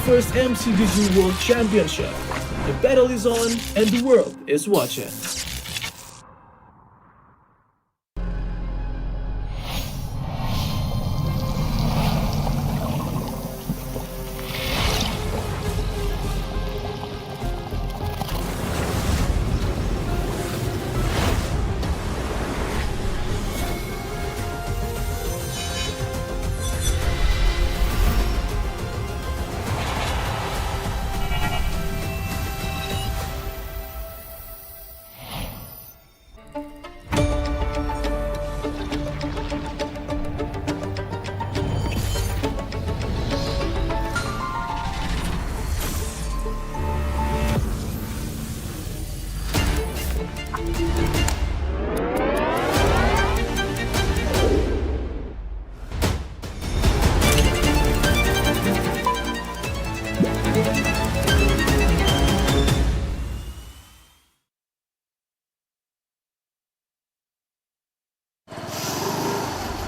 first MCDG World Championship. The battle is on and the world is watching.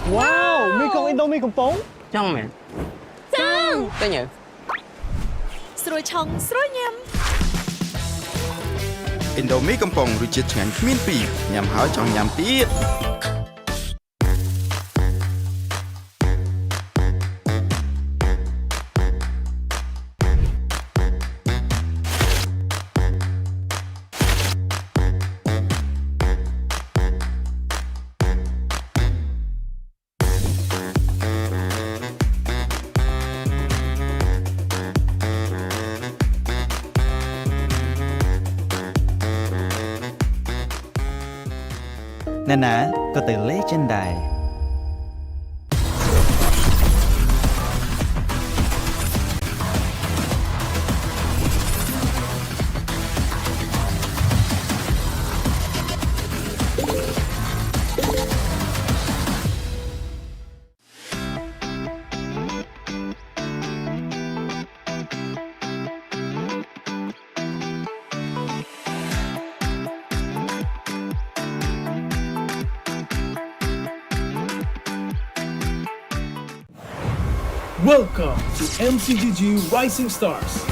Wow! May kong Indomie Kampong? ចង់មែន ចង់ តែញ៉ៅ ស្រួយឆុងស្រួយញ៉ាំ Indomie កំប៉ុងរសជាតិឆ្ងាញ់គ្មានពីរញ៉ាំហើយចង់ញ៉ាំទៀត ណានាក៏ទៅលេចិនដែរ Welcome to MCDG Rising Stars.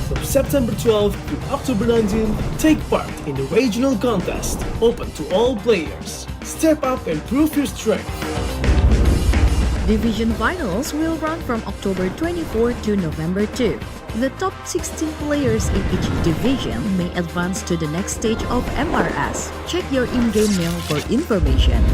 From September 12th to October 19th, take part in the regional contest, open to all players. Step up and prove your strength. Division finals will run from October 24 to November 2. The top 16 players in each division may advance to the next stage of MRS. Check your in-game mail for information.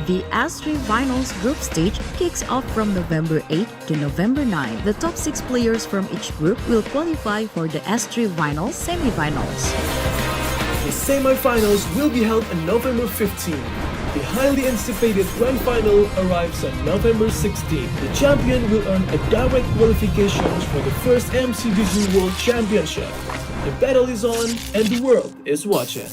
The S3 Finals group stage kicks off from November 8 to November 9. The top 6 players from each group will qualify for the S3 Finals semi-finals. The semi-finals will be held on November 15. The highly anticipated grand final arrives on November 16. The champion will earn a direct qualification for the first MCDG World Championship. The battle is on and the world is watching.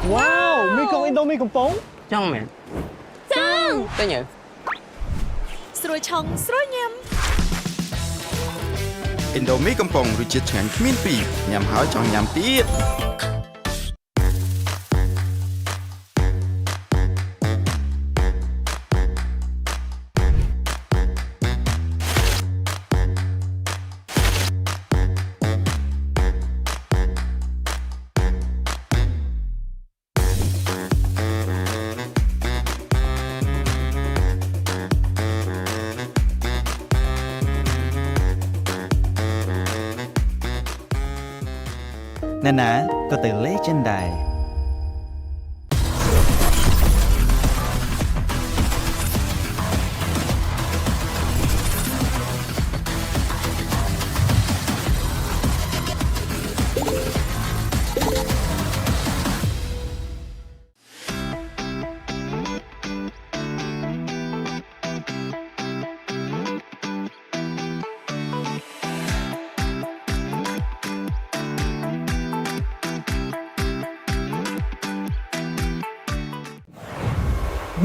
Wow! May kong Indomie Kampong? ចង់មែន ចង់ តែញ៉ៅ ស្រួយឆុងស្រួយញ៉ាំ Indomie កំប៉ុងរសជាតិឆ្ងាញ់គ្មានពីរញ៉ាំហើយចង់ញ៉ាំទៀត ស ណែណាក៏ទៅលេចិនដែរ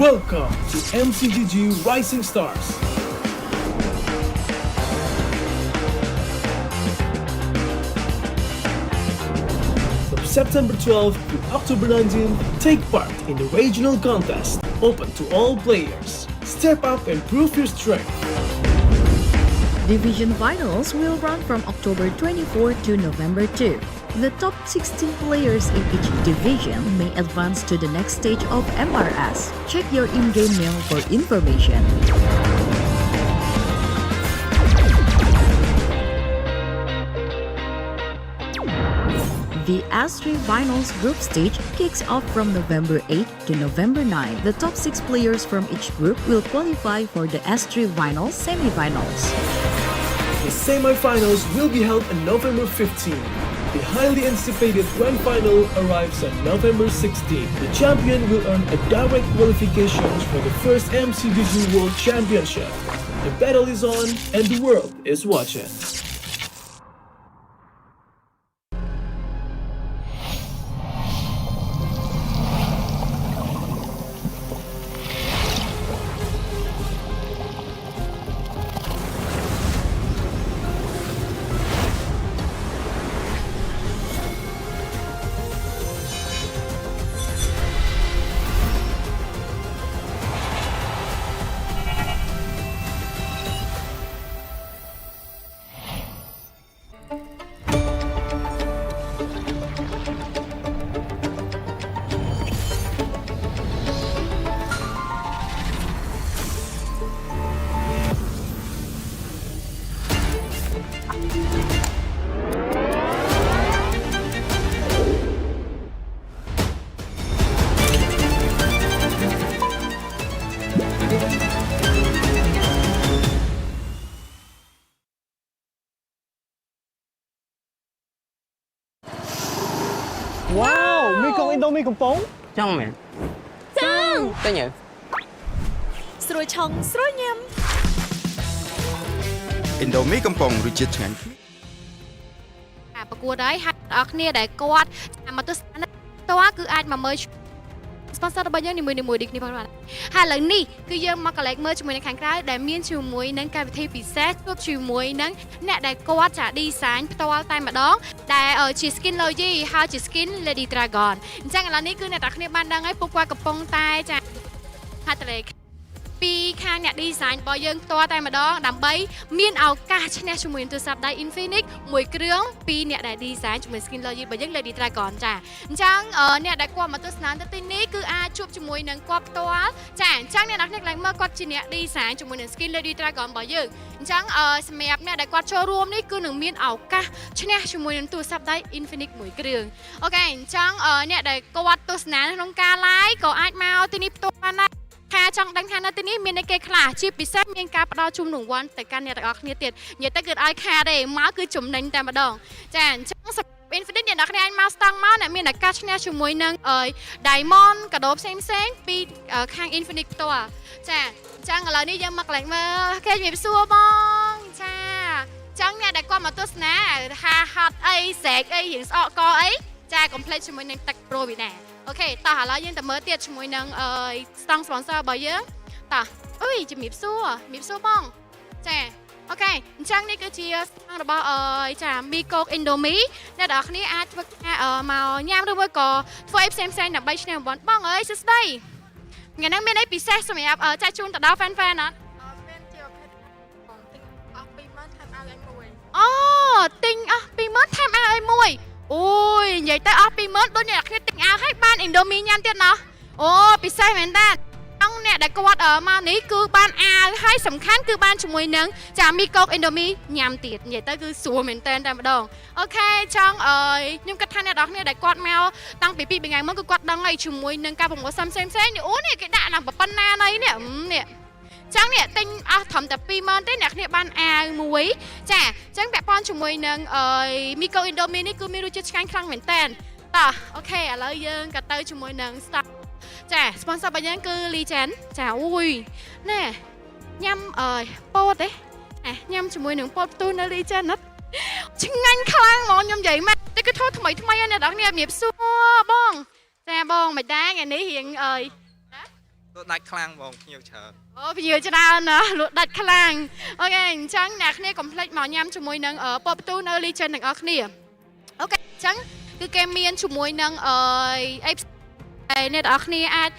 Welcome to MCGG Rising Stars. From September 12th to October 19th, take part in the regional contest, open to all players. Step up and prove your strength. Division finals will run from October 24 to November 2. The top 16 players in each division may advance to the next stage of MRS. Check your in-game mail for information. The S3 Finals group stage kicks off from November 8 to November 9. The top 6 players from each group will qualify for the S3 Finals semi-finals. The semi-finals will be held on November 15. The highly anticipated grand final arrives on November 16. The champion will earn a direct qualification for the first MCGG World Championship. The battle is on and the world is watching. Wow មីកុងឥណ្ឌូមីកំប៉ុង ចង់មែន ចង់ ទៅញើ ស្រួយឆុងស្រួយញ៉ាំ ឥណ្ឌូមីកំប៉ុងរសជាតិឆ្ងាញ់ ប្រកួតហើយហើយអ្នកនរគ្នាដែលគាត់តាមមកទស្សនាផ្ទាល់គឺអាចមកមើល sponsor របស់យើងនីមួយៗដូចគ្នាផងបាទហើយឥឡូវនេះគឺយើងមកកលែកមើលជាមួយនៅខាងក្រៅដែលមានជាមួយនឹងកម្មវិធីពិសេសជួបជាមួយនឹងអ្នកដែលគាត់ចា design ផ្ទាល់តែម្ដងដែលជា skin logi ហើយជា skin lady dragon អញ្ចឹងឥឡូវនេះគឺអ្នកនរគ្នាបានដឹងហើយពួកគាត់កំពុងតែចាហាត់ត្រេកពីខាងអ្នក design របស់យើងផ្ទាល់តែម្ដងដើម្បីមានឱកាសឈ្នះជាមួយទូរស័ព្ទដៃ Infinix មួយគ្រឿងពីអ្នកដែល design ជាមួយ skin logi របស់យើង Lady Dragon ចាអញ្ចឹងអ្នកដែលគាត់មកទស្សនាទៅទីនេះគឺអាចជួបជាមួយនឹងគាត់ផ្ទាល់ចាអញ្ចឹងអ្នកនរគ្នាកន្លែងមើលគាត់ជាអ្នក design ជាមួយនឹង skin Lady Dragon របស់យើងអញ្ចឹងសម្រាប់អ្នកដែលគាត់ចូលរួមនេះគឺនឹងមានឱកាសឈ្នះជាមួយនឹងទូរស័ព្ទដៃ Infinix មួយគ្រឿងអូខេអញ្ចឹងអ្នកដែលគាត់ទស្សនាក្នុងការ live ក៏អាចមកទីនេះផ្ទាល់បានដែរថាចង់ដឹងថានៅទីនេះមានគេខ្លះជាពិសេសមានការផ្ដល់ជូនរង្វាន់ទៅកាន់អ្នកទាំងអស់គ្នាទៀតនិយាយទៅគឺឲ្យខាតទេមកគឺចំណេញតែម្ដងចាអញ្ចឹងInfinix អ្នកនរគ្នាអាចមកស្តង់មកអ្នកមានឱកាសឈ្នះជាមួយនឹងDiamond កាដូផ្សេងពីខាង Infinix ផ្ទាល់ចាអញ្ចឹងឥឡូវនេះយើងមកកន្លែងមើលគេជំរាបសួរបងចាអញ្ចឹងអ្នកដែលគាត់មកទស្សនាថាហត់អីស្រែកអីរៀងស្អកកអីចា complete ជាមួយនឹងទឹក Pro វីណាអូខេតោះឥឡូវយើងទៅមើលទៀតជាមួយនឹងស្តង់ sponsor របស់យើងតោះអុយជំរាបសួរបងចាអូខេអញ្ចឹងនេះគឺជាស្តង់របស់ចាមីកូក Indomie អ្នកនរគ្នាអាចធ្វើមកញ៉ាំឬមួយក៏ធ្វើអីផ្សេងដើម្បីឈ្នះរង្វាន់បងអើយសួស្ដីថ្ងៃហ្នឹងមានអីពិសេសសម្រាប់ចែកជូនទៅដល់ fan អត់មានជាប្រភេទបងទិញអស់ 20000 ថែមឲ្យមួយអូទិញអស់ 20000 ថែមឲ្យមួយអូយនិយាយទៅអស់ 20000 ដូចអ្នកគ្នាទិញអាវឲ្យបាន Indomie ញ៉ាំទៀតណោះអូពិសេសមែនតាចង់ អ្នកដែលគាត់មកនេះគឺបានអាវហើយសំខាន់គឺបានជាមួយនឹងចាមីកូកអ៊ីនដូមីញ៉ាំទៀតនិយាយទៅគឺស្រួលមែនតើតែម្ដងអូខេចង់ខ្ញុំគិតថាអ្នកនរគ្នាដែលគាត់មកតាំងពី2ថ្ងៃមុនគឺគាត់ដឹងហើយជាមួយនឹងការប្រមូលផ្សេងនេះអូនេះគេដាក់ណាប៉ុណ្ណាណៃនេះនេះចឹងនេះទិញអស់ត្រឹមតែ20000ទេអ្នកគ្នាបានអាវមួយចាចឹងពាក់ព័ន្ធជាមួយនឹងមីកូអ៊ីនដូមីនេះគឺមានរសជាតិឆ្ងាញ់ខ្លាំងមែនតើតោះអូខេឥឡូវយើងក៏ទៅជាមួយនឹង stock ចា sponsor របស់យើងគឺ Legend ចាអូយណែញ៉ាំពោតទេញ៉ាំជាមួយនឹងពោតផ្ទុះនៅ Legend ណាឆ្ងាញ់ខ្លាំងហ្មងខ្ញុំនិយាយមែនតែគឺធ្វើថ្មីហើយអ្នកនរគ្នាជំរាបសួរបងចាបងមិនដែរថ្ងៃនេះរៀងលក់ដាច់ខ្លាំងបងភ្ញៀវច្រើនអូភ្ញៀវច្រើនណាលក់ដាច់ខ្លាំងអូខេអញ្ចឹងអ្នកគ្នាកុំភ្លេចមកញ៉ាំជាមួយនឹងពោតផ្ទុះនៅ Legend ទាំងអស់គ្នាអូខេអញ្ចឹងគឺគេមានជាមួយនឹងអីអ្នកនរគ្នាអាច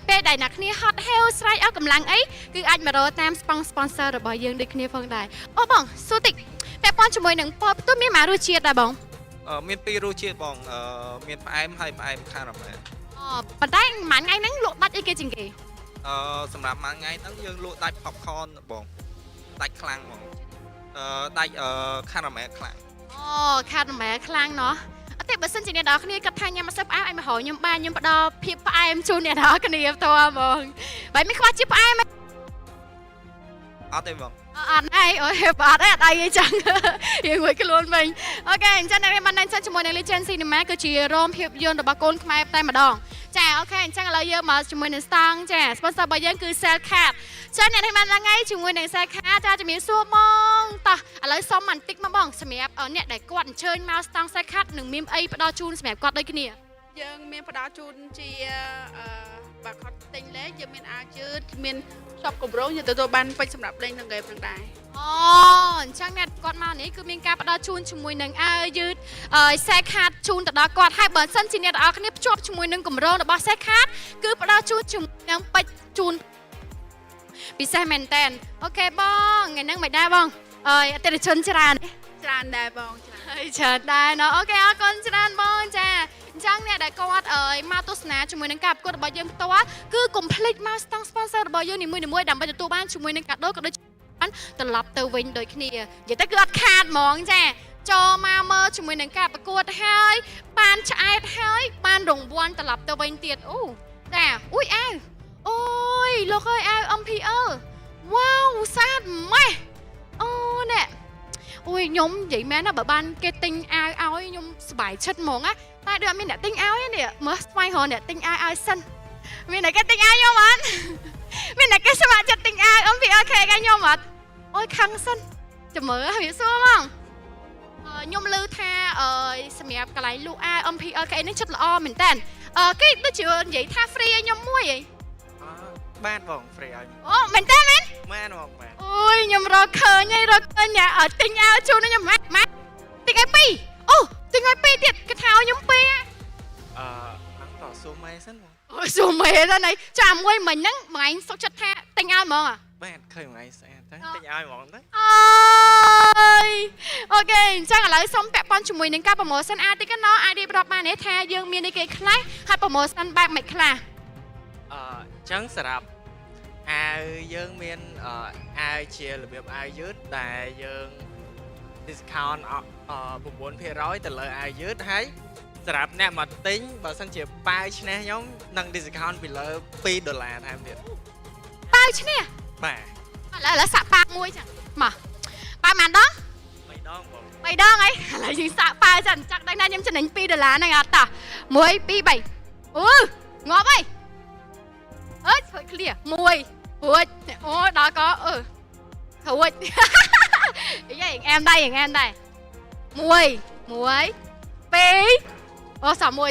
ពេលដែលអ្នកគ្នាហត់ហេវស្រែកអស់កម្លាំងអីគឺអាចមករកតាម sponsor របស់យើងដូចគ្នាផងដែរអូបងសួរតិចពាក់ព័ន្ធជាមួយនឹងពោតផ្ទុះមានរសជាតិដែរបងមាន2រសជាតិបងមានផ្អែមហើយផ្អែមខារ៉ាមែលប៉ុន្តែមួយថ្ងៃហ្នឹងលក់ដាច់អីគេជាងគេសម្រាប់មួយថ្ងៃហ្នឹងយើងលក់ដាច់ popcorn បងដាច់ខ្លាំងបងដាច់ខារ៉ាមែលខ្លាំងខារ៉ាមែលខ្លាំងណោះតែបើសិនជាអ្នកនរគ្នាគាត់ថាញ៉ាំអត់សូវផ្អែមឲ្យមកហៅខ្ញុំបានខ្ញុំផ្ដល់ភាពផ្អែមជូនអ្នកនរគ្នាផ្ទាល់ហ្មងបើមិនខ្វះជាផ្អែមអត់ទេបងអត់អីអូអត់អីអីចឹងរៀងមួយខ្លួនវិញអូខេអញ្ចឹងអ្នកបានណែនសិនជាមួយនឹង Legend Cinema គឺជារោងភាពយន្តរបស់កូនខ្មែរតែម្ដងចាអូខេអញ្ចឹងឥឡូវយើងមកជាមួយនឹង Stang ចា sponsor របស់យើងគឺ Cell Card ចាអ្នកបានឡើងថ្ងៃជាមួយនឹង Cell Card ចាជំរាបសួរបងតោះឥឡូវសុំបន្តិចមកបងសម្រាប់អ្នកដែលគាត់អញ្ជើញមក Stang Cell Card នឹងមានអីផ្ដល់ជូនសម្រាប់គាត់ដូចគ្នាយើងមានផ្ដល់ជូនជាបើគាត់ទិញលេខយើងមានអាវយឺតមានឈប់កម្រងយើងទទួលបានពេជ្រសម្រាប់លេងនឹងហ្គេមនឹងដែរអូអញ្ចឹងអ្នកគាត់មកនេះគឺមានការផ្ដល់ជូនជាមួយនឹងអាវយឺតសេខាតជូនទៅដល់គាត់ហើយបើសិនជាអ្នកទាំងអស់គ្នាភ្ជាប់ជាមួយនឹងកម្រងរបស់សេខាតគឺផ្ដល់ជូនជាមួយនឹងពេជ្រជូនពិសេសមែនតើអូខេបងថ្ងៃហ្នឹងមិនដែរបងអតិថិជនច្រើនដែរបងច្រើនដែរណ៎អូខេអរគុណច្រើនបងចាអញ្ចឹងអ្នកដែលគាត់មកទស្សនាជាមួយនឹងការប្រកួតរបស់យើងផ្ទាល់គឺកុំភ្លេចមកស្តង់ sponsor របស់យើងនីមួយៗដើម្បីទទួលបានជាមួយនឹងកាដូក៏ដូចបានត្រឡប់ទៅវិញដូចគ្នានិយាយទៅគឺអត់ខាតហ្មងចាចូលមកមើលជាមួយនឹងការប្រកួតហើយបានឆ្អែតហើយបានរង្វាន់ត្រឡប់ទៅវិញទៀតអូចាអ៊ុយអាវអូយលោកអើយអាវ MPL វ៉ាវស្អាតម៉េះអូណែអូយខ្ញុំនិយាយមែនណាបើបានគេទិញអាវឲ្យខ្ញុំសប្បាយចិត្តហ្មងណាតែដូចអត់មានអ្នកទិញឲ្យទេនេះមើលស្វែងរកអ្នកទិញអាវឲ្យសិនមានអ្នកគេទិញអាវខ្ញុំអត់មានអ្នកគេស្ម័គ្រចិត្តទិញអាវ MPL KH ឲ្យខ្ញុំអត់អូយខឹងសិនចាំមើលវាសួរហ្មងខ្ញុំឮថាសម្រាប់កន្លែងលក់អាវ MPL KH នេះចិត្តល្អមែនតើគេដូចជានិយាយថា free ឲ្យខ្ញុំមួយហីបានបង free ឲ្យអូមែនតើមែនបងបានអូយខ្ញុំរកឃើញហើយរកឃើញឲ្យទិញអាវជូនខ្ញុំម៉ាក់ទិញឲ្យ2អូទិញឲ្យ2ទៀតគេថាឲ្យខ្ញុំ2ហ្នឹងតសួរម៉ែសិនបងអូសួរម៉ែទៅណៃចាមួយមិញហ្នឹងបងឯងសុខចិត្តថាទិញឲ្យហ្មងបាទឃើញថ្ងៃស្អាតទៅទិញឲ្យហ្មងទៅអូយអូខេអញ្ចឹងឥឡូវសូមពាក់ព័ន្ធជាមួយនឹងការប្រម៉ូសិនអាតិចណោះអាចរៀបរាប់បានទេថាយើងមានអីគេខ្លះហើយប្រម៉ូសិនបែបមិនខ្លះអញ្ចឹងសម្រាប់អាវយើងមានអាវជារបៀបអាវយឺតដែលយើង discount 9% ទៅលើអាវយឺតហើយសម្រាប់អ្នកមកទិញបើសិនជាប៉ាវឈ្នះខ្ញុំនឹង discount ពីលើ$2ថែមទៀតប៉ាវឈ្នះបាទឥឡូវសាក់ប៉ាវមួយចឹងមកប៉ាវប៉ុន្មានដង3ដងបង3ដងហីឥឡូវយើងសាក់ប៉ាវចឹងចាក់ដឹងថាខ្ញុំចំណេញ$2ហ្នឹងអត់តោះ1 2 3អូងាប់ហីអើយធ្វើ clear 1រួចអូដល់ក៏រួចអីយ៉ាងអែមដែរ1 2អូសមួយ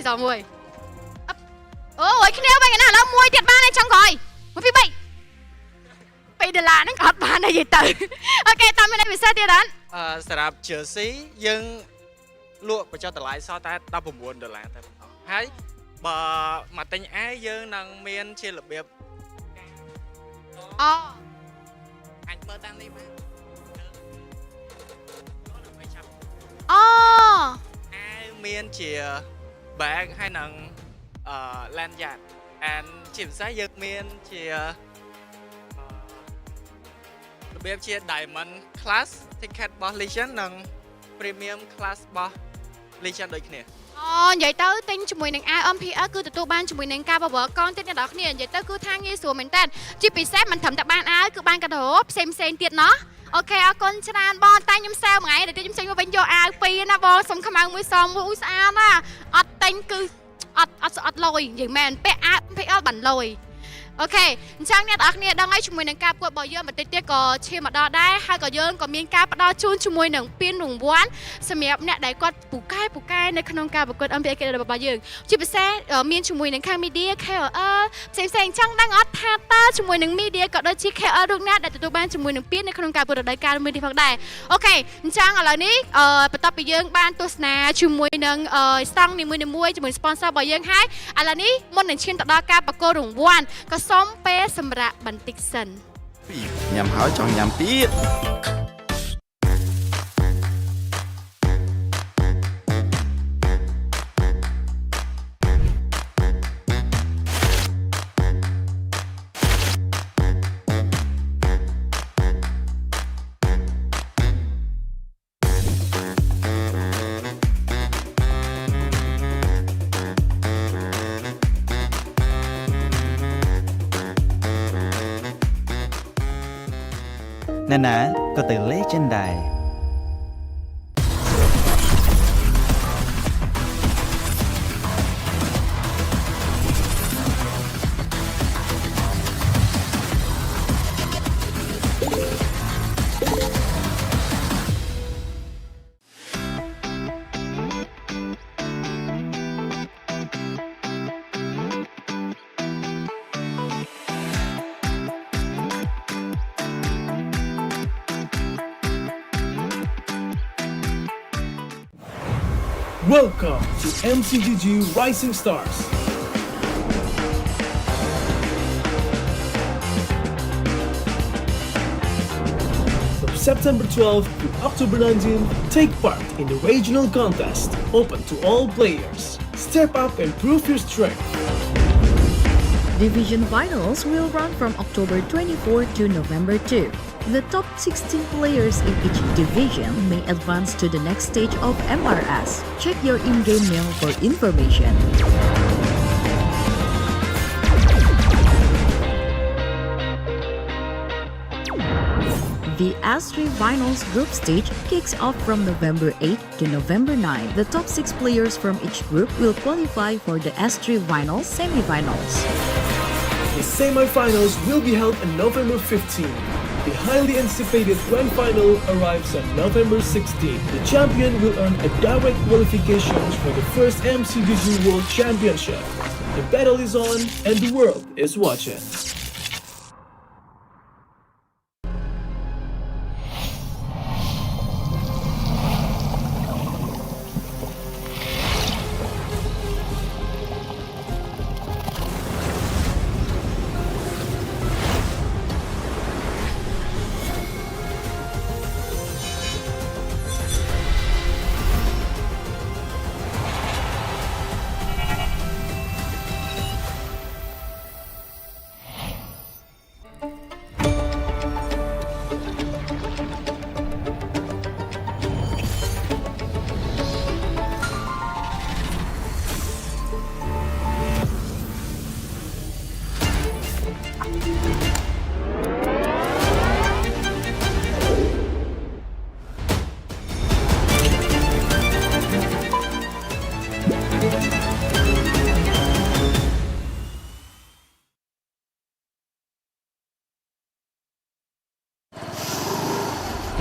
អូឲ្យគ្នាវិញណាឥឡូវមួយទៀតបានទេចុងក្រោយ1 2 3$2ហ្នឹងក៏អត់បានដែរនិយាយទៅអូខេតាមមានអីពិសេសទៀតអត់សម្រាប់ jersey យើងលក់បញ្ចុះតម្លៃសល់តែ$19តែប៉ុណ្ណោះហើយបើមកទិញអាវយើងនឹងមានជារបៀបអាចមើលតាមនេះមើលអាវមានជា bag ហើយនឹងlanyard and ជាភាសាយើងមានជារបៀបជា Diamond Class Ticket របស់ Legend និង Premium Class របស់ Legend ដូចគ្នា និយាយទៅទិញជាមួយនឹង MPL គឺទទួលបានជាមួយនឹងការបវរកនទៀតអ្នកនរគ្នានិយាយទៅគឺថាងាយស្រួលមែនតើជាពិសេសមិនត្រឹមតែបានគឺបានកាដូផ្សេងទៀតណោះអូខេអរគុណច្រើនបងតែខ្ញុំសើមួយថ្ងៃដែលខ្ញុំចេញមកវិញយកពីរណាបងសុំខ្មៅមួយសងមួយស្អាតណាអត់ទិញគឺអត់លុយនិយាយមែនពាក់ MPL បានលុយអូខេអញ្ចឹងអ្នកនរគ្នាដឹងហើយជាមួយនឹងការប្រកួតរបស់យើងបន្តិចទៀតក៏ឈានមកដល់ដែរហើយក៏យើងក៏មានការផ្ដល់ជូនជាមួយនឹងពានរង្វាន់សម្រាប់អ្នកដែលគាត់ពូកែនៅក្នុងការប្រកួត MPL KH របស់យើងជាពិសេសមានជាមួយនឹងខាង media KL ផ្សេងអញ្ចឹងដឹងអត់ថាតើជាមួយនឹង media ក៏ដូចជា KL រូបណាដែលទទួលបានជាមួយនឹងពាននៅក្នុងការប្រកួតរដូវកាលមួយនេះផងដែរអូខេអញ្ចឹងឥឡូវនេះបន្ទាប់ពីយើងបានទស្សនាជាមួយនឹងស្តង់នីមួយជាមួយ sponsor របស់យើងហើយឥឡូវនេះមុននឹងឈានទៅដល់ការប្រកួតរង្វាន់ក៏សូមពេលសម្រាប់បន្តិចសិន ញ៉ាំហើយចង់ញ៉ាំទៀត ណែណាក៏ទៅ Legend ដែរ Welcome to MCGG Rising Stars. From September 12th to October 19th, take part in the regional contest, open to all players. Step up and prove your strength. Division finals will run from October 24 to November 2. The top 16 players in each division may advance to the next stage of MRS. Check your in-game mail for information. The S3 Finals group stage kicks off from November 8 to November 9. The top 6 players from each group will qualify for the S3 Finals semi-finals. The semi-finals will be held on November 15. The highly anticipated grand final arrives on November 16. The champion will earn a direct qualification for the first MCGG World Championship. The battle is on and the world is watching.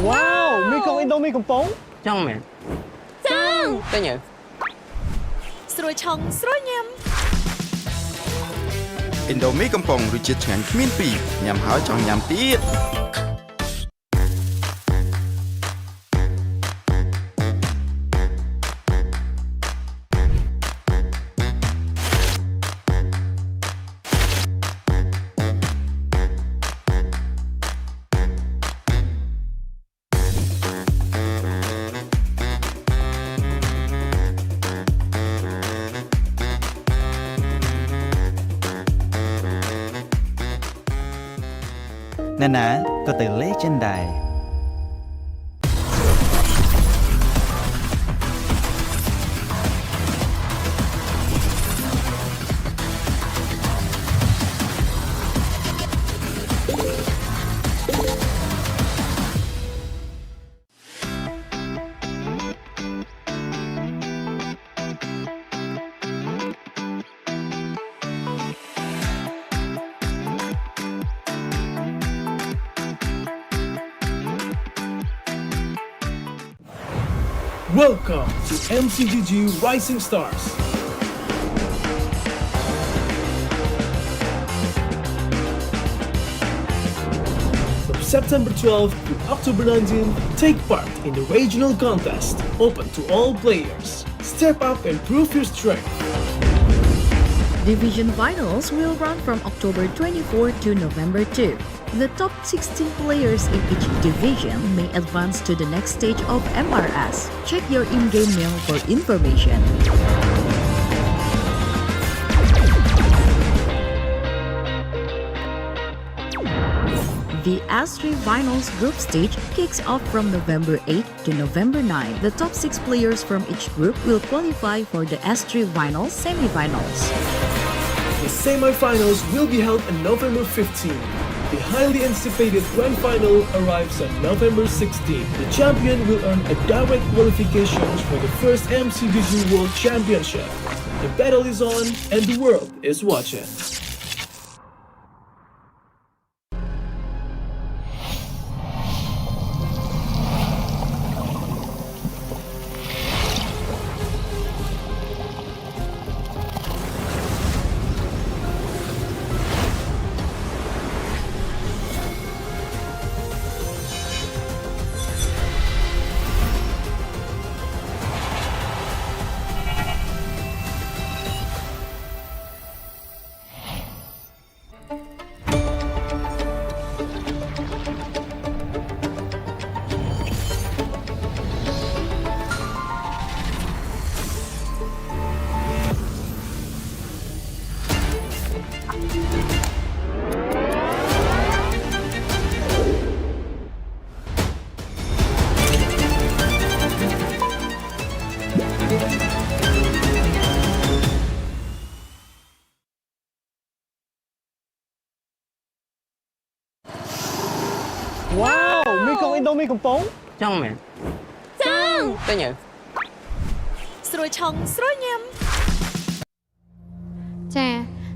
Wow, mi con Indomie កំប៉ុង ចង់មែន ចង់ ទៅញើ ស្រួយឆុងស្រួយញ៉ាំ Indomie កំប៉ុងរសជាតិឆ្ងាញ់គ្មានពីរញ៉ាំហើយចង់ញ៉ាំទៀត Welcome ណែណាក៏ទៅលេចិនដែរ Welcome to MCGG Rising Stars. From September 12th to October 19th, take part in the regional contest, open to all players. Step up and prove your strength. Division finals will run from October 24 to November 2. The top 16 players in each division may advance to the next stage of MRS. Check your in-game mail for information. The S3 Finals group stage kicks off from November 8 to November 9. The top 6 players from each group will qualify for the S3 Finals semi-finals. The semi-finals will be held on November 15. The highly anticipated grand final arrives on November 16. The champion will earn a direct qualifications for the first MCGG World Championship. The battle is on and the world is watching. Wow មីកុងឥណ្ឌូមីកំប៉ុង ចង់មែន ចឹង ទៅញើ ស្រួយឆុងស្រួយញ៉ាំ ចា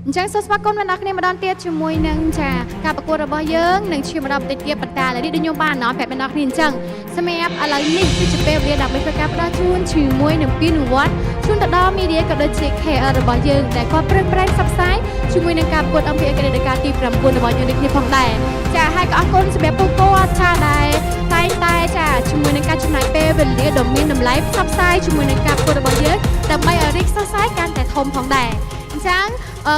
អញ្ចឹងសូមស្វាគមន៍អ្នកនរគ្នាម្ដងទៀតជាមួយនឹងចាការប្រកួតរបស់យើងនឹងឈានម្ដងបន្តិចទៀតប៉ុន្តែឥឡូវនេះដូចខ្ញុំបានណោះប្រាប់អ្នកនរគ្នាអញ្ចឹងសម្រាប់ឥឡូវនេះគឺជាពេលវេលាដើម្បីធ្វើការផ្ដល់ជូនជាមួយនឹងពានរង្វាន់ជូនទៅដល់ media ក៏ដូចជា KL របស់យើងដែលគាត់ប្រឹងប្រែងផ្សព្វផ្សាយជាមួយនឹងការប្រកួត MPL KH ទី9របស់យើងនេះគ្នាផងដែរចាហើយក៏អរគុណសម្រាប់ពួកគាត់ចាដែលតែងតែចាជាមួយនឹងការចំណាយពេលវេលាដ៏មានតម្លៃផ្សព្វផ្សាយជាមួយនឹងការប្រកួតរបស់យើងដើម្បីឲ្យរីកសុសសាយកាន់តែធំផងដែរអញ្ចឹង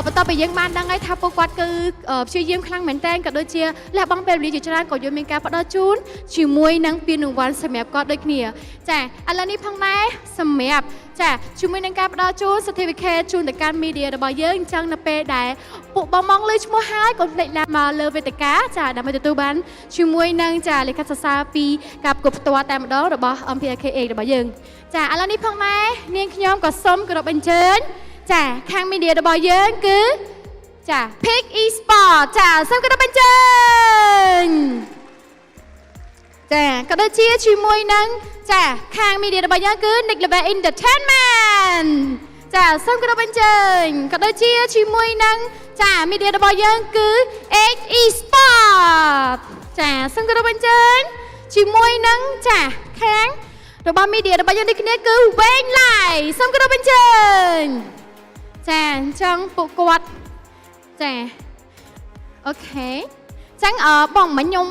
បន្ទាប់ពីយើងបានដឹងហើយថាពួកគាត់គឺព្យាយាមខ្លាំងមែនទែនក៏ដូចជាលះបង់ពេលវេលាជាច្រើនក៏យើងមានការផ្ដល់ជូនជាមួយនឹងពានរង្វាន់សម្រាប់គាត់ដូចគ្នាចាឥឡូវនេះផងដែរសម្រាប់ចាជាមួយនឹងការផ្ដល់ជូន certificate ជូនទៅកាន់ media របស់យើងអញ្ចឹងនៅពេលដែលពួកបងមកលើឈ្មោះហើយកុំភ្លេចឡើងមកលើវេទិកាចាដើម្បីទទួលបានជាមួយនឹងចាលិខិតសរសើរពីការប្រកួតផ្ទាល់តែម្ដងរបស់ MPL KH របស់យើងចាឥឡូវនេះផងដែរនាងខ្ញុំក៏សូមគោរពអញ្ជើញចាខាង media របស់យើងគឺចា Pick Esport ចាសូមគោរពអញ្ជើញចាក៏ដូចជាជាមួយនឹងចាខាង media របស់យើងគឺ Nick Level Entertainment ចាសូមគោរពអញ្ជើញក៏ដូចជាជាមួយនឹងចា media របស់យើងគឺ KH Esport ចាសូមគោរពអញ្ជើញជាមួយនឹងចាខាងរបស់ media របស់យើងនេះគ្នាគឺវែងឡាយសូមគោរពអញ្ជើញចាអញ្ចឹងពួកគាត់ចាអូខេអញ្ចឹងបងមិញខ្ញុំ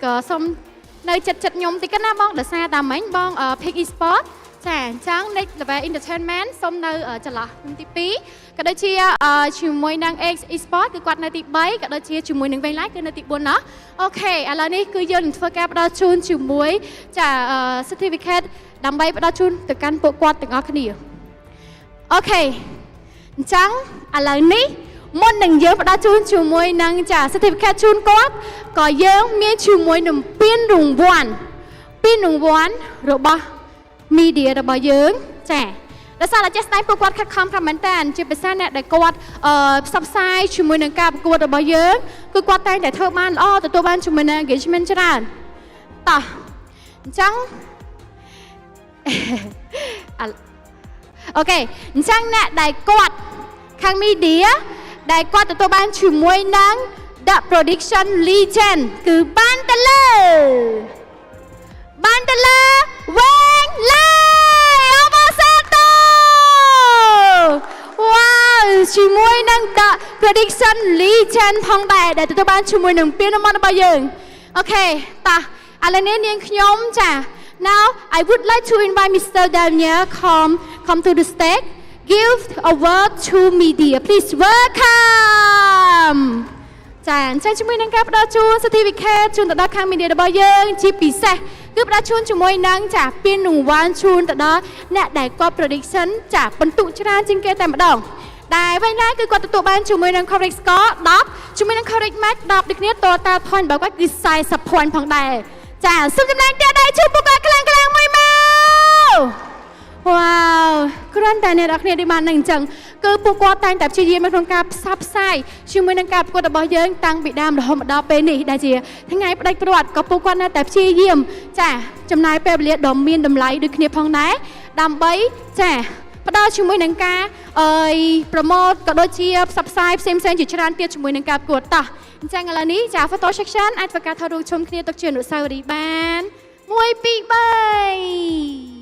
ក៏សូមនៅចិត្តខ្ញុំតិចណាបងដោយសារតែមិញបង Pick Esport ចាអញ្ចឹង Next Level Entertainment សូមនៅចន្លោះទី2ក៏ដូចជាជាមួយនឹង KH Esport គឺគាត់នៅទី3ក៏ដូចជាជាមួយនឹងវែងឡាយគឺនៅទី4ណោះអូខេឥឡូវនេះគឺយើងនឹងធ្វើការផ្ដល់ជូនជាមួយចា certificate ដើម្បីផ្ដល់ជូនទៅកាន់ពួកគាត់ទាំងអស់គ្នាអូខេអញ្ចឹងឥឡូវនេះ មុននឹងយើងផ្ដល់ជូនជាមួយនឹងចា certificate ជូនគាត់ក៏យើងមានជាមួយនឹងពានរង្វាន់របស់ media របស់យើងចាដោយសារតែចេះស្ដែងពួកគាត់ខិតខំប្រហែលមែនតើជាភាសាអ្នកដែលគាត់ផ្សព្វផ្សាយជាមួយនឹងការប្រកួតរបស់យើងគឺគាត់តែងតែធ្វើបានល្អទទួលបានជាមួយនឹង engagement ច្រើនតោះអញ្ចឹងអូខេអញ្ចឹងអ្នកដែលគាត់ខាង media ដែលគាត់ទទួលបានជាមួយនឹង The Production Legend គឺបានទៅលើវែងឡើយអបអរសាទរវ៉ាវជាមួយនឹង The Production Legend ផងដែរដែលទទួលបានជាមួយនឹងពានរង្វាន់របស់យើងអូខេតោះឥឡូវនេះនាងខ្ញុំចា Now I would like to invite Mr. Daniel come to the stage give a word to media please welcome ចាអញ្ចឹងជាមួយនឹងការផ្ដល់ជូន certificate ជូនទៅដល់ខាង media របស់យើងជាពិសេសគឺផ្ដល់ជូនជាមួយនឹងចាពានរង្វាន់ជូនទៅដល់អ្នកដែលគាត់ prediction ចាបន្ទុកច្រើនជាងគេតែម្ដងដែលវិញឡើយគឺគាត់ទទួលបានជាមួយនឹង correct score 10ជាមួយនឹង correct match 10ដូចគ្នា total point របស់គាត់គឺ40 point ផងដែរចាសូមចំណែកទៀតដៃជូនពួកគាត់ខ្លាំងមួយមកវ៉ាវគ្រាន់តែអ្នកនរគ្នាបាននឹងអញ្ចឹងគឺពួកគាត់តែងតែព្យាយាមក្នុងការផ្សព្វផ្សាយជាមួយនឹងការប្រកួតរបស់យើងតាំងពីដើមរហូតមកដល់ពេលនេះដែលជាថ្ងៃផ្ដាច់ព្រាត់ក៏ពួកគាត់នៅតែព្យាយាមចាចំណាយពេលវេលាដ៏មានតម្លៃដូចគ្នាផងដែរដើម្បីចាផ្ដល់ជាមួយនឹងការប្រម៉ូទក៏ដូចជាផ្សព្វផ្សាយផ្សេងៗជាច្រើនទៀតជាមួយនឹងការប្រកួតតោះអញ្ចឹងឥឡូវនេះចា photo section អាចធ្វើការថតរូបជុំគ្នាទុកជាអនុស្សាវរីយ៍បាន1 2 3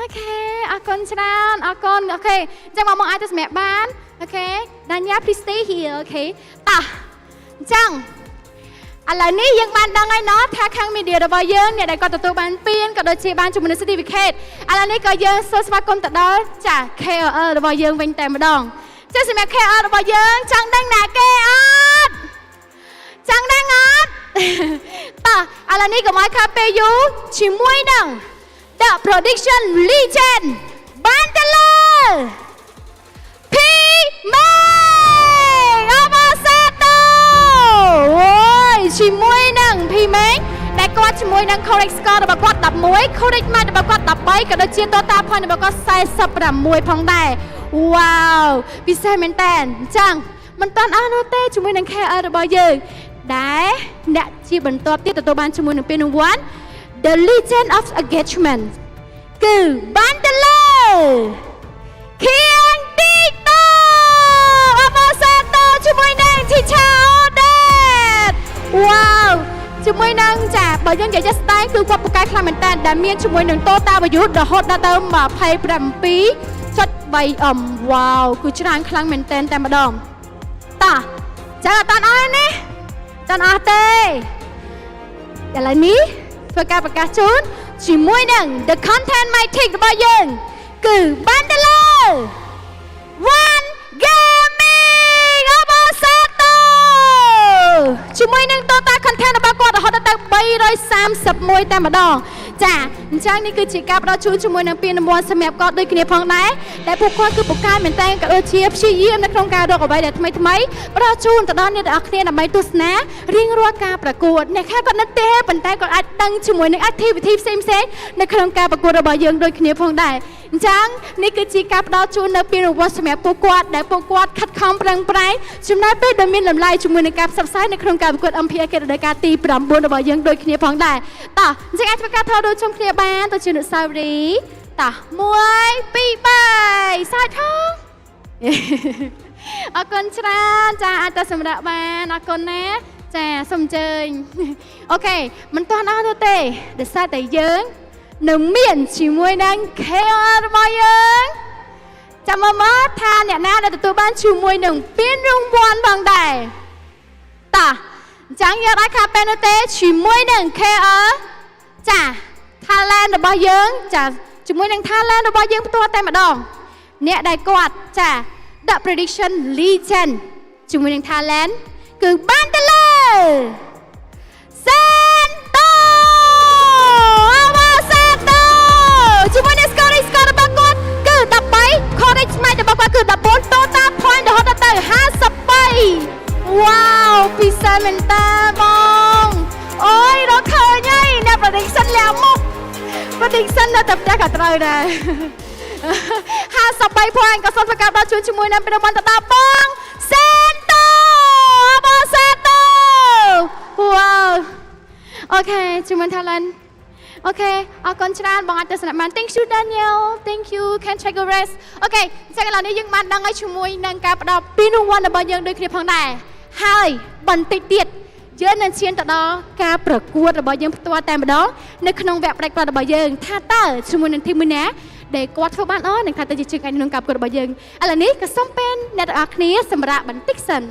អូខេអរគុណច្រើនអរគុណអូខេអញ្ចឹងមកអាចទៅសម្រាប់បានអូខេ Danya please stay here អូខេតោះអញ្ចឹងឥឡូវនេះយើងបានដឹងហើយណោះថាខាង media របស់យើងអ្នកដែលគាត់ទទួលបានពានក៏ដូចជាបានជំនួយ certificate ឥឡូវនេះក៏យើងសូមស្វាគមន៍ទៅដល់ចា KL របស់យើងវិញតែម្ដងចាសម្រាប់ KL របស់យើងចង់ដឹងណាគេអត់ចង់ដឹងអត់តោះឥឡូវនេះកុំឲ្យខាតពេលយូរជាមួយនឹងThe Production Legend បានទៅលើ P មេអបអរសាទរអូយជាមួយនឹង P មេដែលគាត់ជាមួយនឹង correct score របស់គាត់11 correct match របស់គាត់13ក៏ដូចជា total point របស់គាត់46ផងដែរវ៉ាវពិសេសមែនតើអញ្ចឹងមិនតាន់អស់នោះទេជាមួយនឹង KL របស់យើងដែលអ្នកជាបន្ទាប់ទៀតទទួលបានជាមួយនឹងពានរង្វាន់The Legend of Engagement គឺបានទៅលើខៀងទីតូអបអរសាទរជាមួយនឹង Teacher Odette វ៉ាវជាមួយនឹងចាបើយើងនិយាយស្ដែងគឺគាត់ពូកែខ្លាំងមែនតើដែលមានជាមួយនឹង Total Value រហូតដល់ទៅ27.3 វ៉ាវគឺច្រើនខ្លាំងមែនតើតែម្ដងតោះចាអត់អស់ទេអត់អស់ទេឥឡូវនេះធ្វើការប្រកាសជូនជាមួយនឹង The Content Matic របស់យើងគឺបានទៅលើ One Gaming អបអរសាទរជាមួយនឹង Total Content របស់គាត់រហូតដល់ទៅ331តែម្ដងចាអញ្ចឹងនេះគឺជាការផ្ដល់ជូនជាមួយនឹងពានរង្វាន់សម្រាប់គាត់ដូចគ្នាផងដែរដែលពួកគាត់គឺពូកែមែនតើក៏ដូចជាព្យាយាមនៅក្នុងការរកអ្វីដែលថ្មីផ្ដល់ជូនទៅដល់អ្នកទាំងអស់គ្នាដើម្បីទស្សនារៀងរាល់ការប្រកួតអ្នកខ្លះគាត់នឹកទេប៉ុន្តែគាត់អាចដឹងជាមួយនឹង activity ផ្សេងៗនៅក្នុងការប្រកួតរបស់យើងដូចគ្នាផងដែរអញ្ចឹងនេះគឺជាការផ្ដល់ជូននៅពានរង្វាន់សម្រាប់ពួកគាត់ដែលពួកគាត់ខិតខំប្រឹងប្រែងចំណាយពេលដ៏មានតម្លៃជាមួយនឹងការផ្សព្វផ្សាយនៅក្នុងការប្រកួត MPL KH រដូវកាលទី9របស់យើងដូចគ្នាផងដែរតោះអញ្ចឹងអាចធ្វើការថតរូបជុំគ្នាបានទៅជាអនុស្សាវរីយ៍តោះ1 2 3សាច់ថងអរគុណច្រើនចាអាចទៅសម្រាប់បានអរគុណណាចាសូមអញ្ជើញអូខេមិនទាន់អស់នោះទេដោយសារតែយើងនៅមានជាមួយនឹង KL របស់យើងចាំមើលថាអ្នកណាដែលទទួលបានជាមួយនឹងពានរង្វាន់ផងដែរតោះអញ្ចឹងយកឲ្យខាតពេលនោះទេជាមួយនឹង KL ចា talent របស់យើងចាជាមួយនឹង talent របស់យើងផ្ទាល់តែម្ដងអ្នកដែលគាត់ចា The Prediction Legend ជាមួយនឹង talent គឺបានទៅលើជាមួយនឹង score របស់គាត់គឺ13 correct match របស់គាត់គឺ14 total point រហូតដល់ទៅ prediction លាក់មុខ prediction នៅតែផ្ទះក៏ត្រូវដែរ53 point ក៏សូមប្រកាសដល់ជួនជាមួយនឹងពីរង្វាន់ទៅដល់បងសេនតូបងសេនតូ wow អូខេជាមួយ talent អូខេអរគុណច្រើនបងអាចទស្សនាបាន thank you Daniel thank you can take a rest អូខេអញ្ចឹងឥឡូវនេះយើងបានដឹងហើយជាមួយនឹងការផ្ដល់ពីរង្វាន់របស់យើងដូចគ្នាផងដែរហើយបន្តិចទៀតយើងនឹងឈានទៅដល់ការប្រកួតរបស់យើងផ្ទាល់តែម្ដងនៅក្នុងវគ្គផ្ដាច់ផ្ដាល់របស់យើងថាតើជាមួយនឹងធីមមួយណាដែលគាត់ធ្វើបាននឹងថាទៅជាជើងឯកក្នុងការប្រកួតរបស់យើងឥឡូវនេះក៏សូមពេលអ្នកទាំងអស់គ្នាសម្រាប់បន្តិចសិន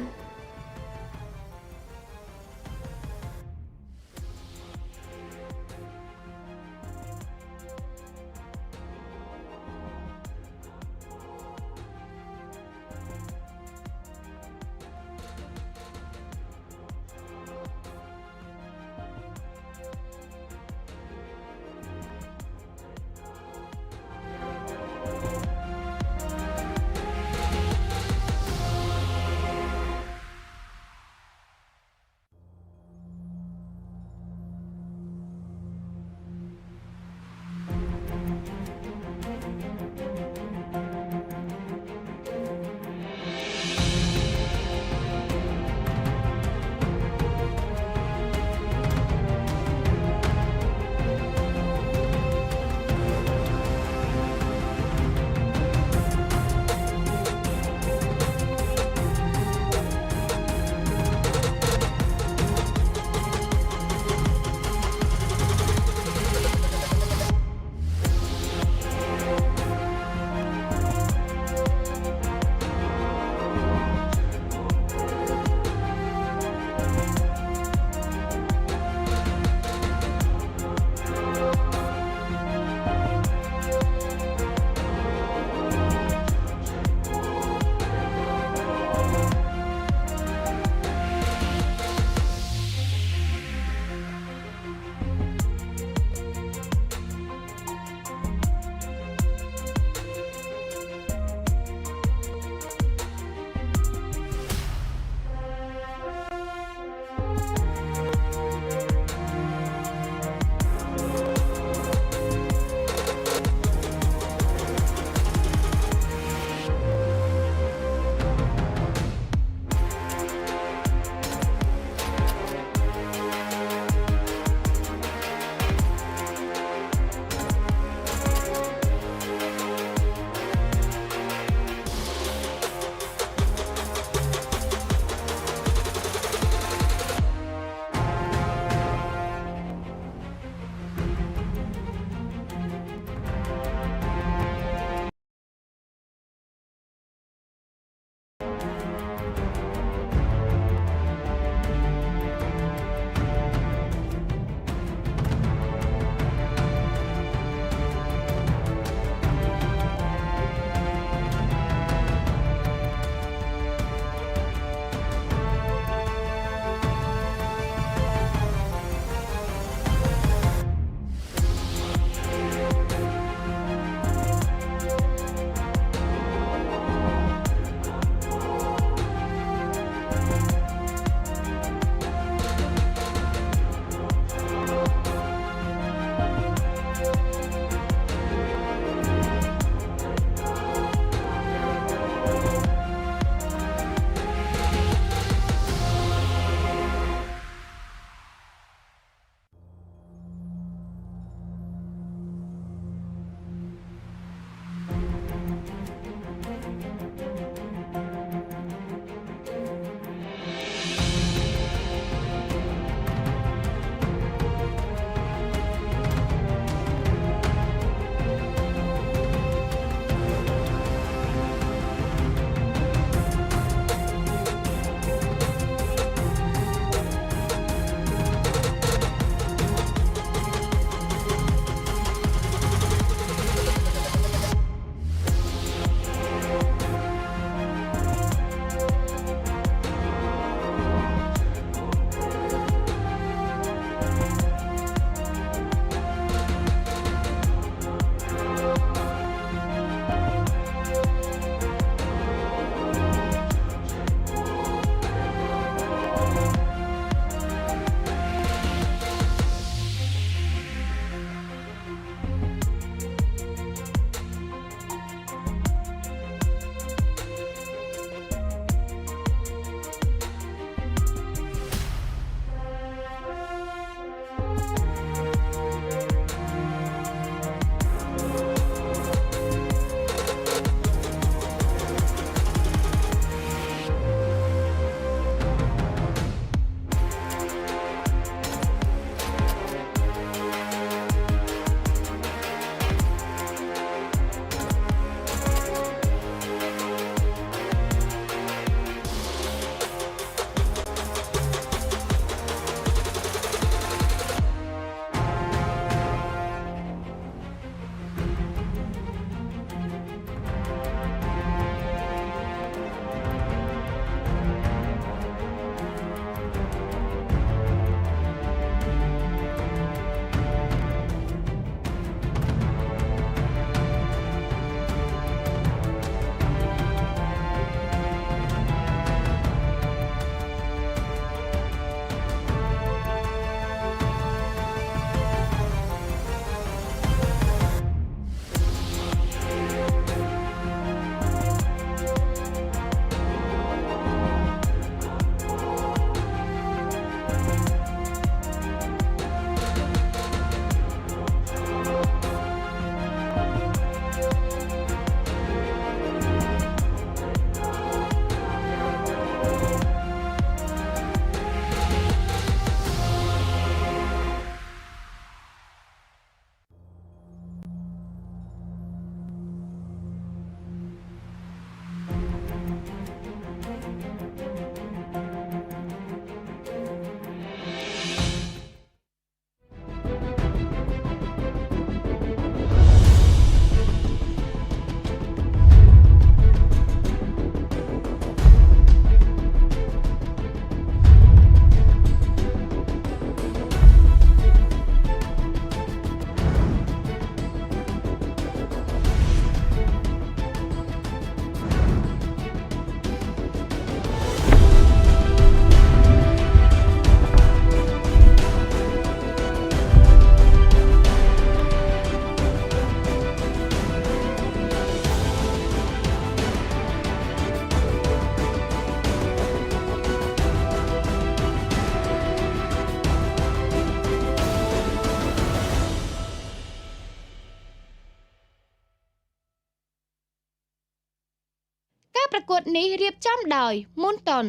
ប្រកួតនេះរៀបចំដោយ Moonton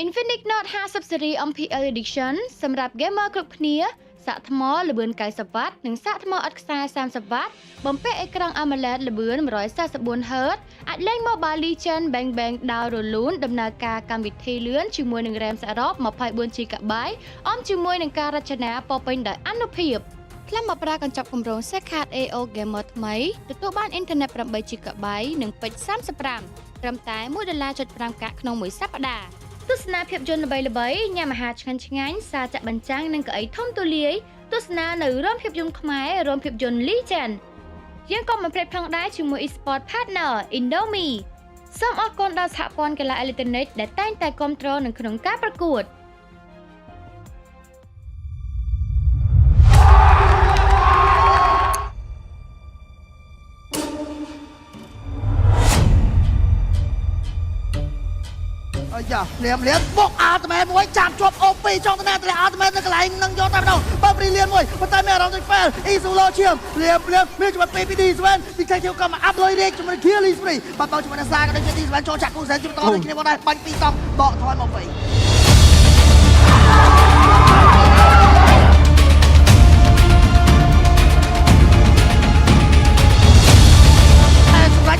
Infinix Note 50 Series MPL Edition សម្រាប់ gamer គ្រប់គ្នាសាកថ្មល្បឿន90 W និងសាកថ្មឥតខ្សែ30 W បំពាក់អេក្រង់ AMOLED ល្បឿន 144Hz អាចលេង Mobile Legends Bang Bang ដោយរលូនដំណើរការកម្មវិធីលឿនជាមួយនឹង RAM សរុប 24GB អមជាមួយនឹងការរចនាពោរពេញដោយអានុភាពខ្លះមកប្រើកញ្ចប់គម្រោង Secard AO Gamer ថ្មីទទួលបានអ៊ីនធឺណិត 8GB និងពេជ្រ35ត្រឹមតែ$1.5កាក់ក្នុងមួយសប្តាហ៍ទស្សនាភាពយន្តល្បីៗញ៉ាំអាហារឆ្ងាញ់ៗសារចាក់បញ្ចាំងនិងកៅអីធំទូលាយទស្សនានៅរោងភាពយន្តខ្មែររោងភាពយន្ត Legend យើងក៏មិនភ្លេចផងដែរជាមួយ e-sport partner Indomie សូមអរគុណដល់សហព័ន្ធកីឡាអេឡិចត្រូនិកដែលតែងតែគាំទ្រនៅក្នុងការប្រកួត យ៉ាលៀមបុកអាតមែនមួយចាប់ជាប់អូពីចង់ទៅណាទៅអាតមែននៅកន្លែងនឹងយកតែម្ដងបើព្រីលៀនមួយប៉ុន្តែមានអារម្មណ៍ដូចពេលអ៊ីស៊ូឡូឈៀមលៀមមានជាមួយពីឌីស្វែនទីខាងជើងក៏មកអាប់លុយរេកជាមួយគៀលីស្ព្រីបាត់បោជាមួយនឹងសាក៏ដូចជាឌីស្វែនចូលចាក់គូសែនជិះបន្តដូចគ្នាមកដែរបាញ់ពីរតង់បកថយមកវិញ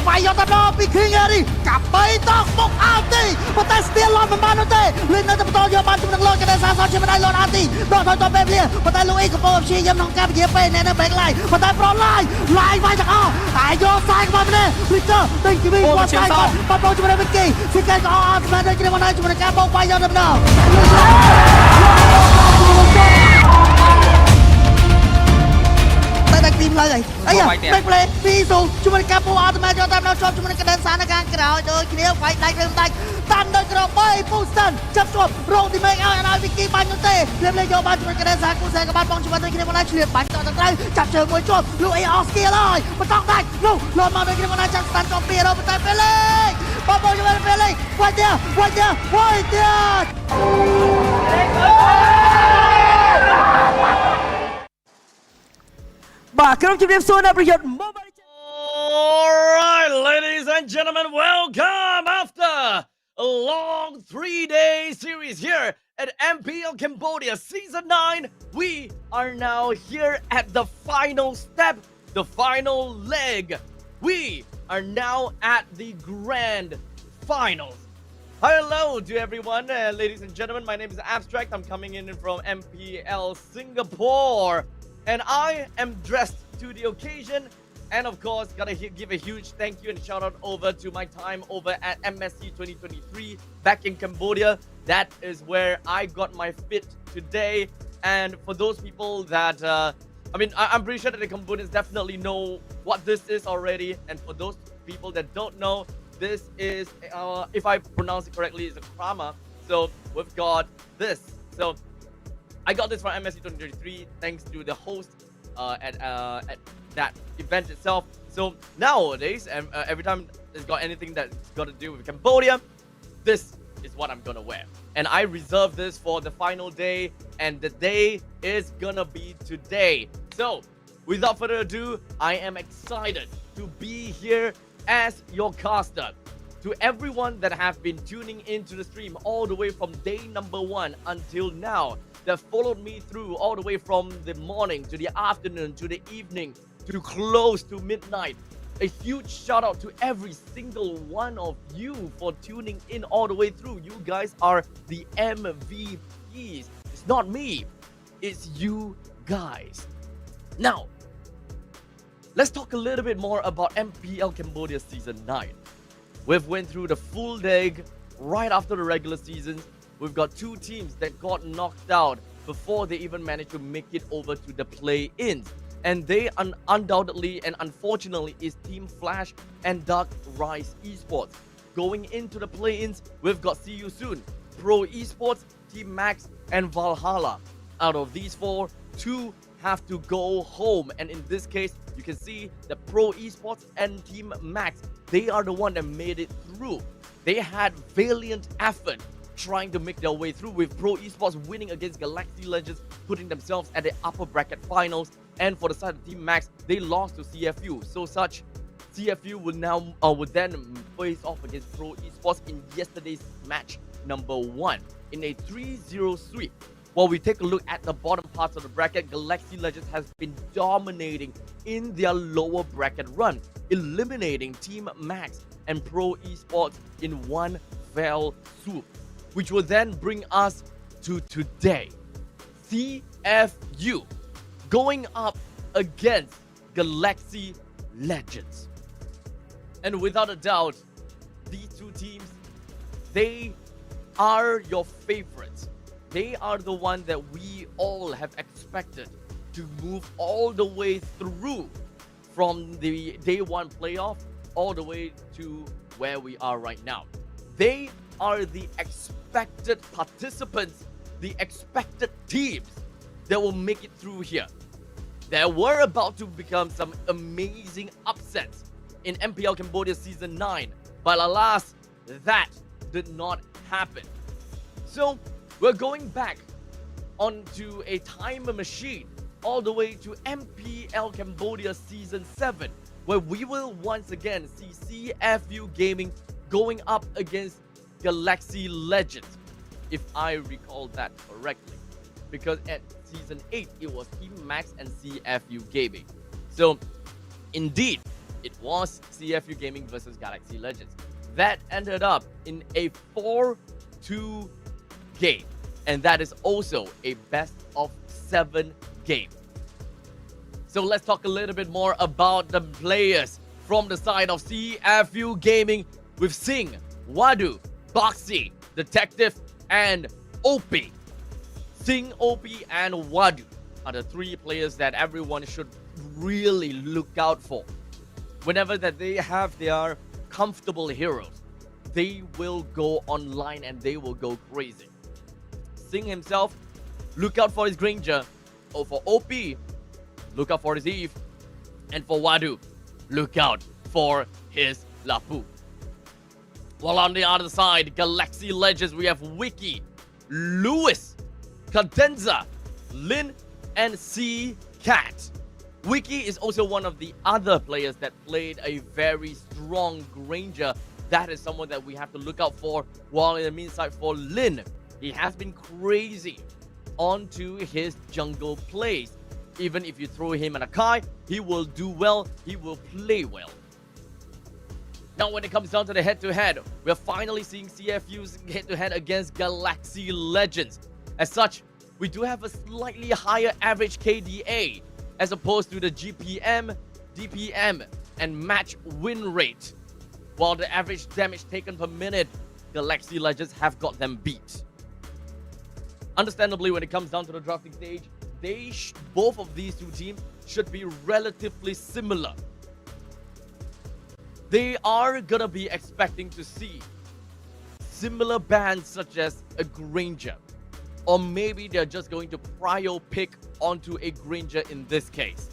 បាយយកតែដល់ពី King Harry កាប់3តោះបុកអាល់ទីប៉ុន្តែស្ទៀលលន់មិនបាននោះទេលេងនៅតែបន្តយកបានជាមួយនឹងលន់កណ្ដាលសាសជាមិនដែរលន់អាល់ទីដកថយទៅពេលវេលាប៉ុន្តែលូអ៊ីកំពុងព្យាយាមក្នុងការពជាពេលនៅ break line ប៉ុន្តែប្រឡាយវាយទាំងអស់តែយកខ្សែក្បាលម្នាក់ Victor ទិញជីវីគាត់ខ្សែគាត់បាត់បោជាមួយនឹង Vicky ស៊ីកែក៏អត់ស្មានដូចគ្នាមកដែរជាមួយនឹងការបោកបាយយកតែម្ដង តែទីមឡើយអីបែកផ្លេពីស៊ូជាមួយនឹងកាពូអត់តែយកតែដល់ជាប់ជាមួយនឹងកណ្ដាលសានខាងក្រោយដូចគ្នាវាយដាច់រឿងដាច់តាន់ដល់ក្របីពូស្តាន់ចាប់ជាប់រងទីមេឲ្យវីគីបាញ់នោះទេលេបលេយកបានជាមួយកណ្ដាលសាគូសែក៏បានបងជាមួយដូចគ្នាមកដែរឆ្លៀតបាញ់តទៅត្រូវចាប់ជើងមួយជាប់លូអីអស់ស្គីលហើយបន្តដាច់លូលន់មកដូចគ្នាមកដែរចាំស្តាន់ក៏ពីរប៉ុន្តែពេលលេបងជាមួយនឹងពេលលេវាយទៀត Alright, ladies and gentlemen, welcome after a long 3-day series here at MPL Cambodia Season 9. We are now here at the final step, the final leg. We are now at the grand finals. Hello to everyone, ladies and gentlemen. My name is Abstract. I'm coming in from MPL Singapore. And I am dressed to the occasion. And of course, gotta give a huge thank you and shout out over to my time over at MSC 2023 back in Cambodia. That is where I got my fit today. And for those people that, I'm pretty sure that the Cambodians definitely know what this is already. And for those people that don't know, this is, if I pronounce it correctly, is a krama. So we've got this. So I got this from MSC 2023 thanks to the host at that event itself. So nowadays, every time it's got anything that's got to do with Cambodia, this is what I'm gonna wear. And I reserved this for the final day, and the day is gonna be today. So without further ado, I am excited to be here as your caster. To everyone that have been tuning into the stream all the way from day number 1 until now, that followed me through all the way from the morning to the afternoon to the evening to close to midnight. A huge shout out to every single one of you for tuning in all the way through. You guys are the MVPs. It's not me, it's you guys. Now, let's talk a little bit more about MPL Cambodia Season 9. We've went through the full leg right after the regular season. We've got 2 teams that got knocked out before they even managed to make it over to the play-ins. And they undoubtedly and unfortunately is Team Flash and Dark Rise Esports. Going into the play-ins, we've got See You Soon, Pro Esports, Team Max, and Valhalla. Out of these 4, 2 have to go home. And in this case, you can see the Pro Esports and Team Max, they are the one that made it through. They had valiant effort trying to make their way through, with Pro Esports winning against Galaxy Legends, putting themselves at the upper bracket finals. And for the side of Team Max, they lost to CFU. So CFU would then face off against Pro Esports in yesterday's match number 1 in a 3-0 sweep. While we take a look at the bottom parts of the bracket, Galaxy Legends has been dominating in their lower bracket run, eliminating Team Max and Pro Esports in one fell swoop, which will then bring us to today. CFU going up against Galaxy Legends. And without a doubt, these two teams, they are your favorites. They are the one that we all have expected to move all the way through from the day 1 playoff all the way to where we are right now. They are the expected participants, the expected teams that will make it through here. There were about to become some amazing upsets in MPL Cambodia Season 9, but alas, that did not happen. So, we're going back onto a time machine all the way to MPL Cambodia Season 7, where we will once again see CFU Gaming going up against Galaxy Legends, if I recall that correctly. Because at Season 8, it was Team Max and CFU Gaming. So, indeed, it was CFU Gaming versus Galaxy Legends. That ended up in a 4-2 game. And that is also a best of 7 game. So let's talk a little bit more about the players from the side of CFU Gaming with Singh, Wadu, Boxy, Detective, and OP. Singh, OP, and Wadu are the 3 players that everyone should really look out for. Whenever that they have their comfortable heroes, they will go online and they will go crazy. Singh himself, look out for his Granger. Oh, for OP, look out for his Eve. And for Wadu, look out for his Lapu. While on the other side, Galaxy Legends, we have Wiki, Lewis, Cadenza, Lin, and C-Cat. Wiki is also one of the other players that played a very strong Granger. That is someone that we have to look out for. While in the meantime, for Lin, he has been crazy onto his jungle plays. Even if you throw him an Akai, he will do well, he will play well. Now when it comes down to the head-to-head, we're finally seeing CFU's head-to-head against Galaxy Legends. As such, we do have a slightly higher average KDA as opposed to the GPM, DPM, and match win rate. While the average damage taken per minute, Galaxy Legends have got them beat. Understandably, when it comes down to the drafting stage, both of these two teams should be relatively similar. They are gonna be expecting to see similar bans such as a Granger. Or maybe they're just going to prio pick onto a Granger in this case.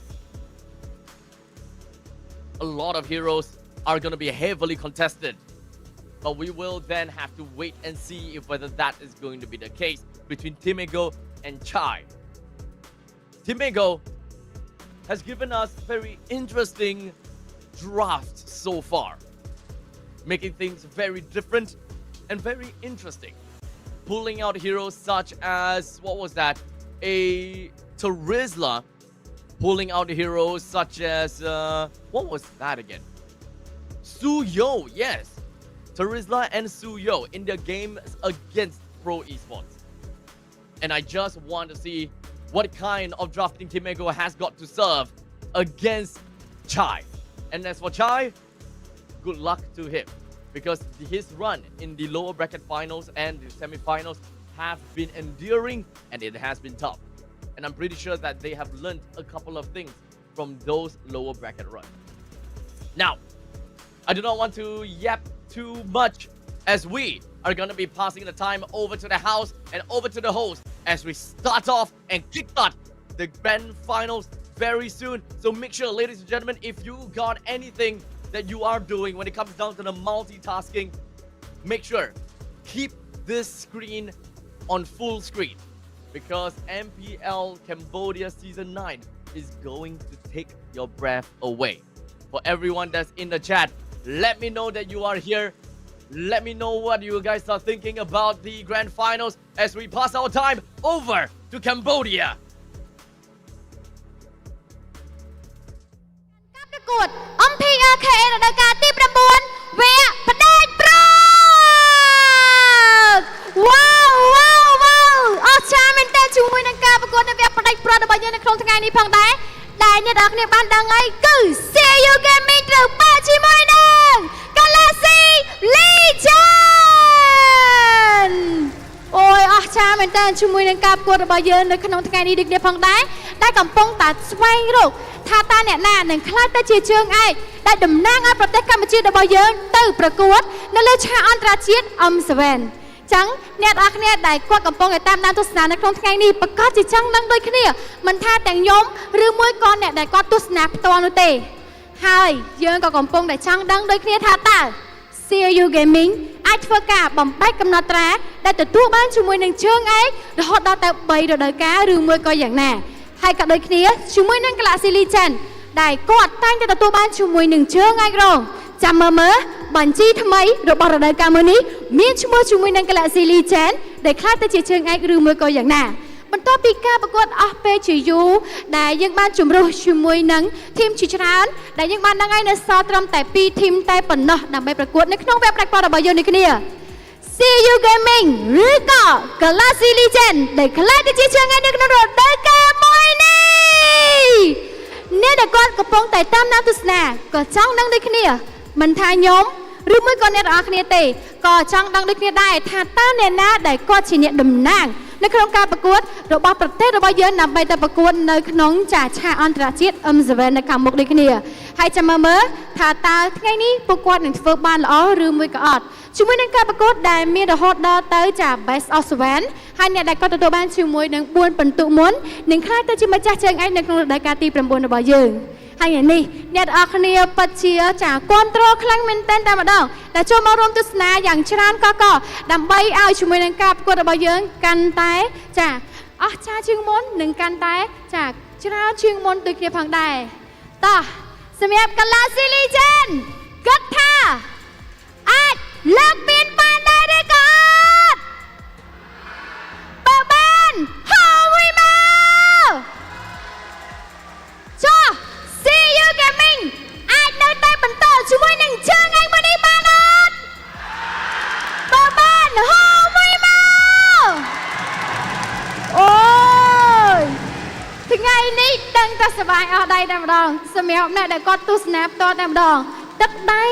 A lot of heroes are gonna be heavily contested. But we will then have to wait and see if whether that is going to be the case between Timego and Chai. Timego has given us very interesting drafts so far, making things very different and very interesting. Pulling out heroes such as, what was that? A Terizla. Pulling out heroes such as, what was that again? Suyo, yes. Terizla and Suyo in their games against Pro Esports. And I just want to see what kind of drafting Timego has got to serve against Chai. And as for Chai, good luck to him, because his run in the lower bracket finals and the semi-finals have been enduring and it has been tough. And I'm pretty sure that they have learned a couple of things from those lower bracket runs. Now, I do not want to yap too much as we are going to be passing the time over to the house and over to the host as we start off and kickstart the grand finals very soon. So make sure, ladies and gentlemen, if you got anything that you are doing when it comes down to the multitasking, make sure keep this screen on full screen, because MPL Cambodia Season 9 is going to take your breath away. For everyone that's in the chat, let me know that you are here. Let me know what you guys are thinking about the grand finals as we pass our time over to Cambodia. ប្រកួត MPL KH រដូវកាលទី 9 វគ្គផ្ដាច់ព្រឹក wow អស្ចារ្យមែនតើជាមួយនឹងការប្រកួតនៅវគ្គផ្ដាច់ព្រឹករបស់យើងនៅក្នុងថ្ងៃនេះផងដែរដែលអ្នកនរគ្នាបានដឹងហើយគឺ CU Gaming ត្រូវបាក់ជាមួយនឹង Galaxy Legend អូយអស្ចារ្យមែនតើជាមួយនឹងការប្រកួតរបស់យើងនៅក្នុងថ្ងៃនេះដូចគ្នាផងដែរដែលកំពុងតែស្វែងរកថាតើអ្នកណានឹងក្លាយទៅជាជើងឯកដែលតំណាងឲ្យប្រទេសកម្ពុជារបស់យើងទៅប្រកួតនៅលើឆាកអន្តរជាតិ M7 ចឹងអ្នកនរគ្នាដែលគាត់កំពុងតែតាមដានទស្សនានៅក្នុងថ្ងៃនេះប្រកាសជាចង់ដឹងដូចគ្នាមិនថាទាំងខ្ញុំឬមួយក៏អ្នកដែលគាត់ទស្សនាផ្ទាល់នោះទេហើយយើងក៏កំពុងតែចង់ដឹងដូចគ្នាថាតើ CU Gaming អាចធ្វើការបំបែកកំណត់ត្រាដែលទទួលបានជាមួយនឹងជើងឯករហូតដល់ទៅ3រដូវកាលឬមួយក៏យ៉ាងណាហើយក៏ដូចគ្នាជាមួយនឹង Galaxy Legend ដែលគាត់តែងតែទទួលបានជាមួយនឹងជើងឯករងចាំមើលបញ្ជីថ្មីរបស់រដូវកាលមួយនេះមានឈ្មោះជាមួយនឹង Galaxy Legend ដែលខ្លះទៅជាជើងឯកឬមួយក៏យ៉ាងណាបន្ទាប់ពីការប្រកួតអស់ពេលជាយូរដែលយើងបានជំរុះជាមួយនឹងធីមជាច្រើនដែលយើងបានដឹងហើយនៅសល់ត្រឹមតែ2ធីមតែប៉ុណ្ណោះដើម្បីប្រកួតនៅក្នុងវគ្គផ្ដាច់ព្រឹករបស់យើងនេះគ្នា CU Gaming ឬក៏ Galaxy Legend ដែលខ្លះទៅជាជើងឯកនៅក្នុងរដូវកាលមួយនេះអ្នកដែលគាត់កំពុងតែតាមដានទស្សនាក៏ចង់ដឹងដូចគ្នាមិនថាខ្ញុំឬមួយក៏អ្នកទាំងអស់គ្នាទេក៏ចង់ដឹងដូចគ្នាដែរថាតើអ្នកណាដែលគាត់ជាអ្នកតំណាងនៅក្នុងការប្រកួតរបស់ប្រទេសរបស់យើងដើម្បីតែប្រកួតនៅក្នុងឆាកអន្តរជាតិ M7 នៅខាងមុខដូចគ្នាហើយចាំមើលថាតើថ្ងៃនេះពួកគាត់នឹងធ្វើបានល្អឬមួយក៏អត់ជាមួយនឹងការប្រកួតដែលមានរហូតដល់ទៅចា Best of 7ហើយអ្នកដែលគាត់ទទួលបានជាមួយនឹង4ពិន្ទុមុននឹងក្លាយទៅជាម្ចាស់ជើងឯកនៅក្នុងរដូវកាលទី 9 របស់យើងហើយនេះអ្នកទាំងអស់គ្នាពិតជាចាគ្រប់គ្រងខ្លាំងមែនទែនតែម្ដងដែលចូលមករួមទស្សនាយ៉ាងច្រើនកកដើម្បីឲ្យជាមួយនឹងការប្រកួតរបស់យើងកាន់តែចាអស្ចារ្យជាងមុននិងកាន់តែចាច្រើនជាងមុនដូចគ្នាផងដែរតោះសម្រាប់ Galaxy Legend គិតថាអាចលើកពានបានដែរឬក៏អត់បើបានហៅមួយមកចុះ CU Gaming អាចនៅតែបន្តជាមួយនឹងជើងឯកមួយនេះបានអត់បើបានហៅមួយមកអូយថ្ងៃនេះដឹងតែសប្បាយអស់ដៃតែម្ដងសម្រាប់អ្នកដែលគាត់ទស្សនាផ្ទាល់តែម្ដងទឹកដៃ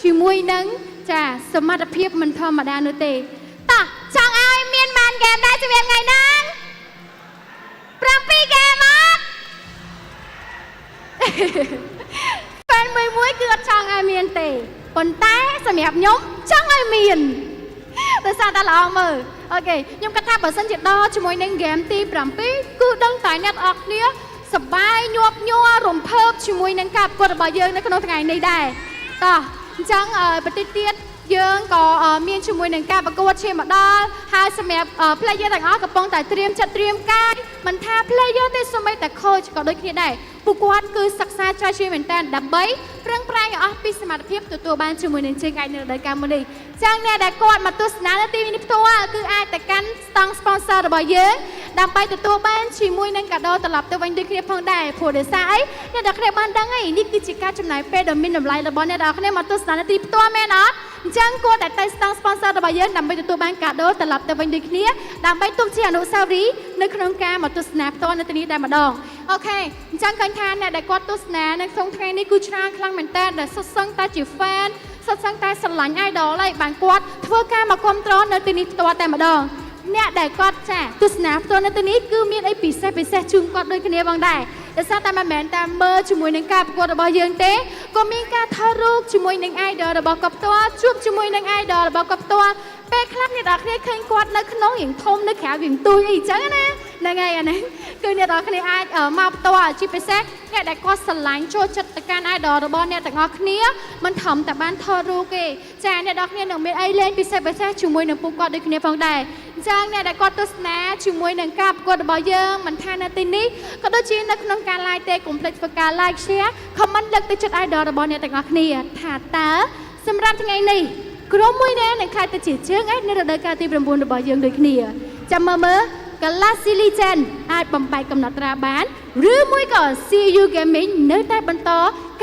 ជាមួយនឹងចាសមត្ថភាពមិនធម្មតានោះទេតោះចង់ឲ្យមានបានហ្គេមដែរសម្រាប់ថ្ងៃហ្នឹង7ហ្គេមអត់ហ្វេនមួយគឺអត់ចង់ឲ្យមានទេប៉ុន្តែសម្រាប់ខ្ញុំចង់ឲ្យមានដោយសារតែល្អមើលអូខេខ្ញុំគិតថាបើសិនជាដល់ជាមួយនឹងហ្គេមទី7គឺដឹងតែអ្នកនរគ្នាសប្បាយញាប់ញ័ររំភើបជាមួយនឹងការប្រកួតរបស់យើងនៅក្នុងថ្ងៃនេះដែរតោះអញ្ចឹងបន្តិចទៀតយើងក៏មានជាមួយនឹងការប្រកួតឈានមកដល់ហើយសម្រាប់ player ទាំងអស់កំពុងតែត្រៀមចិត្តត្រៀមកាយមិនថា player ទេសូម្បីតែ coach ក៏ដូចគ្នាដែរពួកគាត់គឺសិក្សាច្រើនជាងមែនតើដើម្បីប្រឹងប្រែងឲ្យអស់ពីសមត្ថភាពទទួលបានជាមួយនឹងជើងឯកនៅរដូវកាលមួយនេះចឹងអ្នកដែលគាត់មកទស្សនានៅទីនេះផ្ទាល់គឺអាចទៅកាន់ស្តង់ sponsor របស់យើងដើម្បីទទួលបានជាមួយនឹងកាដូត្រឡប់ទៅវិញដូចគ្នាផងដែរព្រោះដោយសារអីអ្នកដែលគ្នាបានដឹងហើយនេះគឺជាការចំណាយពេលដ៏មានតម្លៃរបស់អ្នកដែលគ្នាមកទស្សនានៅទីផ្ទាល់មែនអត់អញ្ចឹងគួរតែទៅស្តង់ sponsor របស់យើងដើម្បីទទួលបានកាដូត្រឡប់ទៅវិញដូចគ្នាដើម្បីទុកជាអនុស្សាវរីយ៍នៅក្នុងការមកទស្សនាផ្ទាល់នៅទីនេះតែម្ដងអូខេអញ្ចឹងឃើញថាអ្នកដែលគាត់ទស្សនានៅក្នុងថ្ងៃនេះគឺច្រើនខ្លាំងមែនតើដែលសុទ្ធសឹងតែជា fan សុទ្ធសឹងតែស្រឡាញ់ idol ហើយបានគាត់ធ្វើការមកគ្រប់គ្រងនៅទីនេះផ្ទាល់តែម្ដងអ្នកដែលគាត់ចាទស្សនាផ្ទាល់នៅទីនេះគឺមានអីពិសេសជូនគាត់ដូចគ្នាផងដែរដោយសារតែមិនមែនតែមើលជាមួយនឹងការប្រកួតរបស់យើងទេក៏មានការថតរូបជាមួយនឹង idol របស់គាត់ផ្ទាល់ជួបជាមួយនឹង idol របស់គាត់ផ្ទាល់ពេលខ្លះអ្នកនរគ្នាឃើញគាត់នៅក្នុងរៀងធំនៅក្រៅរៀងទូចអីចឹងណាហ្នឹងហើយអានេះគឺអ្នកនរគ្នាអាចមកផ្ទាល់ជាពិសេសអ្នកដែលគាត់ស្រឡាញ់ចូលចិត្តទៅកាន់ idol របស់អ្នកទាំងអស់គ្នាមិនធំតែបានថតរូបទេចាអ្នកនរគ្នានឹងមានអីលេងពិសេសជាមួយនឹងពួកគាត់ដូចគ្នាផងដែរអ ចាងអ្នកដែលគាត់ទស្សនាជាមួយនឹងការប្រកួតរបស់យើងមិនថានៅទីនេះក៏ដូចជានៅក្នុងការ live ទេកុំភ្លេចធ្វើការ like share comment លើកទឹកចិត្ត idol របស់អ្នកទាំងអស់គ្នាថាតើសម្រាប់ថ្ងៃនេះក្រុមមួយណានឹងខ្លាចទៅជាជើងឯកនៅរដូវកាលទី9របស់យើងដូចគ្នាចាំមើល Galaxy Legend អាចបំបែកកំណត់ត្រាបានឬមួយក៏ CU Gaming នៅតែបន្ត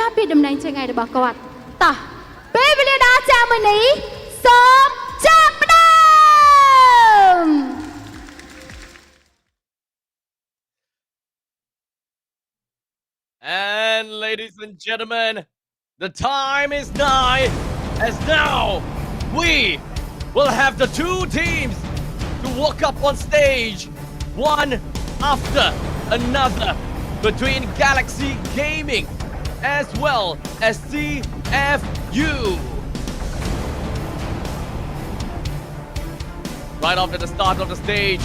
ការពារតំណែងជើងឯករបស់គាត់តោះពេលវេលាដល់ចាំមួយនេះសូមចាប់ផ្ដើម And ladies and gentlemen, the time is nigh, as now we will have the two teams to walk up on stage, one after another, between Galaxy Gaming as well as CFU. Right after the start of the stage,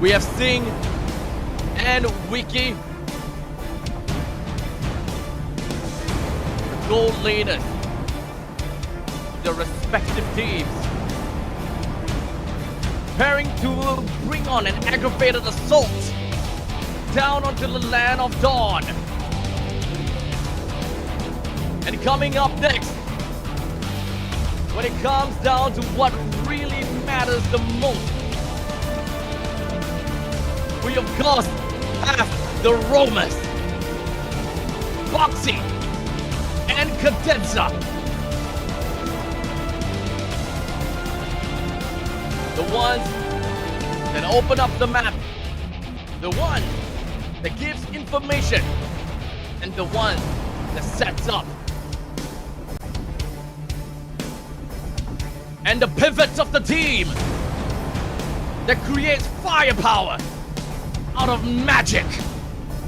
we have Sing and Wiki, the gold leaders of their respective teams, preparing to bring on an aggravated assault down onto the land of Dawn. And coming up next, when it comes down to what really matters the most, we of course have the Romas, Boxy, and Cadenza. The ones that open up the map, the one that gives information, and the one that sets up. And the pivots of the team that creates firepower out of magic.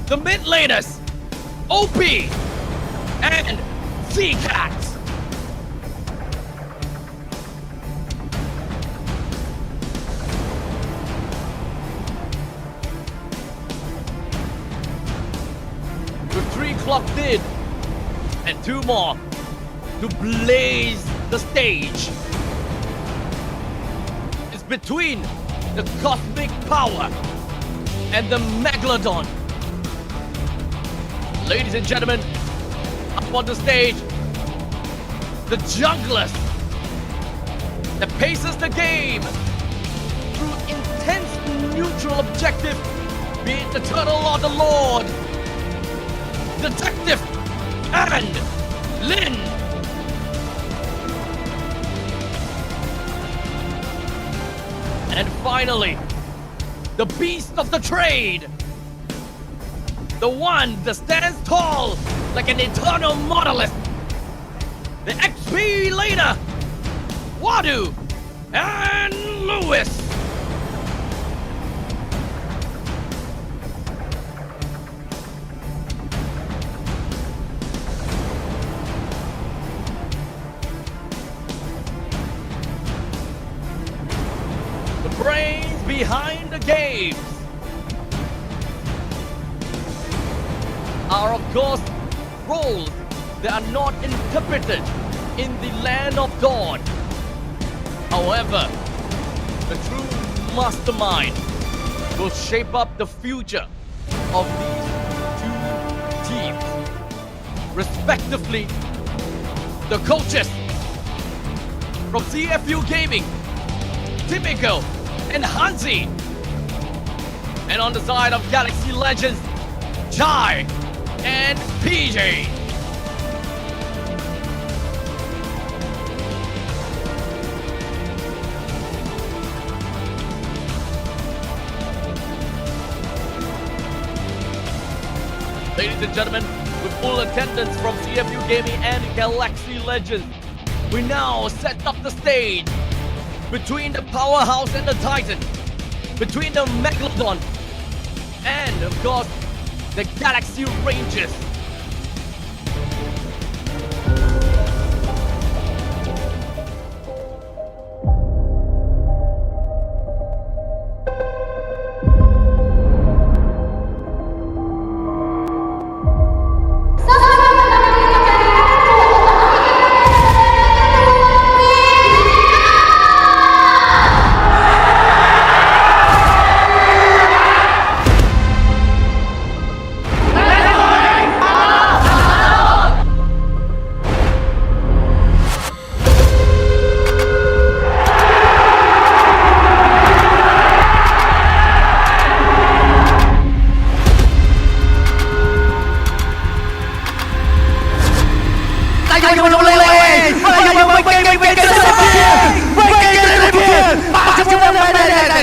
The mid laners, OP, and Z-Cats. With 3 clocked in and 2 more to blaze the stage. It's between the cosmic power and the Megalodon. Ladies and gentlemen, up on the stage, the junglers that paces the game through intense neutral objective, be it the Turtle or the Lord, Detective, and Lin. And finally, the beast of the trade, the one that stands tall like an eternal monolith, the XP leader, Wadu and Lewis. The brains behind the games are of course roles that are not interpreted in the land of Dawn. However, the true mastermind will shape up the future of these two teams. Respectively, the coaches from CFU Gaming, Timiko and Hansi. And on the side of Galaxy Legends, Chai and PJ. Ladies and gentlemen, with full attendance from CFU Gaming and Galaxy Legends, we now set up the stage between the Powerhouse and the Titan, between the Megalodon and, of course, the Galaxy Rangers. Hãy subscribe cho kênh Ghiền Mì Gõ để không bỏ lỡ những video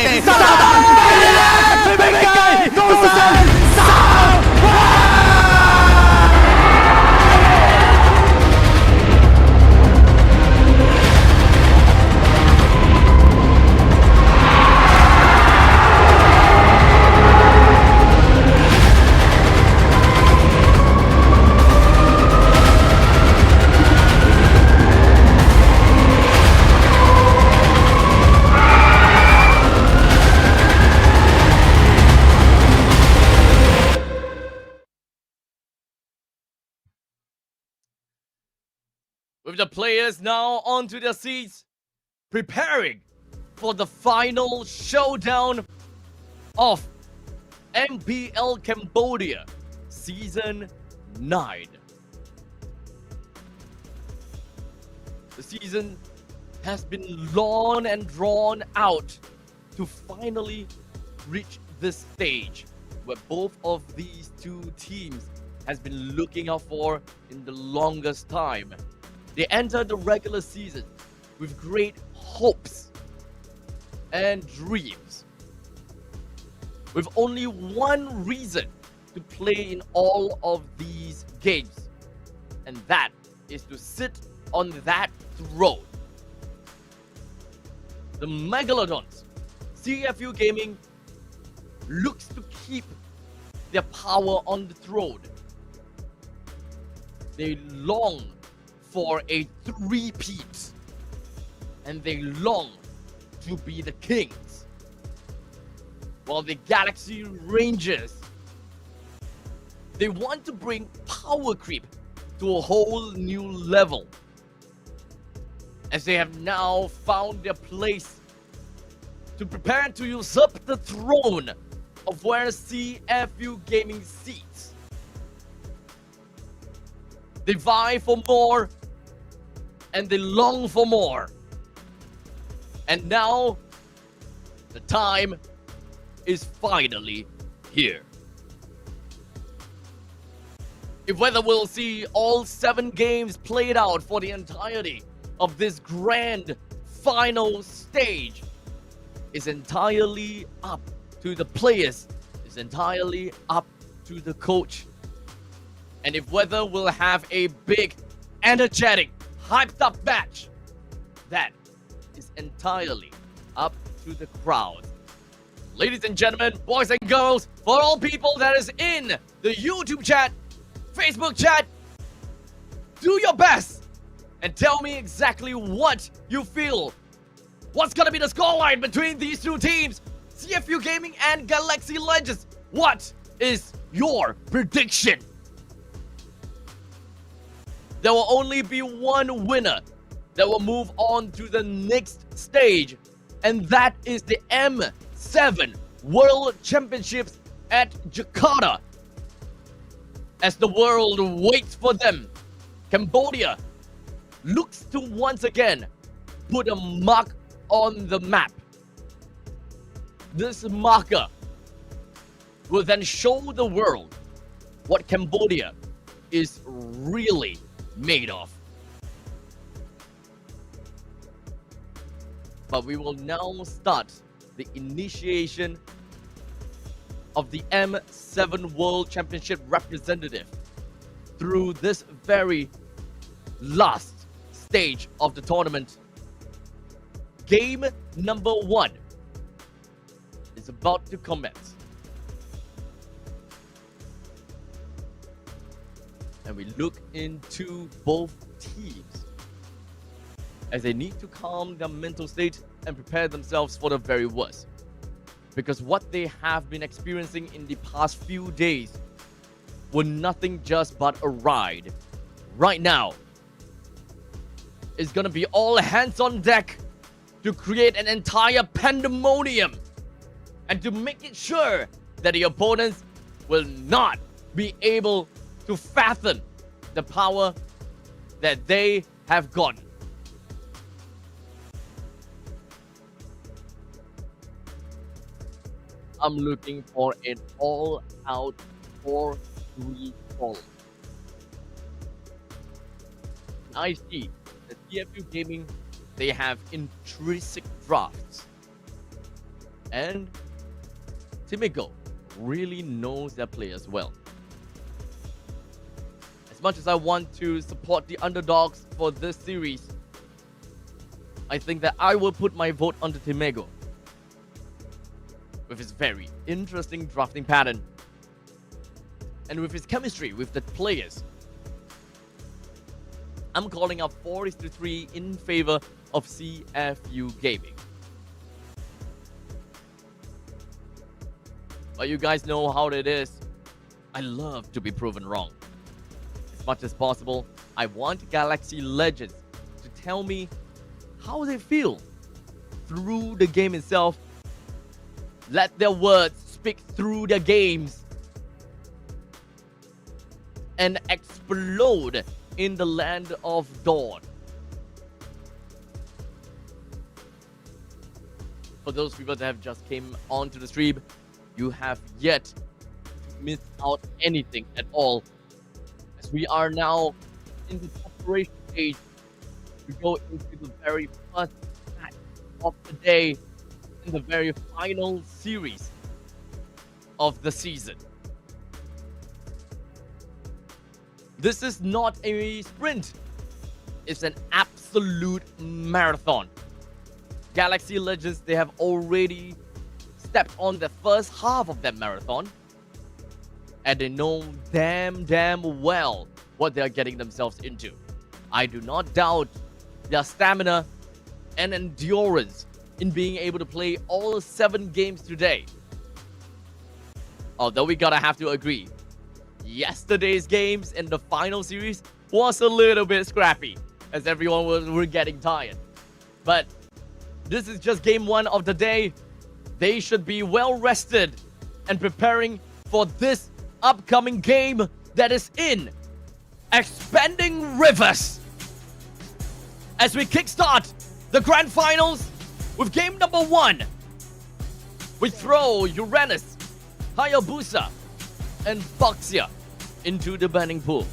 With the players now onto their seats, preparing for the final showdown of MPL Cambodia Season 9. The season has been long and drawn out to finally reach this stage where both of these two teams has been looking out for in the longest time. They entered the regular season with great hopes and dreams, with only one reason to play in all of these games, and that is to sit on that throne. The Megalodons, CFU Gaming, looks to keep their power on the throne. They long for a three-peat, and they long to be the kings, while the Galaxy Rangers, they want to bring power creep to a whole new level, as they have now found their place to prepare to usurp the throne of where CFU Gaming sits. They vie for more, and they long for more. And now, the time is finally here. If whether we'll see all 7 games played out for the entirety of this grand final stage is entirely up to the players, is entirely up to the coach. And if whether we'll have a big, energetic, hyped up match, that is entirely up to the crowd. Ladies and gentlemen, boys and girls, for all people that is in the YouTube chat, Facebook chat, do your best and tell me exactly what you feel. What's gonna be the scoreline between these two teams, CFU Gaming and Galaxy Legends? What is your prediction? There will only be one winner that will move on to the next stage, and that is the M7 World Championships at Jakarta. As the world waits for them, Cambodia looks to once again put a mark on the map. This marker will then show the world what Cambodia is really made of. But we will now start the initiation of the M7 World Championship representative through this very last stage of the tournament. Game number 1 is about to commence. And we look into both teams as they need to calm their mental state and prepare themselves for the very worst. Because what they have been experiencing in the past few days were nothing just but a ride. Right now, it's gonna be all hands on deck to create an entire pandemonium and to make it sure that the opponents will not be able to fathom the power that they have gotten. I'm looking for an all-out 4-3 fall. I see that CFU Gaming, they have intrinsic drafts. And Timiko really knows their players well. As much as I want to support the underdogs for this series, I think that I will put my vote onto Timego. With his very interesting drafting pattern. And with his chemistry with the players. I'm calling up 4-3 in favor of CFU Gaming. But you guys know how it is. I love to be proven wrong. As much as possible, I want Galaxy Legends to tell me how they feel through the game itself. Let their words speak through their games and explode in the land of dawn. For those people that have just came onto the stream, you have yet to miss out anything at all, as we are now in the preparation stage to go into the very first match of the day in the very final series of the season. This is not a sprint. It's an absolute marathon. Galaxy Legends, they have already stepped on the first half of that marathon. And they know damn well what they are getting themselves into. I do not doubt their stamina and endurance in being able to play all 7 games today. Although we gotta have to agree, yesterday's games in the final series was a little bit scrappy, as everyone were getting tired. But this is just game 1 of the day. They should be well rested and preparing for this upcoming game that is in Expanding Rivers. As we kickstart the grand finals with game number 1, we throw Uranus, Hayabusa, and Baxia into the banning pool.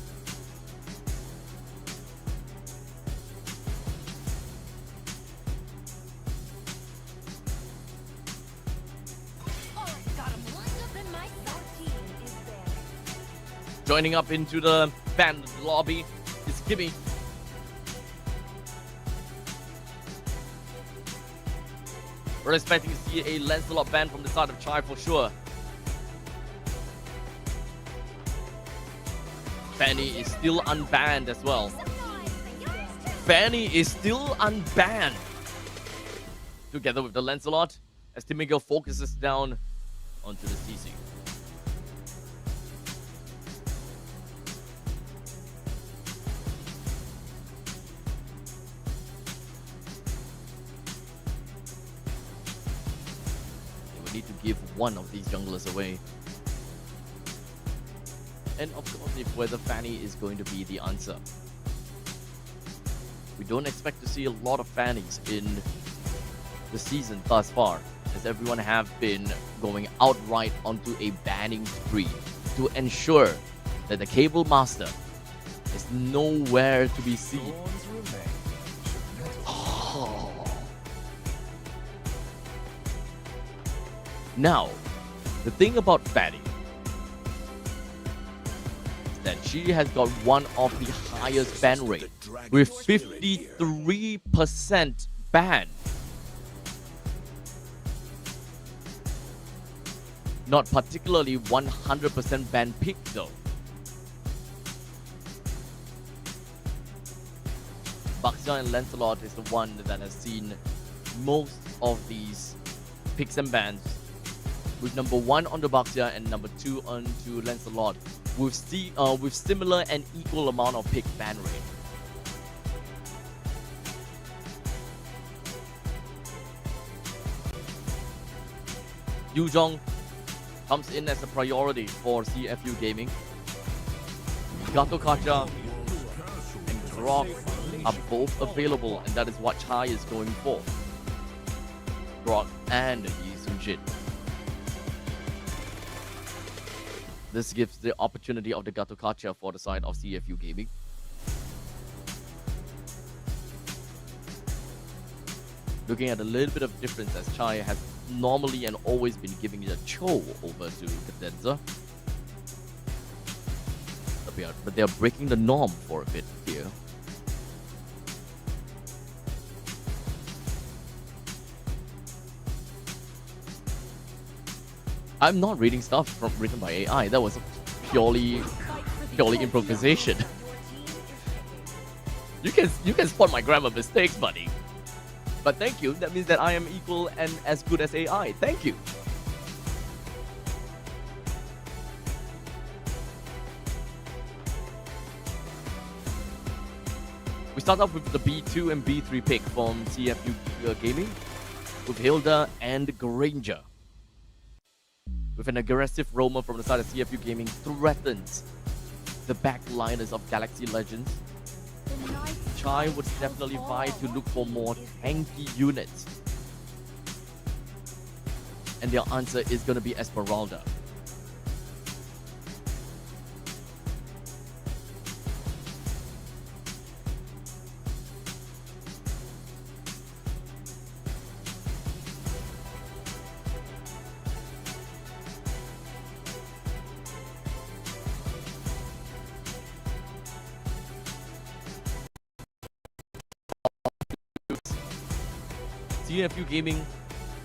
Joining up into the ban lobby is Kimmy. We're expecting to see a Lancelot ban from the side of Chai for sure. Fanny is still unbanned as well. Fanny is still unbanned. Together with the Lancelot, as Timiko focuses down onto the CC. Need to give one of these junglers away. And of course, if whether Fanny is going to be the answer. We don't expect to see a lot of Fannies in the season thus far, as everyone have been going outright onto a banning spree to ensure that the Cable Master is nowhere to be seen. Now, the thing about Fanny is that she has got one of the highest ban rate, with 53% ban. Not particularly 100% ban pick though. Baxia and Lancelot is the one that has seen most of these picks and bans, with number 1 on the Baxia and number 2 onto Lancelot, with similar and equal amount of pick ban rate. Yu Zhong comes in as a priority for CFU Gaming. Gato Kacha and Grok are both available, and that is what Chai is going for. Grok and Yi Sun Jin. This gives the opportunity of the Gato Kacha for the side of CFU Gaming. looking at a little bit of difference as Chai has normally and always been giving the Cho over to Cadenza. But they are breaking the norm for a bit here. I'm not reading stuff written by AI. That was purely improvisation. You can spot my grammar mistakes, buddy. But thank you. That means that I am equal and as good as AI. Thank you. We start off with the B2 and B3 pick from CFU Gaming with Hilda and Granger. With an aggressive roamer from the side of CFU Gaming threatens the backliners of Galaxy Legends. Chai would definitely vie to look for more tanky units. And their answer is going to be Esmeralda. CFU Gaming,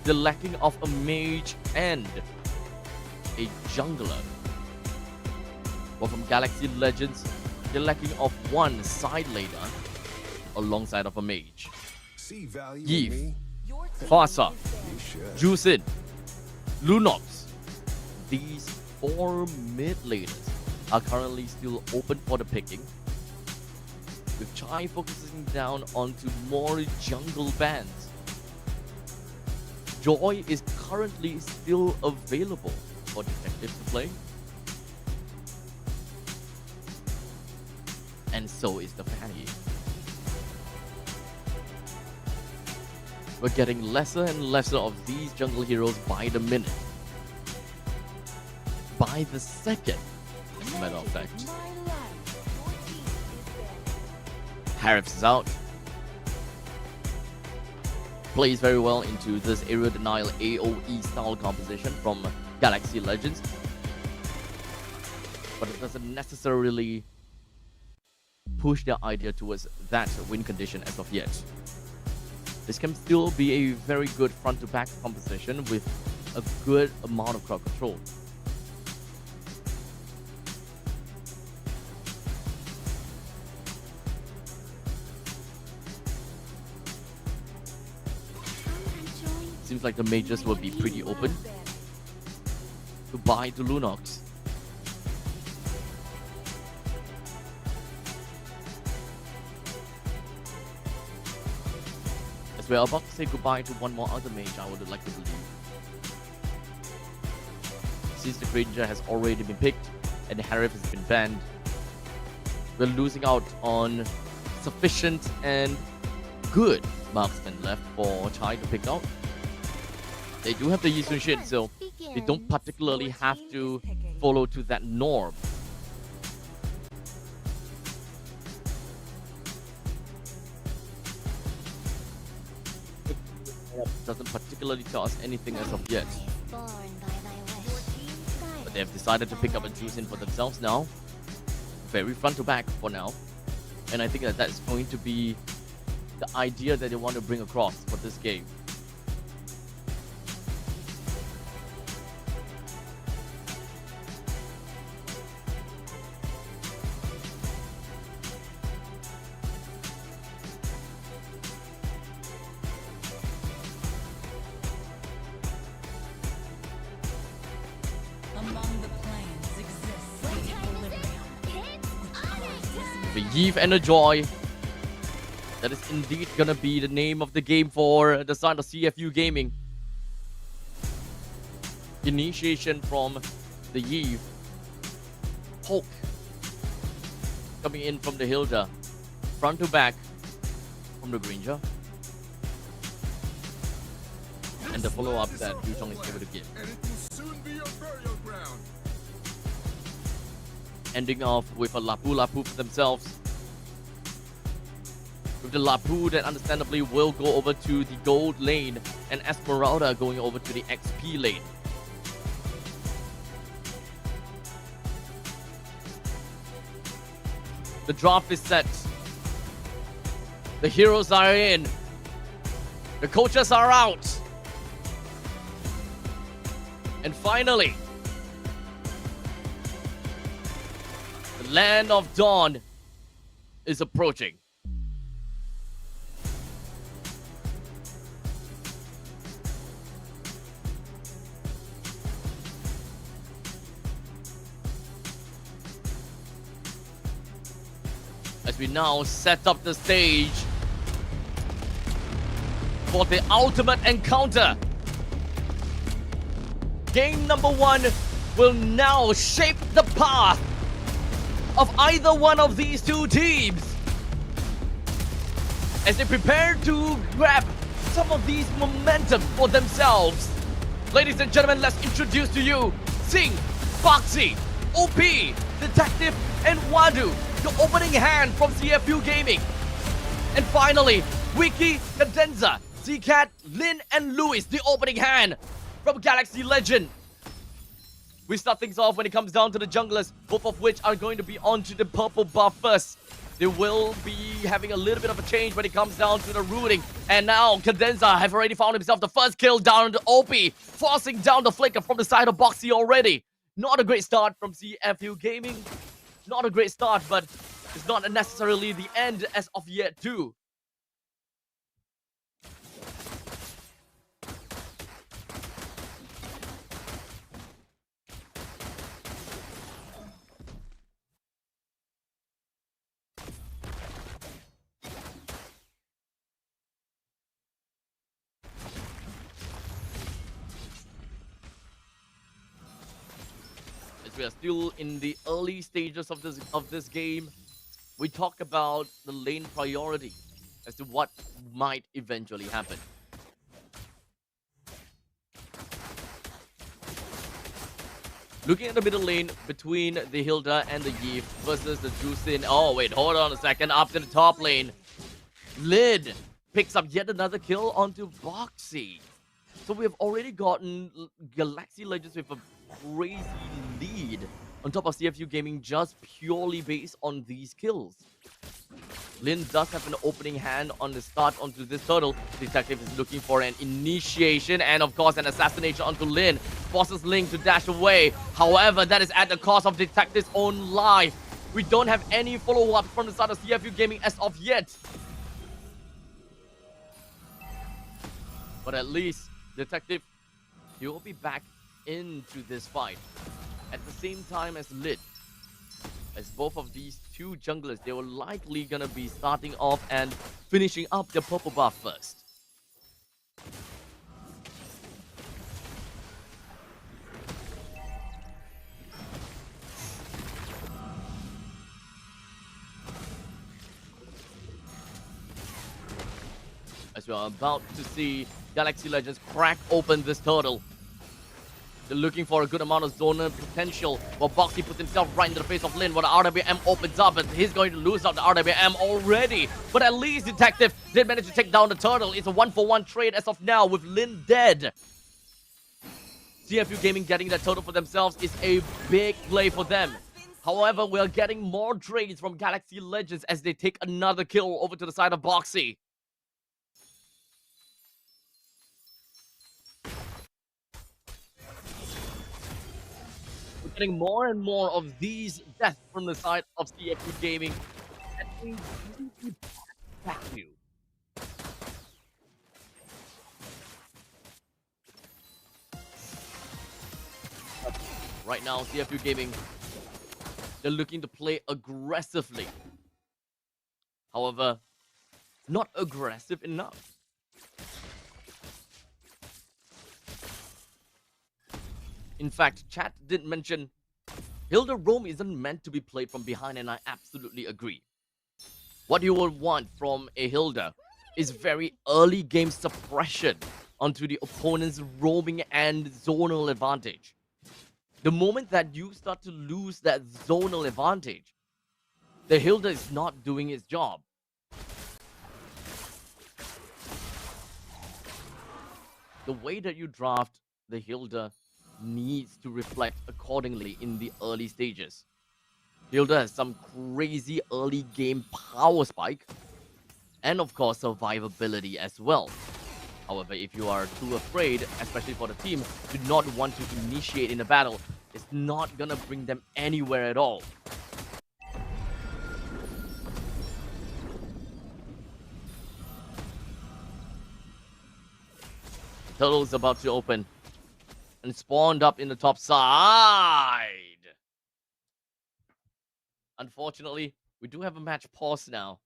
the lacking of a mage and a jungler. But from Galaxy Legends, the lacking of one side laner alongside of a mage. Yves, Farsa, Jusin, Lunox. These 4 mid laners are currently still open for the picking, with Chai focusing down onto more jungle bans. Joy is currently still available for Detective to play. And so is the Fanny. We're getting lesser and lesser of these jungle heroes by the minute. By the second, as a matter of fact. Harris is out. Plays very well into this area denial AoE style composition from Galaxy Legends, but it doesn't necessarily push their idea towards that win condition as of yet. This can still be a very good front to back composition with a good amount of crowd control. Seems like the mages will be pretty open to buy to Lunox. As we are about to say goodbye to one more other mage, I would like to believe. Since the Granger has already been picked and the Harif has been banned, we're losing out on sufficient and good marksmen left for Chai to pick out. They do have the Yi Sun Shin, so they don't particularly have to follow to that norm. Doesn't particularly tell us anything as of yet. But they have decided to pick up a Juicin for themselves now. Very front to back for now. And I think that that's going to be the idea that they want to bring across for this game. The Yves and the Joy. That is indeed gonna be the name of the game for the side of CFU Gaming. Initiation from the Yves. Poke coming in from the Hilda. Front to back from the Granger. And the follow-up that Yutong is able to give. Ending off with a Lapu Lapu for themselves. with the Lapu that understandably will go over to the gold lane, and Esmeralda going over to the XP lane. The draft is set. The heroes are in. The coaches are out. And finally, the land of dawn is approaching. As we now set up the stage for the ultimate encounter. Game number 1 will now shape the path of either one of these two teams as they prepare to grab some of these momentum for themselves. Ladies and gentlemen, let's introduce to you Singh, Foxy, OP, Detective, and Wadu, the opening hand from CFU Gaming. And finally, Wiki, Cadenza, Zcat, Lin, and Lewis, the opening hand from Galaxy Legend. We start things off when it comes down to the junglers, both of which are going to be onto the purple buff first. They will be having a little bit of a change when it comes down to the rooting. And now Cadenza have already found himself the first kill down to OP, forcing down the flicker from the side of Boxy already. Not a great start from CFU Gaming. Not a great start, but it's not necessarily the end as of yet too. We are still in the early stages of this game. We talk about the lane priority as to what might eventually happen. Looking at the middle lane between the Hilda and the Yif versus the Jusin. Oh wait, hold on a second. Up to the top lane, Lid picks up yet another kill onto Boxy. So we have already gotten Galaxy Legends with a crazy lead on top of CFU Gaming just purely based on these kills. Lin does have an opening hand on the start onto this turtle. Detective is looking for an initiation and of course an assassination onto Lin. Forces Link to dash away. However, that is at the cost of Detective's own life. We don't have any follow-up from the side of CFU Gaming as of yet. But at least Detective, he will be back into this fight at the same time as Lid. As both of these two junglers, they were likely gonna be starting off and finishing up the purple buff first. As we are about to see Galaxy Legends crack open this turtle. They're looking for a good amount of zonal potential. While Boxy puts himself right into the face of Lin, while the RWM opens up, and he's going to lose out the RWM already. But at least Detective did manage to take down the turtle. It's a 1-for-1 trade as of now with Lin dead. CFU Gaming getting that turtle for themselves is a big play for them. However, we are getting more trades from Galaxy Legends as they take another kill over to the side of Boxy. We're getting more and more of these deaths from the side of CFU Gaming. And we really back you. Right now, CFU Gaming, they're looking to play aggressively. However, not aggressive enough. In fact, chat did mention Hilda Rome isn't meant to be played from behind, and I absolutely agree. What you would want from a Hilda is very early game suppression onto the opponent's roaming and zonal advantage. The moment that you start to lose that zonal advantage, the Hilda is not doing its job. the way that you draft the Hilda needs to reflect accordingly in the early stages. Hilda has some crazy early game power spike, and of course survivability as well. However, if you are too afraid, especially for the team, do not want to initiate in a battle, it's not gonna bring them anywhere at all. Turtle is about to open and spawned up in the top side. Unfortunately, we do have a match pause now.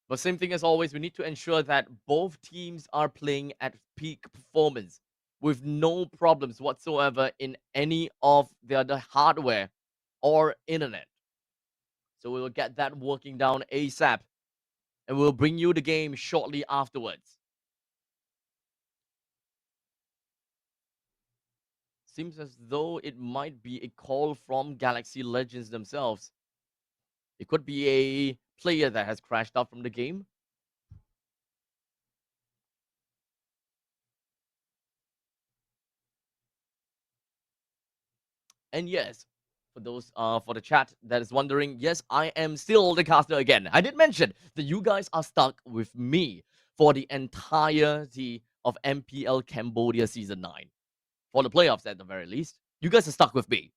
But same thing as always, we need to ensure that both teams are playing at peak performance with no problems whatsoever in any of the other hardware or internet. So we will get that working down ASAP, and we'll bring you the game shortly afterwards. Seems as though it might be a call from Galaxy Legends themselves. It could be a player that has crashed out from the game. And yes, for those for the chat that is wondering, yes, I am still the caster again. I did mention that you guys are stuck with me for the entirety of MPL Cambodia Season 9. For the playoffs at the very least. You guys are stuck with me.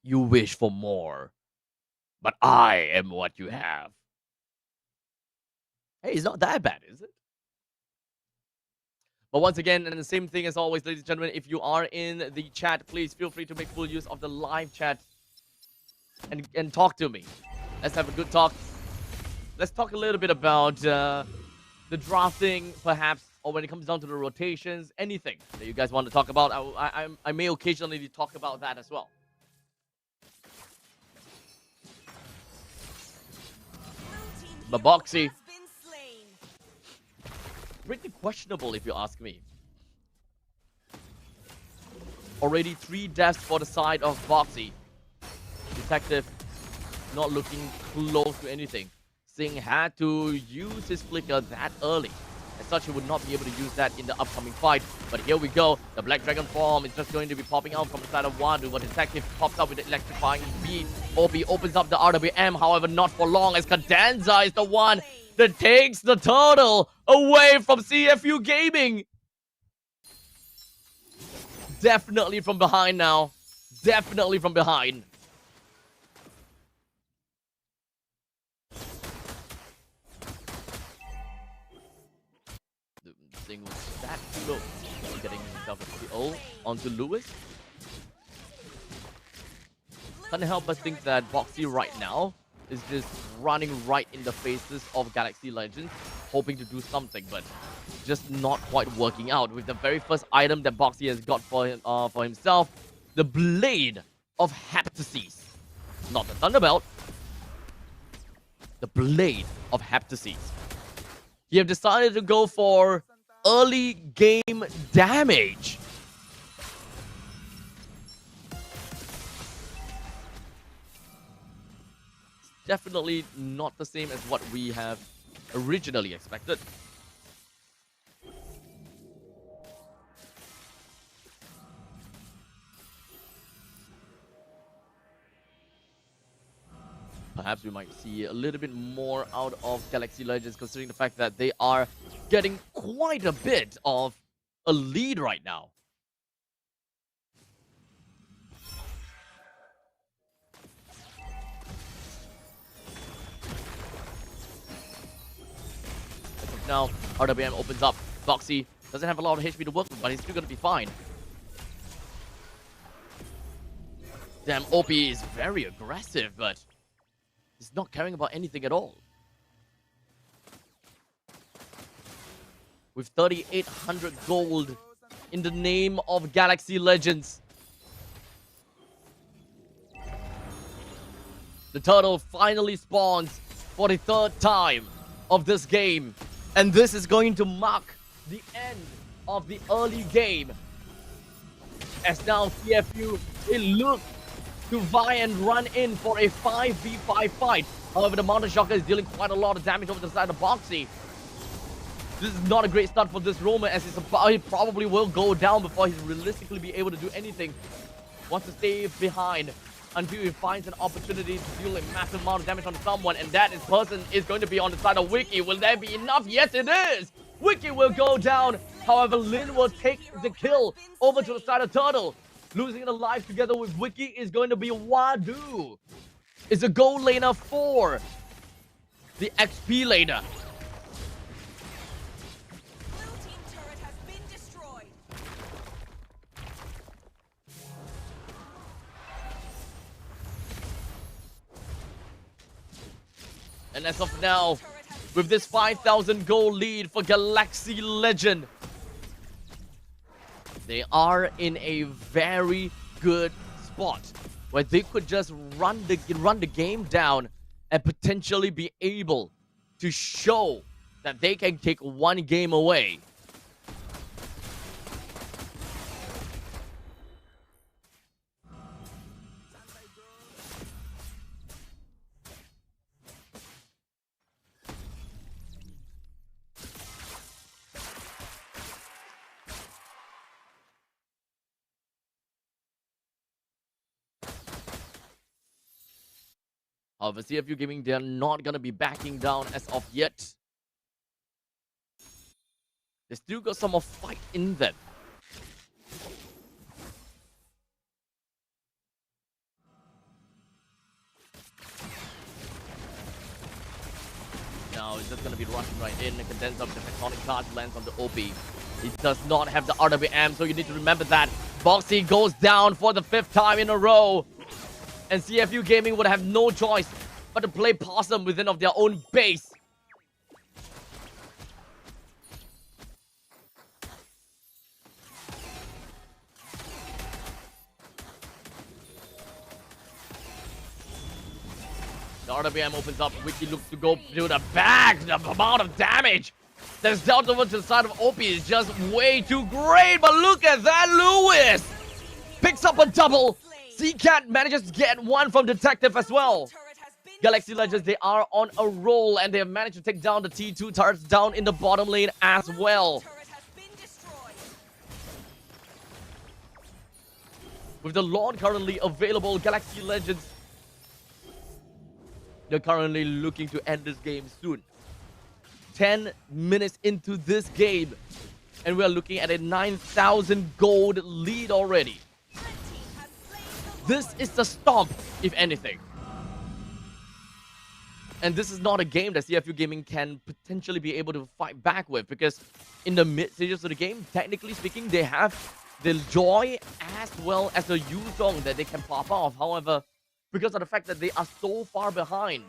You wish for more, but I am what you have. Hey, it's not that bad, is it? But once again, and the same thing as always, ladies and gentlemen, if you are in the chat, please feel free to make full use of the live chat and talk to me. Let's have a good talk. Let's talk a little bit about the drafting, perhaps, or when it comes down to the rotations, anything that you guys want to talk about. I may occasionally talk about that as well. But Boxy, pretty questionable if you ask me. Already 3 deaths for the side of Boxy. Detective not looking close to anything. Singh had to use his flicker that early. As such, he would not be able to use that in the upcoming fight. But here we go. The Black Dragon form is just going to be popping out from the side of Wadu. But Detective pops up with the electrifying beat. OP opens up the RWM, however, not for long, as Cadenza is the one that takes the turtle away from CFU Gaming. Definitely from behind now. Definitely from behind. Singh was that close to getting himself a kill onto Lewis. Can't help but think that Boxy right now is just running right in the faces of Galaxy Legends, hoping to do something, but just not quite working out. With the very first item that Boxy has got for himself, the Blade of Heptasis. Not the Thunderbelt, the Blade of Heptasis. He have decided to go for early game damage. Definitely not the same as what we have originally expected. Perhaps we might see a little bit more out of Galaxy Legends, considering the fact that they are getting quite a bit of a lead right now. As of now, RWM opens up. Boxy doesn't have a lot of HP to work with, but he's still going to be fine. Damn, OP is very aggressive, but he's not caring about anything at all. With 3,800 gold in the name of Galaxy Legends. The turtle finally spawns for the 3rd time of this game. And this is going to mark the end of the early game. As now CFU, it looks to vie and run in for a 5v5 fight. However, the Mountain Shocker is dealing quite a lot of damage over the side of Boxy. This is not a great start for this Roman, as he probably will go down before he's realistically be able to do anything. Wants to stay behind until he finds an opportunity to deal a massive amount of damage on someone, and that person is going to be on the side of Wiki. Will there be enough? Yes, it is! Wiki will go down. However, Lin will take the kill over to the side of Turtle. Losing it alive together with Wiki is going to be Wadu. It's a gold laner for the XP laner. And as of now, with this 5,000 gold lead for Galaxy Legend, they are in a very good spot where they could just run the game down and potentially be able to show that they can take one game away. However, CFU Gaming, they're not going to be backing down as of yet. They still got some more fight in them. Now, it's just going to be rushing right in. The condense of the tectonic charge lands on the OP. It does not have the RWM, so you need to remember that. Boxy goes down for the 5th time in a row. And CFU Gaming would have no choice but to play possum within of their own base. The RWM opens up. Wiki looks to go to the back. The amount of damage that's dealt over to the side of OP is just way too great. But look at that, Lewis picks up a double. C-Cat manages to get one from Detective as well. Galaxy Legends, they are on a roll, and they have managed to take down the T2 turrets down in the bottom lane as well. With the Lord currently available, Galaxy Legends, they're currently looking to end this game soon. 10 minutes into this game, and we are looking at a 9,000 gold lead already. This is the stomp, if anything. And this is not a game that CFU Gaming can potentially be able to fight back with, because in the mid stages of the game, technically speaking, they have the Joy as well as the Yuzong that they can pop off. However, because of the fact that they are so far behind,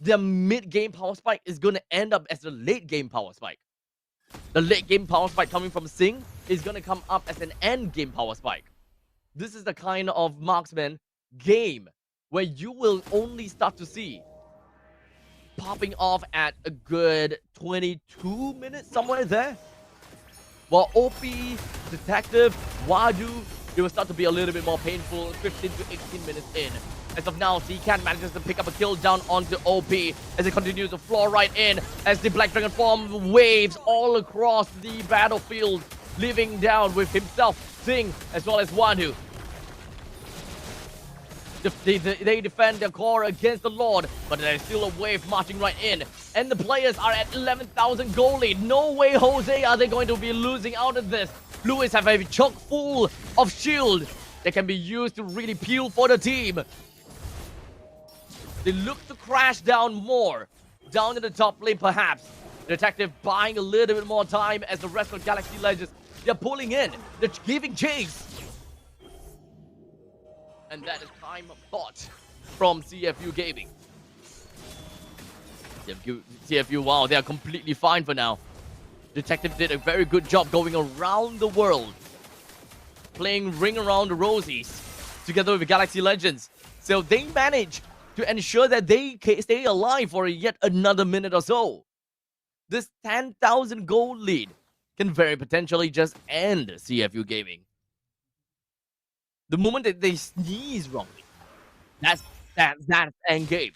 their mid-game power spike is going to end up as the late-game power spike. The late-game power spike coming from Sing is going to come up as an end-game power spike. This is the kind of marksman game where you will only start to see popping off at a good 22 minutes, somewhere there. While OP, Detective, Wadu, it will start to be a little bit more painful 15 to 18 minutes in. As of now, C-Cat manages to pick up a kill down onto OP as it continues to floor right in as the Black Dragon form waves all across the battlefield, leaving down with himself, Sing, as well as Wadu. They defend their core against the Lord, but there's still a wave marching right in. And the players are at 11,000 gold lead. No way, Jose, are they going to be losing out of this. Lewis have a chock full of shield that can be used to really peel for the team. They look to crash down more. Down in the top lane, perhaps. Detective buying a little bit more time as the rest of Galaxy Legends. They're pulling in. They're giving chase. And that is time bought from CFU Gaming. CFU, wow, they are completely fine for now. Detective did a very good job going around the world, playing Ring Around the Rosies together with Galaxy Legends. So they managed to ensure that they stay alive for yet another minute or so. This 10,000 gold lead can very potentially just end CFU Gaming. The moment that they sneeze wrongly, that's end game.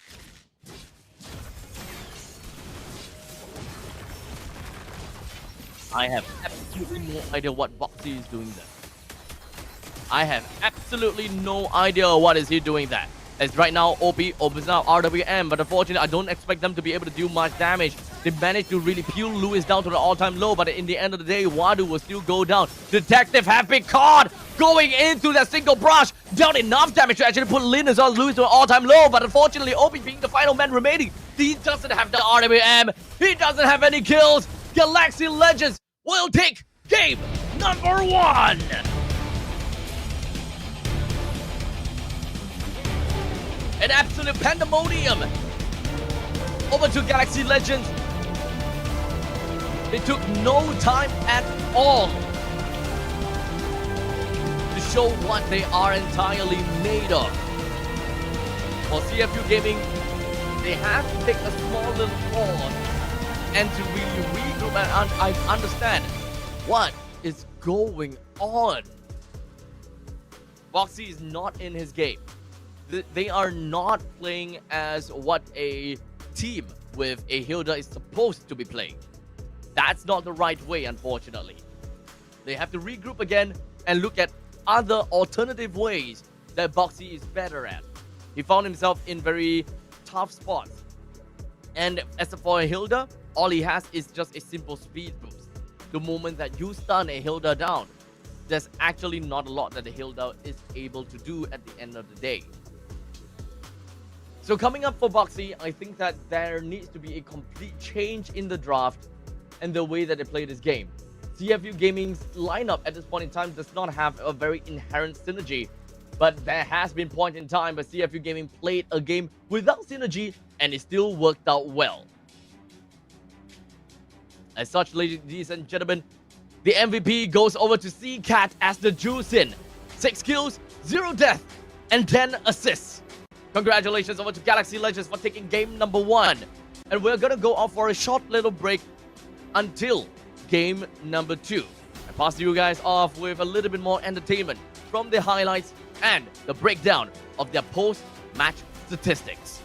I have absolutely no idea what Boxy is doing there. I have absolutely no idea what is he doing there. As right now, OP opens up RWM, but unfortunately, I don't expect them to be able to do much damage. They managed to really peel Lewis down to the all-time low, but in the end of the day, Wadu will still go down. Detective have been caught going into that single brush. Dealt enough damage to actually put Lewis to an all-time low, but unfortunately, OP being the final man remaining, he doesn't have the RWM. He doesn't have any kills. Galaxy Legends will take game number 1. An absolute pandemonium over to Galaxy Legends. They took no time at all to show what they are entirely made of. For CFU Gaming, they have to take a small little pause and to really regroup and I understand what is going on. Boxy is not in his game. They are not playing as what a team with a Hilda is supposed to be playing. That's not the right way, unfortunately. They have to regroup again and look at other alternative ways that Boxy is better at. He found himself in very tough spots. And as for a Hilda, all he has is just a simple speed boost. The moment that you stun a Hilda down, there's actually not a lot that the Hilda is able to do at the end of the day. So coming up for Boxy, I think that there needs to be a complete change in the draft and the way that they play this game. CFU Gaming's lineup at this point in time does not have a very inherent synergy, but there has been point in time where CFU Gaming played a game without synergy and it still worked out well. As such, ladies and gentlemen, the MVP goes over to C-Cat as the juice in. 6 kills, 0 death, and 10 assists. Congratulations over to Galaxy Legends for taking game number 1. And we're gonna go off for a short little break until game number 2. I pass you guys off with a little bit more entertainment from the highlights and the breakdown of their post-match statistics.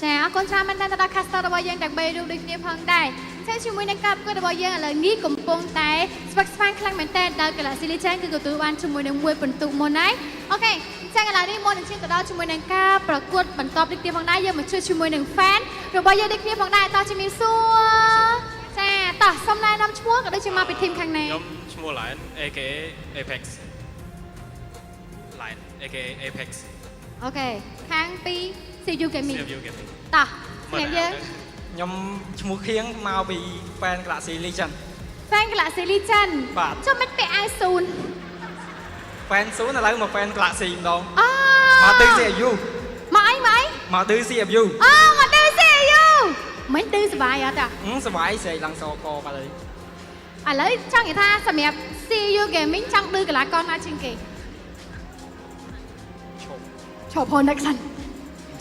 ចាអរគុណច្រើនមែនតើដល់ caster របស់យើងទាំង3រូបដូចគ្នាផងដែរចឹងជាមួយនឹងការប្រកួតរបស់យើងឥឡូវនេះកំពុងតែស្វាក់ស្វែងខ្លាំងមែនតើដល់ Galaxy Legend គឺទទួលបានជាមួយនឹង1ពិន្ទុមុនហើយអូខេចឹងឥឡូវនេះមុននឹងឈានទៅដល់ជាមួយនឹងការប្រកួតបន្តដូចគ្នាផងដែរយើងមកជួបជាមួយនឹង fan របស់យើងដូចគ្នាផងដែរតោះជំរាបសួរចាតោះសុំណែនាំឈ្មោះក៏ដូចជាមកពី team ខាងណាខ្ញុំឈ្មោះ Lion aka Apex Lion aka Apex អូខេខាងពី CU Gaming តោះស្នាក់យើង ខ្ញុំឈ្មោះខៀងមកពី fan Galaxy Legend fan Galaxy Legend បាទចុះមិនពាក់អាវស៊ូន fan ស៊ូនឥឡូវមក fan Galaxy ម្ដង អូ មកឌឺ CFU មកអីមកឌឺ CFU អូមកឌឺ CFU មិនឌឺសុបាយអត់សុបាយស្រែកឡើងសកបាត់ហើយឥឡូវចង់និយាយថាសម្រាប់ CU Gaming ចង់ឌឺកីឡាករណាជាងគេឈប់ផងដឹកសិន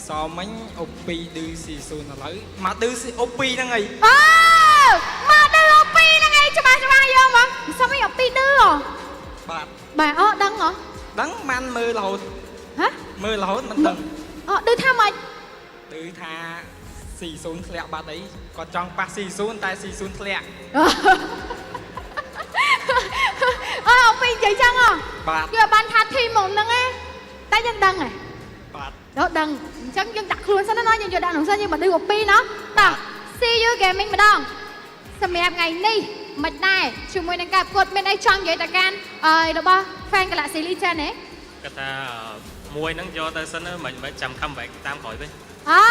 សមមិញអូពីឌឺ C0 ឥឡូវមកឌឺអូពីហ្នឹងហើយអូមកឌឺអូពីហ្នឹងហើយច្បាស់យកមកសមមិញអូពីឌឺបាទអូដឹងហ៎ដឹងបានមើលរហូតហ៎មើលរហូតមិនដឹងអូឌឺថាម៉េចឌឺថា C0 ធ្លាក់បាត់អីគាត់ចង់ប៉ះ C0 តែ C0 ធ្លាក់អូពីនិយាយចឹងហ៎បាទយកបានថាធីមហ្នឹងឯងតែយើងដឹងហ៎បាទដល់ដឹងអញ្ចឹងយើងដាក់ខ្លួនសិនណាយើងយកដាក់ក្នុងសិនយើងមកឌឺអូពីណោះតោះ CU Gaming ម្ដងសម្រាប់ថ្ងៃនេះមិនដែរជាមួយនឹងការប្រកួតមានអីចង់និយាយទៅកាន់របស់ fan Galaxy Legend ទេគាត់ថាមួយហ្នឹងយកទៅសិនមិនចាំ comeback តាមក្រោយវិញអូ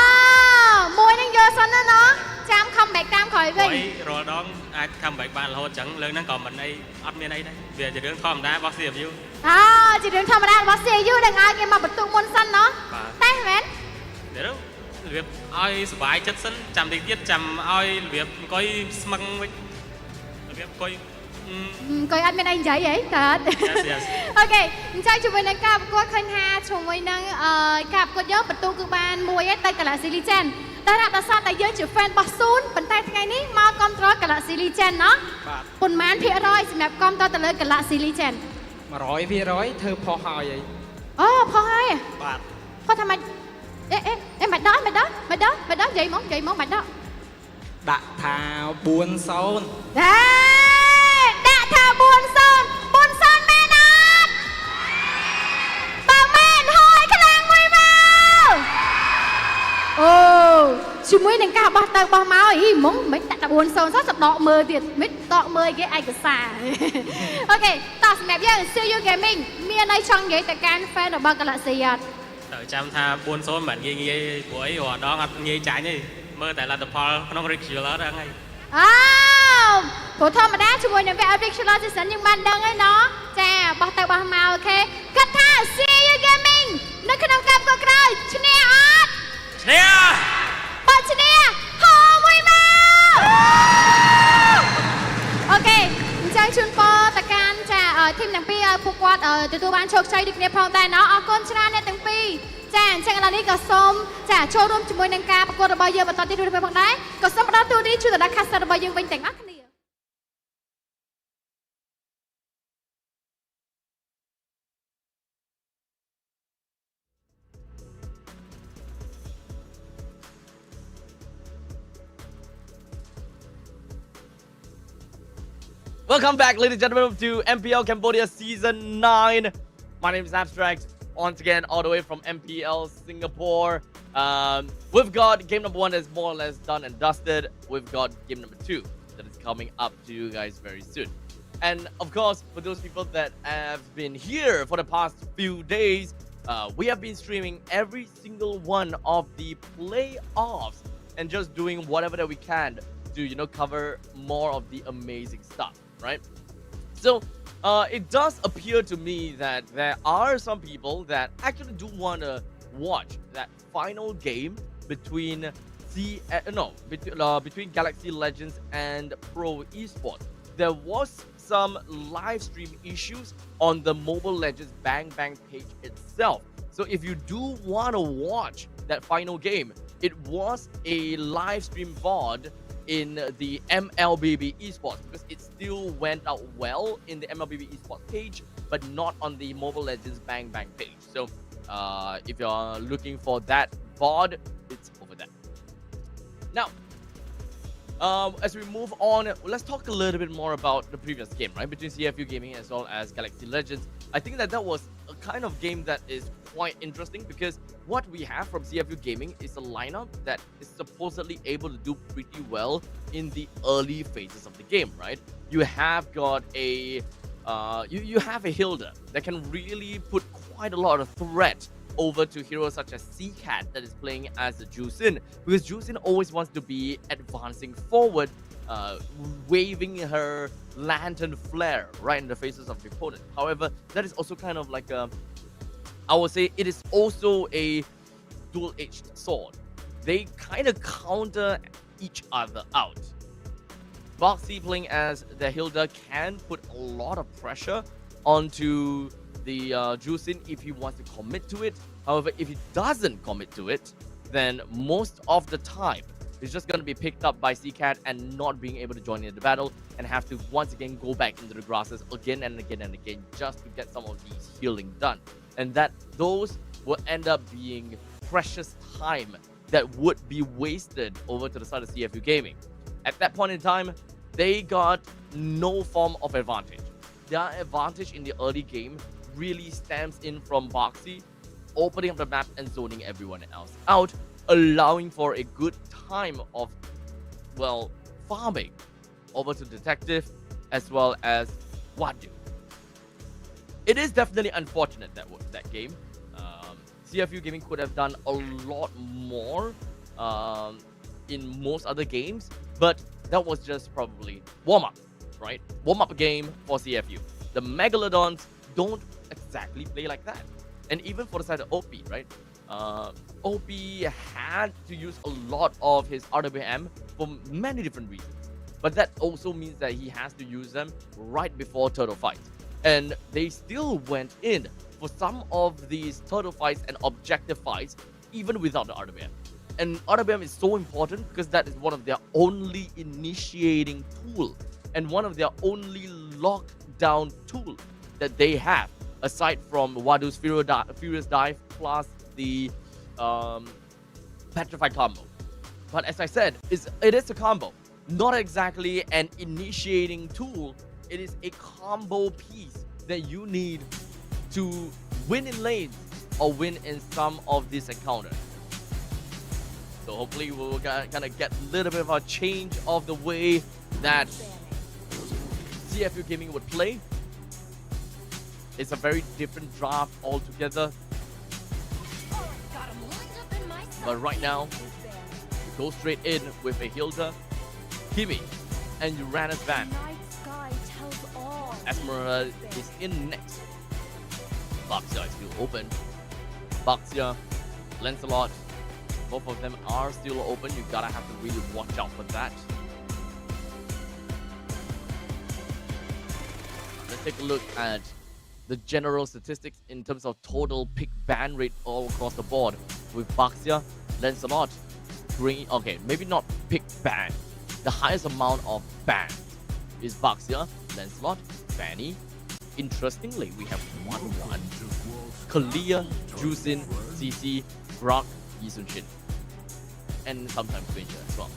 មួយហ្នឹងយកសិនណាណោះចាំ comeback តាមក្រោយវិញរាល់ដងអាច comeback បានរហូតអញ្ចឹងលើហ្នឹងក៏មិនអីអត់មានអីដែរវាជារឿងធម្មតារបស់ CFU ជារឿងធម្មតារបស់ CFU ដែលឲ្យគេមកបន្ទុកមុនសិនណោះតែមែនរបៀបឲ្យសុបាយចិត្តសិនចាំតិចទៀតចាំឲ្យរបៀបអង្គុយស្មឹងវិញរបៀបអង្គុយអត់មានអីនិយាយហីតើអូខេអញ្ចឹងជាមួយនឹងការប្រកួតឃើញថាជាមួយនឹងការប្រកួតយើងបន្ទុកគឺបានមួយឯទៅ Galaxy Legend តែដល់សារតែយើងជា fan របស់ស៊ូនប៉ុន្តែថ្ងៃនេះមកគ្រប់គ្រង Galaxy Legend ណោះបាទប៉ុន្មានភាគរយសម្រាប់គ្រប់គ្រងទៅលើ Galaxy Legend 100%ធ្វើផុសហើយអីអូផុសហើយបាទផុសថាម៉េចអេមិនដល់និយាយមកមិនដល់ដាក់ថា40ដាក់ថា40មែនអត់បើមែនហើយខ្លាំងមួយមកអូជាមួយនឹងការបោះទៅបោះមកអីហ្មងមិនដាក់តែ40សោះដកមើលទៀតមិនដកមើលគេឯកសារអូខេតោះសម្រាប់យើង CU Gaming មានអីចង់និយាយទៅកាន់ fan របស់ Galaxy អត់ទៅចាំថា40មិនងាយព្រោះអីរាល់ដងអត់ងាយចាញ់ទេមើលតែលទ្ធផលក្នុង regular ហ្នឹងហើយព្រោះធម្មតាជាមួយនឹង regular season យើងបានដឹងហើយណោះចាបោះទៅបោះមកអូខេគិតថា CU Gaming នៅក្នុងការប្រកួតក្រោយឈ្នះអត់ឈ្នះបើឈ្នះហោមួយមកអូខេអញ្ចឹងជូនពរទៅកាន់ចាធីមទាំងពីរឲ្យពួកគាត់ទទួលបានជោគជ័យដូចគ្នាផងដែរណោះអរគុណច្រើនអ្នកទាំងពីរចាអញ្ចឹងឥឡូវនេះក៏សូមចាចូលរួមជាមួយនឹងការប្រកួតរបស់យើងបន្តទៀតរួចផងដែរក៏សូមផ្ដល់ទូរីជួយទៅដល់ caster របស់យើងវិញទាំងអស់គ្នា Welcome back, ladies and gentlemen, to MPL Cambodia Season 9. My name is Abstract, once again, all the way from MPL Singapore. We've got game number 1 that's more or less done and dusted. We've got game number 2 that is coming up to you guys very soon. And of course, for those people that have been here for the past few days, we have been streaming every single one of the playoffs and just doing whatever that we can to, cover more of the amazing stuff. Right? So it does appear to me that there are some people that actually do want to watch that final game between between Galaxy Legends and Pro Esports. There was some live stream issues on the Mobile Legends Bang Bang page itself. So if you do want to watch that final game, it was a live stream VOD in the MLBB Esports because it still went out well in the MLBB Esports page, but not on the Mobile Legends Bang Bang page. So if you're looking for that VOD, it's over there. Now, as we move on, let's talk a little bit more about the previous game, right? Between CFU Gaming as well as Galaxy Legends. I think that was a kind of game that is quite interesting because what we have from CFU Gaming is a lineup that is supposedly able to do pretty well in the early phases of the game, right? You have got a you have a Hilda that can really put quite a lot of threat over to heroes such as Seacat that is playing as a Jusin, because Jusin always wants to be advancing forward, waving her lantern flare right in the faces of the opponent. However, that is also kind of like I would say it is also a dual-edged sword. They kind of counter each other out. Boxy playing as the Hilda can put a lot of pressure onto the Jusin if he wants to commit to it. However, if he doesn't commit to it, then most of the time it's just going to be picked up by Seacat and not being able to join in the battle and have to once again go back into the grasses again and again and again just to get some of these healing done. And that those will end up being precious time that would be wasted over to the side of CFU Gaming. At that point in time, they got no form of advantage. Their advantage in the early game really stems in from Boxy opening up the map and zoning everyone else out, allowing for a good time of, well, farming over to Detective as well as Wadu. It is definitely unfortunate that game. CFU Gaming could have done a lot more in most other games, but that was just probably warm-up, right? Warm-up game for CFU. The Megalodons don't exactly play like that. And even for the side of OP, right? OP had to use a lot of his RWM for many different reasons. But that also means that he has to use them right before turtle fights. And they still went in for some of these turtle fights and objective fights, even without the RWM. And RWM is so important because that is one of their only initiating tool and one of their only lockdown tool that they have, aside from Wadu's Furious Dive plus the Petrified combo. But as I said, it is a combo, not exactly an initiating tool. It is a combo piece that you need to win in lanes or win in some of these encounters. So hopefully we'll kind of get a little bit of a change of the way that CFU Gaming would play. It's a very different draft altogether. But right now, we go straight in with a Hilda, Kimi, and Uranus Van. Esmeralda is in next. Baxia is still open. Baxia, Lancelot, both of them are still open. You gotta have to really watch out for that. Let's take a look at the general statistics in terms of total pick ban rate all across the board. With Baxia, Lancelot, okay, maybe not pick ban. The highest amount of ban is Baxia, Lancelot, Fanny. Interestingly, we have 1-1. Kalia, Jusin, CC, Brock, Yisunshin. And sometimes Granger as well.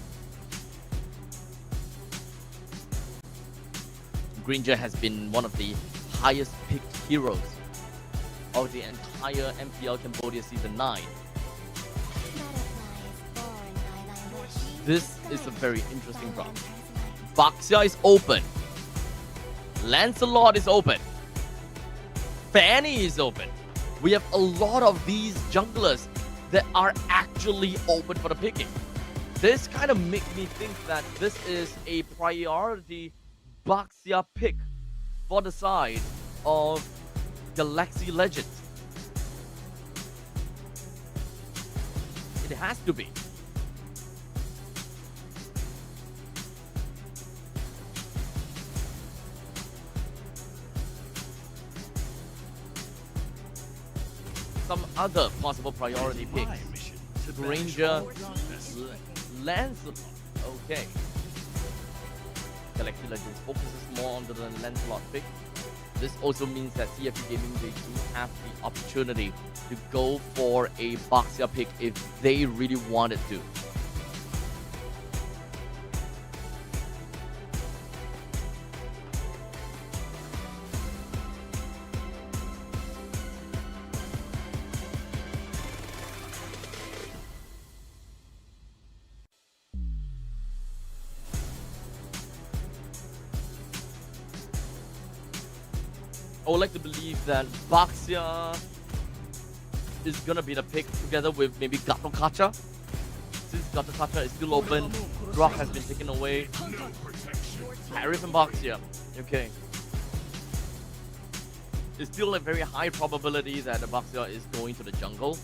Granger has been one of the highest picked heroes of the entire MPL Cambodia Season 9. This is a very interesting round. Baxia is open. Lancelot is open. Fanny is open. We have a lot of these junglers that are actually open for the picking. This kind of makes me think that this is a priority Baxia pick for the side of Galaxy Legends. It has to be. Some other possible priority picks. Granger, Lancelot. Okay. Galaxy Legends focuses more on the Lancelot pick. This also means that CFU Gaming, they do have the opportunity to go for a Baxia pick if they really wanted to. I would like to believe that Baxia is gonna be the pick together with maybe Gato Kacha. Since Gato Kacha is still open, Rock has been taken away. Harif and Baxia. Okay. It's still a very high probability that the Baxia is going to the jungle.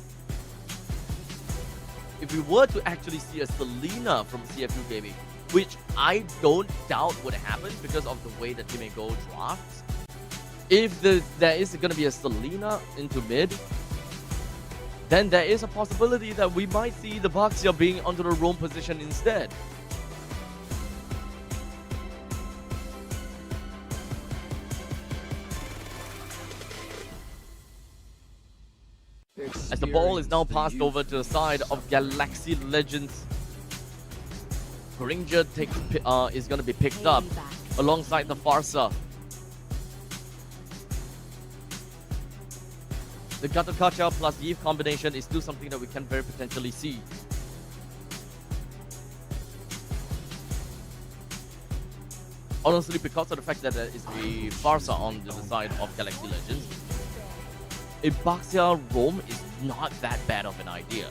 If we were to actually see a Selena from CFU Gaming, which I don't doubt would happen because of the way that Team Go drafts, if there is going to be a Selena into mid, then there is a possibility that we might see the Baxia being onto the roam position instead. As the ball is now passed over to the side of Galaxy Legends, Ranger is going to be picked up alongside the Farsa. The Gato Kacha plus Eve combination is still something that we can very potentially see. Honestly, because of the fact that there is a Farsa on the side of Galaxy Legends, a Baxia roam is not that bad of an idea.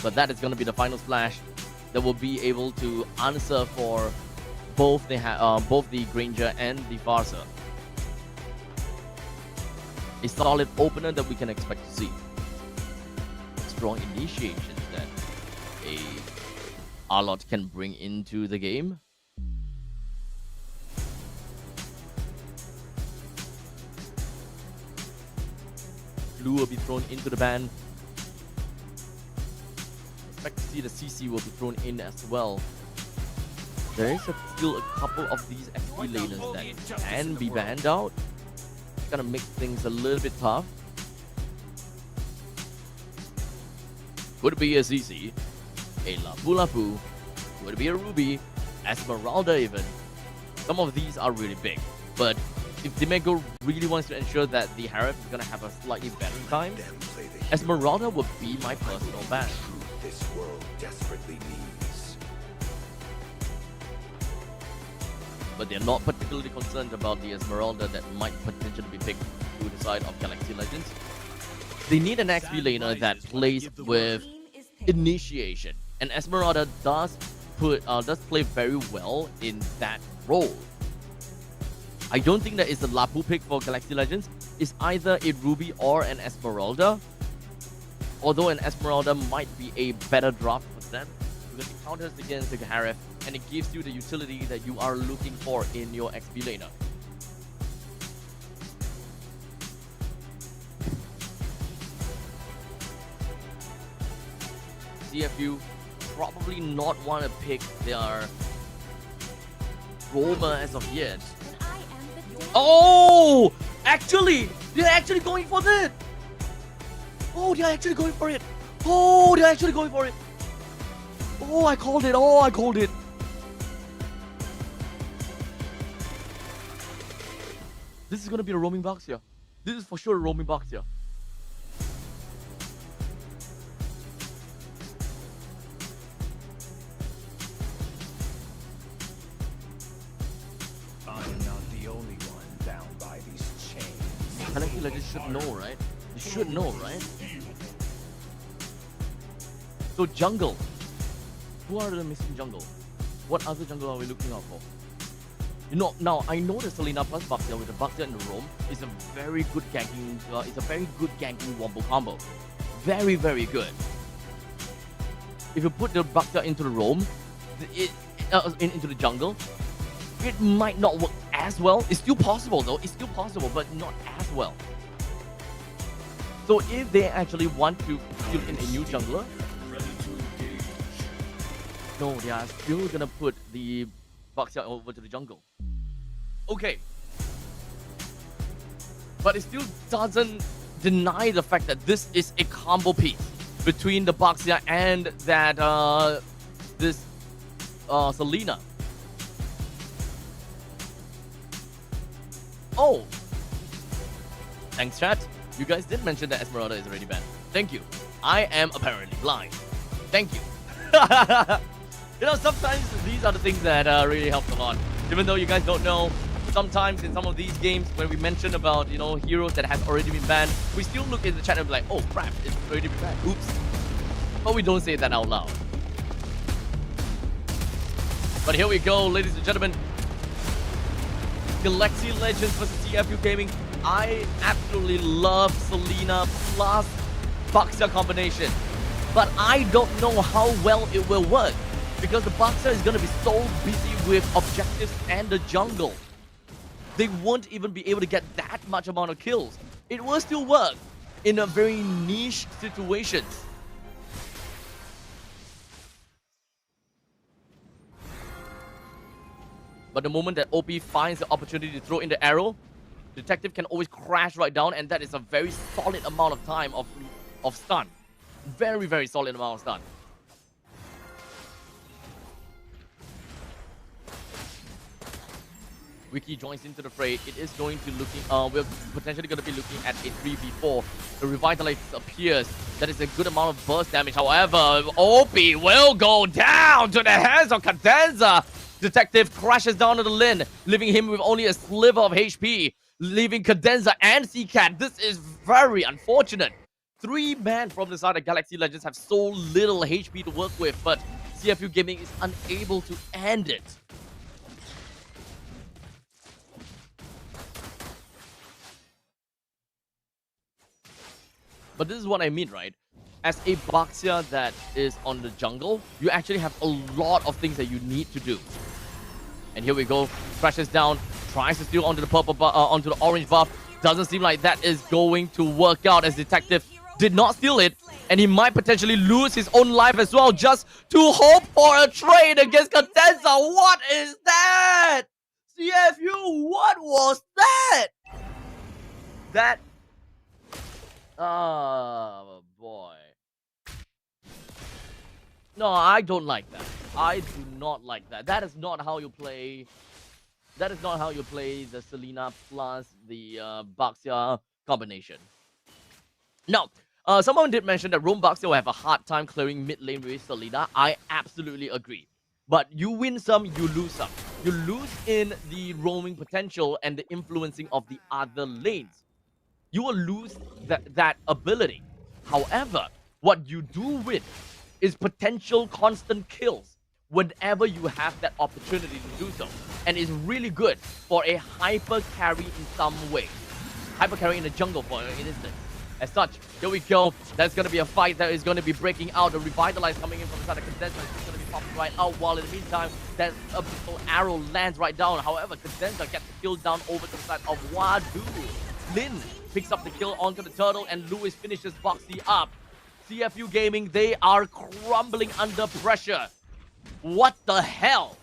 But that is going to be the final splash that will be able to answer for both the Granger and the Farsa. A solid opener that we can expect to see. Strong initiations that a Arlott can bring into the game. Blue will be thrown into the ban. Expect to see the CC will be thrown in as well. There is still a couple of these XP laners that can be banned out. It's gonna make things a little bit tough. Could be a CC, a Lapu Lapu, could be a Ruby, Esmeralda even. Some of these are really big, but if Dimego really wants to ensure that the Harif is going to have a slightly better time, Esmeralda would be my personal ban. This world desperately needs. But they're not particularly concerned about the Esmeralda that might potentially be picked to the side of Galaxy Legends. They need an XP laner that plays with initiation, and Esmeralda does play very well in that role. I don't think that is a Lapu pick for Galaxy Legends. It's either a Ruby or an Esmeralda. Although an Esmeralda might be a better draft for them because it counters against the Harif and it gives you the utility that you are looking for in your XP laner. CFU probably not want to pick their roamer as of yet. Oh! Actually! They're actually going for that! Oh, they're actually going for it! Oh, they're actually going for it! Oh, I called it! Oh, I called it! This is gonna be a roaming box here. This is for sure a roaming box here. Galaxy Legends should know, right? They should know, right? So jungle. Who are the missing jungle? What other jungle are we looking out for? You know, now I know the Selena plus Baxia with the Baxia and the Roam is a very good ganking. It's a very good ganking wombo combo. Very, very good. If you put the Baxia into the Roam, into the jungle, it might not work as well. It's still possible though. It's still possible, but not as well. So if they actually want to fill in a new jungler, no, they are still gonna put the Baxia over to the jungle. Okay. But it still doesn't deny the fact that this is a combo piece between the Baxia and that this Selena. Oh! Thanks, chat. You guys did mention that Esmeralda is already banned. Thank you. I am apparently blind. Thank you. You know, sometimes these are the things that really help a lot. Even though you guys don't know, sometimes in some of these games, when we mention about, you know, heroes that have already been banned, we still look in the chat and be like, oh crap, it's already been banned. Oops. But we don't say that out loud. But here we go, ladies and gentlemen. Galaxy Legends versus CFU Gaming. I absolutely love Selena plus Baxia combination. But I don't know how well it will work, because the Baxia is going to be so busy with objectives and the jungle. They won't even be able to get that much amount of kills. It will still work in a very niche situation. But the moment that OP finds the opportunity to throw in the arrow, Detective can always crash right down, and that is a very solid amount of time of stun. Very, very solid amount of stun. Wiki joins into the fray. It is going to looking. We're potentially going to be looking at a 3v4. The Revitalize appears. That is a good amount of burst damage. However, OP will go down to the hands of Cadenza. Detective crashes down to the Lin, leaving him with only a sliver of HP, leaving Cadenza and CCAT. This is very unfortunate. 3 men from the side of Galaxy Legends have so little HP to work with, but CFU Gaming is unable to end it. But this is what I mean, right? As a Baxia that is on the jungle, you actually have a lot of things that you need to do. And here we go. Crashes down, tries to steal onto the purple onto the orange buff. Doesn't seem like that is going to work out, as Detective did not steal it, and he might potentially lose his own life as well, just to hope for a trade against Cadenza. What is that? CFU, what was that? That... Oh, boy. No, I don't like that. I do not like that. That is not how you play... That is not how you play the Selena plus the Baxia combination. Now, someone did mention that Roam Baxia will have a hard time clearing mid lane with Selena. I absolutely agree. But you win some, you lose some. You lose in the roaming potential and the influencing of the other lanes. You will lose that ability. However, what you do win is potential constant kills whenever you have that opportunity to do so. And it's really good for a hyper carry in some way. Hyper carry in the jungle, for instance. As such, here we go. There's going to be a fight that is going to be breaking out. The Revitalize coming in from the side of Cadenza is going to be popping right out, while in the meantime, that little arrow lands right down. However, Cadenza gets the kill down over to the side of Wadu. Lin picks up the kill onto the turtle, and Lewis finishes Boxy up. CFU Gaming, they are crumbling under pressure. What the hell?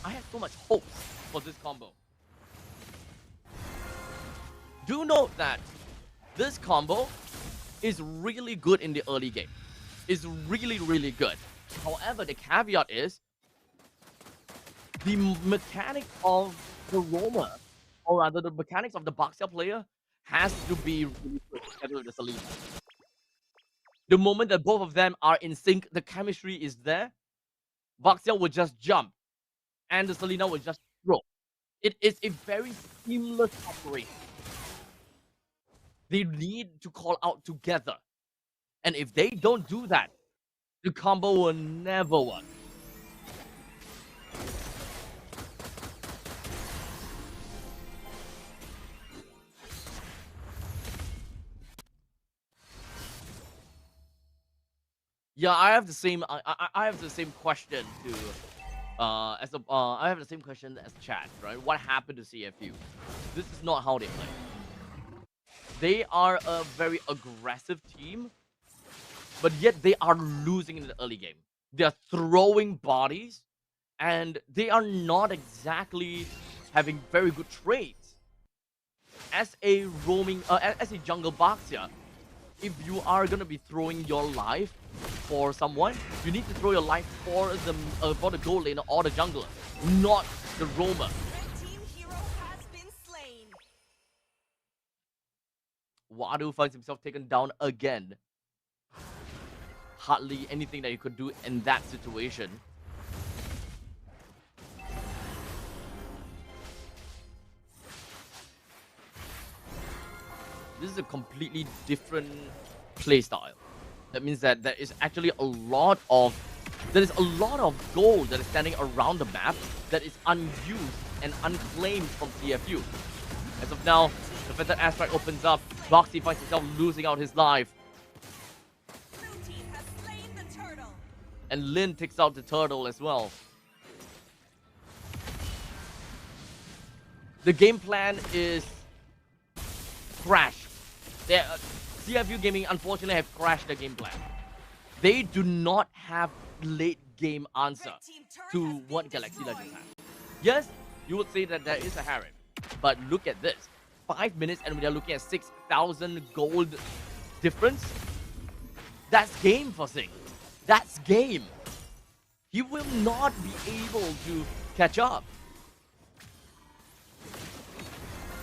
I had so much hopes for this combo. Do note that this combo is really good in the early game. It's really, really good. However, the caveat is the mechanic of the roamer, or rather the mechanics of the Baxia player, has to be really good together with the Selena. The moment that both of them are in sync, the chemistry is there, Baxia will just jump, and the Selena will just throw. It is a very seamless operation. They need to call out together. And if they don't do that, the combo will never work. Yeah, I have the same. I have the same question to I have the same question as chat, right? What happened to CFU? This is not how they play. They are a very aggressive team, but yet they are losing in the early game. They are throwing bodies, and they are not exactly having very good trades. As a roaming, as a jungle Baxia, if you are gonna be throwing your life for someone, you need to throw your life for the gold laner or the jungler, not the roamer. Wadu finds himself taken down again. hardly anything that you could do in that situation. This is a completely different playstyle. That means that there is actually a lot of gold that is standing around the map that is unused and unclaimed from CFU. As of now, the Feathered Airstrike opens up. Boxy finds himself losing out his life. And Lin takes out the turtle as well. The game plan is crashed. CFU Gaming unfortunately have crashed the game plan. They do not have late game answer to what Galaxy Legends have. Yes, you would say that there is a harem, but look at this. 5 minutes and we are looking at 6,000 gold difference. That's game for Sing. That's game. He will not be able to catch up.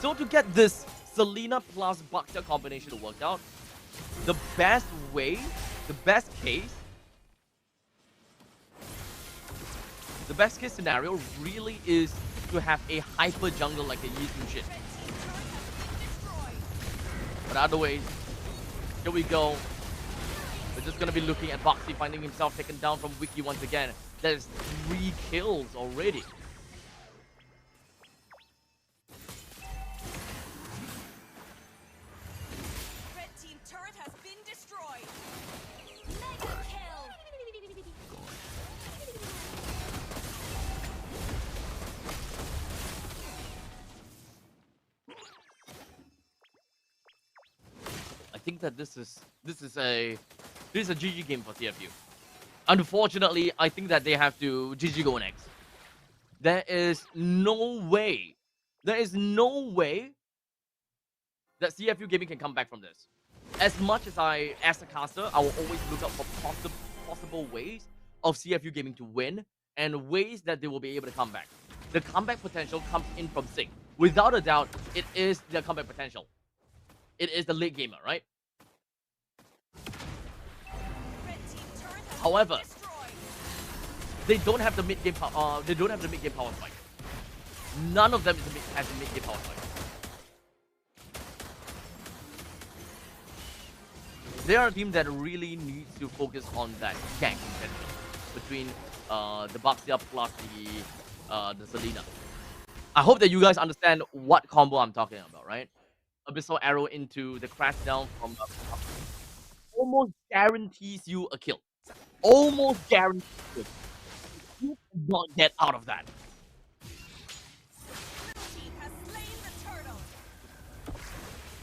So to get this Selena plus Baxter combination to work out, the best way, the best case scenario really is to have a hyper jungle like a Yisun shit. But other ways, here we go. We're just gonna be looking at Boxy finding himself taken down from Wiki once again. There's 3 kills already. Red team turret has been destroyed. Mega kill. I think that this is a GG game for CFU. Unfortunately, I think that they have to GG go next. There is no way that CFU Gaming can come back from this. As much as as a caster, I will always look out for possible ways of CFU Gaming to win and ways that they will be able to come back. The comeback potential comes in from Sing. Without a doubt, it is their comeback potential. It is the late gamer, right? However, they don't have the mid game power. They don't have the mid game power fight. None of them has a mid game power fight. They are a team that really needs to focus on that gank potential between the Baxia plus the Selena. I hope that you guys understand what combo I'm talking about, right? Abyssal arrow into the crash down from almost guarantees you a kill. Almost guarantees it. You cannot get out of that.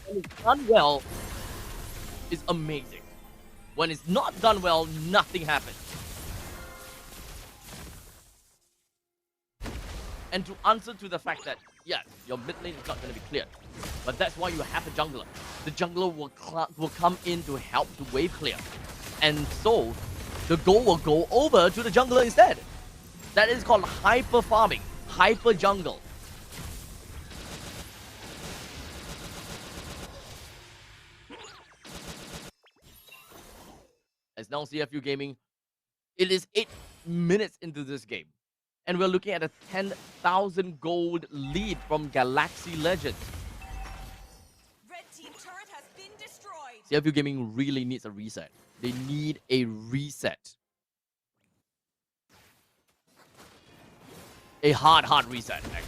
When it's done well, it's amazing. When it's not done well, nothing happens. And to answer to the fact that, yes, your mid lane is not going to be cleared, but that's why you have a jungler. The jungler will come in to help to wave clear. And so, the goal will go over to the jungler instead. That is called hyper farming, hyper jungle. As now CFU Gaming, it is 8 minutes into this game. And we're looking at a 10,000 gold lead from Galaxy Legends. Red team turret has been destroyed. CFU Gaming really needs a reset. They need a reset. A hard reset, actually.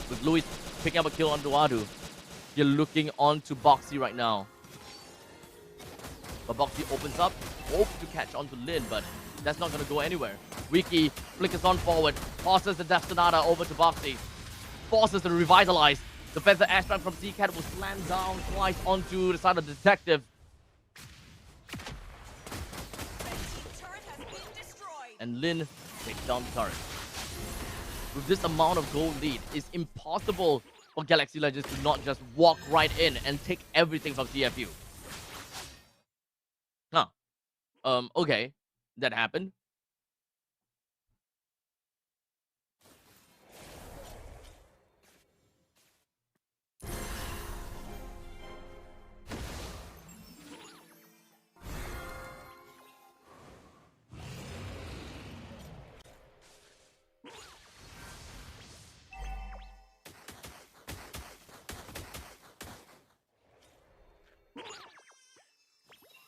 With Louis picking up a kill on Duadu, you're looking on to Boxy right now. But Boxy opens up, hopes to catch on to Lin, but that's not going to go anywhere. Wiki flickers on forward, passes the Death Sonata over to Boxy, forces to revitalize. The Feather Airstrike from Seacat will slam down twice onto the side of the Detective. And Lin takes down the turret. With this amount of gold lead, it's impossible for Galaxy Legends to not just walk right in and take everything from CFU. Huh. Okay. That happened.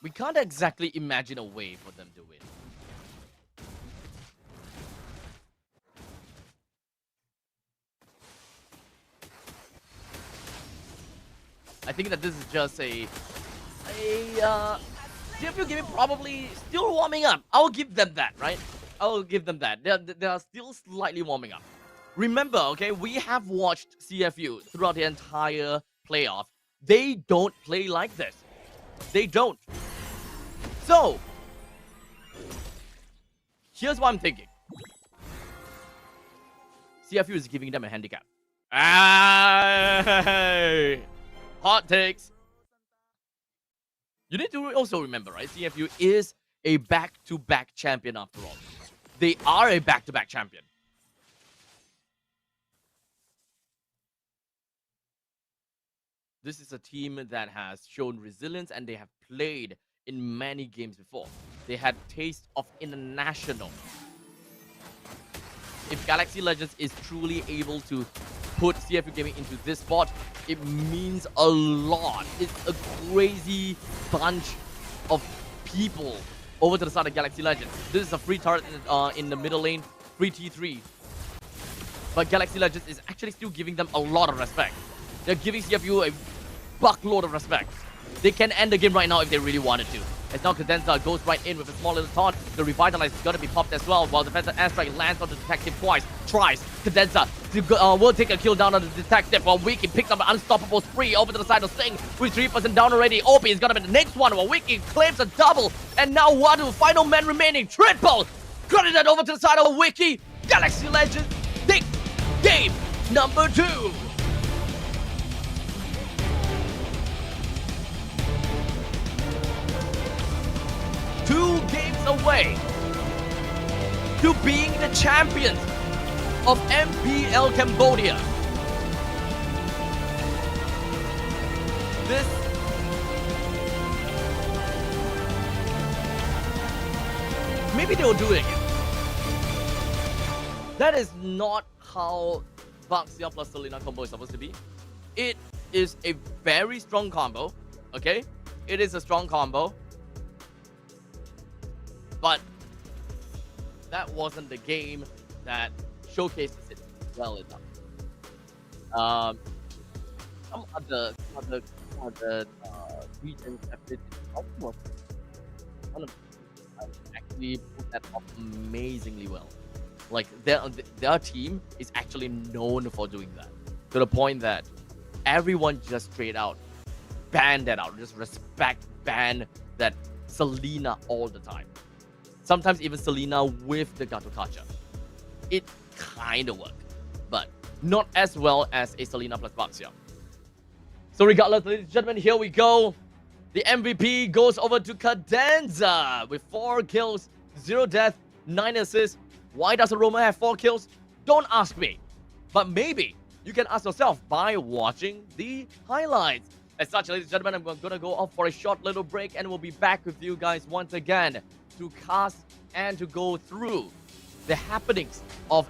We can't exactly imagine a way for them to win. I think that this is just a CFU Gaming probably still warming up. I'll give them that, right? I'll give them that. They are still slightly warming up. Remember, okay, we have watched CFU throughout the entire playoff. They don't play like this. They don't. So, here's what I'm thinking. CFU is giving them a handicap. Hot takes. You need to also remember, right? CFU is a back-to-back champion after all. They are a back-to-back champion. This is a team that has shown resilience and they have played in many games before. They had taste of international. If Galaxy Legends is truly able to put CFU Gaming into this spot, it means a lot. It's a crazy bunch of people over to the side of Galaxy Legends. This is a free turret in the middle lane, free T3. But Galaxy Legends is actually still giving them a lot of respect. They're giving CFU a buckload of respect. They can end the game right now if they really wanted to. As now Cadenza goes right in with a small little taunt. The Revitalize is going to be popped as well, while Defensive Airstrike lands on the Detective twice. Tries. Cadenza will take a kill down on the Detective, while Wiki picks up an unstoppable spree over to the side of Sting. With 3% down already. OP is going to be the next one, while Wiki claims a double. And now Wadu, final man remaining. Triple! Cutting that over to the side of Wiki. Galaxy Legends take game number 2. Two games away to being the champions of MPL Cambodia. This maybe they'll do it again. That is not how Baxia plus Selena combo is supposed to be. It is a very strong combo, okay? It is a strong combo. But that wasn't the game that showcases it well enough. Some other regions have been almost one of them actually put that off amazingly well. Like their team is actually known for doing that, to the point that everyone just straight out banned that out, just ban that Selena all the time. Sometimes even Selena with the Gato Kacha. It kind of worked, but not as well as a Selena plus Baxia. So regardless, ladies and gentlemen, here we go. The MVP goes over to Cadenza with 4 kills, 0 death, 9 assists. Why does Aroma have 4 kills? Don't ask me. But maybe you can ask yourself by watching the highlights. As such, ladies and gentlemen, I'm going to go off for a short little break and we'll be back with you guys once again to cast and to go through the happenings of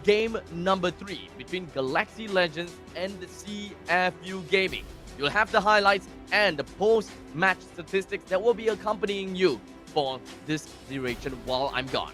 game number 3 between Galaxy Legends and the CFU Gaming. You'll have the highlights and the post-match statistics that will be accompanying you for this duration while I'm gone.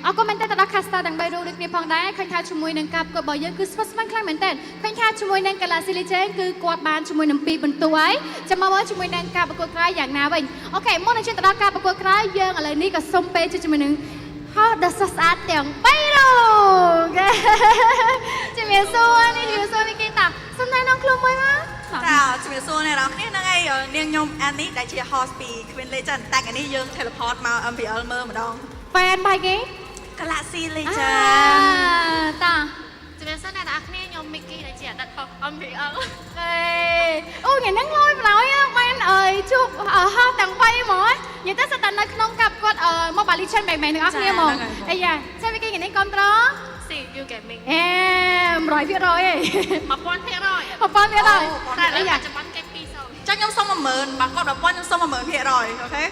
អរគុណមែនតើទៅដល់ caster ទាំង3រូបដូចគ្នាផងដែរឃើញថាជាមួយនឹងការប្រកួតរបស់យើងគឺស្វិតស្វាញខ្លាំងមែនតើឃើញថាជាមួយនឹង Galaxy Legend គឺគាត់បានជាមួយនឹង2បន្ទួហើយចាំមកមើលជាមួយនឹងការប្រកួតក្រោយយ៉ាងណាវិញអូខេមុននឹងជិះទៅដល់ការប្រកួតក្រោយយើងឥឡូវនេះក៏សុំពេលជាមួយនឹងហោះដ៏ស្រស់ស្អាតទាំង3រូបជំរាបសួរនេះជំរាបសួរមីគីតាសុំណែនាំខ្លួនមួយមកចាជំរាបសួរអ្នកនរគ្នាហ្នឹងហើយនាងខ្ញុំអាននេះដែលជា host ពី Queen Legend តែថ្ងៃនេះយើង teleport មក MPL មើលម្ដង fan បាយគេ Galaxy Legend តា ជំរាបសួរអ្នកនរគ្នាខ្ញុំមីគីដែលជាអតីតផង MPL អូថ្ងៃហ្នឹងលយប្រឡយបានជួបហោះទាំង3ហ្មងនិយាយទៅសិតតែនៅក្នុងការប្រកួត Mobile Legends បែបៗទាំងអស់គ្នាហ្មងអាយ៉ាចាមីគីថ្ងៃនេះគ្រប់ត្រ CPU Gaming 100%ឯង 1000% តែអាយ៉ា ចាំបាន់គេ2 0 ចឹងខ្ញុំសុំ10000បើគាត់1000ខ្ញុំសុំ10000%អូខេ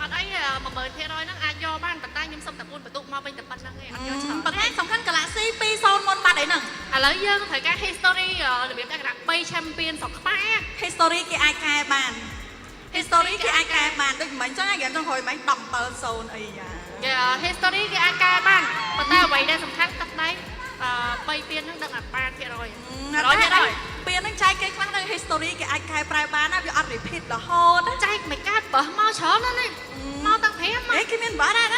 អត់អី10000%ហ្នឹងអាចយកបានប៉ុន្តែខ្ញុំសុំតែ4បន្ទុកមកវិញតែប៉ុណ្្នឹងឯងអត់យកច្រើន ប៉ុន្តែសំខាន់ Galaxy 20មុនបាត់អីហ្នឹង ឥឡូវយើងត្រូវការ history របៀបតែក្រាក់3 champion ស្រុកខ្មែរ history គេអាចកែបាន history គេអាចកែបានដូចមិនចឹងឯងហ្គេមចុងក្រោយមិន17-0អីយ៉ា history គេអាចកែបានប៉ុន្តែអ្វីដែលសំខាន់ទឹកដៃ3ពានហ្នឹងដឹងអាបានភាគរយ100%ពានហ្នឹងចែកគេខ្លះនៅ history គេអាចកែប្រែបានណាវាអត់ repeat រហូត ចែកមិនកាត់បើមកច្រើនណាស់នេះមកតាំង5មកគេមានបាត់ហើយ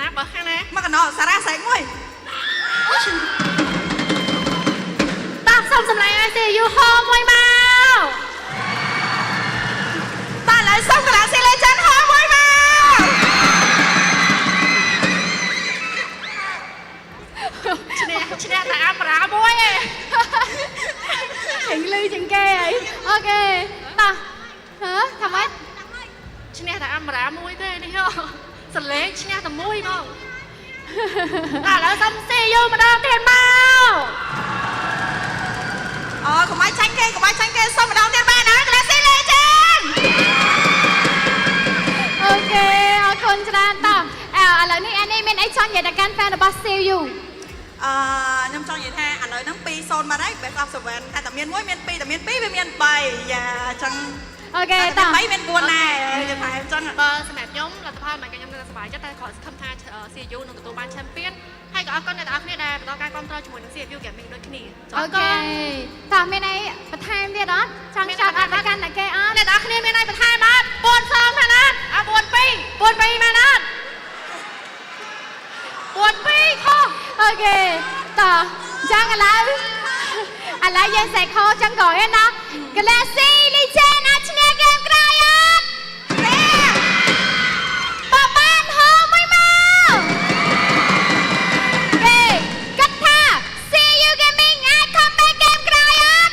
ណាបើខាងណាមកកណោសារ៉ាសែកមួយ តាសុំសម្លេងឲ្យទេយូហោមួយមកតាឡើយសុំ Galaxy Legend ហោមួយមកឈ្នះតែអាប្រាមួយឯងហេងលឺជាងគេហើយអូខេតាថាម៉េច ឈ្នះតែអាប្រាមួយទេនេះសលេងឈ្នះតែមួយហ្មងឥឡូវសុំស៊ីយូម្ដងទៀតមកកុំឲ្យចាញ់គេសុំម្ដងទៀតបានណា Galaxy Legend អូខេអរគុណច្រើនតឥឡូវនេះអានេះមានអីចង់និយាយដល់កាន់ fan របស់ CU ខ្ញុំចង់និយាយថាឥឡូវហ្នឹង2-0មកហើយ best of 7តែមាន1មាន2តែមាន2វាមាន3យ៉ាអញ្ចឹងអូខេត3មាន4ដែរតែអញ្ចឹងបើសម្រាប់ខ្ញុំលទ្ធផលមិនខ្ញុំនៅសប្បាយចិត្តតែគាត់ខំថា CU នឹងទទួលបាន champion ហើយក៏អរគុណអ្នកទាំងអស់គ្នាដែលបន្តការគ្រប់គ្រងជាមួយនឹង CU Gaming ដូចគ្នាអូខេតមានអីបន្ថែមទៀតអត់ចង់ចាត់អត់កាន់តែគេអត់អ្នកទាំងអស់គ្នាមានអីបន្ថែមអត់4-0មែនអត់4-2មែនអត់4-2ខុសអូខេតចឹងឥឡូវយើងសេកខចឹងក្រោយណា Galaxy Legend អាចឈ្នះហ្គេមក្រោយអត់បបានហោមួយមកគេគិតថា CU Gaming អាច comeback ហ្គេមក្រោយអត់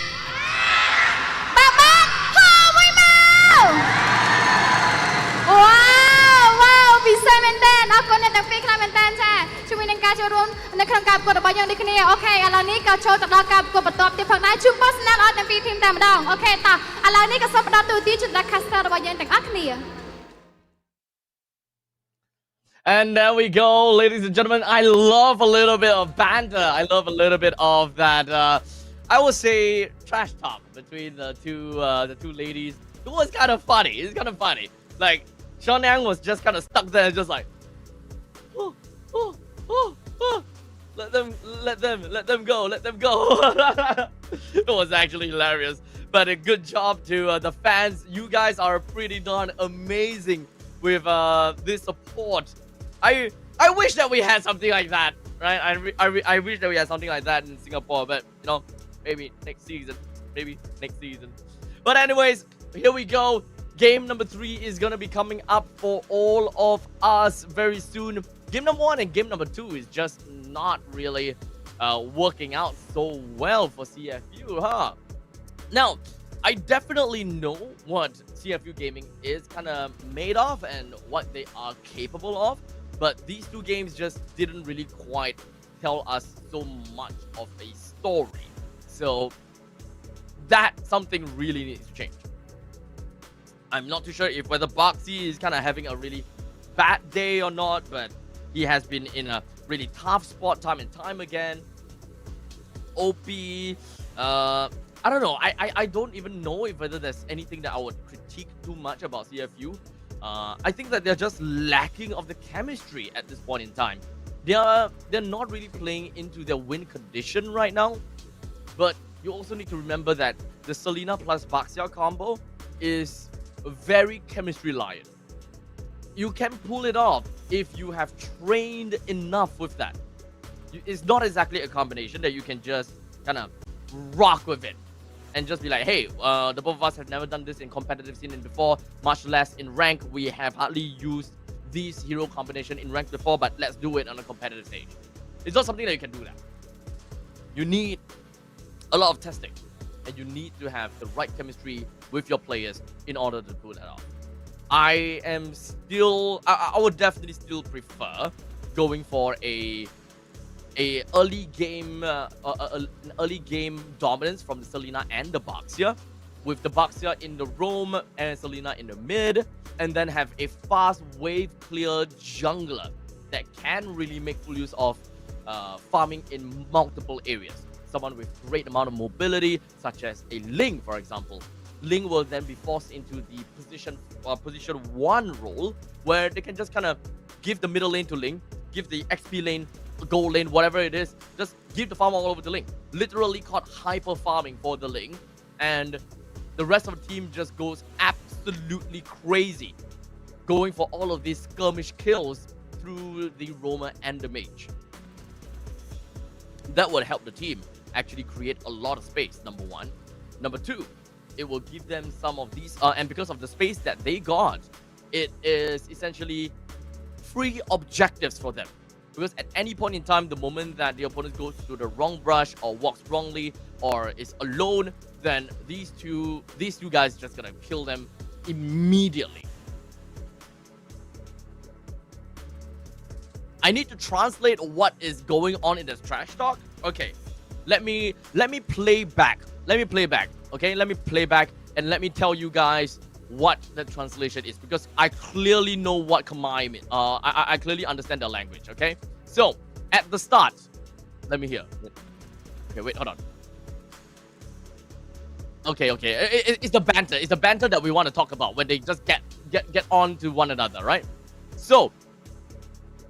បបានហោមួយមកវ៉ាវពិសេសមែនតើអរគុណអ្នកទាំងពីរខ្លាំងមែនតើចាជាមួយនឹងការចូលរួមនៅក្នុងការប្រកួតរបស់យើងដូចគ្នាអូខេឥឡូវនេះក៏ចូលទៅដល់ការប្រកួតបន្ទាប់ទៀតផងដែរជូន personal ឲ្យទាំងពីរធីមតែម្ដងអូខេតឥឡូវនេះក៏សូមផ្ដល់ទូរទស្សន៍ជូនដល់ caster របស់យើងទាំងអស់គ្នា And there we go, ladies and gentlemen. I love a little bit of banter. I love a little bit of that. I would say trash talk between the two ladies. It was kind of funny. It's kind of funny. Like Sean Yang was just kind of stuck there, just like, let them go. It was actually hilarious. But a good job to the fans. You guys are pretty darn amazing with this support. I wish that we had something like that, right? I wish that we had something like that in Singapore, but you know, maybe next season. But anyways, here we go. Game number 3 is gonna be coming up for all of us very soon. Game number 1 and game number 2 is just not really working out so well for CFU, huh? Now, I definitely know what CFU Gaming is kind of made of and what they are capable of, but these two games just didn't really quite tell us so much of a story. So that something really needs to change. I'm not too sure if whether Boxy is kind of having a really bad day or not, but he has been in a really tough spot time and time again. OP, I don't know. I don't even know if whether there's anything that I would critique too much about CFU. I think that they're just lacking of the chemistry at this point in time. they're not really playing into their win condition right now. But you also need to remember that the Selena plus Baxia combo is very chemistry lion. You can pull it off if you have trained enough with that. It's not exactly a combination that you can just kind of rock with it and just be like, hey, the both of us have never done this in competitive scene before, much less in rank. We have hardly used these hero combination in rank before, but let's do it on a competitive stage. It's not something that you can do that. You need a lot of testing, and you need to have the right chemistry with your players in order to pull that off. I would definitely still prefer going for an early game dominance from the Selena and the Baxia, with the Baxia in the roam and Selena in the mid, and then have a fast wave clear jungler that can really make full use of farming in multiple areas. Someone with great amount of mobility, such as a Ling, for example. Ling will then be forced into the position 1 role, where they can just kind of give the middle lane to Ling, give the XP lane, gold lane, whatever it is, just give the farm all over to Ling. Literally caught hyper farming for the Ling, and the rest of the team just goes absolutely crazy, going for all of these skirmish kills through the roamer and the mage. That would help the team actually create a lot of space, number 1. Number 2, it will give them some of these, and because of the space that they got, it is essentially free objectives for them. Because at any point in time, the moment that the opponent goes to the wrong brush or walks wrongly or is alone, then these two guys just gonna kill them immediately. I need to translate what is going on in this trash talk. Okay, let me play back. Okay, let me play back and let me tell you guys what the translation is, because I clearly know what Khmer mean. I clearly understand the language. Okay, so at the start, let me hear. Okay, wait, hold on. Okay, it's the banter. It's the banter that we want to talk about when they just get on to one another, right? So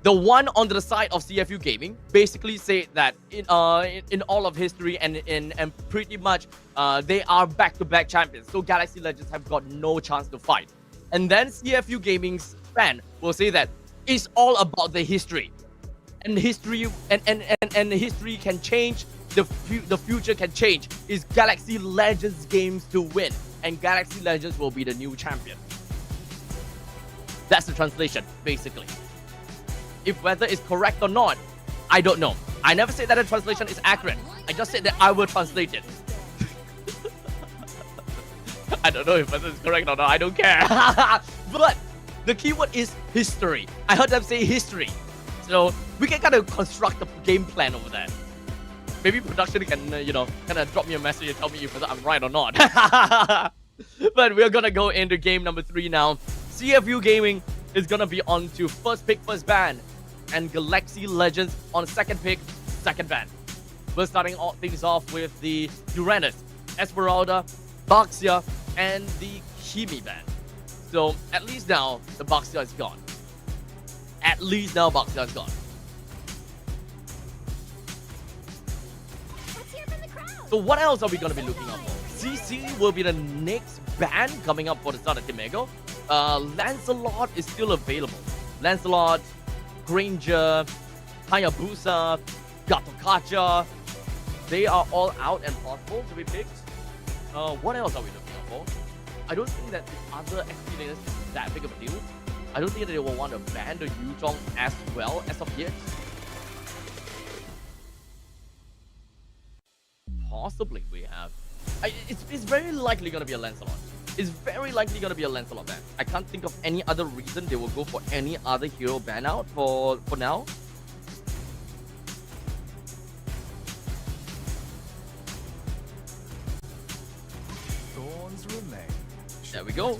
the one on the side of CFU Gaming basically said that in all of history and pretty much they are back-to-back champions, so Galaxy Legends have got no chance to fight. And then CFU Gaming's fan will say that it's all about the history, and history and history can change. The future can change. It's Galaxy Legends games to win, and Galaxy Legends will be the new champion. That's the translation, basically. If whether it's correct or not, I don't know. I never said that the translation is accurate. I just said that I will translate it. I don't know if whether it's correct or not. I don't care. But the keyword is history. I heard them say history. So we can kind of construct a game plan over that. Maybe production can, kind of drop me a message and tell me if I'm right or not. But we're gonna go into game number 3 now. CFU Gaming is gonna be on to first pick, first ban, and Galaxy Legends on second pick, second ban. We're starting all things off with the Uranus, Esmeralda, Baxia, and the Kimi ban. So at least now the Baxia is gone. At least now Baxia is gone. So what else are we gonna be looking out for? CC will be the next ban coming up for the start of Timego. Lancelot is still available. Lancelot, Granger, Hayabusa, Gatokacha, they are all out and possible to be picked. What else are we looking out for? I don't think that the other XP laners is that big of a deal. I don't think that they will want to ban the Yuzhong as well as of yet. Possibly we have. It's very likely going to be a Lancelot. It's very likely going to be a Lancelot ban. I can't think of any other reason they will go for any other hero ban out for now. Thorns remain. There we go.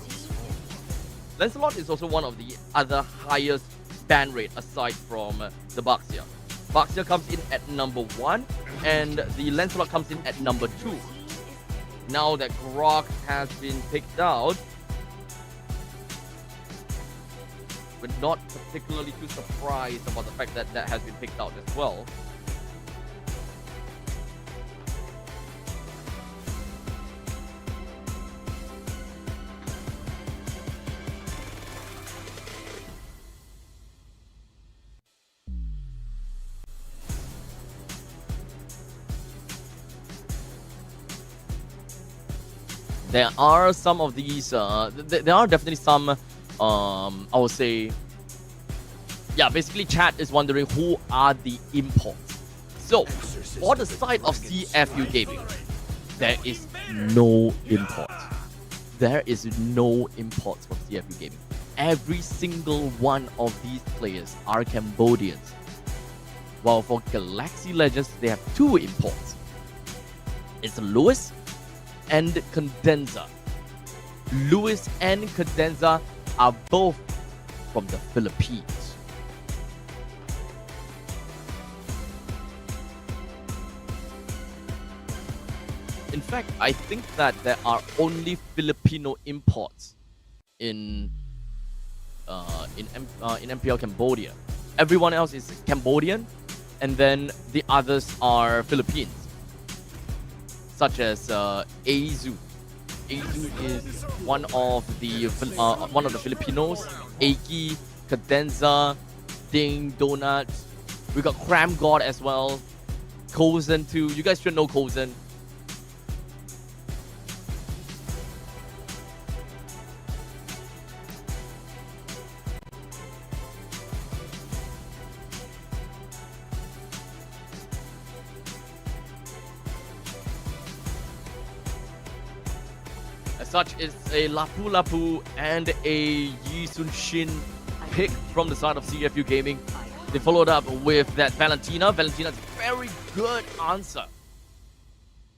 Lancelot is also one of the other highest ban rate aside from the Baxia. Baxia comes in at number 1 and the Lancelot comes in at number 2. Now that Grok has been picked out, we're not particularly too surprised about the fact that that has been picked out as well. There are some of these, there are definitely some, I would say, yeah, basically chat is wondering who are the imports. So, for the side of CFU Gaming, there is no imports. There is no imports from CFU Gaming. Every single one of these players are Cambodians. While for Galaxy Legends, they have 2 imports. It's Lewis and Condenser. Lewis and Condenser are both from the Philippines. In fact, I think that there are only Filipino imports in MPL Cambodia. Everyone else is Cambodian, and then the others are Philippines, such as Azu. Azu is one of the Filipinos. Aki, Cadenza, Ding, Donuts. We got Cram God as well. Kozen too. You guys should know Kozen. Such is a Lapu Lapu and a Yi Sun Shin pick from the side of CFU Gaming. They followed up with that Valentina. Valentina's very good answer.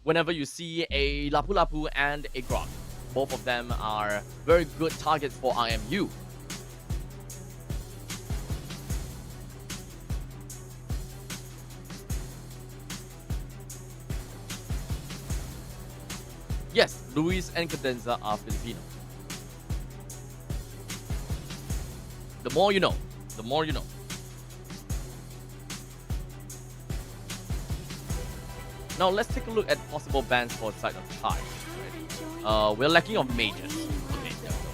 Whenever you see a Lapu Lapu and a Grok, both of them are very good targets for IMU. Yes, Luis and Cadenza are Filipino. The more you know. The more you know. Now let's take a look at possible bans for the side of Chai. Right? We're lacking of mages. Okay, there we go.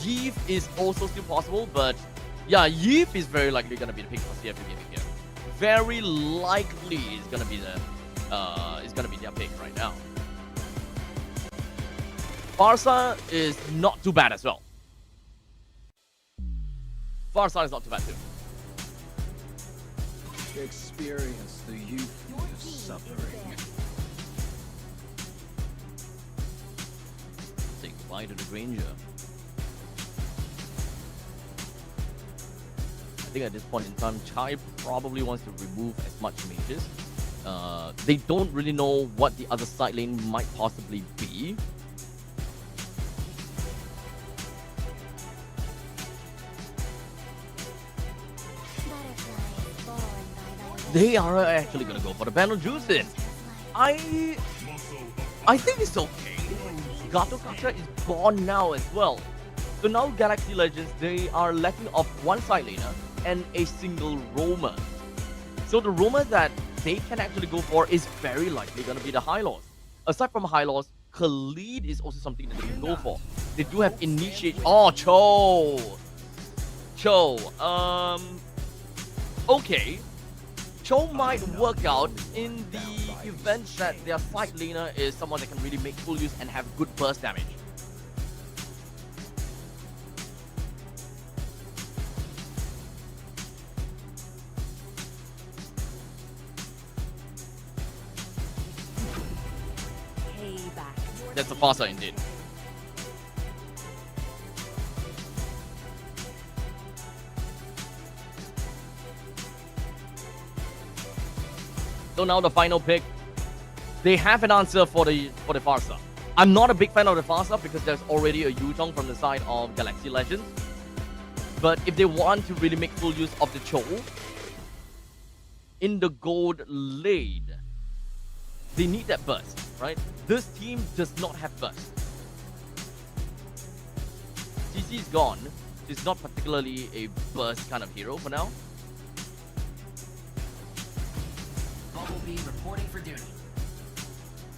Yeeve is also still possible, but yeah, Yeeve is very likely gonna be the pick for CFU Gaming here. Very likely is gonna be their pick right now. Farsa is not too bad as well. Farsa is not too bad too. Experience the youthful suffering. Say goodbye to the Granger. I think at this point in time, Chai probably wants to remove as much mages. They don't really know what the other side lane might possibly be. They are actually gonna go for the Banner Juicin. I think it's okay. Gato Kacha is gone now as well. So now Galaxy Legends, they are lacking of one side laner and a single roamer. So the roamer that they can actually go for is very likely going to be the High Loss. Aside from High Loss, Khalid is also something that they can go for. They do have Initiate. Oh, Cho. Okay. Cho might work out in the event that their side laner is someone that can really make full use and have good burst damage. That's a Farsa indeed. So now the final pick. They have an answer for the Farsa. I'm not a big fan of the Farsa because there's already a Yutong from the side of Galaxy Legends. But if they want to really make full use of the Cho in the gold lane, they need that burst, right? This team does not have burst. CC is gone. He's not particularly a burst kind of hero for now. Bumblebee reporting for duty.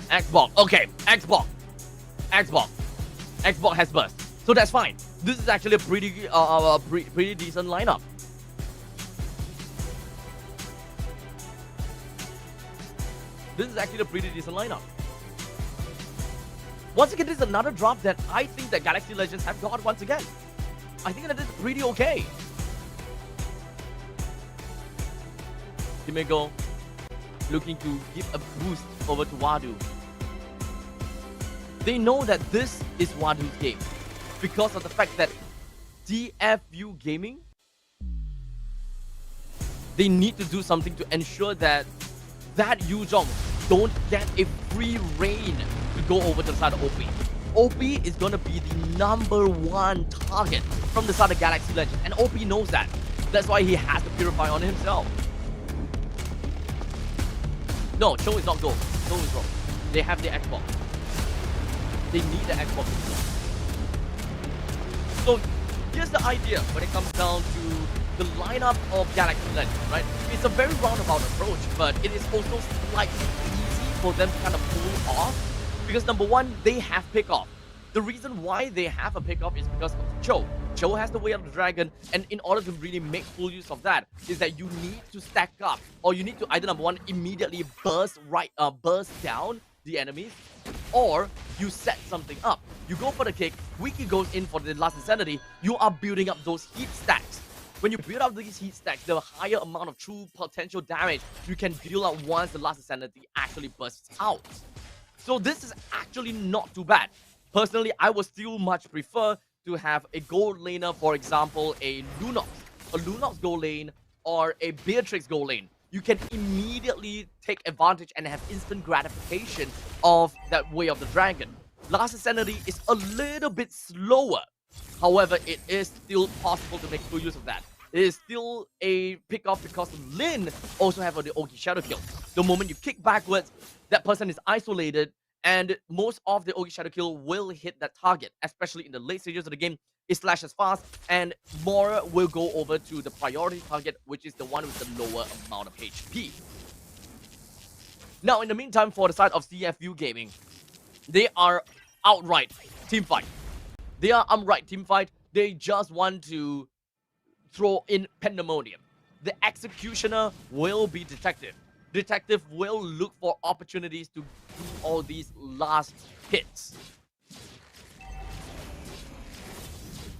Xbox. Okay, Xbox. Xbox has burst. So that's fine. This is actually a pretty decent lineup. This is actually a pretty decent lineup. Once again, this is another drop that I think that Galaxy Legends have got once again. I think that is pretty okay. Kimego looking to give a boost over to Wadu. They know that this is Wadu's game because of the fact that DFU Gaming, they need to do something to ensure that Yuzhong don't get a free reign to go over to the side of OP. OP is gonna be the #1 target from the side of Galaxy Legends, and OP knows that. That's why he has to purify on himself. No, Cho is not gold. Cho is wrong. They have the Xbox. They need the Xbox. So here's the idea when it comes down to the lineup of Galaxy Legends, right? It's a very roundabout approach, but it is also slightly easy for them to kind of pull off. Because number one, they have pickoff. The reason why they have a pickoff is because of Cho. Cho has the Way of the Dragon, and in order to really make full use of that, is that you need to stack up, or you need to either number one, immediately burst down the enemies, or you set something up. You go for the kick, Wiki goes in for the last insanity, you are building up those heat stacks. When you build up these heat stacks, the higher amount of true potential damage you can deal out once the last insanity actually bursts out. So this is actually not too bad. Personally, I would still much prefer to have a gold laner, for example, a Lunox gold lane, or a Beatrix gold lane. You can immediately take advantage and have instant gratification of that Way of the Dragon. Last Insanity is a little bit slower. However, it is still possible to make full use of that. It is still a pick-off because Lin also have the Ogi Shadow Kill. The moment you kick backwards, that person is isolated, and most of the Ogi Shadow Kill will hit that target, especially in the late stages of the game. It slashes fast, and more will go over to the priority target, which is the one with the lower amount of HP. Now, in the meantime, for the side of CFU Gaming, they are outright teamfight. They just want to throw in pandemonium. The executioner will be detective. Detective will look for opportunities to do all these last hits.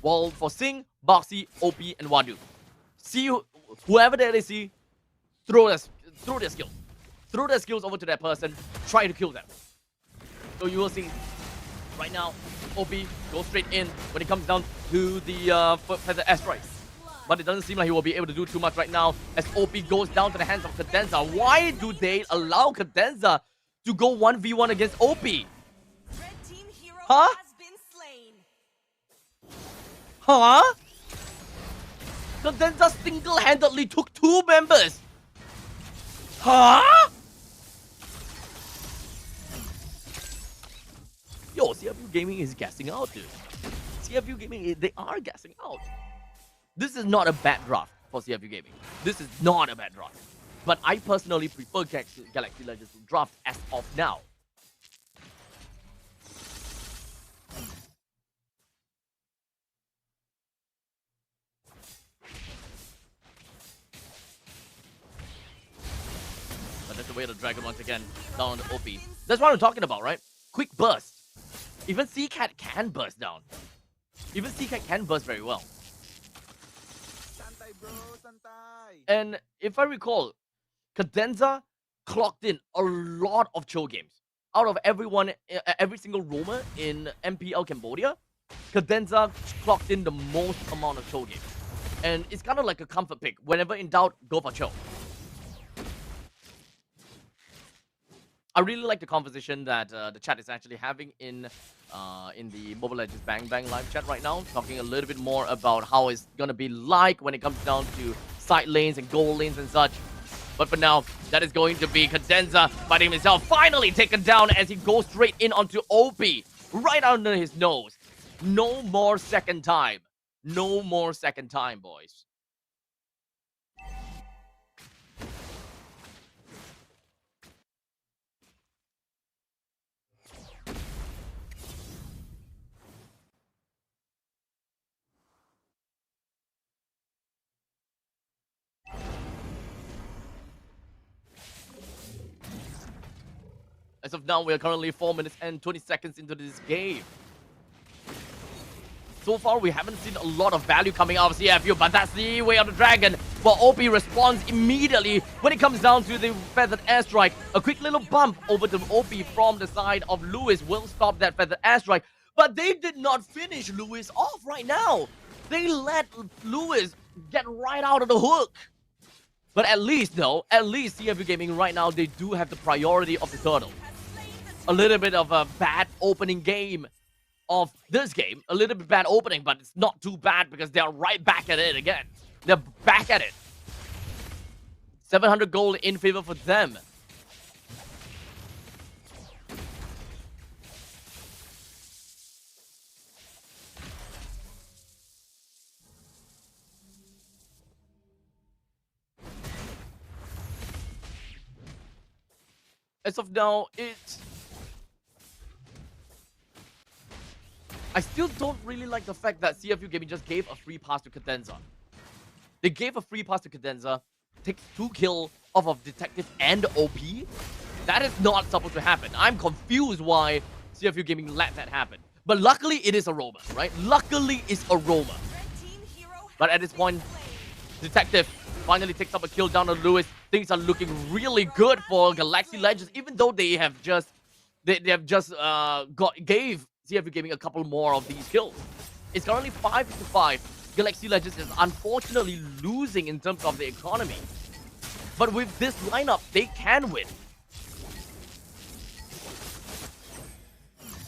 While for Sing, Boxy, OP, and Wadu, see whoever they see, throw their skills. Throw their skills over to that person, try to kill them. So you will see right now, OP goes straight in when it comes down to the Feather Asteroids. But it doesn't seem like he will be able to do too much right now as OP goes down to the hands of Cadenza. Why do they allow Cadenza to go 1v1 against OP? Huh? Huh? Cadenza single-handedly took 2 members. Huh? Yo, CFU Gaming is gassing out, dude. CFU Gaming, they are gassing out. This is not a bad draft for CFU Gaming. This is not a bad draft. But I personally prefer Galaxy Legends to draft as of now. But that's the Way of the Dragon once again, down on the OP. That's what I'm talking about, right? Quick burst. Even C-Cat can burst down. Even C-Cat can burst very well. And if I recall, Cadenza clocked in a lot of Cho games. Out of everyone, every single roamer in MPL Cambodia, Cadenza clocked in the most amount of Cho games. And it's kind of like a comfort pick. Whenever in doubt, go for Cho. I really like the conversation that the chat is actually having in the Mobile Legends Bang Bang live chat right now, talking a little bit more about how it's gonna be like when it comes down to side lanes and goal lanes and such. But for now, that is going to be Cadenza fighting himself, finally taken down as he goes straight in onto OP, right under his nose. No more second time. No more second time, boys. As of now, we are currently 4 minutes and 20 seconds into this game. So far, we haven't seen a lot of value coming out of CFU, but that's the way of the dragon. Well, OP responds immediately when it comes down to the feathered airstrike. A quick little bump over to OP from the side of Lewis will stop that feathered airstrike. But they did not finish Lewis off right now. They let Lewis get right out of the hook. But at least, though, at least CFU Gaming right now, they do have the priority of the turtle. A little bit of a bad opening game of this game. A little bit bad opening, but it's not too bad because they're right back at it again. They're back at it. 700 gold in favor for them. As of now, I still don't really like the fact that CFU Gaming just gave a free pass to Cadenza. They gave a free pass to Cadenza, takes 2 kills off of Detective and OP. That is not supposed to happen. I'm confused why CFU Gaming let that happen. But luckily, it is Aroma, right? Luckily, it's Aroma. But at this point, Detective finally takes up a kill down on Lewis. Things are looking really good for Galaxy Legends, even though they have just gave CFU Gaming a couple more of these kills. It's currently 5-5. Galaxy Legends is unfortunately losing in terms of the economy. But with this lineup, they can win.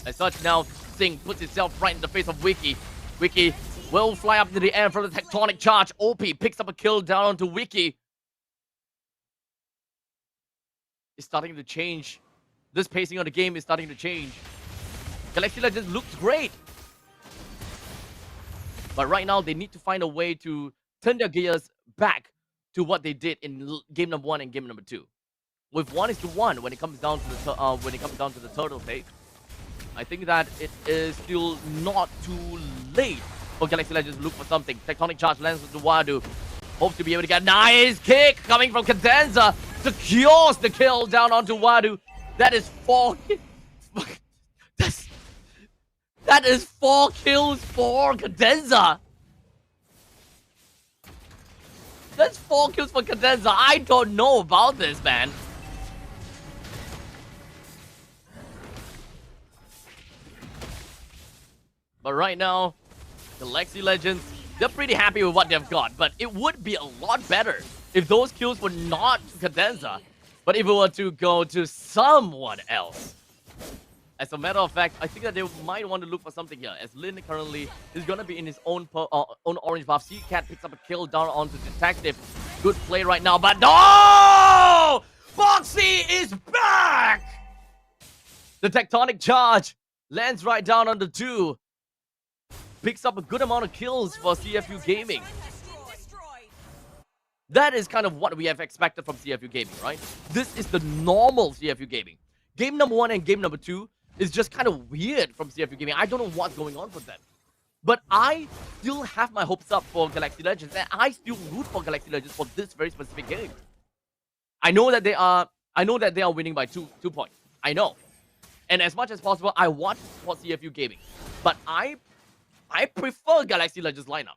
As such, now Singh puts itself right in the face of Wiki. Wiki will fly up into the air for the tectonic charge. OP picks up a kill down onto Wiki. It's starting to change. This pacing of the game is starting to change. Galaxy Legends looks great. But right now, they need to find a way to turn their gears back to what they did in game number 1 and game number 2. With 1-1 when it comes down to the turtle phase. I think that it is still not too late for Galaxy Legends to look for something. Tectonic charge lands with Wadu. Hopes to be able to get a nice kick coming from Cadenza. Secures the kill down onto Wadu. That is 4. That is 4 kills for Cadenza. That's 4 kills for Cadenza. I don't know about this, man. But right now, Galaxy Legends, they're pretty happy with what they've got. But it would be a lot better if those kills were not Cadenza, but if it were to go to someone else. As a matter of fact, I think that they might want to look for something here. As Lin currently is going to be in his own orange buff. Seacat picks up a kill down onto Detective. Good play right now, but no! Boxy is back! The tectonic charge lands right down on the 2. Picks up a good amount of kills for CFU Gaming. That is kind of what we have expected from CFU Gaming, right? This is the normal CFU Gaming. Game number 1 and game number 2 is just kind of weird from CFU Gaming. I don't know what's going on for them. But I still have my hopes up for Galaxy Legends, and I still root for Galaxy Legends for this very specific game. I know that they are winning by 2 points. I know. And as much as possible, I want to support CFU Gaming. But I prefer Galaxy Legends lineup.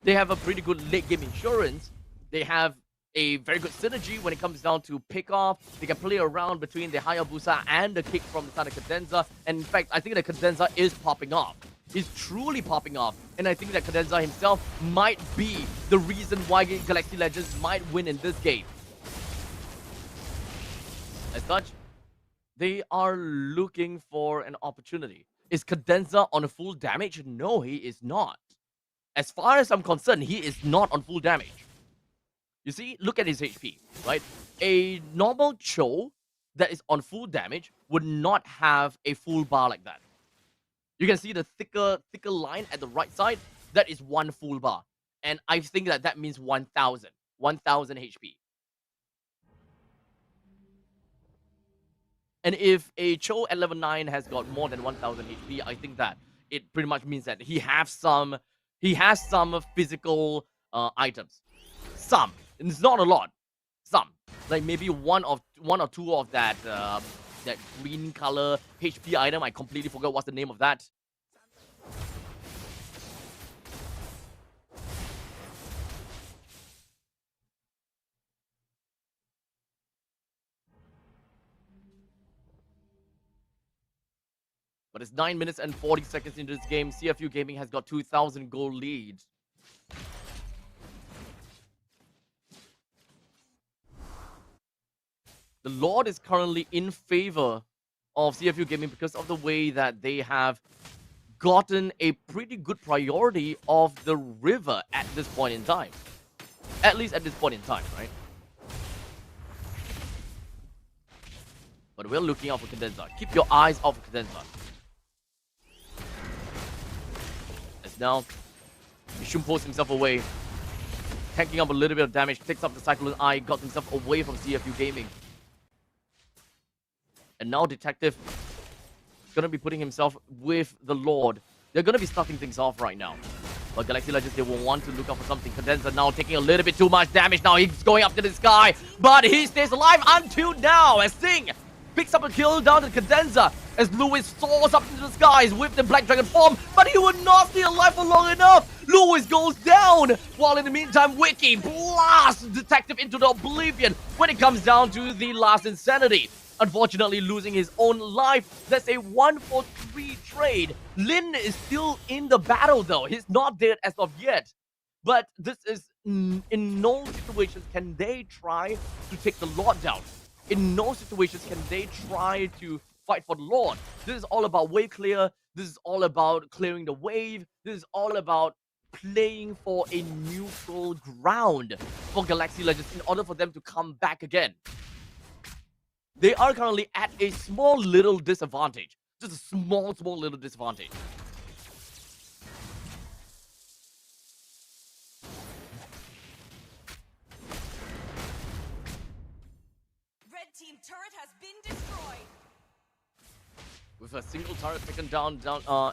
They have a pretty good late game insurance. They have a very good synergy when it comes down to pick off. They can play around between the Hayabusa and the kick from the side of Cadenza. And in fact, I think that Cadenza is popping off. He's truly popping off. And I think that Cadenza himself might be the reason why Galaxy Legends might win in this game. As such, they are looking for an opportunity. Is Cadenza on a full damage? No, he is not. As far as I'm concerned, he is not on full damage. You see, look at his HP, right? A normal Cho that is on full damage would not have a full bar like that. You can see the thicker line at the right side. That is one full bar. And I think that means 1000 HP. And if a Cho at level 9 has got more than 1000 HP, I think that it pretty much means that he has some physical items. Some. And it's not a lot. Some. Like maybe one or two of that that green color HP item. I completely forgot what's the name of that. But it's 9 minutes and 40 seconds into this game. CFU Gaming has got 2,000 goal lead. The Lord is currently in favor of CFU Gaming because of the way that they have gotten a pretty good priority of the river at this point in time. At least at this point in time, right? But we're looking out for Cadenza. Keep your eyes out for Cadenza. As now, Ishum pulls himself away. Tanking up a little bit of damage. Takes up the Cyclone Eye. Got himself away from CFU Gaming. And now Detective is going to be putting himself with the Lord. They're going to be starting things off right now. But Galaxy Legends, they will want to look out for something. Cadenza now taking a little bit too much damage. Now he's going up to the sky. But he stays alive until now. As Singh picks up a kill down to Cadenza. As Lewis soars up into the skies with the Black Dragon form. But he will not stay alive for long enough. Lewis goes down. While in the meantime, Wiki blasts Detective into the oblivion when it comes down to the last Insanity. Unfortunately, losing his own life. That's a 1-for-3 trade. Lin is still in the battle, though. He's not dead as of yet. But this is, in no situations can they try to take the Lord down. In no situations can they try to fight for the Lord. This is all about wave clear. This is all about clearing the wave. This is all about playing for a neutral ground for Galaxy Legends in order for them to come back again. They are currently at a small little disadvantage. Just a small little disadvantage. Red team turret has been destroyed. With a single turret taken down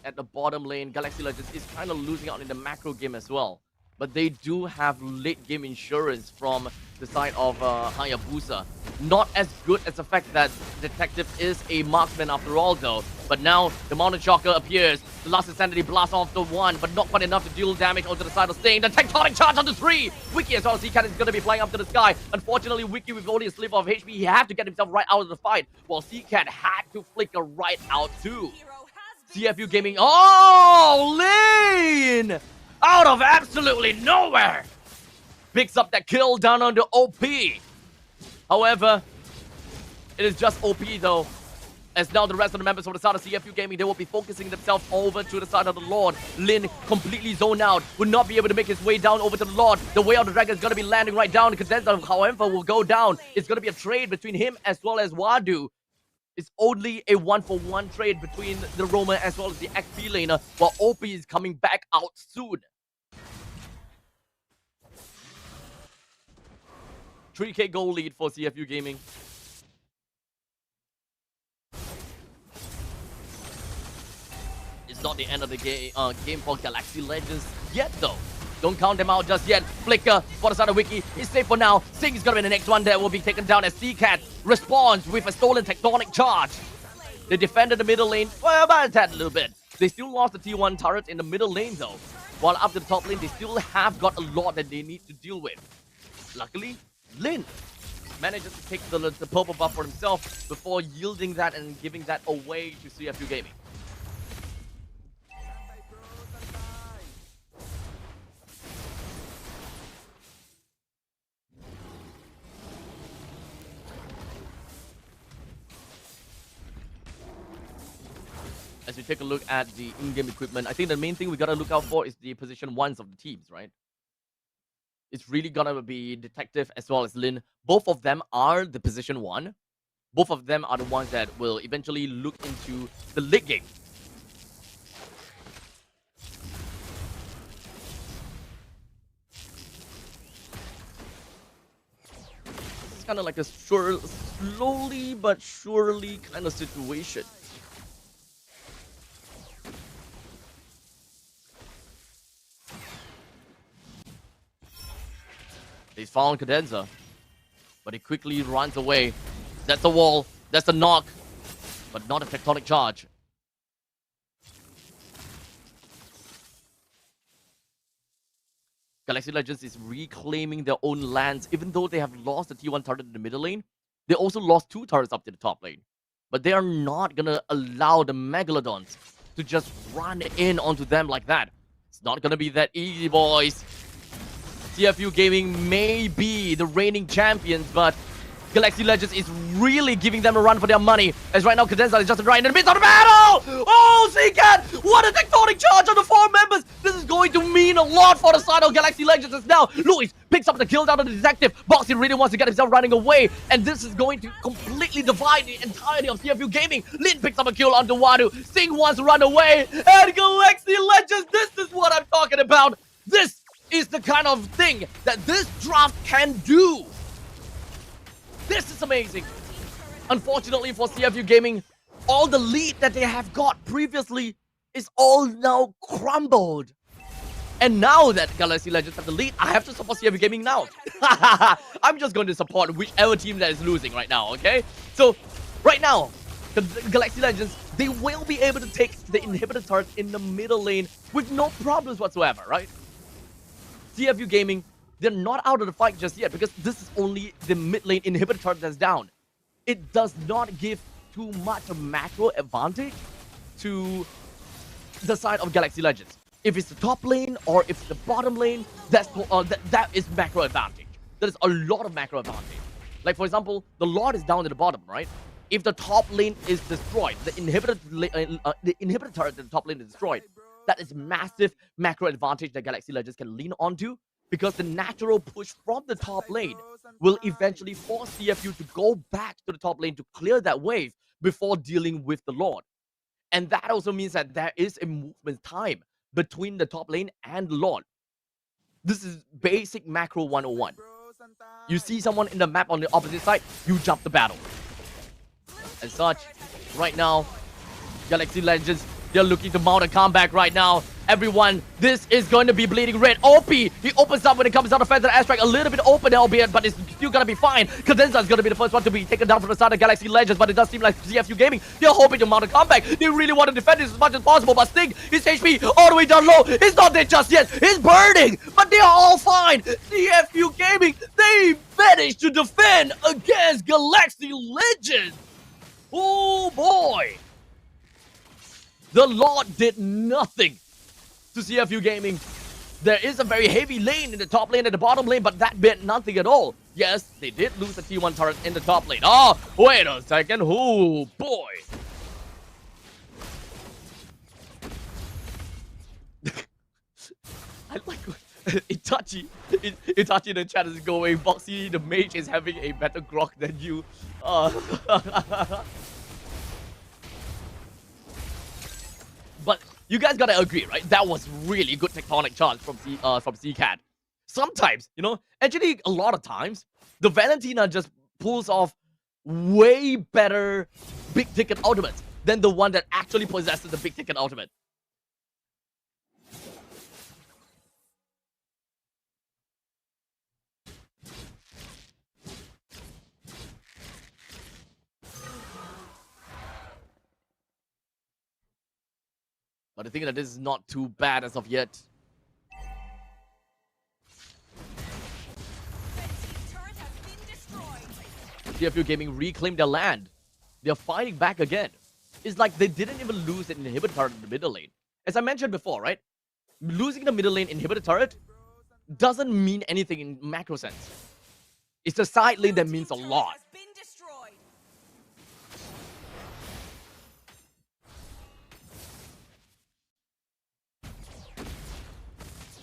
at the bottom lane, Galaxy Legends is kind of losing out in the macro game as well. But they do have late game insurance from the side of Hayabusa. Not as good as the fact that Detective is a marksman after all, though. But now the Mountain Shocker appears. The last Insanity blasts off the 1, but not quite enough to deal damage onto the side of Sting. The Tectonic Charge onto 3. Wiki as well as Seacat is going to be flying up to the sky. Unfortunately, Wiki with only a sliver of HP, he had to get himself right out of the fight. While Seacat had to flicker right out too. CFU Gaming. Oh, Lane! Out of absolutely nowhere! Picks up that kill down on the OP. However, it is just OP though. As now the rest of the members of the side of CFU Gaming, they will be focusing themselves over to the side of the Lord. Lin completely zoned out. Will not be able to make his way down over to the Lord. The Way of the Dragon is going to be landing right down. Cadenza, however, will go down. It's going to be a trade between him as well as Wadu. It's only a 1-for-1 trade between the Roamer as well as the XP laner, while OP is coming back out soon. 3k goal lead for CFU Gaming. It's not the end of the game for Galaxy Legends yet, though. Don't count them out just yet. Flicker for the side of Wiki is safe for now. Sing is going to be the next one that will be taken down as Seacat responds with a stolen Tectonic Charge. They defended the middle lane, well, about that a little bit. They still lost the T1 turret in the middle lane, though. While up to the top lane, they still have got a lot that they need to deal with. Luckily, Lin manages to take the purple buff for himself before yielding that and giving that away to CFU Gaming. As we take a look at the in-game equipment, I think the main thing we gotta look out for is the position 1s of the teams, right? It's really gonna be Detective as well as Lin. Both of them are the position 1. Both of them are the ones that will eventually look into the late game. kind of like a slowly but surely kind of situation. They found Cadenza, but he quickly runs away. That's the wall. That's the knock, but not a tectonic charge. Galaxy Legends is reclaiming their own lands, even though they have lost the T1 turret in the middle lane. They also lost 2 turrets up to the top lane. But they are not gonna allow the Megalodons to just run in onto them like that. It's not gonna be that easy, boys. CFU Gaming may be the reigning champions, but Galaxy Legends is really giving them a run for their money. As right now, Cadenza is just right in the midst of the battle! Oh, Seacat! What a tectonic charge on the 4 members! This is going to mean a lot for the side of Galaxy Legends as now Luis picks up the kill down on the detective. Boxy really wants to get himself running away, and this is going to completely divide the entirety of CFU Gaming. Lin picks up a kill onto Wadu. Singh wants to run away, and Galaxy Legends, this is what I'm talking about. This is the kind of thing that this draft can do. This is amazing. Unfortunately for CFU Gaming, all the lead that they have got previously is all now crumbled. And now that Galaxy Legends have the lead, I have to support CFU Gaming now. I'm just going to support whichever team that is losing right now, okay? So, right now, the Galaxy Legends, they will be able to take the inhibitor turret in the middle lane with no problems whatsoever, right? CFU Gaming, they're not out of the fight just yet because this is only the mid lane inhibitor turret that's down. It does not give too much a macro advantage to the side of Galaxy Legends. If it's the top lane or if it's the bottom lane, that is macro advantage. That is a lot of macro advantage. Like for example, the Lord is down at the bottom, right? If the top lane is destroyed, the inhibitor turret at the top lane is destroyed, that is massive macro advantage that Galaxy Legends can lean onto, because the natural push from the top lane will eventually force CFU to go back to the top lane to clear that wave before dealing with the Lord. And that also means that there is a movement time between the top lane and the Lord. This is basic macro 101. You see someone in the map on the opposite side, you jump the battle. As such, right now, Galaxy Legends, they're looking to mount a comeback right now. Everyone, this is going to be bleeding red. OP, he opens up when it comes out of Feather Airstrike. A little bit open, albeit, but it's still going to be fine. Cadenza is going to be the first one to be taken down from the side of Galaxy Legends, but it does seem like CFU Gaming, they're hoping to mount a comeback. They really want to defend this as much as possible, but Sting, his HP all the way down low. It's not dead just yet. It's burning, but they are all fine. CFU Gaming, they managed to defend against Galaxy Legends. Oh boy. The Lord did nothing to CFU Gaming. There is a very heavy lane in the top lane and the bottom lane, but that meant nothing at all. Yes, they did lose the T1 turret in the top lane. Oh, wait a second. Oh, boy. I like what Itachi in the chat is going, Boxy, the mage is having a better grok than you. But you guys gotta agree, right? That was really good tectonic charge from CCAT. Sometimes, you know, actually a lot of times, the Valentina just pulls off way better big ticket ultimates than the one that actually possesses the big ticket ultimate. But I think that this is not too bad as of yet. CFU Gaming reclaimed their land. They're fighting back again. It's like they didn't even lose an inhibitor turret in the middle lane. As I mentioned before, right? Losing the middle lane inhibitor turret doesn't mean anything in macro sense. It's the side lane that means a lot.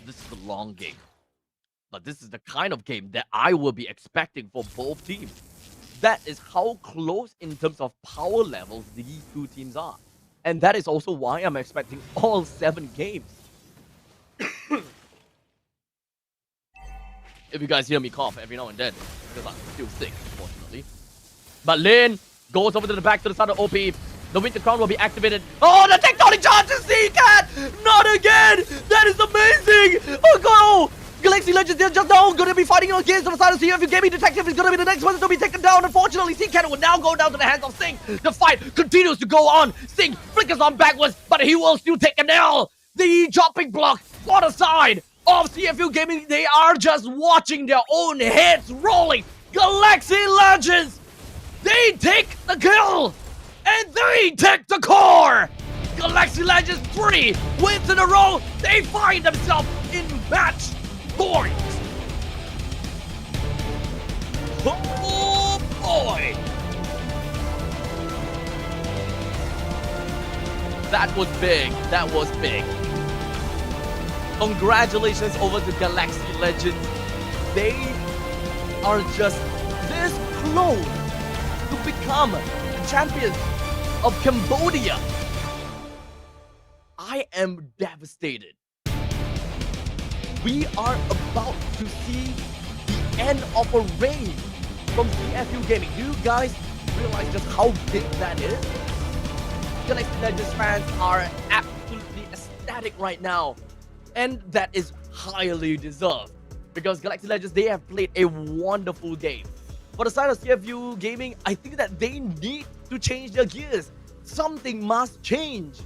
This is the long game. But this is the kind of game that I will be expecting for both teams. That is how close in terms of power levels these two teams are. And that is also why I'm expecting all 7 games. If you guys hear me cough every now and then, because I'm still sick, unfortunately. But Lin goes over to the back to the side of OP. The Winter Crown will be activated. Oh, the tectonic charges, C-Cat! Not again! That is amazing! Oh, go! Galaxy Legends is just now going to be fighting against the side of CFU Gaming Detective is going to be the next one to be taken down. Unfortunately, C-Cat will now go down to the hands of Sing. The fight continues to go on. Sing flickers on backwards, but he will still take an L. The chopping block on the side of CFU Gaming. They are just watching their own heads rolling. Galaxy Legends, they take the kill, and they take the core. Galaxy Legends 3 wins in a row. They find themselves in match point. Oh boy. That was big. That was big. Congratulations over to Galaxy Legends. They are just this close to become champions of Cambodia. I am devastated. We are about to see the end of a reign from CFU Gaming. Do you guys realize just how big that is? Galaxy Legends fans are absolutely ecstatic right now. And that is highly deserved. Because Galaxy Legends, they have played a wonderful game. For the side of CFU Gaming, I think that they need to change their gears. Something must change.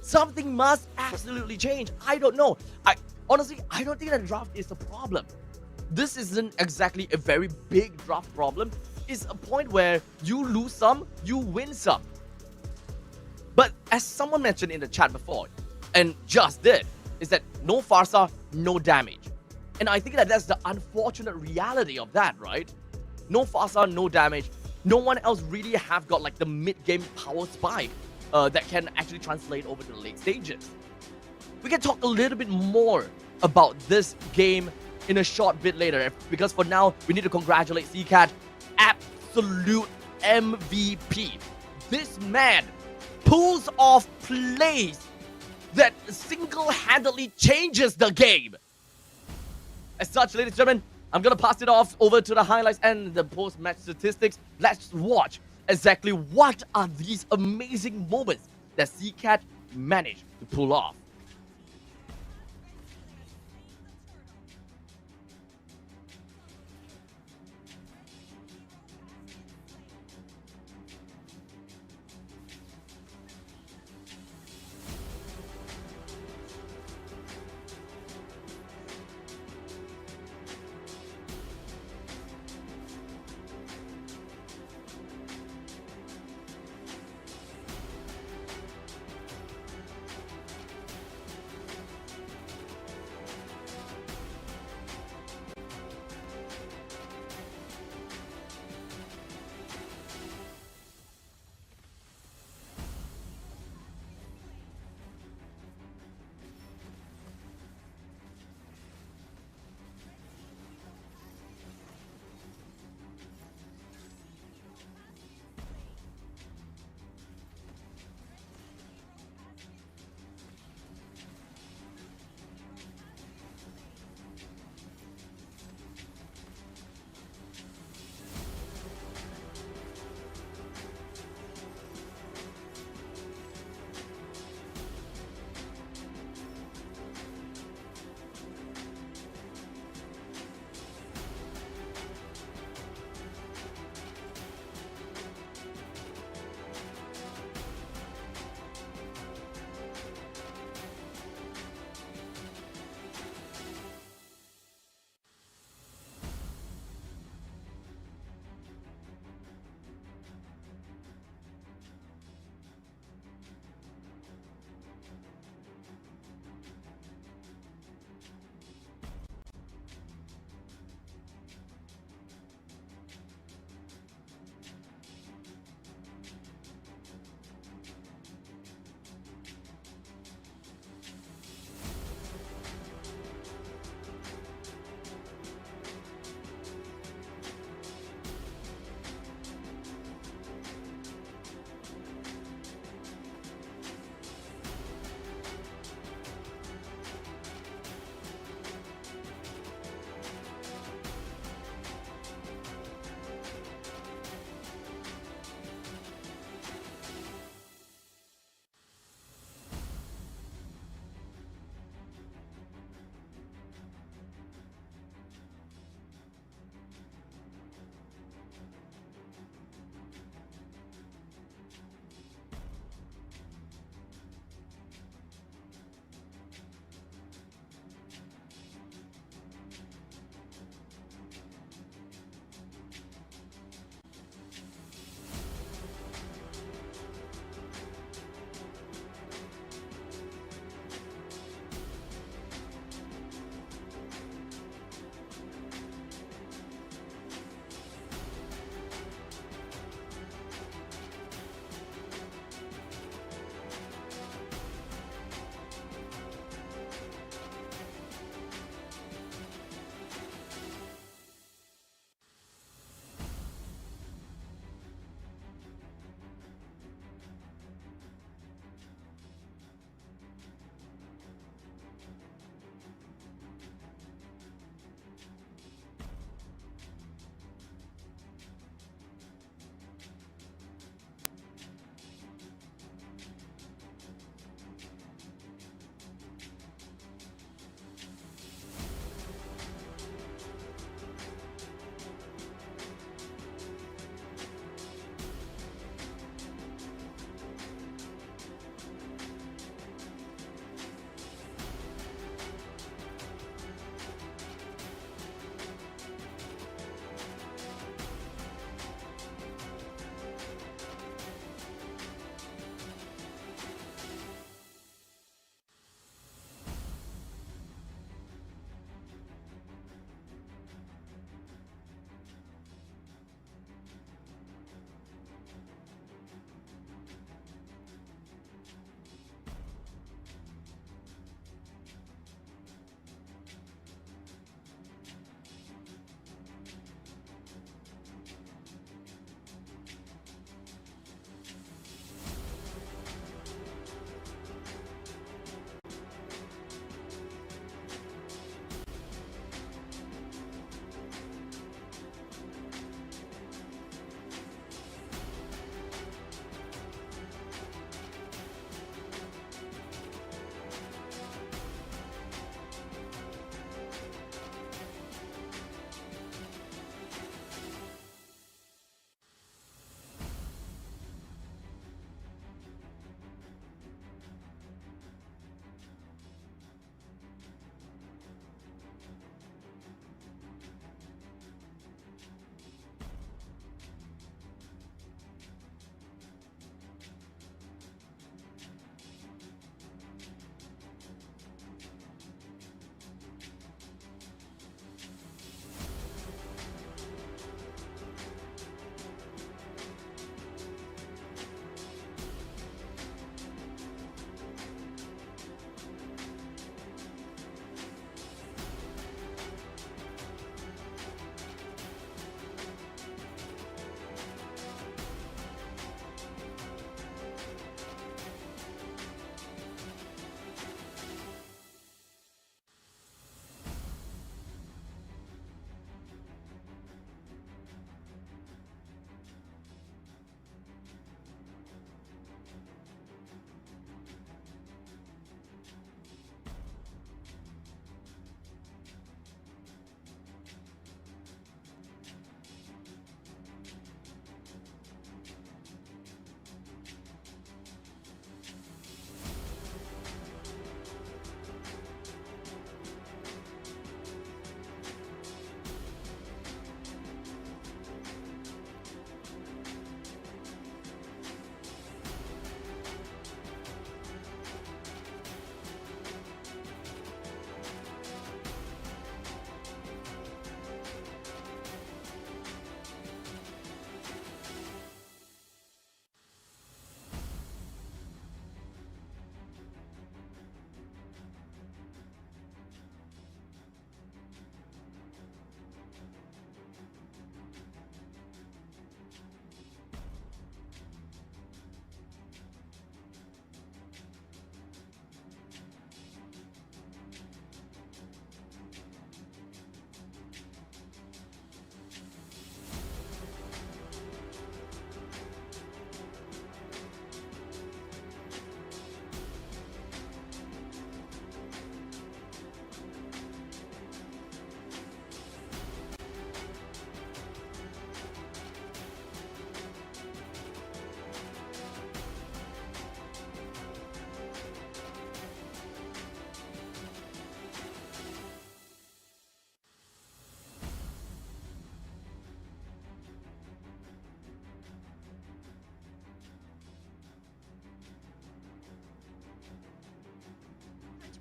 Something must absolutely change. I don't know. Honestly, I don't think that draft is a problem. This isn't exactly a very big draft problem. It's a point where you lose some, you win some. But as someone mentioned in the chat before, and just did, is that no Farsa, no damage. And I think that that's the unfortunate reality of that, right? No Farsa, no damage. No one else really have got like the mid-game power spike that can actually translate over to the late stages. We can talk a little bit more about this game in a short bit later, because for now, we need to congratulate C-Cat, absolute MVP. This man pulls off plays that single-handedly changes the game. As such, ladies and gentlemen, I'm going to pass it off over to the highlights and the post-match statistics. Let's watch exactly what are these amazing moments that C-Cat managed to pull off.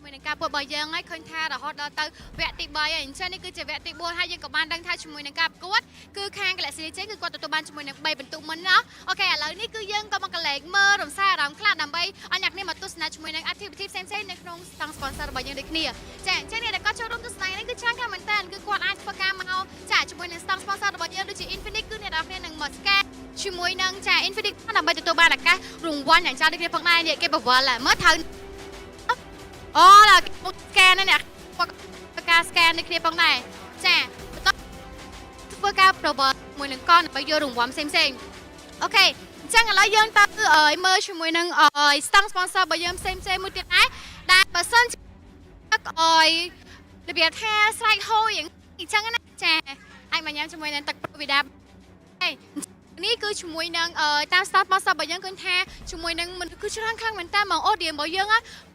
ជាមួយនឹងការពុតរបស់យើងហើយឃើញថារហូតដល់ទៅវគ្គទី3ហើយអញ្ចឹងនេះគឺជាវគ្គទី4ហើយយើងក៏បានដឹងថាជាមួយនឹងការប្រកួតគឺខាង Galaxy Legends គឺគាត់ទទួលបានជាមួយនឹង3បន្ទុកមុនណាអូខេឥឡូវនេះគឺយើងក៏មកកលែងមើលរំសាយអារម្មណ៍ខ្លះដើម្បីឲ្យអ្នកគ្នាមកទស្សនាជាមួយនឹង activity ផ្សេងៗនៅក្នុងស្តង់ sponsor របស់យើងដូចគ្នាចាអញ្ចឹងអ្នកដែលគាត់ចូលរួមទស្សនានេះគឺច្រើនខ្លាំងមែនតើគឺគាត់អាចធ្វើការមកចាជាមួយនឹងស្តង់ sponsor របស់យើងដូចជា Infinix គឺអ្នកនរគ្នានឹងមក scan ជាមួយនឹងចា Infinix ដើម្បីទទួលបានឱកាសរង្វាន់យ៉ាងច្រើនដូចគ្នាផងដែរនេះគេបវល់មើលត្រូវអូដល់គេ scan ណាអ្នកធ្វើការ scan ដូចគ្នាផងដែរចាបន្តធ្វើការប្រវត្តិមួយនឹងកនដើម្បីយករង្វាន់ផ្សេងៗអូខេអញ្ចឹងឥឡូវយើងទៅមើលជាមួយនឹងស្តង់ sponsor របស់យើងផ្សេងៗមួយទៀតដែរដែលបើសិនអយរបៀបថាស្រែកហូរយ៉ាងអញ្ចឹងណាចាអាចមកញ៉ាំជាមួយនឹងទឹកប្រូវីដាហើយនេះគឺជាមួយនឹងតាម start sponsor របស់យើងឃើញថាជាមួយនឹងគឺច្រើនខ្លាំងមែនតើមក audience របស់យើង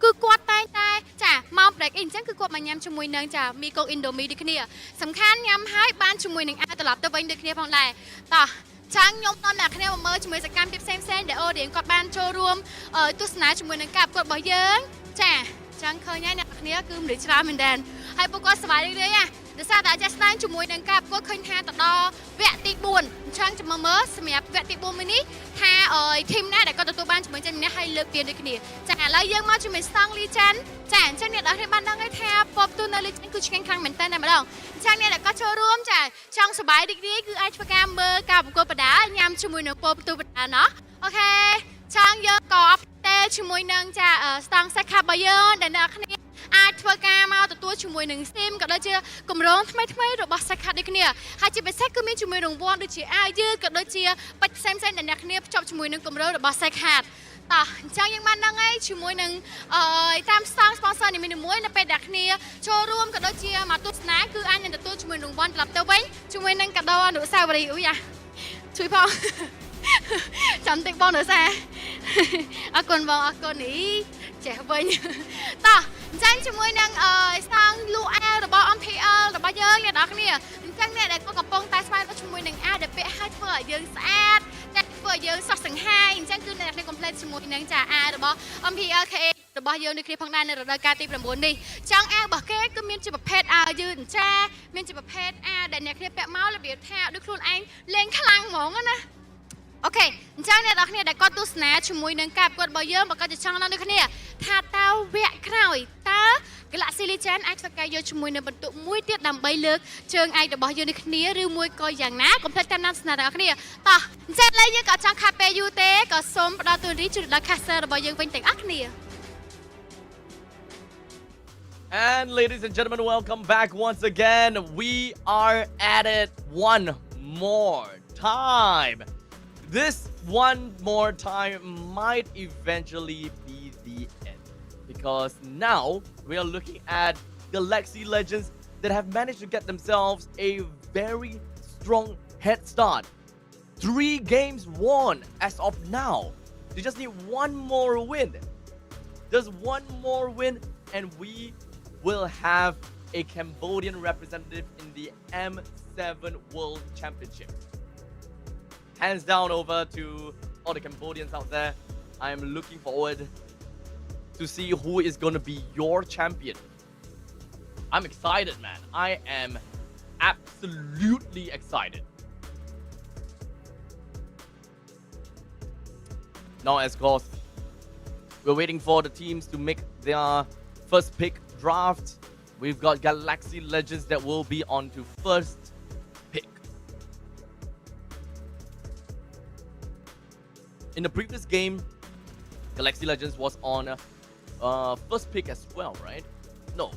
គឺគាត់តែងតែចាមក break in អញ្ចឹងគឺគាត់មកញ៉ាំជាមួយនឹងចាមីកូ Indomie ដូចគ្នាសំខាន់ញ៉ាំហើយបានជាមួយនឹងអាចត្រឡប់ទៅវិញដូចគ្នាផងដែរតោះចាំខ្ញុំនាំអ្នកគ្នាមកមើលជាមួយសកម្មភាពផ្សេងៗដែល audience គាត់បានចូលរួមទស្សនាជាមួយនឹងការប្រកួតរបស់យើងចាចាំឃើញហើយអ្នកគ្នាគឺមនុស្សច្រើនមែនតើហើយពួកគាត់សប្បាយរីករាយដោយសារតែអាចស្ដាយជាមួយនឹងការប្រកួតឃើញថាទៅដល់វគ្គទី4អញ្ចឹងចាំមើលសម្រាប់វគ្គទី4មួយនេះថាធីមណាដែលគាត់ទទួលបានជាមួយចិនម្នាក់ហើយលើកពានដូចគ្នាចាឥឡូវយើងមកជាមួយស្តង់លីចាន់ចាអញ្ចឹងអ្នកនរគ្នាបានដឹងហើយថាពពទូនៅលីចាន់គឺឆ្ងាញ់ខ្លាំងមែនតើតែម្ដងអញ្ចឹងអ្នកដែលគាត់ចូលរួមចាចង់សប្បាយរីករាយគឺអាចធ្វើការមើលការប្រកួតបដាញ៉ាំជាមួយនឹងពពទូបដាណោះអូខេចឹងយើងក៏អបតែជាមួយនឹងចាស្តង់សេខារបស់យើងដែលអ្នកគ្នាអាចធ្វើការមកទទួលជាមួយនឹង Steam ក៏ដូចជាគម្រោងថ្មីៗរបស់ Sekat ដូចគ្នាហើយជាពិសេសគឺមានជាមួយរង្វាន់ដូចជាអាវយឺតក៏ដូចជាបាច់ផ្សេងៗដែលអ្នកគ្នាភ្ជាប់ជាមួយនឹងគម្រោងរបស់ Sekat តោះអញ្ចឹងយើងបានដឹងហើយជាមួយនឹងតាម Stang Sponsor នីមួយៗនៅពេលដែលគ្នាចូលរួមក៏ដូចជាមកទស្សនាគឺអាចនឹងទទួលជាមួយរង្វាន់ត្រឡប់ទៅវិញជាមួយនឹងកាដូអនុស្សាវរីយ៍អូយ៉ាជួយផងចាំតិចបងនៅសាអរគុណបងអរគុណនេះចេះវិញតោះអញ្ចឹងជាមួយនឹងស្តង់លូអារបស់ MPL របស់យើងអ្នកនរគ្នាអញ្ចឹងអ្នកដែលកំពុងតែស្វែងរកជាមួយនឹងអាដែលពាក់ឲ្យធ្វើឲ្យយើងស្អាតតែធ្វើឲ្យយើងស្រស់សង្ហាយអញ្ចឹងគឺអ្នកគ្នា complete ជាមួយនឹងចាអារបស់ MPL KH របស់យើងដូចគ្នាផងដែរនៅរដូវកាលទី9នេះចង់អារបស់គេគឺមានជាប្រភេទអាយឺតចាមានជាប្រភេទអាដែលអ្នកគ្នាពាក់មករបៀបថាដូចខ្លួនឯងលេងខ្លាំងហ្មងណាអូខេអញ្ចឹងអ្នកនរគ្នាដែលគាត់ទស្សនាជាមួយនឹងការប្រកួតរបស់យើងបើគាត់ចង់ដឹងដូចគ្នាថាតើវគ្គក្រោយតើ Galaxy Legends អាចធ្វើការយកជាមួយនឹងបន្ទុកមួយទៀតដើម្បីលើកជើងឯករបស់យើងដូចគ្នាឬមួយក៏យ៉ាងណាកុំភ្លេចតាមដានស្នាដៃរបស់គ្នាតោះអញ្ចឹងឥឡូវយើងក៏ចង់ខាត់ពេលយូរទេក៏សូមផ្ដល់ទូរទស្សន៍ជូនដល់ caster របស់យើងវិញទាំងអស់គ្នា And ladies and gentlemen, welcome back once again. We are at it one more time. This one more time might eventually be the end because now we are looking at Galaxy Legends that have managed to get themselves a very strong head start. 3 games won as of now. They just need one more win. Just one more win and we will have a Cambodian representative in the M7 World Championship. Hands down over to all the Cambodians out there. I am looking forward to see who is going to be your champion. I'm excited, man. I am absolutely excited. Now, as course, we're waiting for the teams to make their first pick draft. We've got Galaxy Legends that will be on to first pick. In the previous game, Galaxy Legends was on first pick as well, right? No,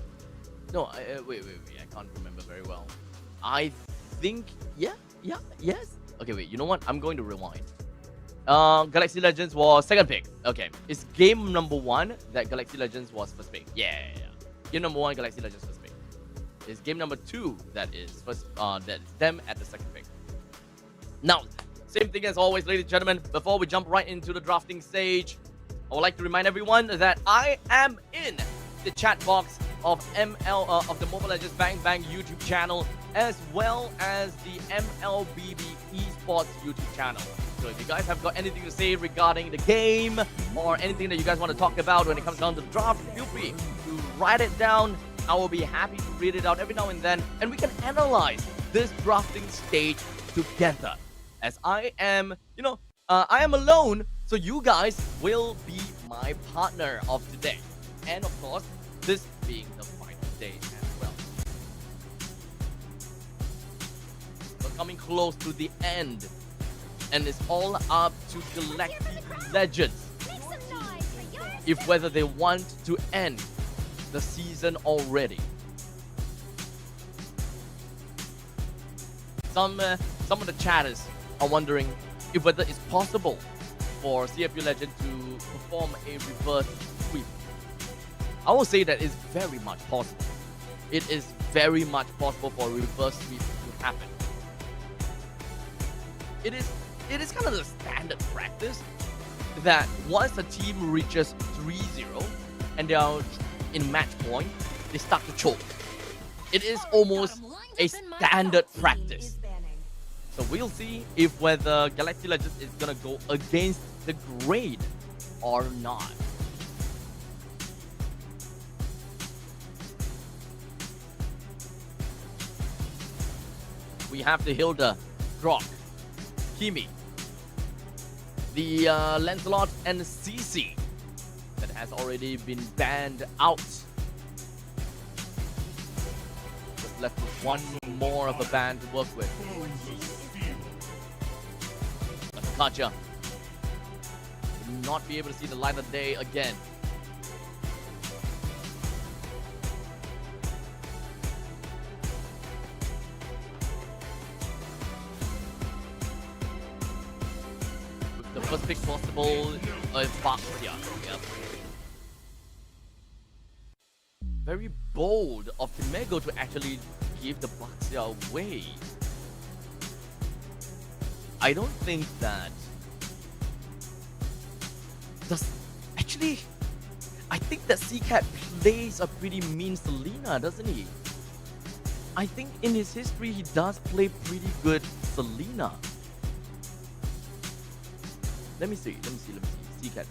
wait, I can't remember very well. I think, yes. Okay, wait, you know what? I'm going to rewind. Galaxy Legends was second pick. Okay, it's game number 1 that Galaxy Legends was first pick. Yeah. Game number 1, Galaxy Legends first pick. It's game number 2 that is first. That is them at the second pick. Now, same thing as always, ladies and gentlemen. Before we jump right into the drafting stage, I would like to remind everyone that I am in the chat box of of the Mobile Legends Bang Bang YouTube channel, as well as the MLBB Esports YouTube channel. So So if you guys have got anything to say regarding the game or anything that you guys want to talk about when it comes down to the draft, feel free to write it down. I will be happy to read it out every now and then, and we can analyze this drafting stage together. As I am, I am alone, so you guys will be my partner of today. And of course, this being the final day as well. We're coming close to the end, and it's all up to Galactic Legends if whether they want to end the season already. Some of the chatters are wondering if whether it's possible for CFU Legend to perform a reverse sweep. I will say that it's very much possible. It is very much possible for a reverse sweep to happen. It is kind of the standard practice that once a team reaches 3-0 and they are in match point, they start to choke. It is almost a standard practice. So we'll see if whether Galaxy Legends is gonna go against the grade or not. We have the Hilda, Grok, Kimi, the Lancelot and CC that has already been banned out. Just left with one more of a ban to work with. Katja will not be able to see the light of day again. With the first pick possible, Baxia. Yep. Very bold of Timego to actually give the Baxia away. I don't think that actually, I think that CCAT plays a pretty mean Selena, doesn't he? I think in his history he does play pretty good Selena. Let me see. CCAT.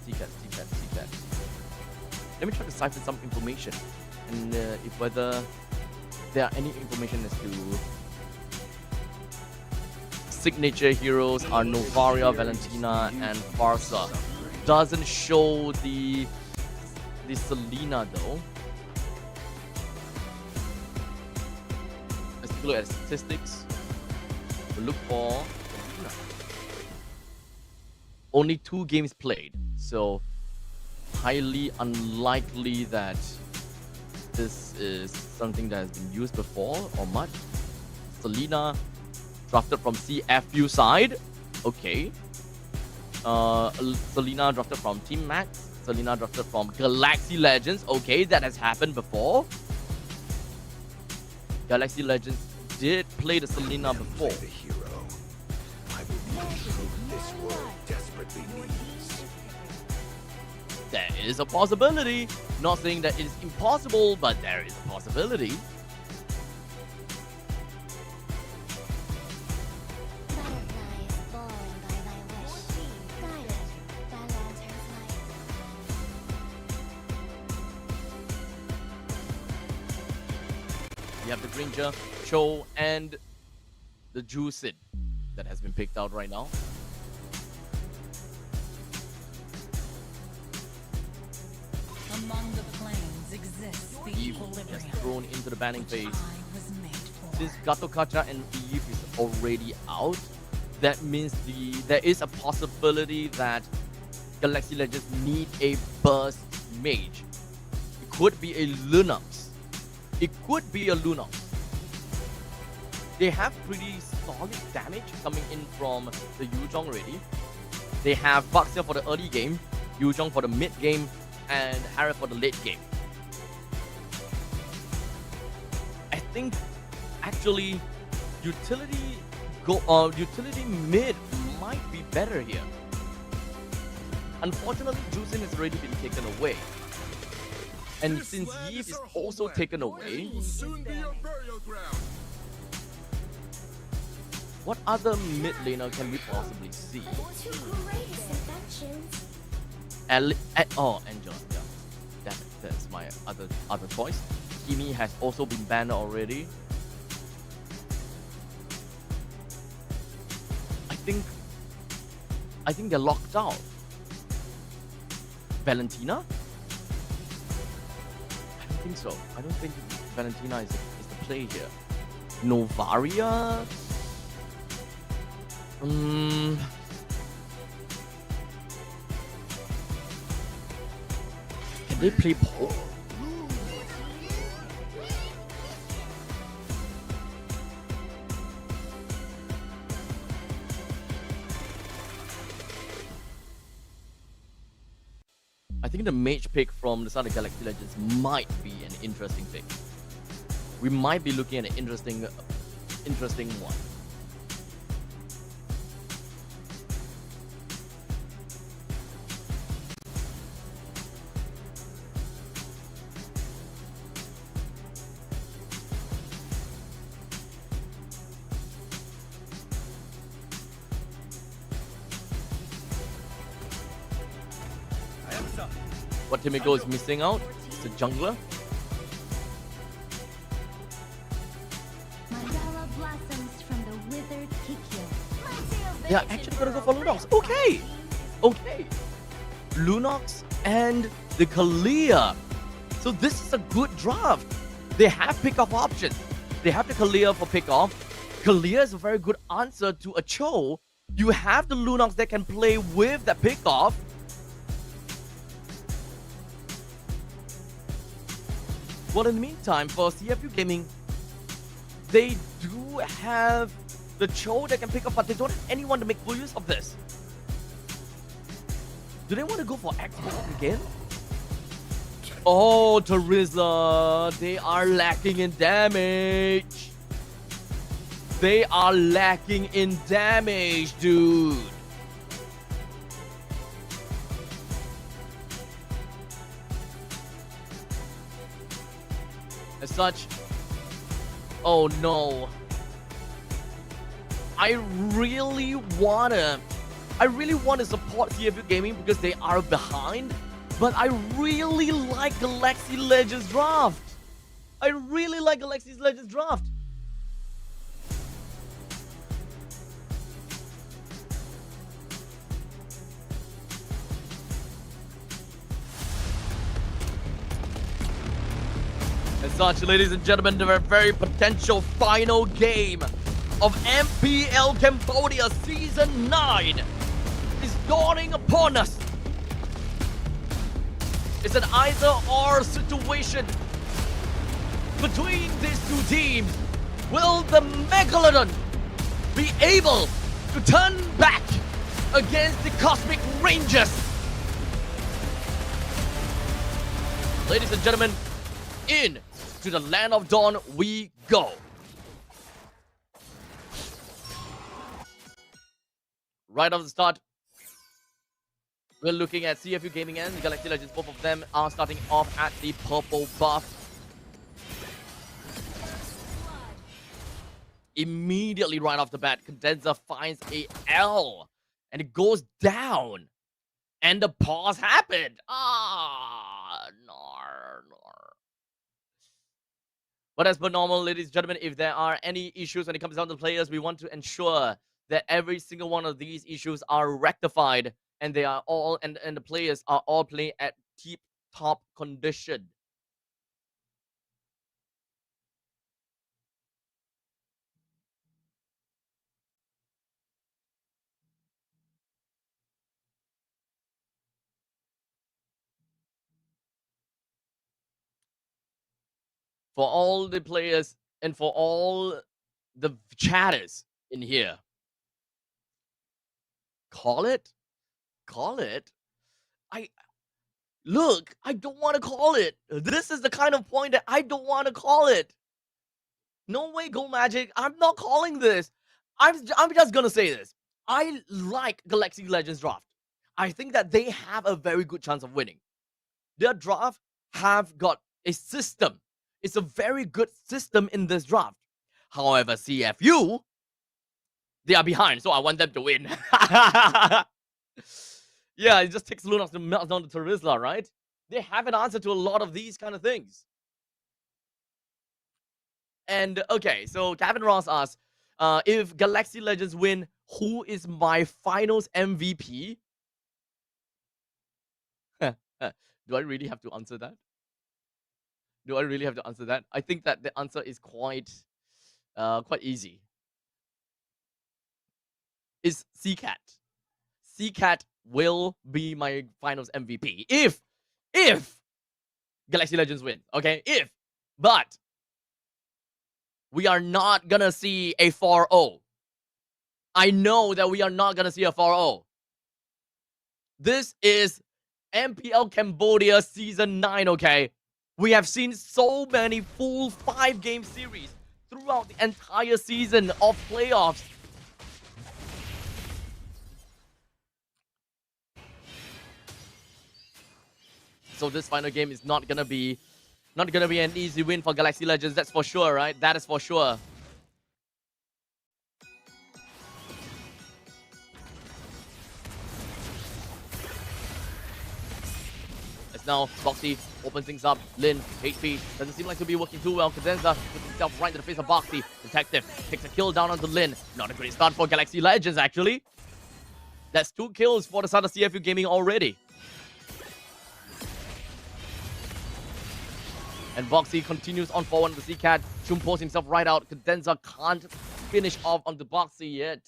Let me try to cipher some information, and if whether there are any information as to signature heroes are Novaria, Valentina, and Farsa. Doesn't show the Selena though. Let's take a look at statistics. We'll look for Selena. Only 2 games played, so highly unlikely that this is something that has been used before or much. Selena drafted from CFU side. Okay. Selena drafted from Team Max. Selena drafted from Galaxy Legends. Okay, that has happened before. Galaxy Legends did play the Selena before. There is a possibility. Not saying that it is impossible, but there is a possibility. You have the Granger, Cho, and the Juicid that has been picked out right now. Among the planes exists the Eve equilibrium. gets thrown into the banning phase. Since Gato Kacha and Eve is already out, that means there is a possibility that Galaxy Legends need a burst mage. It could be a Lunox. They have pretty solid damage coming in from the Yuzhong already. They have Baxia for the early game, Yuzhong for the mid game, and Harriet for the late game. I think actually utility mid might be better here. Unfortunately, Juicin has already been taken away. And since Yves is also taken away, What other mid laner can we possibly see? Angel. Yeah, damn it, that's my other choice. Kimi has also been banned already. I think they're locked out. Valentina? I don't think so. I don't think Valentina is the play here. Novaria? Can they play Poke? I think the mage pick from the Sun of Galaxy Legends might be an interesting pick. We might be looking at an interesting one. What Timiko is missing out is the jungler. They are actually gonna go for Lunox. Okay! Okay. Lunox and the Kalia. So this is a good draft. They have pick-off options. They have the Kalia for pick-off. Kalia is a very good answer to a Cho. You have the Lunox that can play with that pick-off. Well, in the meantime, for CFU Gaming, they do have the Cho that can pick up, but they don't have anyone to make full use of this. Do they want to go for Xbox again? Oh, Teresa, they are lacking in damage. They are lacking in damage, dude. As such, oh no. I really wanna support CFU Gaming because they are behind, but I really like Galaxy Legends draft. I really like Galaxy Legends draft. As such, ladies and gentlemen, the very potential final game of MPL Cambodia Season 9 is dawning upon us. It's an either-or situation between these two teams. Will the Megalodon be able to turn back against the Cosmic Rangers? Ladies and gentlemen, in to the Land of Dawn we go. Right off the start, we're looking at CFU Gaming and Galaxy Legends. Both of them are starting off at the purple buff. Immediately right off the bat, Condenser finds a L and it goes down. And the pause happened. But as per normal, ladies and gentlemen, if there are any issues when it comes down to players, we want to ensure that every single one of these issues are rectified and they are all and the players are all playing at tip-top condition. For all the players and for all the chatters in here, call it. I don't want to call it. This is the kind of point that I don't want to call it. No way, Go Magic. I'm not calling this. I'm just gonna say this. I like Galaxy Legends draft. I think that they have a very good chance of winning. Their draft have got a system. It's a very good system in this draft. However, CFU, They are behind, so I want them to win. Yeah, it just takes Lunox to melt down the Terizla, right? They have an answer to a lot of these kind of things. And okay, so Gavin Ross asks, if Galaxy Legends win, who is my finals MVP? Do I really have to answer that? Do I really have to answer that? I think that the answer is quite easy. It's CCAT. CCAT will be my finals MVP if Galaxy Legends win. Okay, but we are not gonna see a 4-0. I know that we are not gonna see a 4-0. This is MPL Cambodia Season 9, okay? We have seen so many full 5-game series throughout the entire season of playoffs. So this final game is not gonna be an easy win for Galaxy Legends, that's for sure, right? That is for sure. As now, Boxy opens things up. Lin, HP, doesn't seem like to be working too well. Cadenza puts himself right into the face of Boxy. Detective takes a kill down onto Lin. Not a great start for Galaxy Legends, actually. That's 2 kills for the side of CFU Gaming already. And Boxy continues on forward with the C-Cat. Chum pulls himself right out. Cadenza can't finish off on the Boxy yet.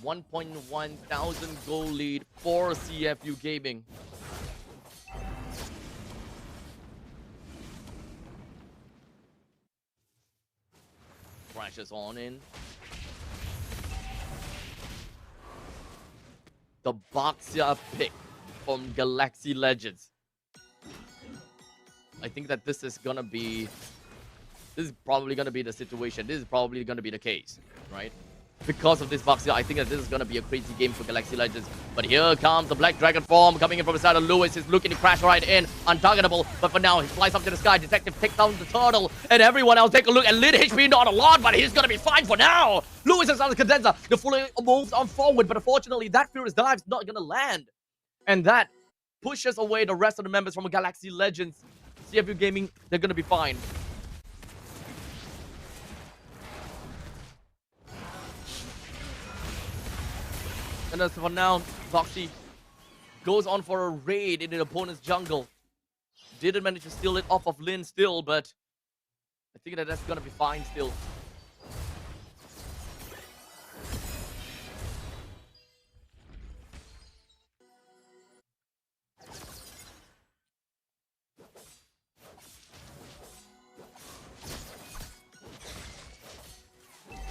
$1,100 goal lead for CFU Gaming. Crashes on in. The Boxia pick from Galaxy Legends. I think that this is probably gonna be the situation. This is probably gonna be the case, right? Because of this Boxia, I think that this is gonna be a crazy game for Galaxy Legends. But here comes the Black Dragon form coming in from the side of Lewis. He's looking to crash right in, untargetable. But for now, he flies up to the sky. Detective takes down the turtle, and everyone else take a look. And Lid HP not a lot, but he's gonna be fine for now. Lewis is on the Cadenza. The fully moves on forward, but unfortunately, that Furious Dive's not gonna land, and that pushes away the rest of the members from Galaxy Legends. CFU Gaming, they're gonna be fine. And as for now, Boxy goes on for a raid in the opponent's jungle. Didn't manage to steal it off of Lin still, but I think that that's gonna be fine still.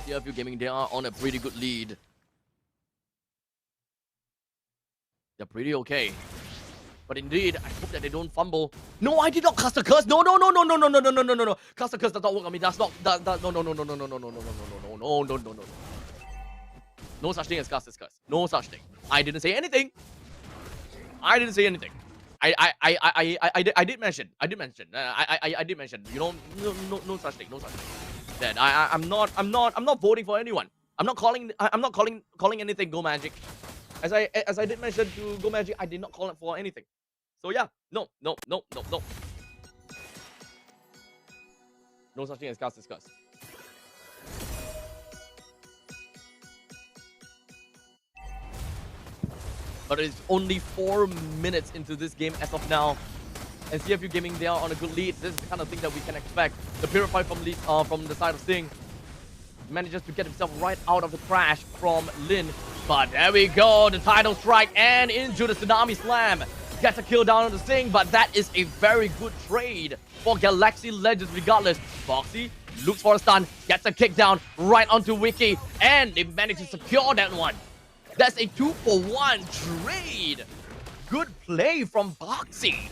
CFU Gaming, they are on a pretty good lead. They're pretty okay. But indeed, I hope that they don't fumble. No, I did not cast a curse. No. Cast a curse does not work on me. That's not. No. No such thing as cast a curse. No such thing. I didn't say anything. I did mention. I did mention. You know, no such thing. No such thing. Then I'm not voting for anyone. I'm not calling anything Go Magic. As I did mention to Go Magic, I did not call it for anything. So yeah, no. No such thing as cast discuss. But it's only 4 minutes into this game as of now. And CFU Gaming, they are on a good lead. This is the kind of thing that we can expect. The Purify from the side of Sting manages to get himself right out of the crash from Lin. But there we go, the title strike and into the Tsunami Slam. Gets a kill down on the Sting, but that is a very good trade for Galaxy Legends regardless. Boxy looks for a stun, gets a kick down right onto Wiki, and they manage to secure that one. That's a 2-for-1 trade. Good play from Boxy.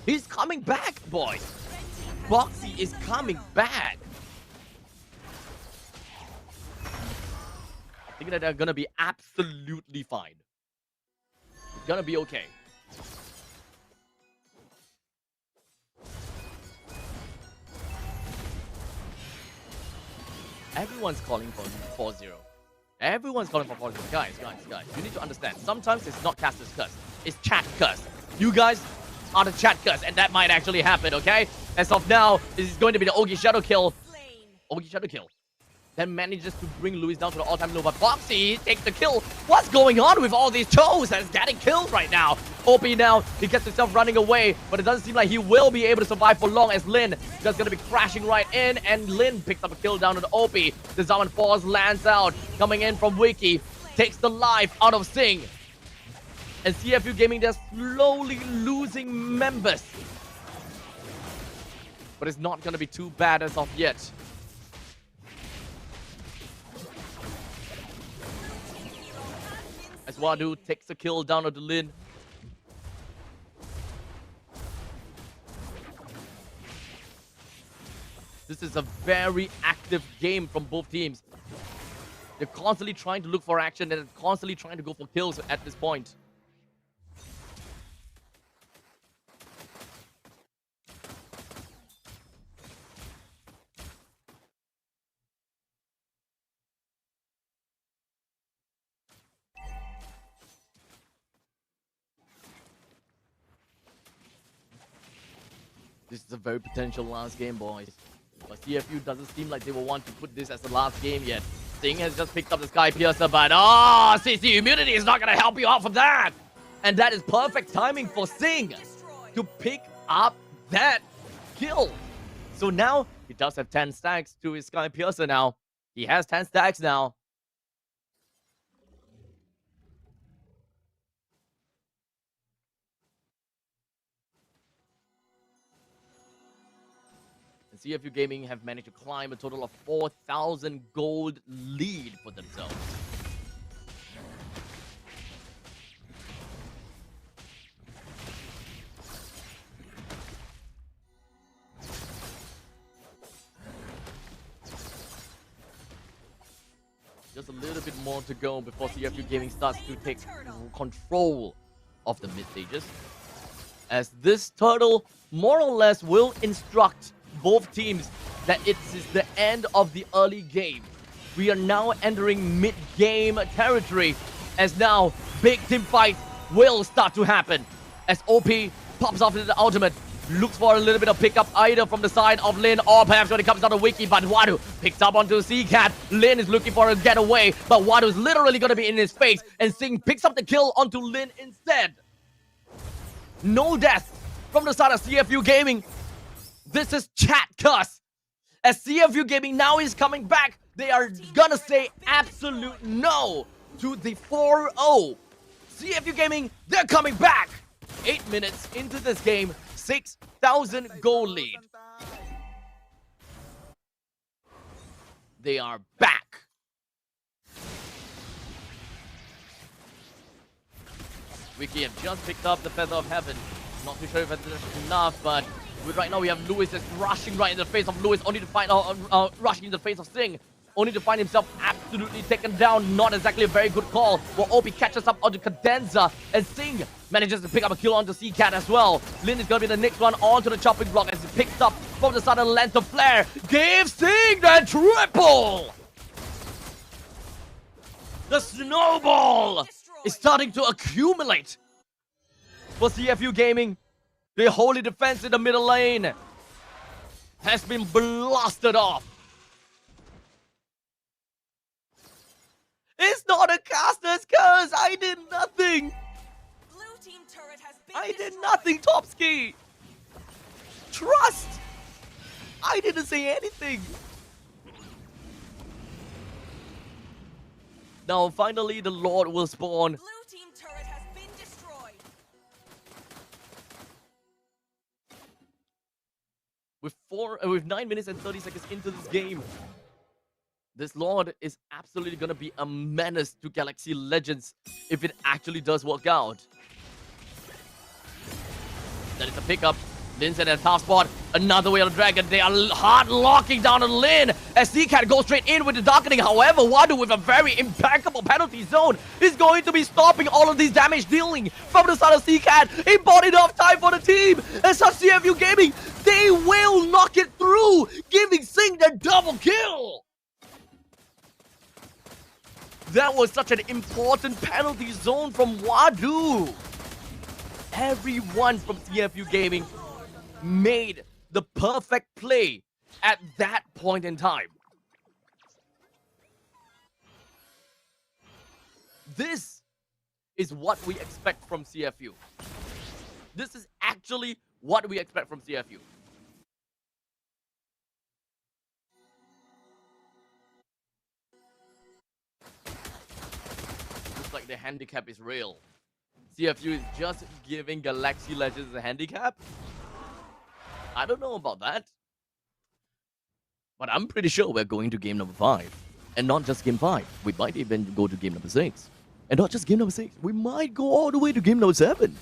He's coming back, boys. Boxy is coming back. I think that they're gonna be absolutely fine. It's gonna be okay. Everyone's calling for 4-0. Everyone's calling for 4-0. Guys, you need to understand. Sometimes it's not caster's curse. It's chat curse. You guys are the chat curse, and that might actually happen, okay? As of now, this is going to be the Ogi Shadow kill. Ogi Shadow kill. Then manages to bring Lewis down to the all-time low, but Foxy takes the kill. What's going on with all these Chos that's getting killed right now? OP now, he gets himself running away, but it doesn't seem like he will be able to survive for long as Lin just gonna be crashing right in, and Lin picks up a kill down to the OP. The Zaman Force lands out, coming in from Wiki, takes the life out of Sing. And CFU Gaming, they're slowly losing members. But it's not gonna be too bad as of yet. As Wadu takes a kill down on the Lin. This is a very active game from both teams. They're constantly trying to look for action and constantly trying to go for kills at this point. This is a very potential last game, boys. But CFU doesn't seem like they will want to put this as the last game yet. Sing has just picked up the Sky Piercer, but CC Immunity is not going to help you out for that. And that is perfect timing for Sing to pick up that kill. So now he does have 10 stacks to his Sky Piercer now. He has 10 stacks now. CFU Gaming have managed to climb a total of 4,000 gold lead for themselves. Just a little bit more to go before CFU Gaming starts to take control of the mid stages. As this turtle more or less will instruct both teams that it is the end of the early game. We are now entering mid-game territory, as now big team fights will start to happen. As OP pops off into the ultimate, looks for a little bit of pickup either from the side of Lin or perhaps when it comes down to Wiki, but Wadu picks up onto C-Cat. Lin is looking for a getaway, but Wadu is literally going to be in his face, and Sing picks up the kill onto Lin instead. No death from the side of CFU Gaming. This is chat cuss. As CFU Gaming now is coming back, they are gonna say absolute no to the 4-0. CFU Gaming, they're coming back. 8 minutes into this game, 6,000 goal lead. They are back. Wiki have just picked up the Feather of Heaven. Not too sure if that's enough, but right now we have Lewis just rushing right in the face of Lewis, only to find rushing in the face of Sing, only to find himself absolutely taken down. Not exactly a very good call. While OP catches up onto Cadenza, and Sing manages to pick up a kill onto C-Cat as well. Lin is going to be the next one onto the chopping block as he picks up from the side of the Lantern Flare. Give Sing the triple! The snowball is starting to accumulate for CFU Gaming. The holy defense in the middle lane has been blasted off. It's not a caster's curse. I did nothing. Blue team turret has been I did nothing, Topski. Trust. I didn't say anything. Now, finally, the Lord will spawn. Blue team turret has been destroyed. With 9 minutes and 30 seconds into this game, this Lord is absolutely going to be a menace to Galaxy Legends if it actually does work out. That is a pickup. Lin's in a tough spot. Another way on the Dragon. They are hard locking down on Lin as C-Cat goes straight in with the Darkening. However, Wadu with a very impeccable penalty zone is going to be stopping all of these damage dealing from the side of C-Cat. He bought enough time for the team. And such CFU Gaming, they will knock it through, giving Sing the double kill. That was such an important penalty zone from Wadu. Everyone from CFU Gaming made the perfect play at that point in time. This is what we expect from CFU. This is actually what we expect from CFU. Looks like the handicap is real. CFU is just giving Galaxy Legends a handicap? I don't know about that. But I'm pretty sure we're going to game number 5. And not just game 5. We might even go to game number 6. And not just game number 6. We might go all the way to game number 7.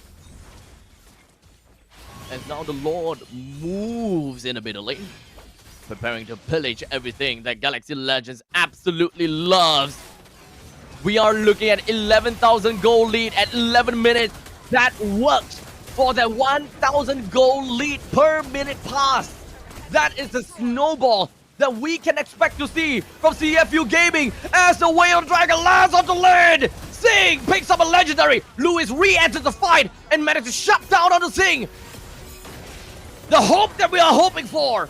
As now the Lord moves in a middle lane, preparing to pillage everything that Galaxy Legends absolutely loves. We are looking at 11,000 gold lead at 11 minutes. That works for the 1,000 gold lead per minute pass. That is the snowball that we can expect to see from CFU Gaming as the Whale Dragon lands on the lane. Sing picks up a legendary. Lewis re-enters the fight and manages to shut down on the Sing. The hope that we are hoping for.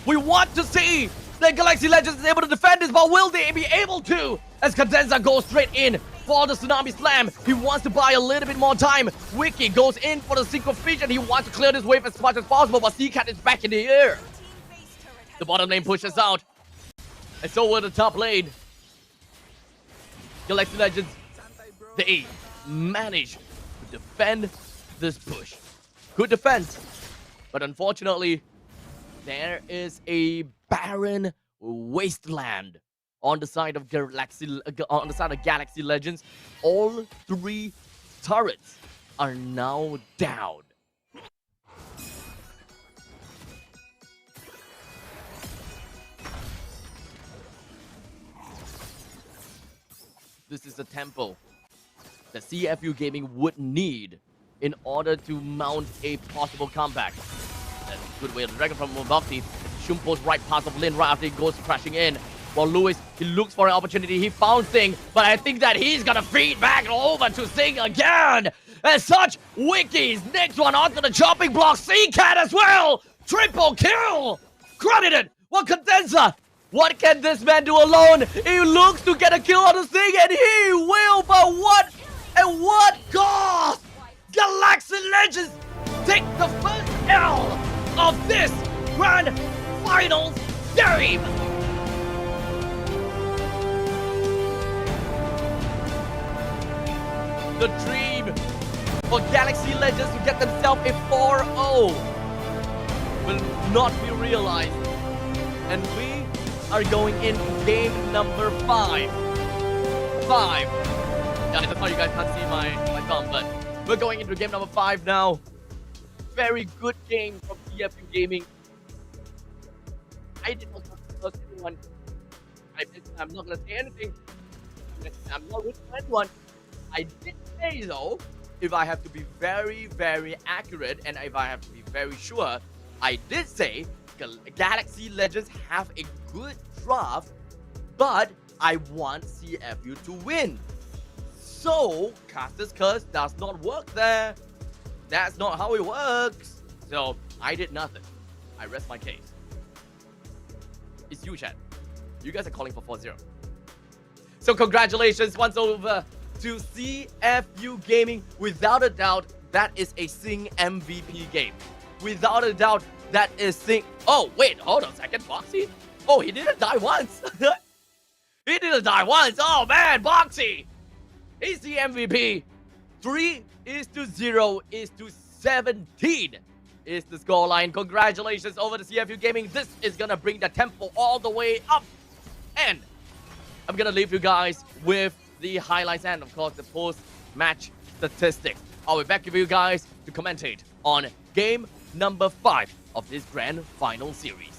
We want to see that Galaxy Legends is able to defend this, but will they be able to? As Cadenza goes straight in for the Tsunami Slam. He wants to buy a little bit more time. Wiki goes in for the Synchro Feature. He wants to clear this wave as much as possible, but Seacat is back in the air. The bottom lane pushes out. And so will the top lane. Galaxy Legends, they manage to defend this push. Good defense. But unfortunately, there is a barren wasteland on the side of Galaxy Legends. All 3 turrets are now down. This is the tempo that CFU Gaming would need in order to mount a possible comeback. That's a good way to Dragon from Mobafti. Shumpo's right pass of Lin right after he goes crashing in. While Lewis, he looks for an opportunity. He found Sing, but I think that he's gonna feed back over to Sing again. As such, Wiki's next one onto the chopping block. Seacat as well. Triple kill. Credited. What Condenser? What can this man do alone? He looks to get a kill on the Sing, and he will, but what? At what cost? Galaxy Legends take the first L of this Grand Finals game. The dream for Galaxy Legends to get themselves a 4-0 will not be realized. And we are going into game number 5. Yeah, that's how you guys can't see my thumb, but we're going into game number 5 now. Very good game from CFU Gaming. I did not trust anyone. I'm not gonna say anything. I'm not with anyone. I did say though, if I have to be very, very accurate and if I have to be very sure, I did say Galaxy Legends have a good draft, but I want CFU to win. So, Caster's Curse does not work there. That's not how it works. So, I did nothing. I rest my case. It's you, chat. You guys are calling for 4-0. So, congratulations once over to CFU Gaming. Without a doubt, that is a Sing MVP game. Without a doubt, that is Sing... Oh, wait, hold on a second. Boxy? Oh, he didn't die once. He didn't die once. Oh, man, Boxy. He's the MVP. 3-0-17 is the scoreline. Congratulations over to CFU Gaming. This is going to bring the tempo all the way up. And I'm going to leave you guys with the highlights and, of course, the post-match statistics. I'll be back with you guys to commentate on game number 5 of this grand final series.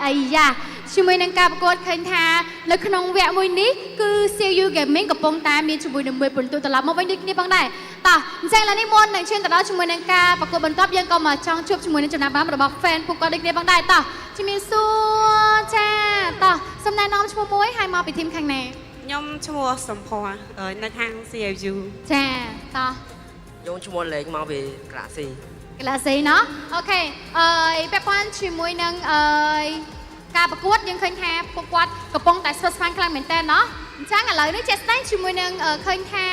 អាយ៉ាជាមួយនឹងការប្រកួតឃើញថានៅក្នុងវគ្គមួយនេះគឺ CU Gaming កំពុងតែមានជាមួយនឹងមួយពិន្ទុត្រឡប់មកវិញដូចគ្នាផងដែរតោះអញ្ចឹងឥឡូវនេះមុននឹងឈានទៅដល់ជាមួយនឹងការប្រកួតបន្តយើងក៏មកចង់ជួបជាមួយនឹងចំណាប់អារម្មណ៍របស់ fan ពួកគាត់ដូចគ្នាផងដែរតោះជំរាបសួរចាតោះសំណែនាំឈ្មោះមួយហើយមកពីធីមខាងណាខ្ញុំឈ្មោះសំភ័រនៅខាង CU ចាតោះខ្ញុំឈ្មោះលេងមកពីក្លាស៊ី ក្លាស៊ីណោះអូខេពាក់ព័ន្ធជាមួយនឹងការប្រកួតយើងឃើញថាពួកគាត់កំពុងតែស្វិតស្វាញខ្លាំងមែនតើណោះអញ្ចឹងឥឡូវនេះជាក់ស្ដែងជាមួយនឹងឃើញថា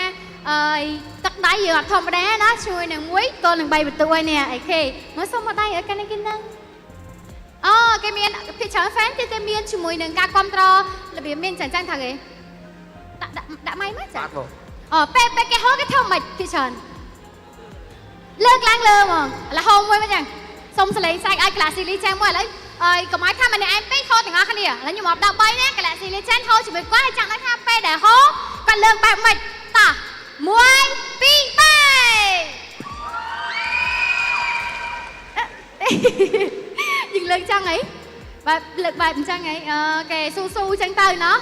ទឹកដៃយើងអត់ធម្មតាណាជាមួយនឹង1 ទល់នឹង3បន្ទុកហើយនេះអីគេមកសុំមកដៃឲ្យកាន់គេនឹងអូគេមានភាគច្រើន fan គឺគេមានជាមួយនឹងការគ្រប់គ្រងរបៀបមានចាញ់ថាគេដាក់ម៉ៃមកចាអូពេលគេហៅគេធ្វើមិនភាគច្រើនលើកឡើងលើហ្មងឥឡូវហោមួយមកចឹងសុំសលេងសាច់ឲ្យ Galaxy Legend មួយឥឡូវកុំឲ្យថាម្នាក់ឯងពេកហោទាំងអស់គ្នាឥឡូវខ្ញុំមកដល់3ណា Galaxy Legend ហោជាមួយគាត់ឲ្យចាំដល់ថាពេលដែលហោគាត់លើកបែបម៉េចតោះ1 2 3យើងលើកចឹងហីបែបលើកបែបអញ្ចឹងហីអូខេស៊ូចឹងទៅណោះ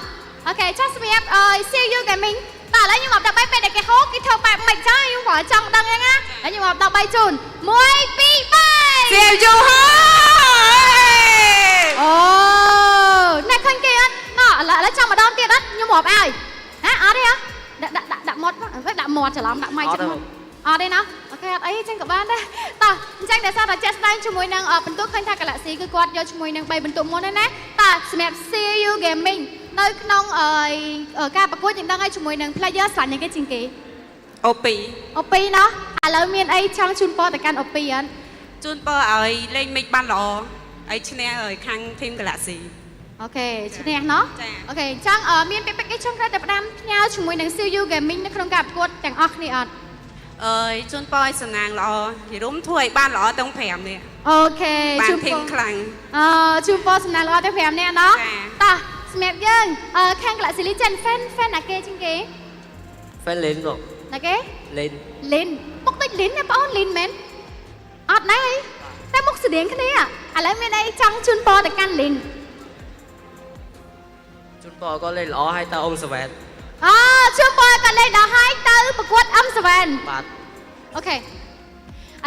អូខេចាស់សម្រាប់CU Gaming តោះឥឡូវខ្ញុំមកដល់3ពេលដែលគេហោគេធ្វើបែបម៉េចចឹងខ្ញុំក៏ចង់ដឹងហ្នឹងណាហើយខ្ញុំមកដល់3ជូន1 2 3 CU ហោអូអ្នកឃើញគេអត់ណោះឥឡូវចង់ម្ដងទៀតអត់ខ្ញុំរាប់ឲ្យហ៎អត់ទេហ៎ដាក់មាត់ដាក់មាត់ច្រឡំដាក់ម៉ៃចិត្តមកអត់ទេណាអូខេអត់អីចឹងក៏បានដែរតោះអញ្ចឹងតែសារតែចេះស្ដែងជាមួយនឹងបន្ទុកឃើញថា Galaxy គឺគាត់យកជាមួយនឹង3បន្ទុកមុនហ្នឹងណាតើសម្រាប់ CU Gaming នៅក្នុងការប្រកួតយើងដឹងហើយជាមួយនឹង player ស្លាញ់នឹងគេជាងគេអូពីណោះឥឡូវមានអីចង់ជូនពរទៅកាន់អូពីអត់ជូនពរឲ្យលេងមិចបានល្អឲ្យឈ្នះឲ្យខាង team Galaxy អូខេឈ្នះណោះអូខេអញ្ចឹងមានពាក្យពេចន៍ចុងក្រោយទៅផ្ដាំផ្ញើជាមួយនឹង CU Gaming នៅក្នុងការប្រកួតទាំងអស់គ្នាអត់ជូនពរឲ្យសំណាងល្អនិរុំធ្វើឲ្យបានល្អទាំង5នាក់អូខេជូនពរខ្លាំងជូនពរសំណាងល្អទាំង5នាក់ណោះតោះសម្រាប់យើងខាង Galaxy Legend fan ណាគេជាងគេ fan លេងមកណាគេលេនមុខដូចលេនណាបងអូនលេនមែនអត់ណាតែមុខស្តៀងគ្នាឥឡូវមានអីចង់ជូនពរទៅកាន់លេនជូនពរក៏លេងល្អហើយតើអ៊ំសវែនជូនពរក៏លេងដល់ហើយទៅប្រកួតអឹមសវែនបាទអូខេឥ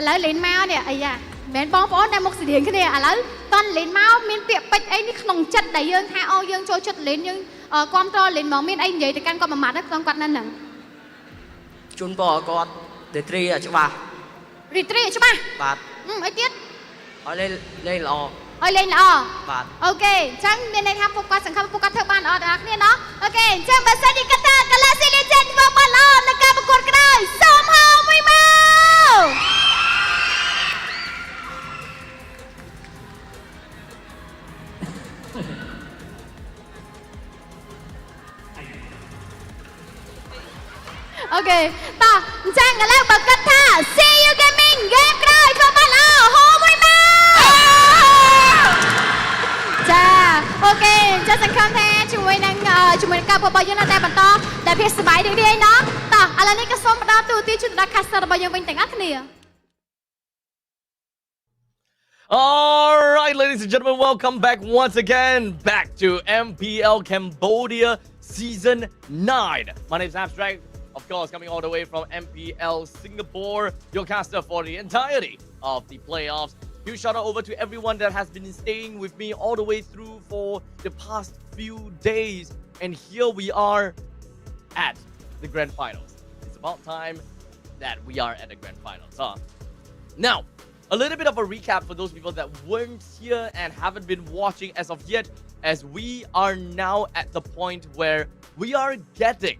ឡូវលេងមកនេះអាយ៉ាមែនបងប្អូនតែមុខស្តៀងគ្នាឥឡូវតន់លេងមកមានពាក្យពេចន៍អីនេះក្នុងចិត្តដែលយើងថាយើងចូលចិត្តលេងយើងគ្រប់តលេងមកមានអីនិយាយទៅកាន់គាត់មួយម៉ាត់ហ្នឹងគាត់ហ្នឹងជូនពរគាត់retry ច្បាស់ច្បាស់បាទអីទៀតឲ្យលេងល្អឲ្យលេងល្អបាទអូខេអញ្ចឹងមានន័យថាពួកគាត់សង្ឃឹមពួកគាត់ធ្វើបានល្អទាំងអស់គ្នាណោះអូខេអញ្ចឹងបើសិនជាគាត់ថា Galaxy Legend ធ្វើបានល្អនៅការប្រកួតក្រោយសូមហៅមួយមកអូខេតោះអញ្ចឹងឥឡូវបើគាត់ថា CU Gaming ហ្គេមក្រោយធ្វើបានល្អហៅមួយមកចាអូខេចាសង្ឃឹមថាជាមួយនឹងការរបស់យើងនៅតែបន្តតែភាពសប្បាយរីករាយណោះតោះឥឡូវនេះក៏សូមផ្ដល់ទូរទស្សន៍ជូនដល់ caster របស់យើងវិញទាំងអស់គ្នា All right, ladies and gentlemen, welcome back once again back to MPL Cambodia Season 9. My name is Abstract, of course, coming all the way from MPL Singapore, your caster for the entirety of the playoffs. Huge shout out over to everyone that has been staying with me all the way through for the past few days. And here we are at the grand finals. It's about time that we are at the grand finals, huh? Now, a little bit of a recap for those people that weren't here and haven't been watching as of yet, as we are now at the point where we are getting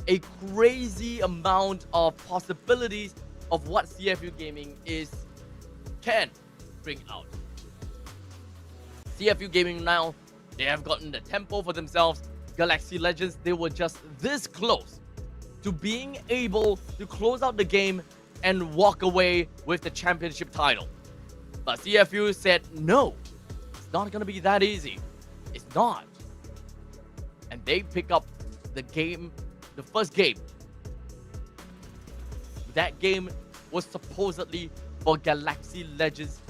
a crazy amount of possibilities of what CFU Gaming can bring out. CFU Gaming now, they have gotten the tempo for themselves. Galaxy Legends, they were just this close to being able to close out the game and walk away with the championship title. But CFU said, no, it's not going to be that easy. It's not. And they pick up the game, the first game. That game was supposedly for Galaxy Legends,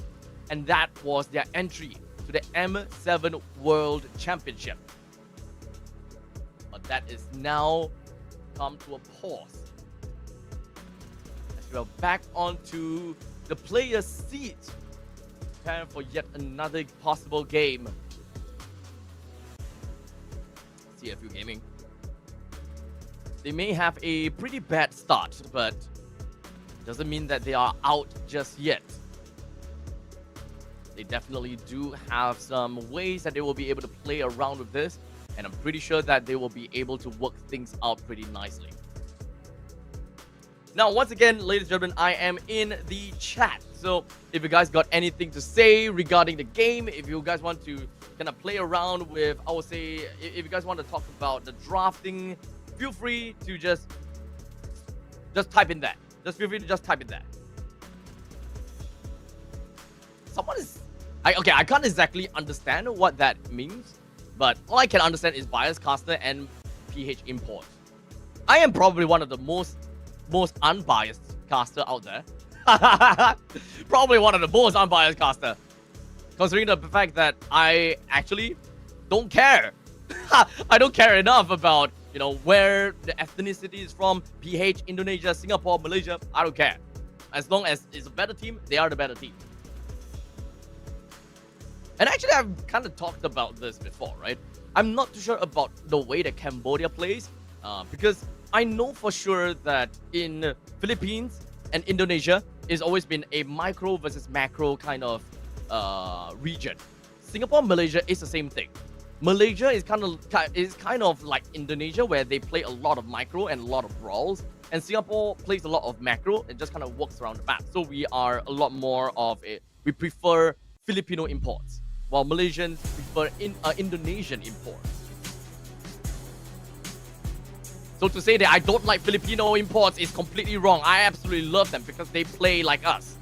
and that was their entry to the M7 World Championship. But that is now come to a pause. As we are back onto the player's seat, preparing for yet another possible game. CFU Gaming. They may have a pretty bad start, but doesn't mean that they are out just yet. They definitely do have some ways that they will be able to play around with this, and I'm pretty sure that they will be able to work things out pretty nicely. Now, once again, ladies and gentlemen, I am in the chat. So if you guys got anything to say regarding the game, if you guys want to kind of play around with, I would say, if you guys want to talk about the drafting, feel free to just type in that. Just feel free to just type in that. Someone is... Okay, I can't exactly understand what that means, but all I can understand is bias caster and PH import. I am probably one of the most unbiased caster out there. Probably one of the most unbiased caster, considering the fact that I actually don't care. I don't care enough about, you know, where the ethnicity is from, PH, Indonesia, Singapore, Malaysia. I don't care. As long as it's a better team, they are the better team. And actually, I've kind of talked about this before, right? I'm not too sure about the way that Cambodia plays, because I know for sure that in Philippines and Indonesia, it's always been a micro versus macro kind of region. Singapore and Malaysia is the same thing. Malaysia is kind of like Indonesia, where they play a lot of micro and a lot of brawls, and Singapore plays a lot of macro and just kind of works around the map. So we are a lot more of a, we prefer Filipino imports, while Malaysians prefer Indonesian imports. So to say that I don't like Filipino imports is completely wrong. I absolutely love them because they play like us.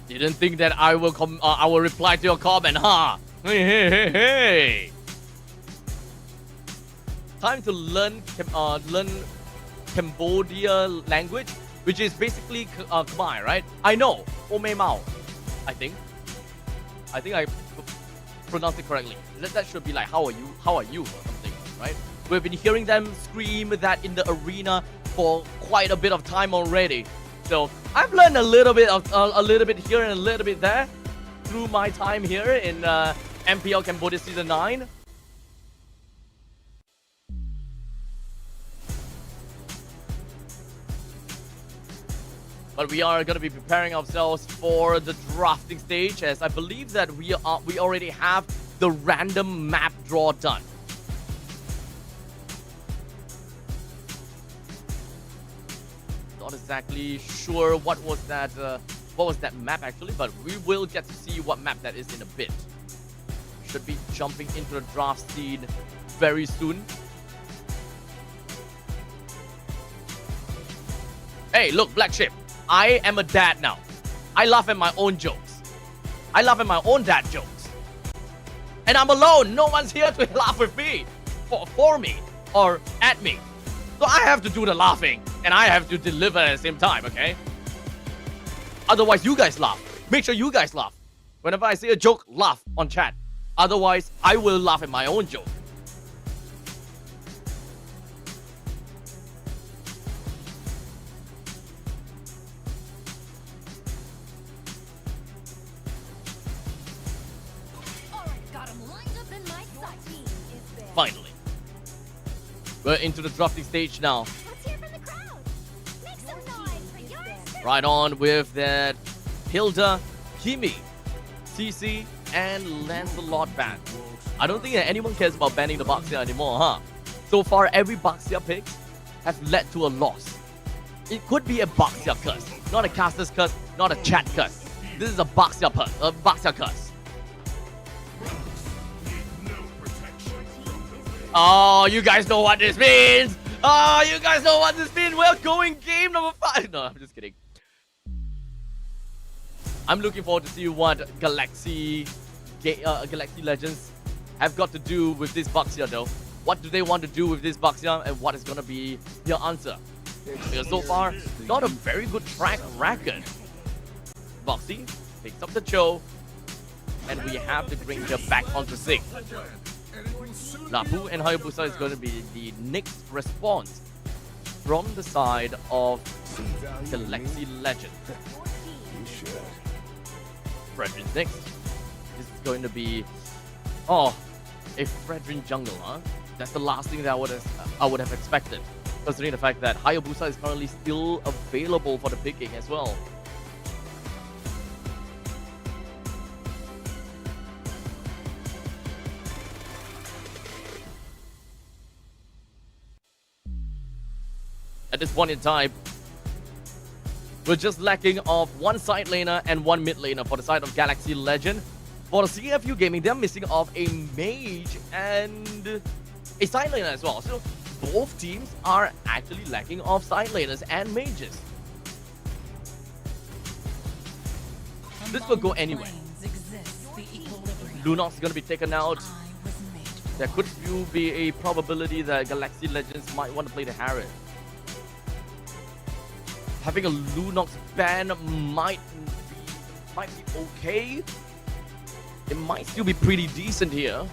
Didn't think that I will reply to your comment, huh? Hey. Time to learn Cambodia language, which is basically Khmer, right? I know, Ome Mao, I think I pronounced it correctly. That should be like, how are you, or something, right? We've been hearing them scream that in the arena for quite a bit of time already. So I've learned a little bit here and a little bit there through my time here in MPL Cambodia Season 9. But we are going to be preparing ourselves for the drafting stage, as I believe that we already have the random map draw done. Not exactly sure what was that map actually, but we will get to see what map that is in a bit. Should be jumping into the draft scene very soon. Hey, look, Black Ship. I am a dad now. I laugh at my own jokes. I laugh at my own dad jokes. And I'm alone. No one's here to laugh with me, for me, or at me. So I have to do the laughing, and I have to deliver at the same time, okay? Otherwise, you guys laugh. Make sure you guys laugh. Whenever I say a joke, laugh on chat. Otherwise, I will laugh at my own joke. Finally, we're into the drafting stage now. Right on with that Hilda, Kimi, CC, and Lancelot ban. I don't think that anyone cares about banning the Baxia anymore, huh? So far, every Baxia pick has led to a loss. It could be a Baxia curse, not a caster's curse, not a chat curse. This is a Baxia curse. Oh, you guys know what this means! Oh, you guys know what this means! We're going game number 5! No, I'm just kidding. I'm looking forward to see what Galaxy Legends have got to do with this Baxia though. What do they want to do with this Baxia, and what is gonna be their answer? Because so far, not a very good track record. Boxy picks up the Cho, and we have the Granger back onto 6. Lapu and Hayabusa is going to be the next response from the side of Galaxy Legend. Fredrin's next. This is going to be, a Fredrin jungle, huh? That's the last thing that I would have expected, considering the fact that Hayabusa is currently still available for the picking as well. At this point in time, we're just lacking of one side laner and one mid laner for the side of Galaxy Legend. For the CFU Gaming, they're missing off a mage and a side laner as well. So both teams are actually lacking of side laners and mages. This could go anywhere. Lunox is going to be taken out. There could still be a probability that Galaxy Legends might want to play the Harriet. Having a Lunox ban might be okay. It might still be pretty decent here.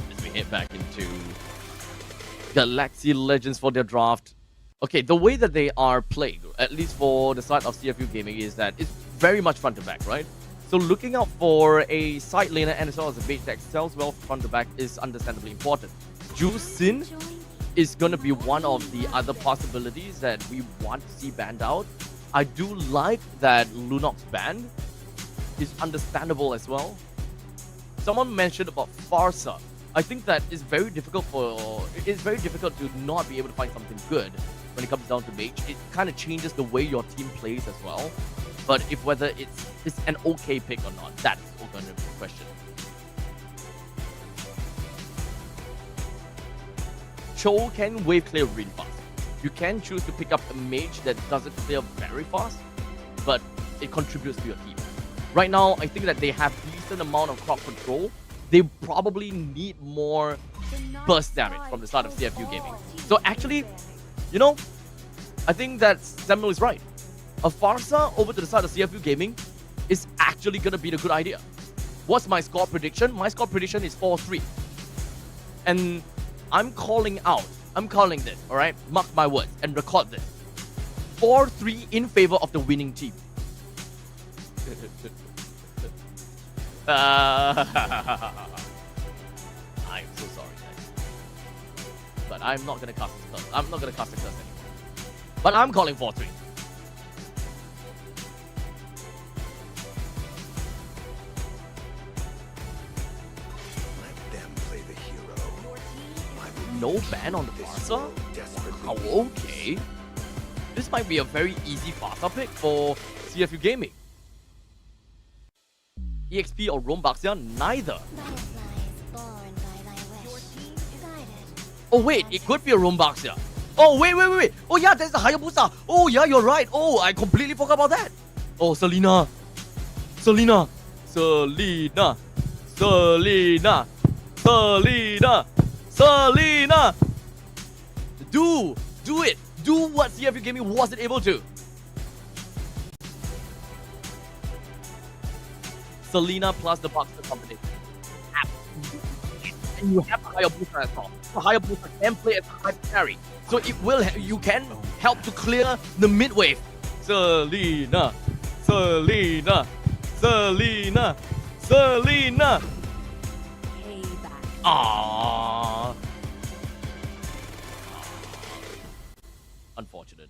As we head back into Galaxy Legends for their draft. Okay, the way that they are playing, at least for the side of CFU Gaming, is that it's very much front to back, right? So looking out for a side laner and as well as a mage that excels well front to back is understandably important. Ju Sin is going to be one of the other possibilities that we want to see banned out. I do like that Lunox ban is understandable as well. Someone mentioned about Farsa. I think that it's very difficult to not be able to find something good when it comes down to mage. It kind of changes the way your team plays as well. But whether it's an okay pick or not, that's going to be the question. Cho can wave clear really fast. You can choose to pick up a mage that doesn't clear very fast, but it contributes to your team. Right now, I think that they have decent amount of crop control. They probably need more burst damage from the start of CFU Gaming. So actually, I think that Samuel is right. A Farsa over to the side of CFU Gaming is actually going to be the good idea. What's my score prediction? My score prediction is 4-3. And I'm calling this, alright? Mark my words and record this. 4-3 in favor of the winning team. I'm so sorry, guys. But I'm not going to cast this curse. I'm not going to cast the curse anymore. But I'm calling 4-3. No ban on the Farsa? Oh, okay. This might be a very easy Farsa pick for CFU Gaming. EXP or Roam Baxia? Neither. Oh wait, it could be a Roam Baxia. Oh wait. Oh yeah, there's the Hayabusa. Oh yeah, you're right. Oh, I completely forgot about that. Oh, Selena. Do it. Do what CFU Gaming wasn't able to. Selena plus the Boxer combination. Absolutely. And you have the Hayabusa as well. So Hayabusa can play as a high carry. So you can help to clear the mid wave. Selena. Aww. Unfortunate.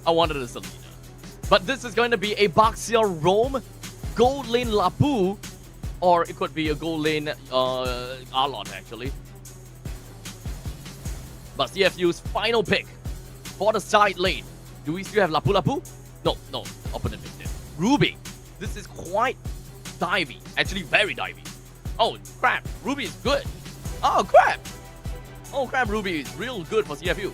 I wanted a Selena. But this is going to be a Baxia Roam, gold lane Lapu, or it could be a gold lane Arlon actually. But CFU's final pick for the side lane. Do we still have Lapu? No, opponent picked it. Ruby. This is quite divey, actually very divey. Oh crap, Ruby is good. Oh crap. Ruby is real good for CFU.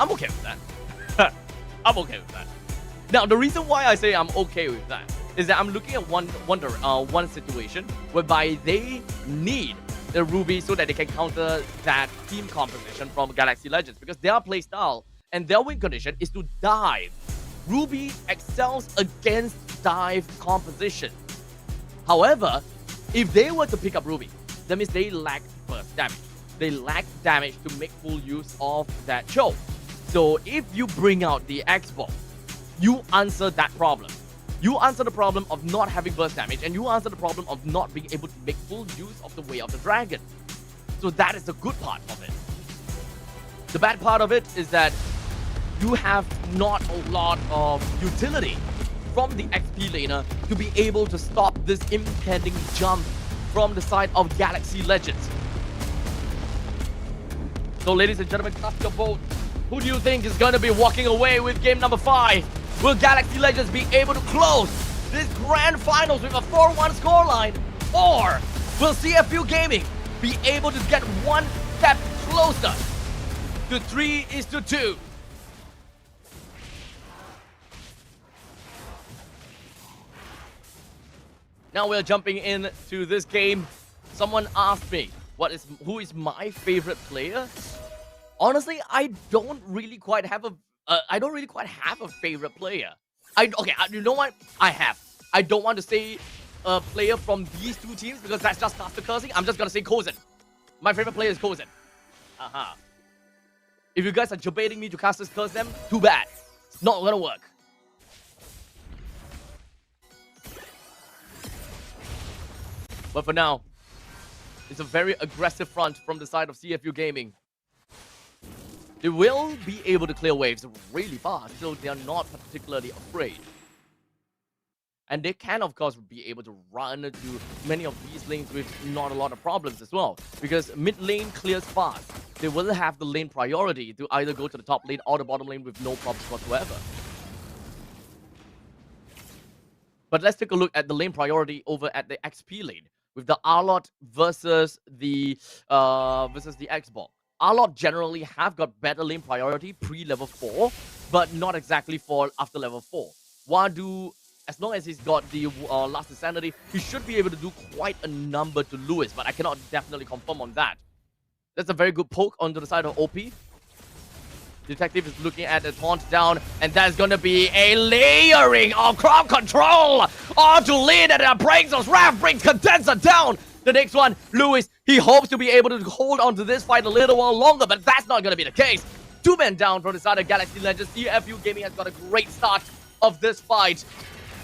I'm okay with that. I'm okay with that. Now, the reason why I say I'm okay with that is that I'm looking at one situation whereby they need the Ruby so that they can counter that team composition from Galaxy Legends, because their playstyle and their win condition is to dive. Ruby excels against dive composition. However, if they were to pick up Ruby, that means they lack burst damage. They lack damage to make full use of that choke. So if you bring out the X-Ball, you answer that problem. You answer the problem of not having burst damage, and you answer the problem of not being able to make full use of the Way of the Dragon. So that is the good part of it. The bad part of it is that you have not a lot of utility from the XP laner to be able to stop this impending jump from the side of Galaxy Legends. So ladies and gentlemen, cast your vote. Who do you think is going to be walking away with game number 5? Will Galaxy Legends be able to close this grand finals with a 4-1 scoreline? Or will CFU Gaming be able to get one step closer to 3-2? Now we're jumping into this game. Someone asked me, who is my favorite player? Honestly, I don't really quite have a favorite player. You know what? I don't want to say a player from these two teams because that's just caster cursing. I'm just gonna say Kozen. My favorite player is Kozen. If you guys are debating me to casters curse them, too bad. It's not gonna work. But for now, it's a very aggressive front from the side of CFU Gaming. They will be able to clear waves really fast, so they are not particularly afraid. And they can, of course, be able to run to many of these lanes with not a lot of problems as well. Because mid lane clears fast. They will have the lane priority to either go to the top lane or the bottom lane with no problems whatsoever. But let's take a look at the lane priority over at the XP lane with the Arlot versus the X-Ball. Arlot generally have got better lane priority pre-level 4, but not exactly for after level 4. Wadu, as long as he's got the last insanity, he should be able to do quite a number to Lewis, but I cannot definitely confirm on that. That's a very good poke onto the side of OP. Detective is looking at the taunt down, and that's gonna be a layering of crowd control onto Lin, and it breaks those Raph, brings Condenser down. The next one, Lewis, he hopes to be able to hold on to this fight a little while longer, but that's not going to be the case. 2 men down from the side of Galaxy Legends. CFU Gaming has got a great start of this fight,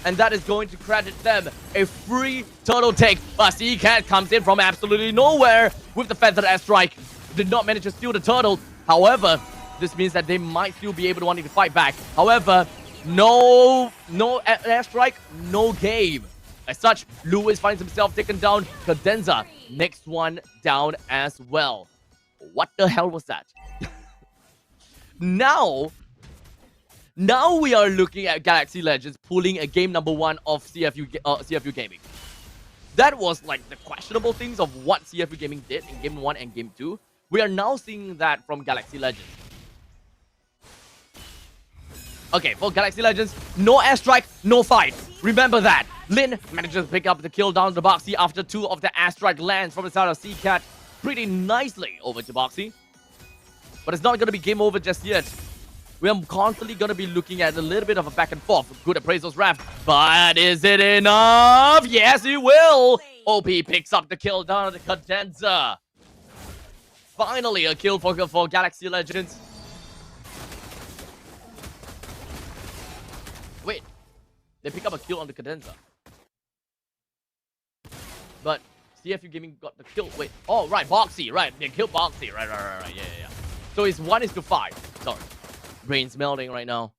and that is going to credit them a free turtle take. But C-Cat comes in from absolutely nowhere with the feathered airstrike. Did not manage to steal the turtle. However, this means that they might still be able to want to fight back. However, no airstrike, no game. As such, Lewis finds himself taken down. Cadenza, next one down as well. What the hell was that? Now we are looking at Galaxy Legends pulling a game number 1 of CFU Gaming. That was like the questionable things of what CFU Gaming did in game 1 and game 2. We are now seeing that from Galaxy Legends. Okay, for Galaxy Legends, no airstrike, no fight. Remember that. Lin manages to pick up the kill down to Boxy after 2 of the airstrike lands from the side of C-Cat pretty nicely over to Boxy. But it's not going to be game over just yet. We are constantly going to be looking at a little bit of a back and forth. Good appraisals, Raph. But is it enough? Yes, it will. OP picks up the kill down to Cadenza. Finally, a kill for Galaxy Legends. Wait. They pick up a kill on the Cadenza. But CFU Gaming got the kill. Wait. Oh, right. Boxy. Right. They killed Boxy. Right. Yeah. So it's 1:5. Sorry. Brain's melting right now.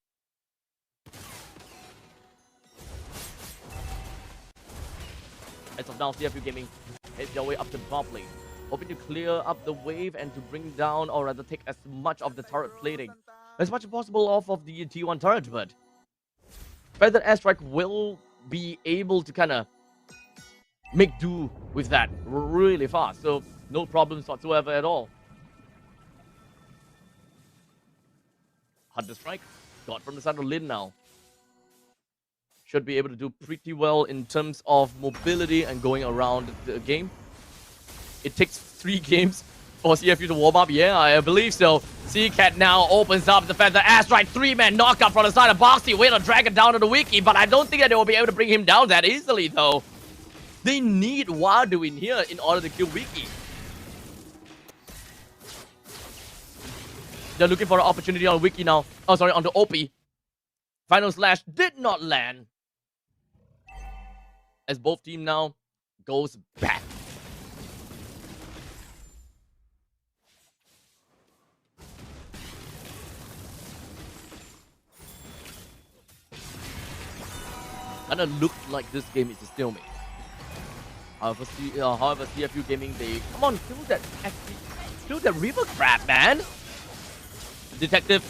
As of now, CFU Gaming heads their way up to the top lane, hoping to clear up the wave and to bring down, or rather take as much of the turret plating as much as possible off of the T1 turret. But Feathered Airstrike will be able to kind of make do with that really fast. So no problems whatsoever at all. Hunter Strike. Got from the side of Lin now. Should be able to do pretty well in terms of mobility and going around the game. It takes 3 games for CFU to warm up. Yeah, I believe so. CCAT now opens up the Feather Airstrike. 3-man knockup from the side of Boxy. Way to drag it down to the wiki, but I don't think that they will be able to bring him down that easily, though. They need Wadu in here in order to kill Wiki. They're looking for an opportunity on Wiki now. Oh, sorry, on the OP. Final Slash did not land. As both team now goes back. Kinda looks like this game is a stalemate. However, CFU Gaming, they come on, kill that River Crab, man. Detective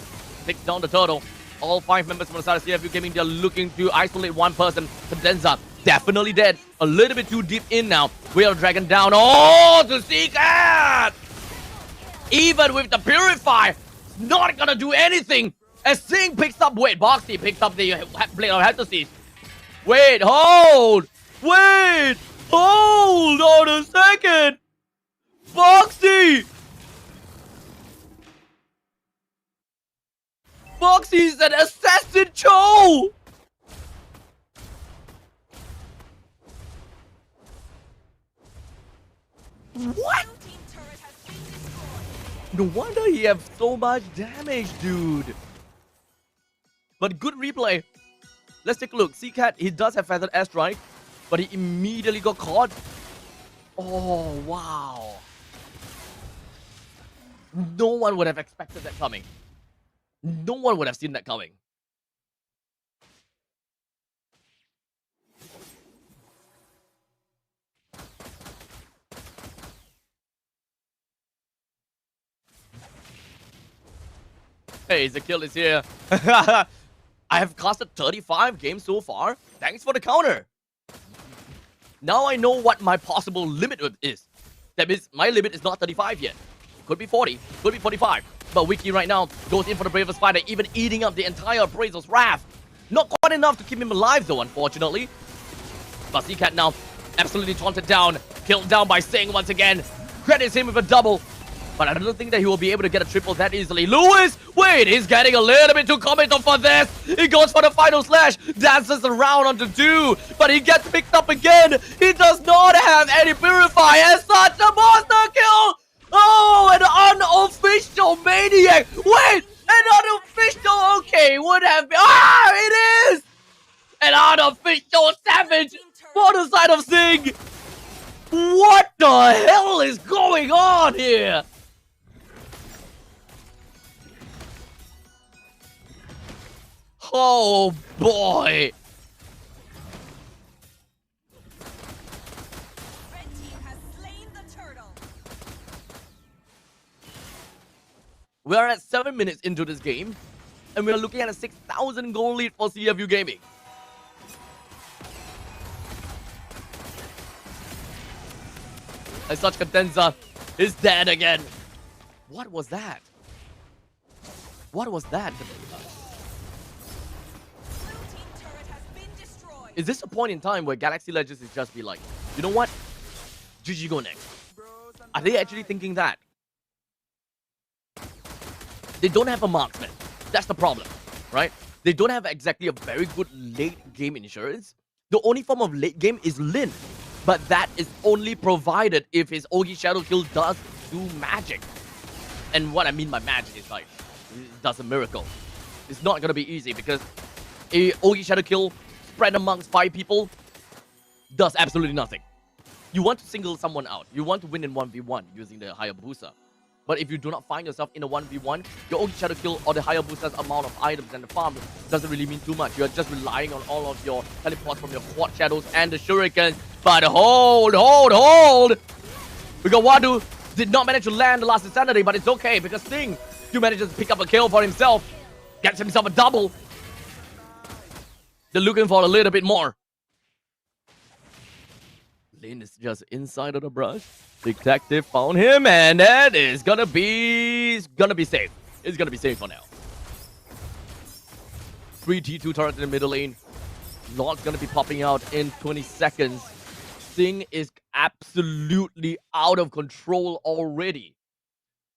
takes down the turtle. All 5 members from the side of CFU Gaming, they're looking to isolate one person. Cadenza, definitely dead. A little bit too deep in now. Whale Dragon down. Oh, to CCAT! Even with the Purify, it's not gonna do anything. As Singh picks up, wait, Boxy picks up the Blade of Heptasis. Wait, hold! Wait! Hold on a second! Boxy! Boxy's an assassin Cho! What? No wonder he have so much damage, dude. But good replay. Let's take a look. CCAT, he does have Feathered Airstrike, but he immediately got caught. Oh, wow. No one would have expected that coming. No one would have seen that coming. Hey, the kill is here. I have casted 35 games so far. Thanks for the counter. Now I know what my possible limit is. That means my limit is not 35 yet. Could be 40, could be 45. But Wiki right now goes in for the bravest fighter, even eating up the entire Appraisal's wrath. Not quite enough to keep him alive though, unfortunately. But CCAT now absolutely taunted down, killed down by Singh once again. Credits him with a double. But I don't think that he will be able to get a triple that easily. Lewis, wait, he's getting a little bit too committal for this. He goes for the final slash, dances around onto 2, but he gets picked up again. He does not have any purify as such a monster kill. Oh, an unofficial maniac. Wait, an unofficial, okay, would have been, it is an unofficial savage for the side of Singh. What the hell is going on here? Oh boy! Red team has slain the turtle. We are at 7 minutes into this game, and we are looking at a 6,000 goal lead for CFU Gaming. As such, Cadenza is dead again. What was that? What was that, Cadenza? Is this a point in time where Galaxy Legends is just be like, you know what? GG go next. Are they actually thinking that? They don't have a marksman. That's the problem, right? They don't have exactly a very good late game insurance. The only form of late game is Lin. But that is only provided if his Ogi Shadow Kill does do magic. And what I mean by magic is like, it does a miracle. It's not gonna be easy because a Ogi Shadow Kill spread amongst 5 people does absolutely nothing. You want to single someone out. You want to win in 1v1 using the Hayabusa. But if you do not find yourself in a 1v1, your Ogi Shadow Kill or the Hayabusa's amount of items and the farm doesn't really mean too much. You're just relying on all of your teleports from your Quad Shadows and the Shurikens. But hold! Because Wadu did not manage to land the last Insanity, but it's okay because Singh still manages to pick up a kill for himself. Gets himself a double. They're looking for a little bit more. Lin is just inside of the brush. Detective found him, and that is gonna be safe. It's gonna be safe for now. 3 T2 turret in the middle lane. Not gonna be popping out in 20 seconds. Sing is absolutely out of control already.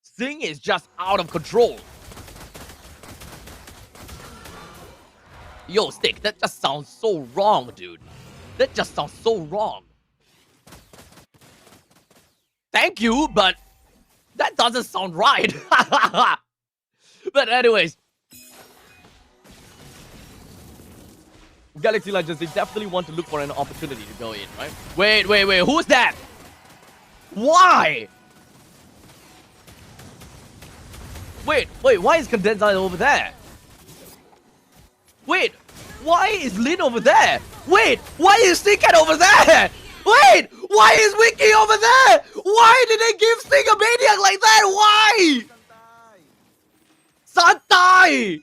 Sing is just out of control. Yo, Stick, that just sounds so wrong, dude. That just sounds so wrong. Thank you, but that doesn't sound right. But anyways, Galaxy Legends, they definitely want to look for an opportunity to go in, right? Wait, who's that? Why? Wait, why is Condensed over there? Wait, why is Lin over there? Wait, why is Stingcat over there? Wait, why is Wiki over there? Why did they give Sting a Maniac like that? Why? Santai!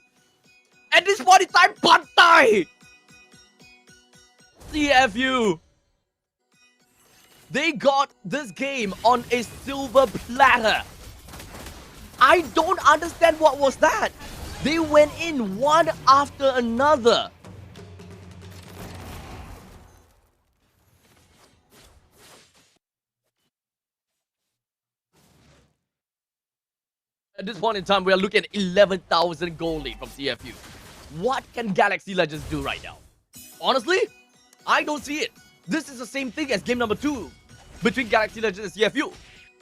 At this point in time, Bantai! CFU! They got this game on a silver platter. I don't understand what was that. They went in one after another. At this point in time, we are looking at 11,000 gold lead from CFU. What can Galaxy Legends do right now? Honestly, I don't see it. This is the same thing as game number 2 between Galaxy Legends and CFU.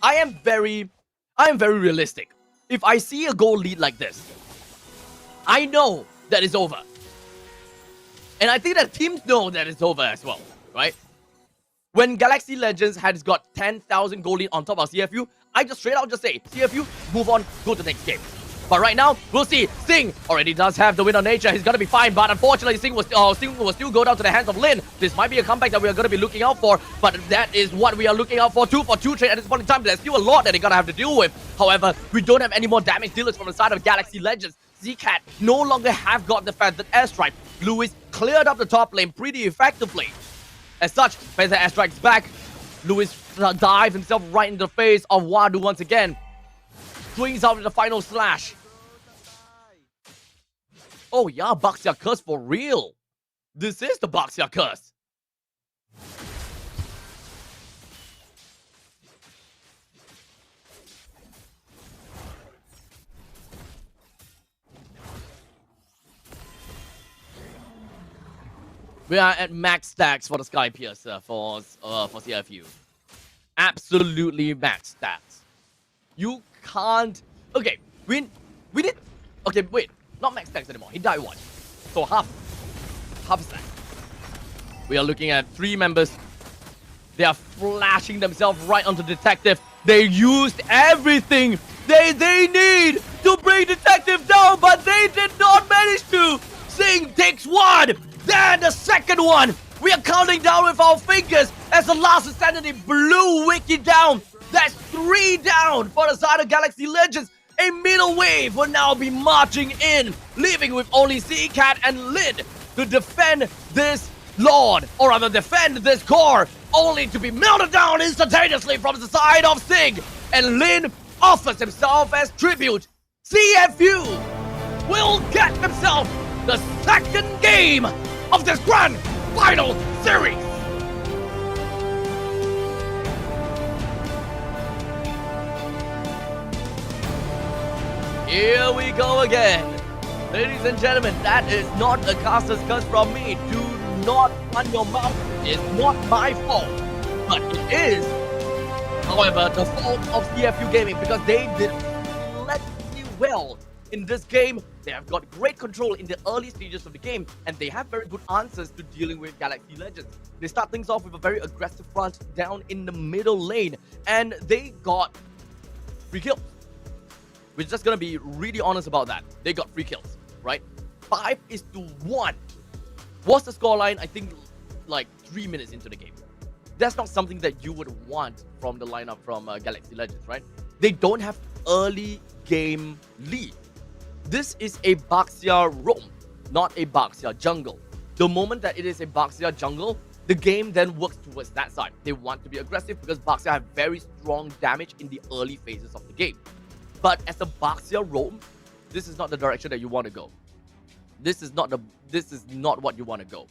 I am very realistic. If I see a goal lead like this, I know that it's over. And I think that teams know that it's over as well, right? When Galaxy Legends has got 10,000 gold lead on top of CFU, I just straight out just say, CFU, move on, go to the next game. But right now, we'll see. Sing already does have the win on nature. He's gonna be fine, but unfortunately, Sing will still go down to the hands of Lin. This might be a comeback that we are gonna be looking out for, but that is what we are looking out for too. For 2 trade at this point in time, there's still a lot that they're gonna have to deal with. However, we don't have any more damage dealers from the side of Galaxy Legends. Zcat no longer have got the Feathered Airstrike. Lewis cleared up the top lane pretty effectively. As such, Feathered Airstrike's back. Lewis dives himself right in the face of Wadu once again. Swings out with the final slash. Oh yeah, Baxia Curse for real. This is the Baxia Curse. We are at max stacks for the Sky Piercer for CFU. Absolutely max stats. You can't. Okay, we did. Okay, wait, not max stacks anymore. He died once, so half stack. We are looking at 3 members. They are flashing themselves right onto Detective. They used everything they need to bring Detective down, but they did not manage to. Sing takes 1. Then the second one. We are counting down with our fingers as the last insanity blew Wiki down. That's 3 down for the side of Galaxy Legends. A middle wave will now be marching in, leaving with only Zcat and Lin to defend this Lord, or rather defend this core, only to be melted down instantaneously from the side of Sig. And Lin offers himself as tribute. CFU will get himself the second game of this grand final series. Here we go again. Ladies and gentlemen, that is not a caster's curse from me. Do not run your mouth. It's not my fault. But it is, however, the fault of CFU Gaming because they did splendidly well in this game. They have got great control in the early stages of the game, and they have very good answers to dealing with Galaxy Legends. They start things off with a very aggressive front down in the middle lane, and they got 3 kills. We're just gonna be really honest about that. They got 3 kills, right? 5-1 was the scoreline, I think, like 3 minutes into the game. That's not something that you would want from the lineup from Galaxy Legends, right? They don't have early game lead. This is a Baxia roam, not a Baxia jungle. The moment that it is a Baxia jungle, the game then works towards that side. They want to be aggressive because Baxia have very strong damage in the early phases of the game. But as a Baxia roam, this is not the direction that you want to go. This is not what you want to go.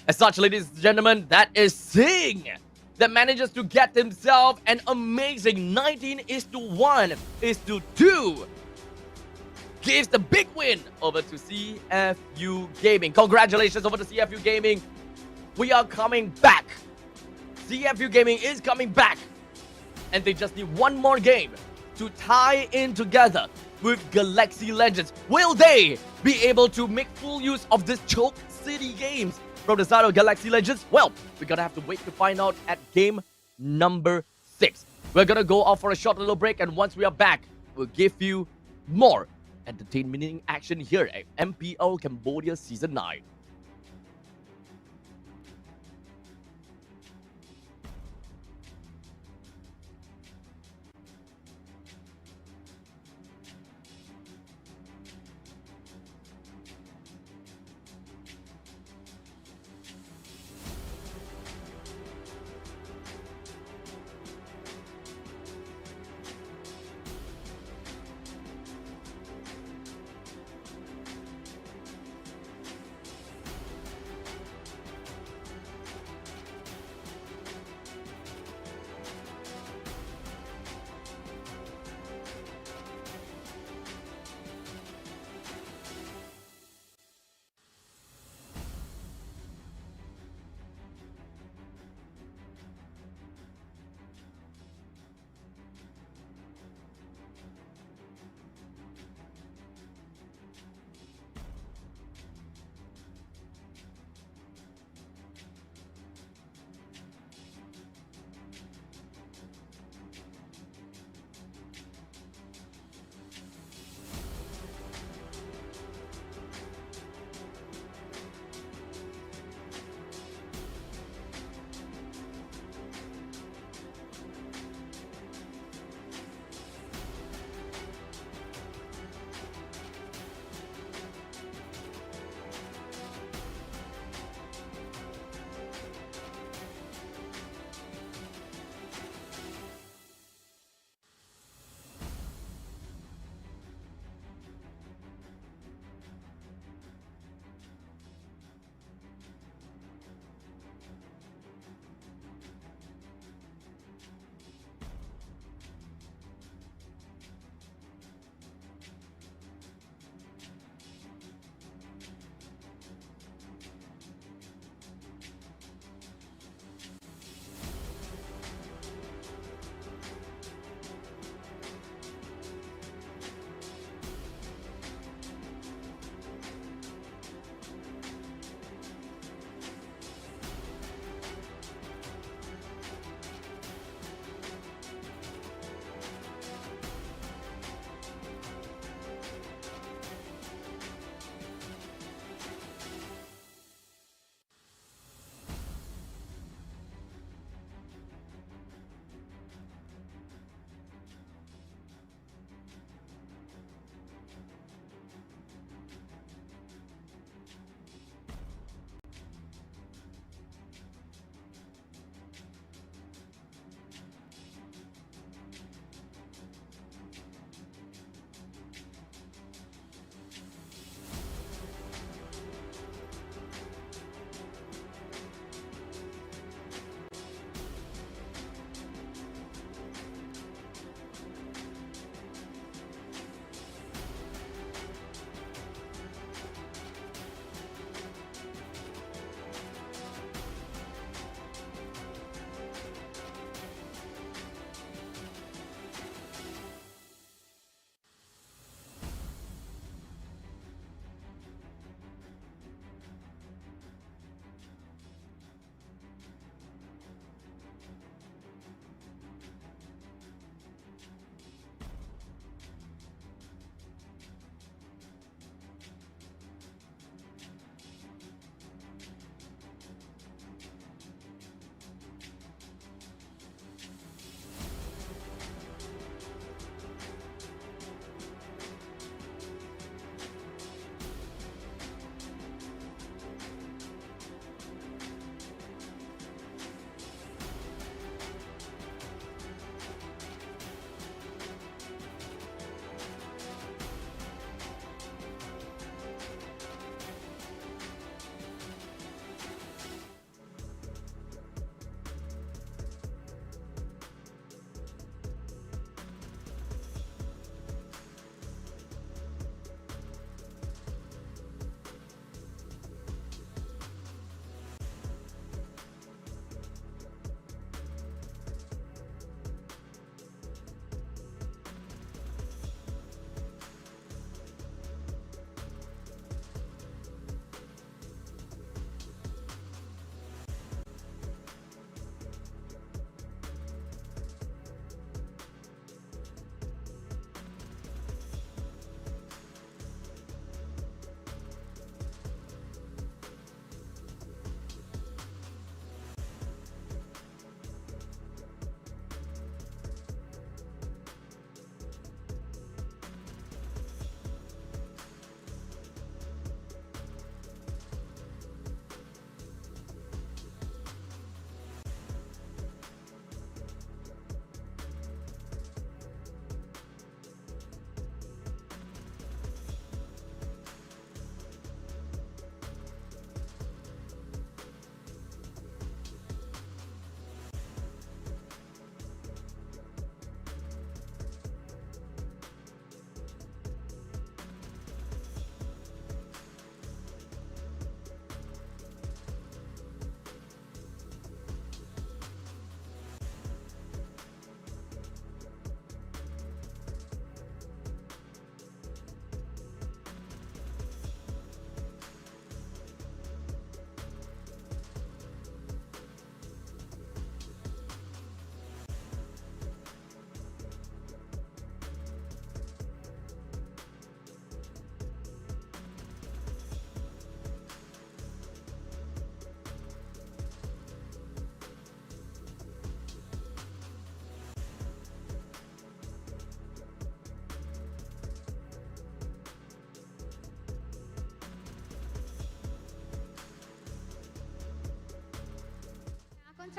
As such, ladies and gentlemen, that is Sing that manages to get himself an amazing 19:1:2. Gives the big win over to CFU Gaming. Congratulations over to CFU Gaming. We are coming back. CFU Gaming is coming back. And they just need one more game to tie in together with Galaxy Legends. Will they be able to make full use of this Choke City games from the side of Galaxy Legends? Well, we're gonna have to wait to find out at game number 6. We're gonna go off for a short little break, and once we are back, we'll give you more entertaining action here at MPL Cambodia Season 9.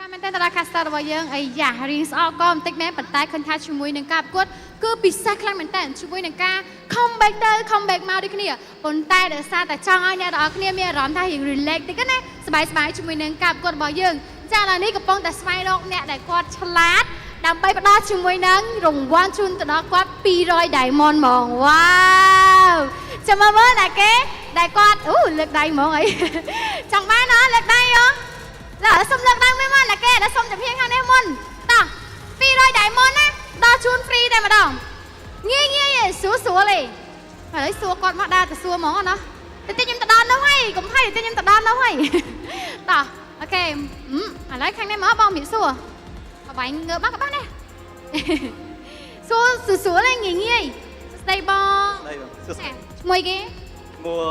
ចាំមែនតើតារា caster របស់យើងអីយ៉ារៀងស្អកក៏បន្តិចមែនប៉ុន្តែឃើញថាជាមួយនឹងការប្រកួតគឺពិសេសខ្លាំងមែនតើជាមួយនឹងការ comeback ទៅ comeback មកដូចគ្នាប៉ុន្តែដោយសារតែចង់ឲ្យអ្នកទាំងអស់គ្នាមានអារម្មណ៍ថារៀង relax តិចណាសប្បាយៗជាមួយនឹងការប្រកួតរបស់យើងចាឥឡូវនេះកំពុងតែស្វែងរកអ្នកដែលគាត់ឆ្លាតដើម្បីផ្ដល់ជាមួយនឹងរង្វាន់ជូនទៅដល់គាត់200 diamond ហ្មងវ៉ាវចាំមើលណាគេដែលគាត់អូលើកដៃហ្មងអីចង់បានអត់លើកដៃហ៎ឡើយសុំលើកដៃមួយមកណាគេដល់សុំតែភៀងខាងនេះមុនតោះ200 diamond ណាដល់ជូន free តែម្ដងងាយស្រួលទេឥឡូវសួរគាត់មកដើរទៅសួរហ្មងណាតែតិចខ្ញុំទៅដល់នោះហើយកុំភ័យតិចខ្ញុំទៅដល់នោះហើយតោះអូខេឥឡូវខាងនេះមកបងមានសួរបាញ់ងើបមកក៏បានដែរសួរស្រួលទេងាយស្ដីបងឈ្មោះគេឈ្មោះ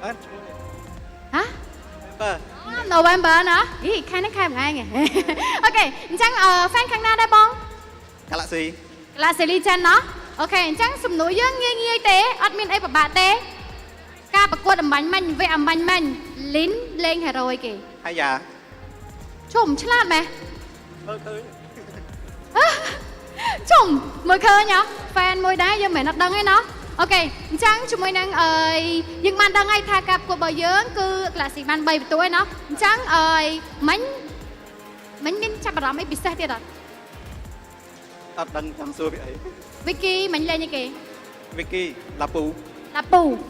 អត់ឈ្មោះហ៎ November ណាអីខែនេះខែមួយថ្ងៃអូខេអញ្ចឹងfan ខាងណាដែរបង Galaxy Legend ណាអូខេអញ្ចឹងសំណួរយើងងាយទេអត់មានអីពិបាកទេការប្រកួតអំបញ្ញមិញវគ្គអំបញ្ញមិញលីនលេង hero អីគេហើយយ៉ាជុំឆ្លាតម៉េះមើលឃើញជុំមើលឃើញហ៎ fan មួយដែរយើងមិនមែនអត់ដឹងទេណាអូខេអញ្ចឹងជាមួយនឹងយើងបានដឹងហើយថាការប្រកួតរបស់យើងគឺ Galaxy បាន3បន្ទួយណាអញ្ចឹងមិញមានចាប់អារម្មណ៍អីពិសេសទៀតអត់ដឹងចង់សួរពីអី Vicky មិញលេងអីគេ Vicky ឡាពូ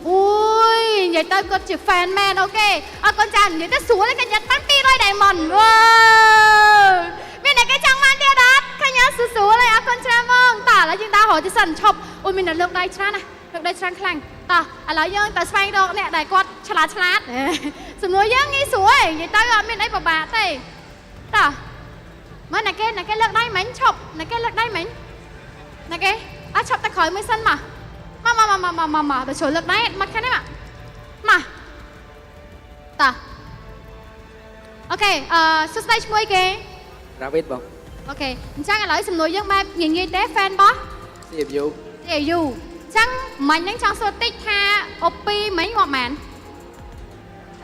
អូយនិយាយទៅគាត់ជា fan មែនអូខេអរគុណចានិយាយទៅស្រួលទេគាត់យកបាន200 diamond វ៉ាមានតែគេចង់បានទៀតអត់ឃើញអត់ស្រួលទេអរគុណច្រើនហ្មងតោះឥឡូវយើងដើររកទីសិនឈប់អូយមានតែលើកដៃច្រើនណាលើកដៃច្រើនខ្លាំងតោះឥឡូវយើងទៅស្វែងរកអ្នកដែលគាត់ឆ្លាតសំណួរយើងងាយស្រួលនិយាយទៅអត់មានអីពិបាកទេតោះមើលណាគេលើកដៃមិញឈប់ណាគេលើកដៃមិញណាគេអត់ឈប់តែក្រោយមួយសិនមកទៅចូលលើកដៃមកខាងនេះមកតោះអូខេសួស្ដីឈ្មោះគេ Rabbit បង អូខេអញ្ចឹងឥឡូវសំណួរយើងបែបងាយទេ fan បោះ CFU អញ្ចឹងមិញហ្នឹងចង់សួរតិចថាអូពីមិញងាប់មែន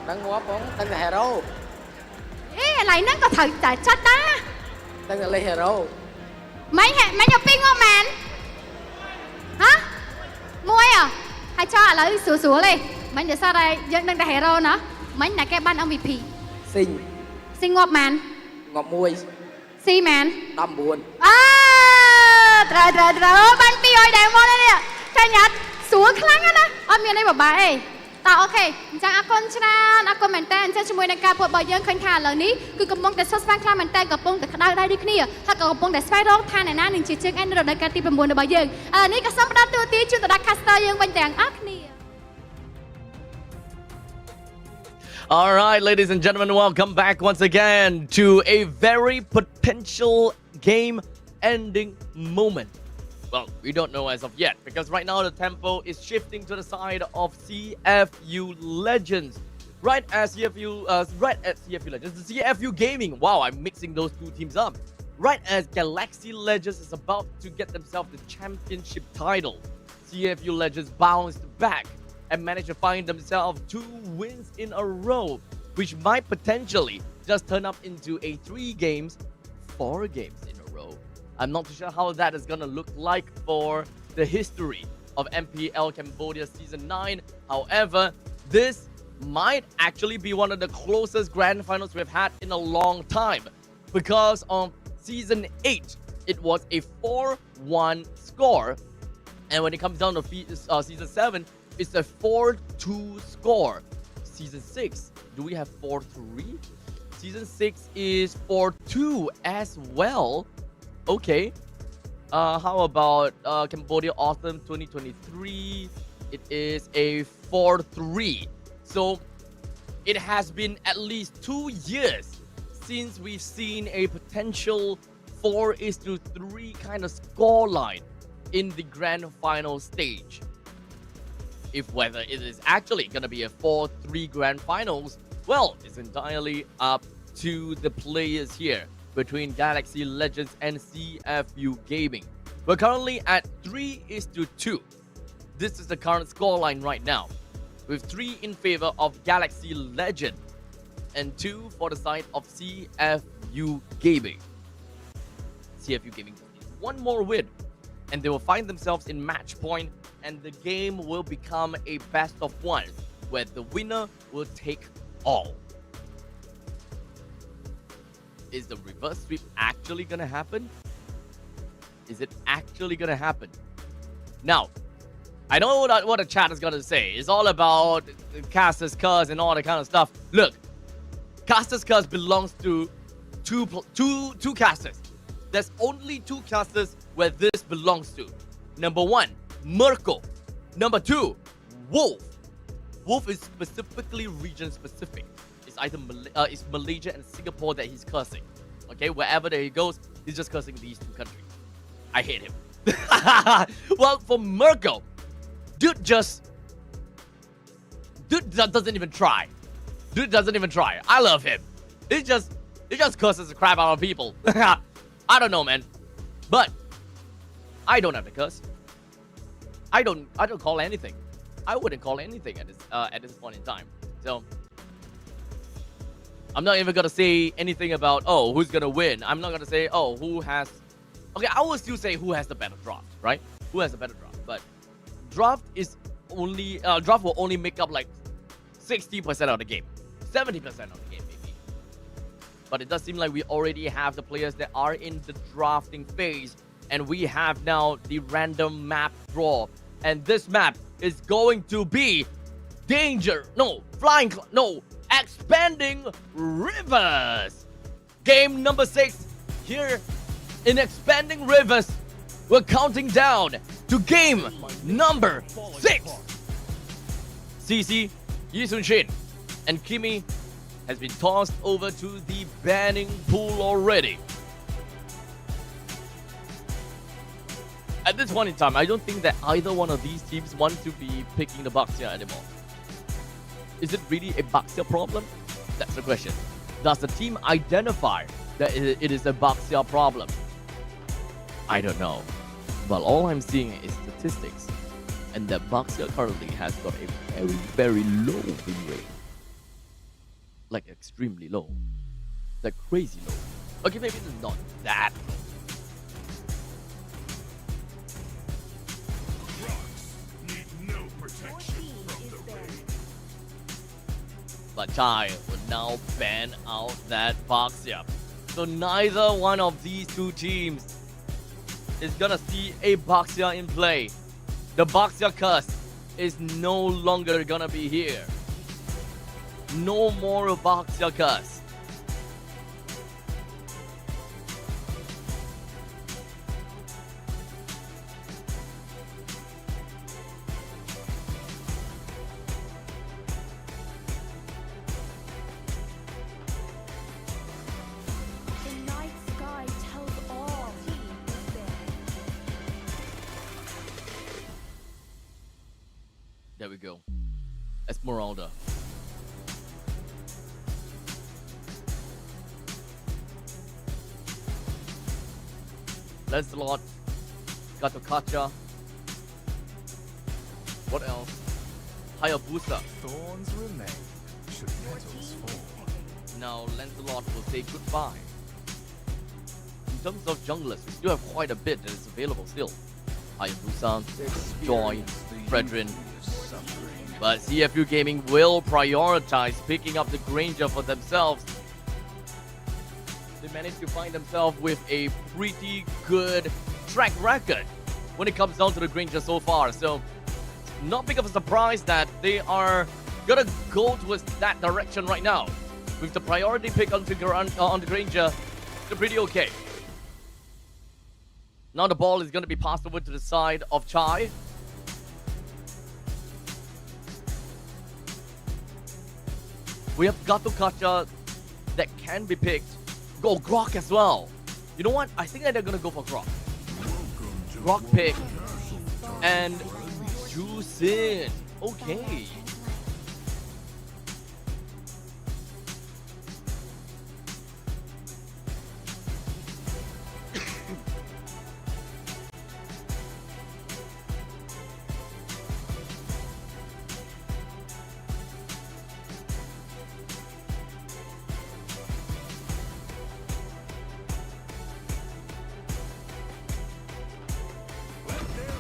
ដឹងងាប់បងដឹងតែ hero អេឥឡូវហ្នឹងក៏ត្រូវតែចាត់ដែរដឹងតែលេខ hero មិញអូពីងាប់មែនហ៎មួយហើយចោះឥឡូវស្រួលទេមិញដោយសារតែយើងដឹងតែ hero ណាមិញណាគេបាន MVP ស៊ីងងាប់មែនងាប់មួយស៊ីមែន19ត្រូវបាន200 diamond នេះឃើញអត់ស្រួលខ្លាំងណាអត់មានអីពិបាកទេតោះអូខេអញ្ចឹងអរគុណច្រើនអរគុណមែនតើអញ្ចឹងជាមួយនឹងការប្រកួតរបស់យើងឃើញថាឥឡូវនេះគឺកំពុងតែសុខស្វែងខ្លាំងមែនតើកំពុងតែក្តៅដៃដូចគ្នាហើយក៏កំពុងតែស្វែងរកថាអ្នកណានឹងជាជើងឯកនៅរដូវកាលទី9របស់យើងនេះក៏សូមផ្ដល់តួនាទីជូនទៅដល់ caster យើងវិញទាំងអស់គ្នា All right, ladies and gentlemen, welcome back once again to a very potential game-ending moment. Well, we don't know as of yet, because right now the tempo is shifting to the side of CFU Legends. Right at CFU Legends, the CFU Gaming. Wow, I'm mixing those two teams up. Right as Galaxy Legends is about to get themselves the championship title, CFU Legends bounced back and managed to find themselves 2 wins in a row, which might potentially just turn up into a 4 games in a row. I'm not too sure how that is gonna look like for the history of MPL Cambodia Season 9. However, this might actually be one of the closest grand finals we've had in a long time, because on Season 8, it was a 4-1 score, and when it comes down to Season 7, it's a 4-2 score. Season 6, do we have 4-3? Season 6 is 4-2 as well. Okay. How about Cambodia Autumn 2023? It is a 4-3. So it has been at least 2 years since we've seen a potential 4-3 kind of scoreline in the grand final stage. If whether it is actually going to be a 4-3 grand finals, well, it's entirely up to the players here between Galaxy Legends and CFU Gaming. We're currently at 3-2. This is the current scoreline right now, with 3 in favor of Galaxy Legend and 2 for the side of CFU Gaming. CFU Gaming needs one more win, and they will find themselves in match point, and the game will become a best of 1, where the winner will take all. Is the reverse sweep actually gonna happen? Is it actually gonna happen? Now, I know what the chat is gonna say. It's all about Caster's Curse and all that kind of stuff. Look, Caster's Curse belongs to two casters. There's only 2 casters where this belongs to. Number 1, Mirko. Number 2, Wolf. Wolf is specifically region specific. It's either it's Malaysia and Singapore that he's cursing. Okay, wherever that he goes, he's just cursing these 2 countries. I hate him. Well, for Mirko, dude doesn't even try. Dude doesn't even try. I love him. He just curses the crap out of people. I don't know, man. But I don't have to curse. I don't call anything. I wouldn't call anything at this point in time. So I'm not even gonna say anything about, oh, who's gonna win. I'm not gonna say, oh, who has. Okay, I will still say who has the better draft, right? Who has the better draft? But draft will only make up like 60% of the game, 70% of the game maybe. But it does seem like we already have the players that are in the drafting phase, and we have now the random map draw, and this map is going to be Expanding Rivers. Game number 6 here in Expanding Rivers. We're counting down to game number 6. CC, Yi Sun Shin, and Kimi has been tossed over to the banning pool already. At this point in time, I don't think that either one of these teams want to be picking the Baxia anymore. Is it really a Baxia problem? That's the question. Does the team identify that it is a Baxia problem? I don't know. But all I'm seeing is statistics, and that Baxia currently has got a very, very low win rate. Like extremely low. Like crazy low. Okay, maybe it's not that low. But Chai will now ban out that Baxia. So neither one of these 2 teams is gonna see a Baxia in play. The Baxia curse is no longer gonna be here. No more Baxia curse. There we go. Esmeralda. Lancelot. Gatokacha. What else? Hayabusa. Thorns remain, should petals fall. Now Lancelot will say goodbye. In terms of junglers, we still have quite a bit that is available still. Hayabusa, Joy, Fredrin. But CFU Gaming will prioritize picking up the Granger for themselves. They managed to find themselves with a pretty good track record when it comes down to the Granger so far. So, not big of a surprise that they are gonna go towards that direction right now. With the priority pick on the Granger, they're pretty okay. Now the ball is gonna be passed over to the side of Chai. We have Gatokacha that can be picked. Go Grok as well. You know what? I think that they're gonna go for Grok. Grok pick. And Jusin. Okay.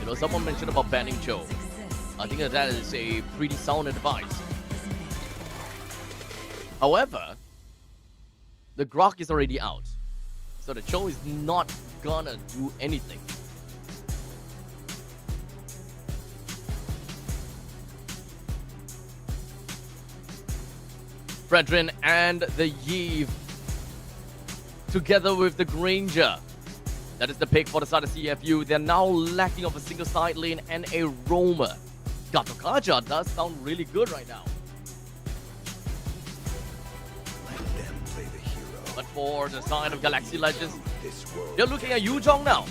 You know, someone mentioned about banning Cho. I think that is a pretty sound advice. However, the Grok is already out, so the Cho is not gonna do anything. Fredrin and the Yeve together with the Granger. That is the pick for the side of CFU. They're now lacking of a single side lane and a roamer. Gatokaja does sound really good right now. But for the side of Galaxy Legends, they're looking at Yu Zhong now.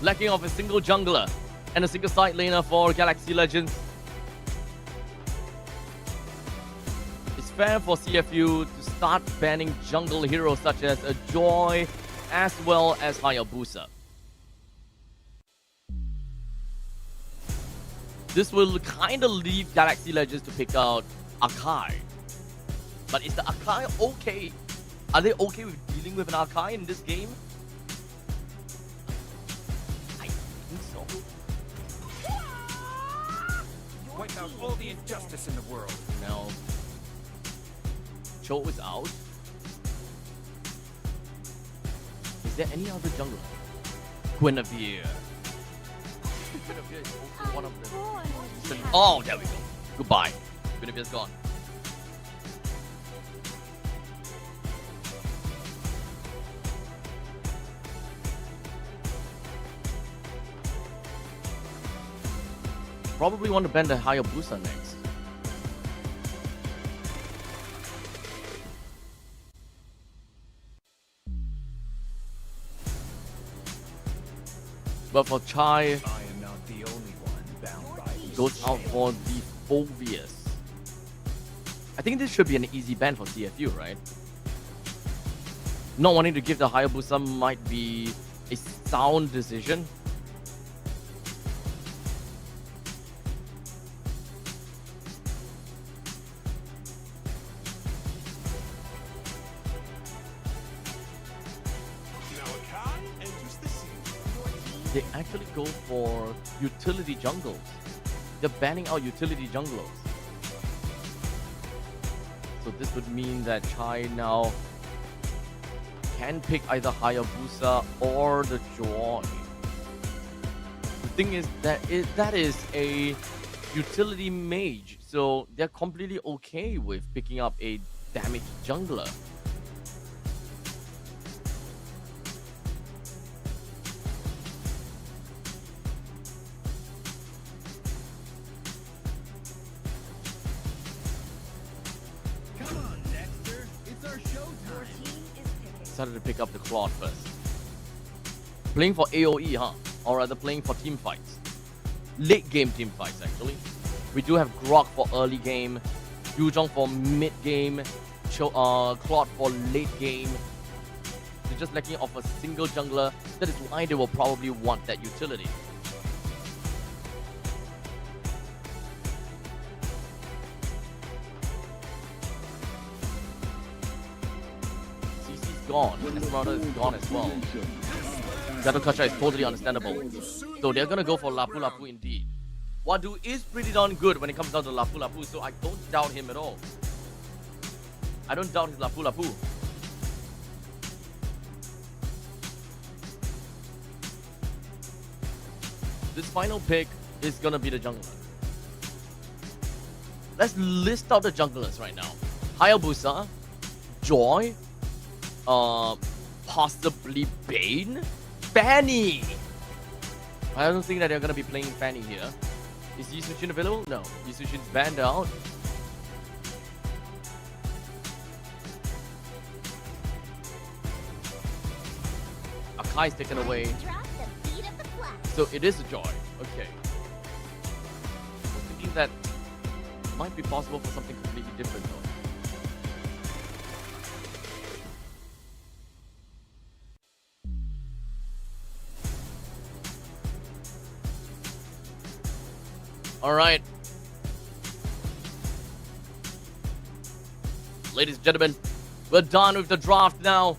Lacking of a single jungler and a single side laner for Galaxy Legends. It's fair for CFU to start banning jungle heroes such as a Joy as well as Hayabusa. This will kind of leave Galaxy Legends to pick out Akai. But is the Akai okay? Are they okay with dealing with an Akai in this game? I think so. Wipe out all the injustice in the world. Now, Cho is out. Is there any other jungler? Guinevere. Guinevere is also one of them. Oh, there we go. Goodbye. Guinevere's gone. Probably want to ban the Hayabusa next. But for Chai, I am not the only one bound by these goes out for the Phobius. I think this should be an easy ban for CFU, right? Not wanting to give the Hayabusa might be a sound decision. They actually go for utility jungles. They're banning out utility junglers. So this would mean that Chai now can pick either Hayabusa or the Joy. The thing is that that is a utility mage, so they're completely okay with picking up a damaged jungler. Decided to pick up the Claude first. Playing for AoE, huh? Or rather playing for team fights. Late game team fights, actually. We do have Grok for early game, Yu Zhong for mid game, Claude for late game. They're just lacking of a single jungler. That is why they will probably want that utility. Gone. Esmeralda is gone as well. Gatokacha is totally understandable. So they're gonna go for Lapu Lapu indeed. Wadu is pretty darn good when it comes down to Lapu Lapu, so I don't doubt him at all. I don't doubt his Lapu Lapu. This final pick is gonna be the jungler. Let's list out the junglers right now. Hayabusa, Joy, possibly Bane? Fanny! I don't think that they're gonna be playing Fanny here. Is Yisuchin available? No. Yisuchin's banned out. Akai is taken away. So it is a Joy. Okay. I was thinking that might be possible for something completely different though. All right. Ladies and gentlemen, we're done with the draft now.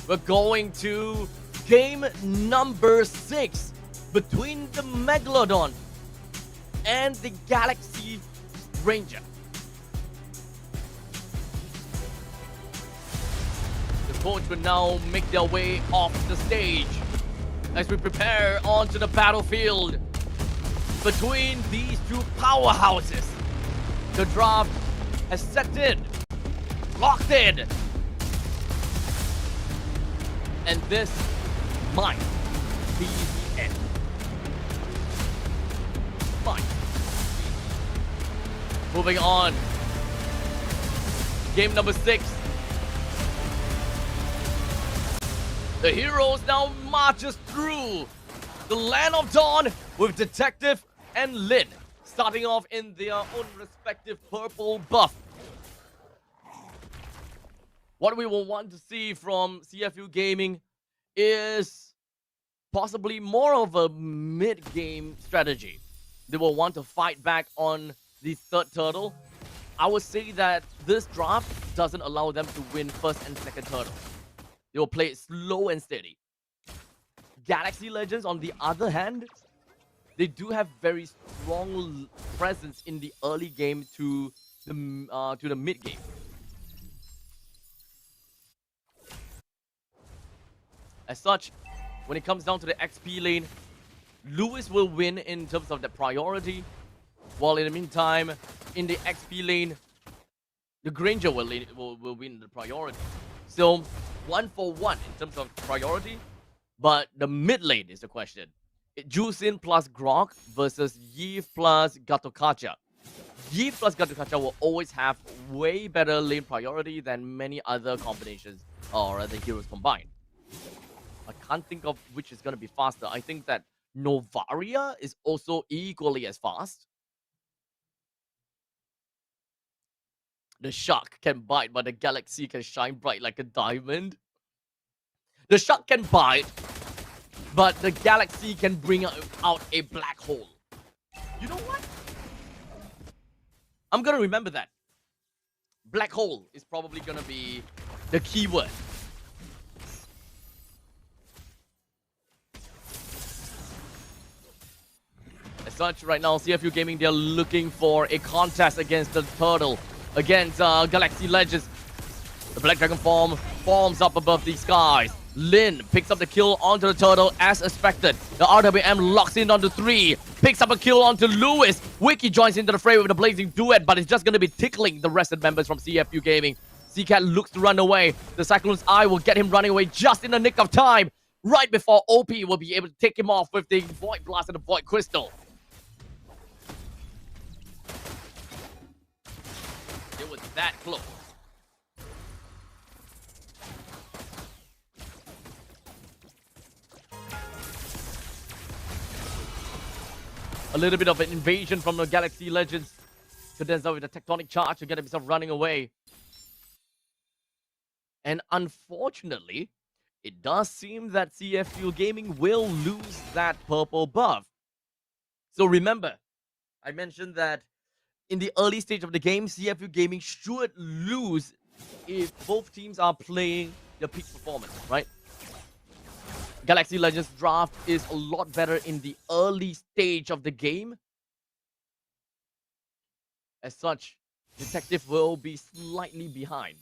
We're going to game number 6 between the Megalodon and the Galaxy Ranger. The coach will now make their way off the stage as we prepare onto the battlefield between these two powerhouses. The draft has set in, locked in, and this might be the end. Might. Moving on. Game number 6. The heroes now marches through the land of Dawn with Detective and Lin starting off in their own respective purple buff. What we will want to see from CFU Gaming is possibly more of a mid-game strategy. They will want to fight back on the third turtle. I would say that this draft doesn't allow them to win first and second turtle. They will play it slow and steady. Galaxy Legends, on the other hand, they do have very strong presence in the early game to the mid game. As such, when it comes down to the XP lane, Lewis will win in terms of the priority, while in the meantime, in the XP lane, the Granger will win the priority. So, 1-for-1 in terms of priority, but the mid lane is the question. Juicin plus Grok versus Yves plus Gatokacha. Yves plus Gatokacha will always have way better lane priority than many other combinations or other heroes combined. I can't think of which is going to be faster. I think that Novaria is also equally as fast. The shark can bite, but the galaxy can shine bright like a diamond. The shark can bite, but the galaxy can bring out a black hole. You know what? I'm going to remember that. Black hole is probably going to be the keyword. As such, right now, CFU Gaming, they're looking for a contest against the Turtle, against Galaxy Legends. The Black Dragon forms up above the skies. Lin picks up the kill onto the Turtle as expected. The RWM locks in onto 3, picks up a kill onto Lewis. Wiki joins into the fray with a blazing duet, but it's just going to be tickling the rested members from CFU Gaming. Seacat looks to run away. The Cyclone's Eye will get him running away just in the nick of time, right before OP will be able to take him off with the Void Blast and the Void Crystal. It was that close. A little bit of an invasion from the Galaxy Legends. Cadenza with a tectonic charge to get himself running away. And unfortunately, it does seem that CFU Gaming will lose that purple buff. So remember, I mentioned that in the early stage of the game, CFU Gaming should lose if both teams are playing their peak performance, right? Galaxy Legends draft is a lot better in the early stage of the game. As such, Detective will be slightly behind.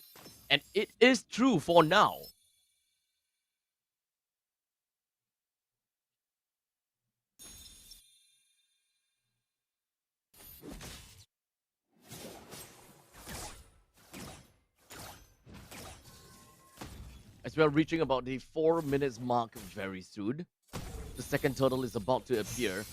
And it is true for now. As we are reaching about the 4 minutes mark very soon, the second turtle is about to appear.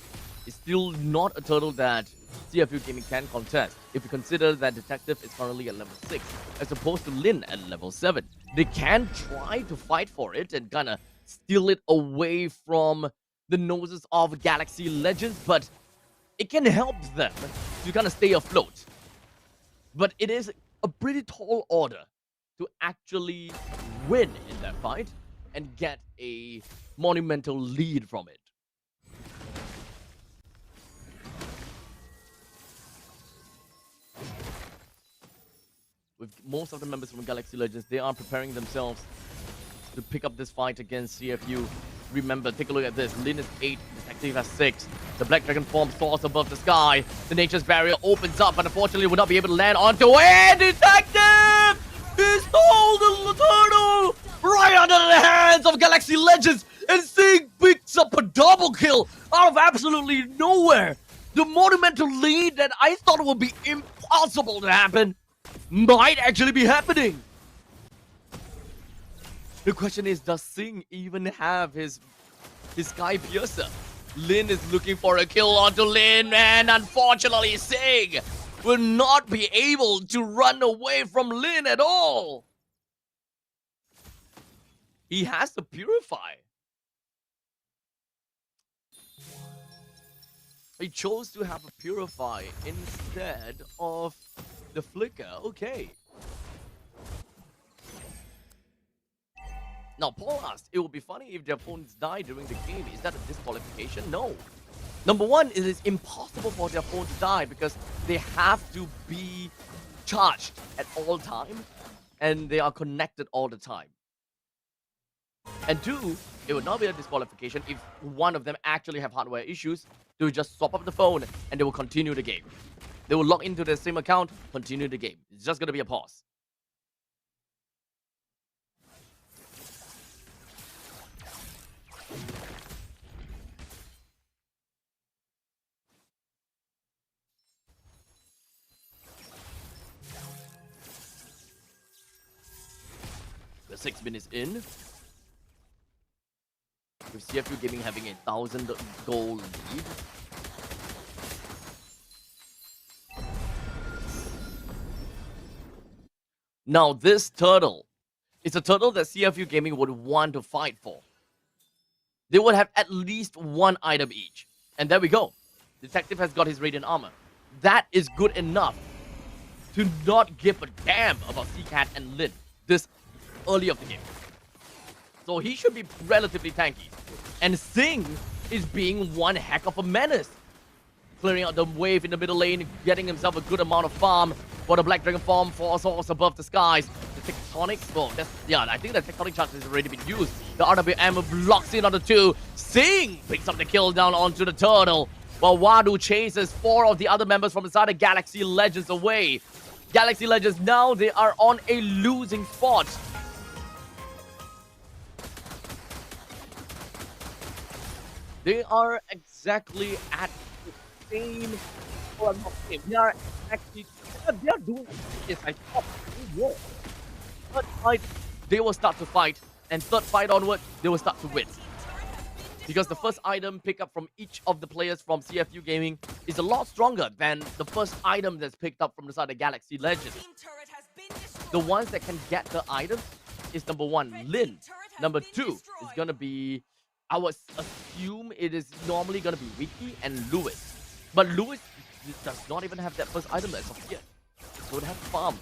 It's still not a turtle that CFU Gaming can contest. If you consider that Detective is currently at level 6, as opposed to Lin at level 7. They can try to fight for it and kind of steal it away from the noses of Galaxy Legends, but it can help them to kind of stay afloat. But it is a pretty tall order to actually win in that fight and get a monumental lead from it. With most of the members from Galaxy Legends, they are preparing themselves to to pick up this fight against CFU. Remember, take a look at this. Lin is 8, Detective has 6. The Black Dragon form soars above the sky. The Nature's Barrier opens up, but unfortunately will not be able to land onto it. Detective! He stole the turtle right under the hands of Galaxy Legends, and Sing picks up a double kill out of absolutely nowhere. The monumental lead that I thought would be impossible to happen might actually be happening. The question is, does Sing even have his Sky Piercer? Lin is looking for a kill onto Lin, and unfortunately Sing will not be able to run away from Lin at all. He has to Purify. He chose to have a Purify instead of the Flicker. Okay. Now, Paul asked, it would be funny if their opponents die during the game. Is that a disqualification? No. Number one, it is impossible for their opponent to die because they have to be charged at all time and they are connected all the time. And two, it would not be a disqualification if one of them actually have hardware issues. They will just swap up the phone and they will continue the game. They will log into their same account, continue the game. It's just going to be a pause. The 6 minutes in. With CFU Gaming having a 1,000 goal lead. Now this turtle is a turtle that CFU Gaming would want to fight for. They would have at least one item each. And there we go. Detective has got his Radiant Armor. That is good enough to not give a damn about Seacat and Lin this early of the game. So he should be relatively tanky. And Sing is being one heck of a menace. Clearing out the wave in the middle lane, getting himself a good amount of farm for the Black Dragon farm for soars above the skies. The Tectonic, well, I think the Tectonic charge has already been used. The RWM blocks in on the 2. Sing picks up the kill down onto the turtle, while Wadu chases 4 of the other members from the side of Galaxy Legends away. Galaxy Legends now, they are on a losing spot. They are exactly at the same. Well, not same. They are actually. They are doing this. I thought. Third fight, they will start to fight, and third fight onward, they will start to win. Because the first item pickup from each of the players from CFU Gaming is a lot stronger than the first item that's picked up from the side of Galaxy Legends. The ones that can get the items is number 1, Lin. Number 2 is gonna be. I would assume it is normally going to be Wiki and Lewis. But Lewis does not even have that first item as of yet. So it has farm.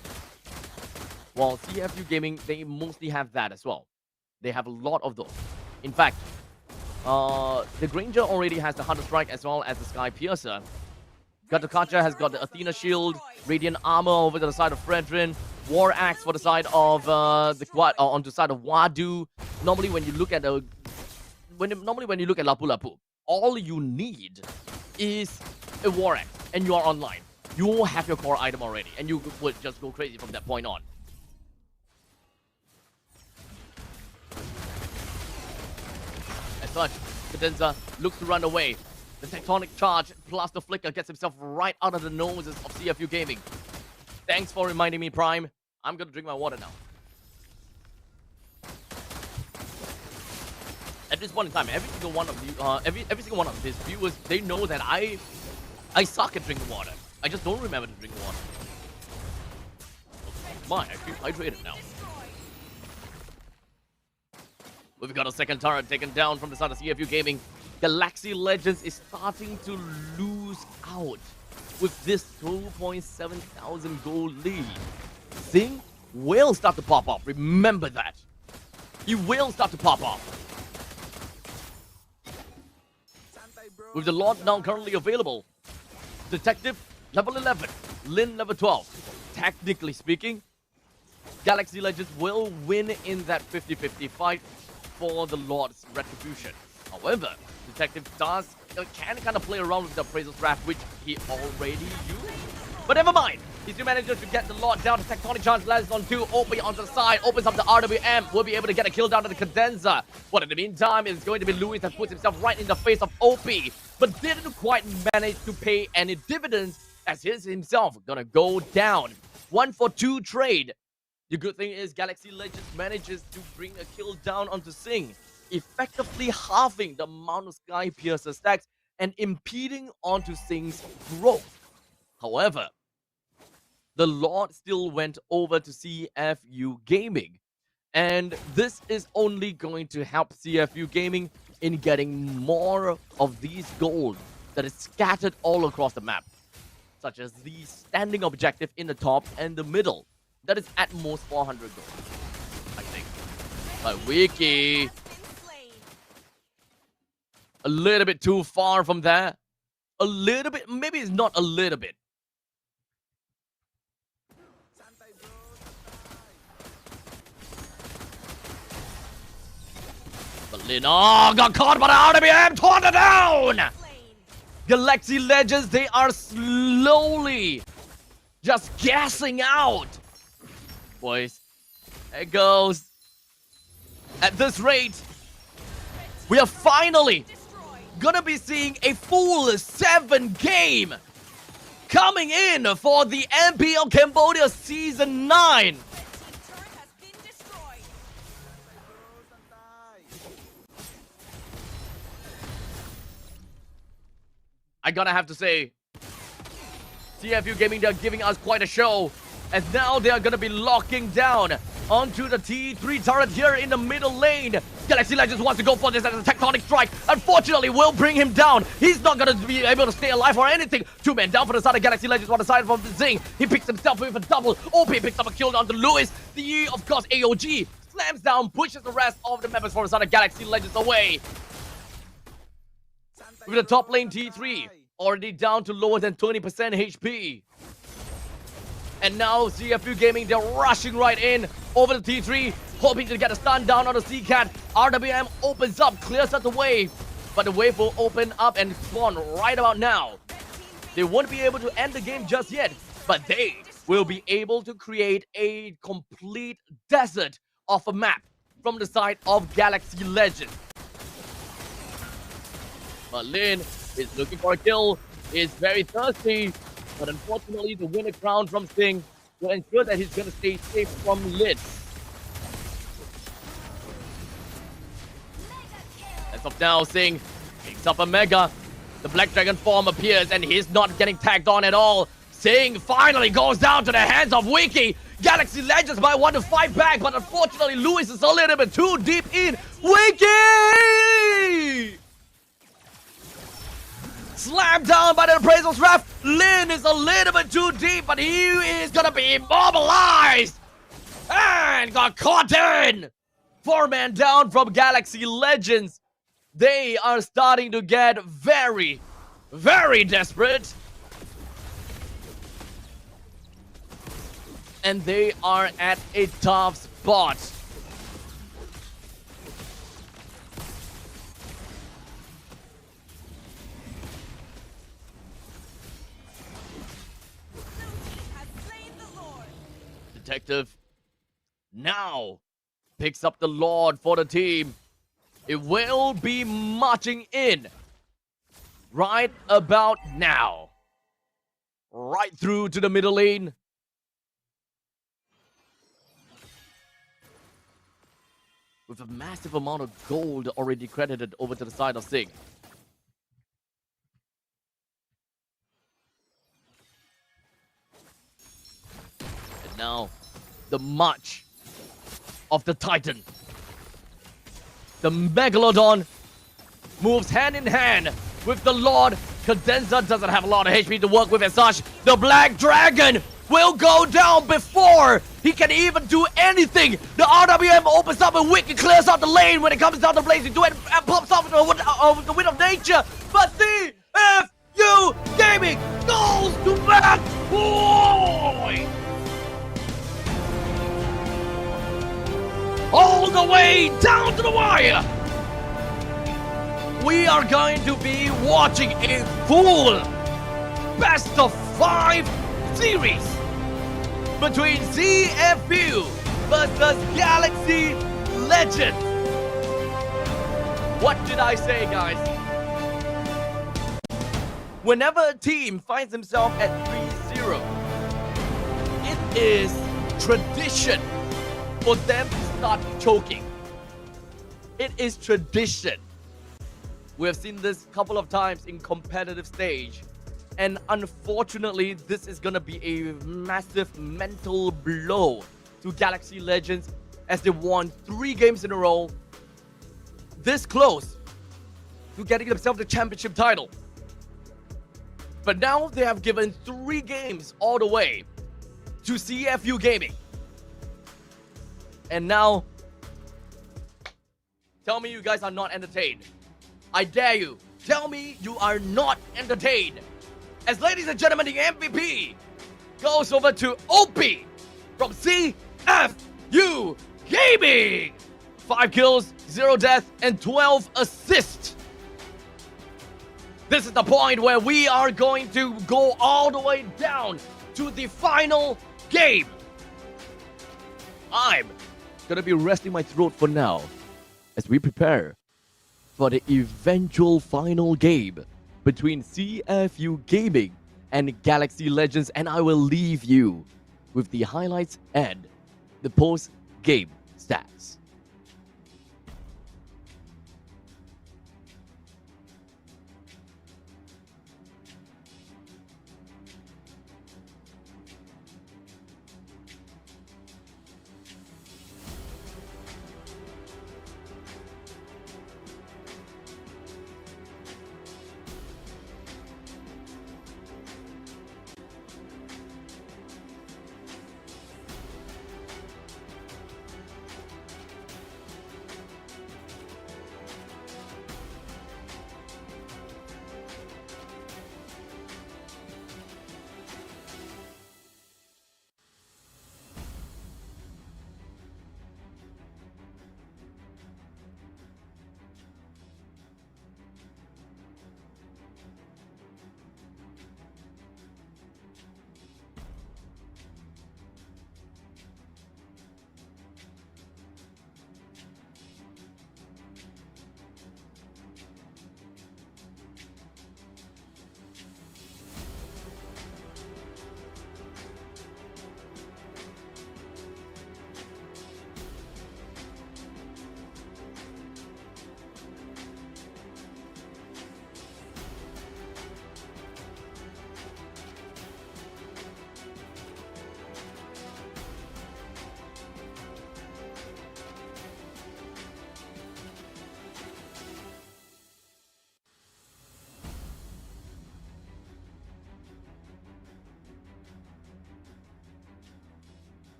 While CFU Gaming, they mostly have that as well. They have a lot of those. In fact, the Granger already has the Hunter Strike as well as the Sky Piercer. Gatakacha has got the Athena Shield, Radiant Armor over to the side of Fredrin, War Axe for the side of on the side of Wadu. Normally when you look at the when you look at Lapu Lapu, all you need is a War Axe, and you are online. You have your core item already, and you would just go crazy from that point on. As such, Cadenza looks to run away. The Tectonic Charge plus the Flicker gets himself right out of the noses of CFU Gaming. Thanks for reminding me, Prime. I'm gonna drink my water now. At this point in time, every single one of these viewers, they know that I suck at drinking water. I just don't remember to drink water. My, I feel hydrated now. We've got a second turret taken down from the side of CFU Gaming. Galaxy Legends is starting to lose out with this 2,700 gold lead. Sing will start to pop up. Remember that. He will start to pop up. With the Lord now currently available, Detective level 11, Lin level 12. Technically speaking, Galaxy Legends will win in that 50-50 fight for the Lord's Retribution. However, Detective can kind of play around with the Appraisal's Wrath, which he already used. But never mind. He still manages to get the Lord down. The Tectonic Charge lands on 2. OP onto the side. Opens up the RWM. Will be able to get a kill down to the Condenser. But in the meantime, it's going to be Lewis that puts himself right in the face of OP. But didn't quite manage to pay any dividends as he himself gonna go down. 1-for-2 trade. The good thing is Galaxy Legends manages to bring a kill down onto Sing, effectively halving the amount of Sky Piercer stacks and impeding onto Sing's growth. However, the Lord still went over to CFU Gaming, and this is only going to help CFU Gaming in getting more of these gold that is scattered all across the map, such as the standing objective in the top and the middle. That is at most 400 gold, I think. But Wiki, a little bit too far from there. A little bit, maybe it's not a little bit. But Lin, got caught by the RWM, torn it down! Galaxy Legends, they are slowly just gassing out. Boys, there it goes. At this rate, we are finally gonna be seeing a full 7 game coming in for the MPL Cambodia Season 9. I gotta have to say, CFU Gaming, they're giving us quite a show, as now they are gonna be locking down onto the T3 turret here in the middle lane. Galaxy Legends wants to go for this as a tectonic strike. Unfortunately, will bring him down. He's not gonna be able to stay alive or anything. 2 men down for the side of Galaxy Legends on the side from Zing. He picks himself with a double. OP picks up a kill onto Lewis. The, of course, AOG slams down, pushes the rest of the members for the side of Galaxy Legends away. With the top lane T3 already down to lower than 20% HP. And now CFU Gaming, they're rushing right in over the T3, hoping to get a stun down on the C-Cat. RWM opens up, clears out the wave, but the wave will open up and spawn right about now. They won't be able to end the game just yet, but they will be able to create a complete desert of a map from the side of Galaxy Legends. But Lin is looking for a kill, is very thirsty, but unfortunately the winner crown from Sting will ensure that he's gonna stay safe from Lin. As of now, Sting picks up a Mega. The Black Dragon form appears and he's not getting tagged on at all. Sting finally goes down to the hands of Wiki. Galaxy Legends might want to fight back, but unfortunately Lewis is a little bit too deep in. Wiki! Slammed down by the Appraisal's Wrath. Lin is a little bit too deep, but he is gonna be immobilized and got caught in. 4-man down from Galaxy Legends. They are starting to get very, very desperate. And they are at a tough spot. Detective now picks up the Lord for the team. It will be marching in right about now. Right through to the middle lane. With a massive amount of gold already credited over to the side of Sig. And now, the march of the Titan. The Megalodon moves hand in hand with the Lord. Condenser doesn't have a lot of HP to work with as such. The Black Dragon will go down before he can even do anything. The RWM opens up and Wiki clears out the lane when it comes down to Blazing Duet and pops off the Wind of Nature. But CFU Gaming goes to match point. the way down to the wire. We are going to be watching a full best of 5 series between CFU versus Galaxy Legends. What did I say, guys? Whenever a team finds himself at 3-0, it is tradition for them to start choking. It is tradition. We have seen this a couple of times in competitive stage, and unfortunately this is gonna be a massive mental blow to Galaxy Legends as they won 3 games in a row, this close to getting themselves the championship title. But now they have given 3 games all the way to CFU Gaming. And now, tell me you guys are not entertained. I dare you, tell me you are not entertained. As ladies and gentlemen, the MVP goes over to OP from CFU Gaming. 5 kills, 0 death, and 12 assists. This is the point where we are going to go all the way down to the final game. I'm gonna be resting my throat for now as we prepare for the eventual final game between CFU Gaming and Galaxy Legends, and I will leave you with the highlights and the post-game stats.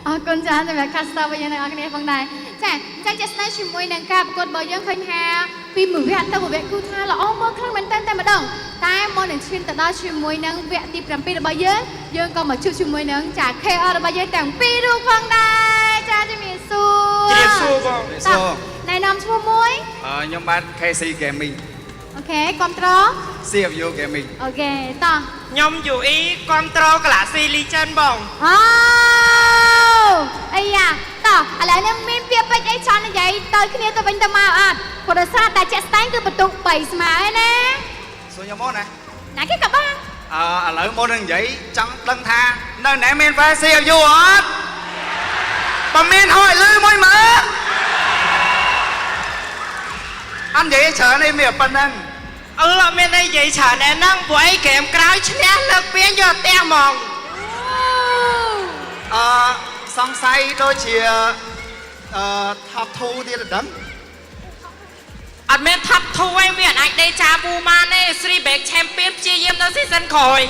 អរគុណច្រើនសម្រាប់ caster របស់យើងទាំងអស់គ្នាផងដែរចាអញ្ចឹងជាស្នេហ៍ជាមួយនឹងការប្រកួតរបស់យើងឃើញថាពីមួយវគ្គទៅមួយវគ្គគឺថាល្អមកខ្លាំងមែនទែនតែម្ដងតែមកនឹងឈានទៅដល់ជាមួយនឹងវគ្គទី7របស់យើងក៏មកជួបជាមួយនឹងចា KO របស់យើងទាំងពីររូបផងដែរចាជំរាបសួរជំរាបសួរបងណែនាំឈ្មោះមួយខ្ញុំបាទ KC Gaming អូខេគ្រប់ត្រ CFU Gaming អូខេតោះ ខ្ញុំ UE គ្រប់ត្រ Galaxy Legend បង អូអាយ៉ាតោះឥឡូវនេះមានពាក្យពេចន៍អីចង់និយាយទៅគ្នាទៅវិញទៅមកអត់ព្រោះដោយសារតែជាក់ស្ដែងគឺបន្ទុក3ស្មើឯណាសួរខ្ញុំមកណាណាគេក៏បានឥឡូវមុននឹងនិយាយចង់ដឹងថានៅណែមាន fan CFU អត់បើមានហៅឲ្យលឺមួយមើលអត់និយាយច្រើនទេមានប៉ុណ្ណឹងអត់មានអីនិយាយច្រើនដែរហ្នឹងព្រោះអីហ្គេមក្រោយឈ្នះលើកពានយកផ្ទះហ្មងសង្ស័យដូចជាtop 2ទៀតដឹងអត់មាន top 2ឯងវាអាចដេចាប៊ូបានទេ 3 back champion ព្យាយាមនៅ season ក្រោយ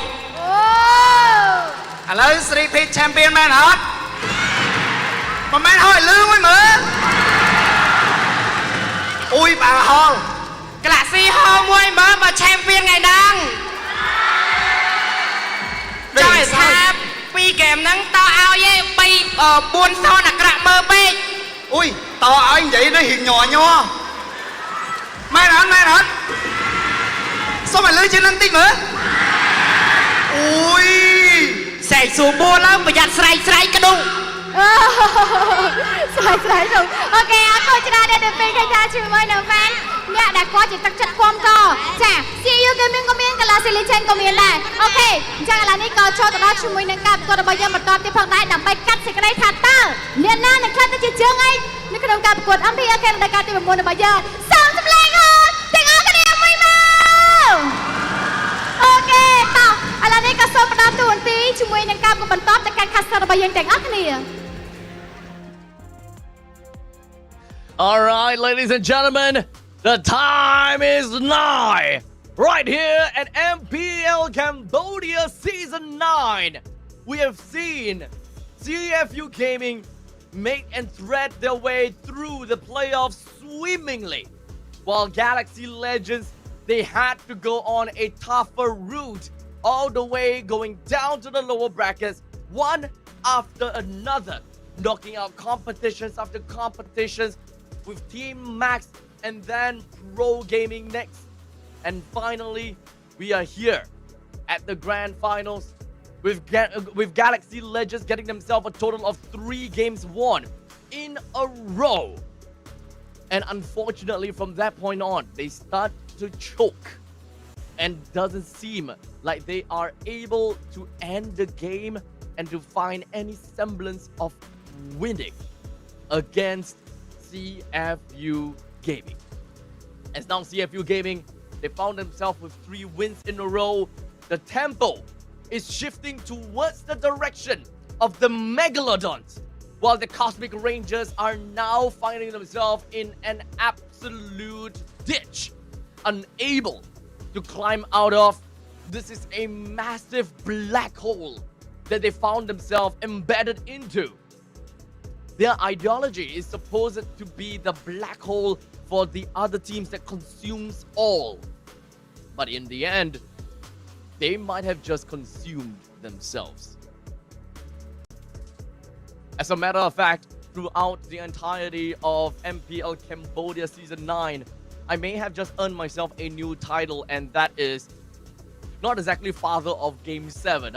ឥឡូវ 3 peak champion មែនអត់មិនមែនហើយលឺមួយមើលអ៊ុយបាហល Galaxy ហោមួយមើលបើ champion ថ្ងៃហ្នឹងចង់ឲ្យថាពីហ្គេមហ្នឹងតឲ្យឯង4 0អាក្រក់មើលពេក អ៊ុយតឲ្យនិយាយនេះរៀងញ័រមែនអត់សុំឲ្យលឺជាងនឹងតិចមើលអ៊ុយ ស្រែកសួរបួលឡើងប្រយ័ត្នស្រែកក្ដុង ស្រ័យទៅអូខេអរគុណច្រើនដែលទៅពេលឃើញថាជាមួយនៅ fan អ្នកដែលគាត់ជាទឹកចិត្តគាំកចា CU Gaming ក៏មាន Galaxy Legend ក៏មានដែរអូខេអញ្ចឹងឥឡូវនេះក៏ចូលទៅដល់ជាមួយនឹងការប្រកួតរបស់យើងបន្តទៀតផងដែរដើម្បីកាត់សេចក្តីថាតើអ្នកណានឹងខ្លះទៅជាជើងឯងនៅក្នុងការប្រកួត MPL KH រដូវកាលទី9របស់យើងសូមសម្លេងអូទាំងអស់គ្នាមួយមកអូខេតោះឥឡូវនេះក៏សូមផ្ដល់តួនាទីជាមួយនឹងការបន្តទៅកាន់ caster របស់យើងទាំងអស់គ្នា All right, ladies and gentlemen, the time is nigh. Right here at MPL Cambodia Season 9, we have seen CFU Gaming make and thread their way through the playoffs swimmingly, while Galaxy Legends, they had to go on a tougher route, all the way going down to the lower brackets, one after another, knocking out competitions after competitions, with Team Max and then Pro Gaming next. And finally, we are here at the grand finals with Galaxy Legends getting themselves a total of 3 games won in a row. And unfortunately, from that point on, they start to choke and doesn't seem like they are able to end the game and to find any semblance of winning against CFU Gaming. As now CFU Gaming, they found themselves with 3 wins in a row. The tempo is shifting towards the direction of the Megalodons, while the Cosmic Rangers are now finding themselves in an absolute ditch, unable to climb out of. This is a massive black hole that they found themselves embedded into. Their ideology is supposed to be the black hole for the other teams that consumes all. But in the end, they might have just consumed themselves. As a matter of fact, throughout the entirety of MPL Cambodia Season 9, I may have just earned myself a new title, and that is not exactly Father of Game 7,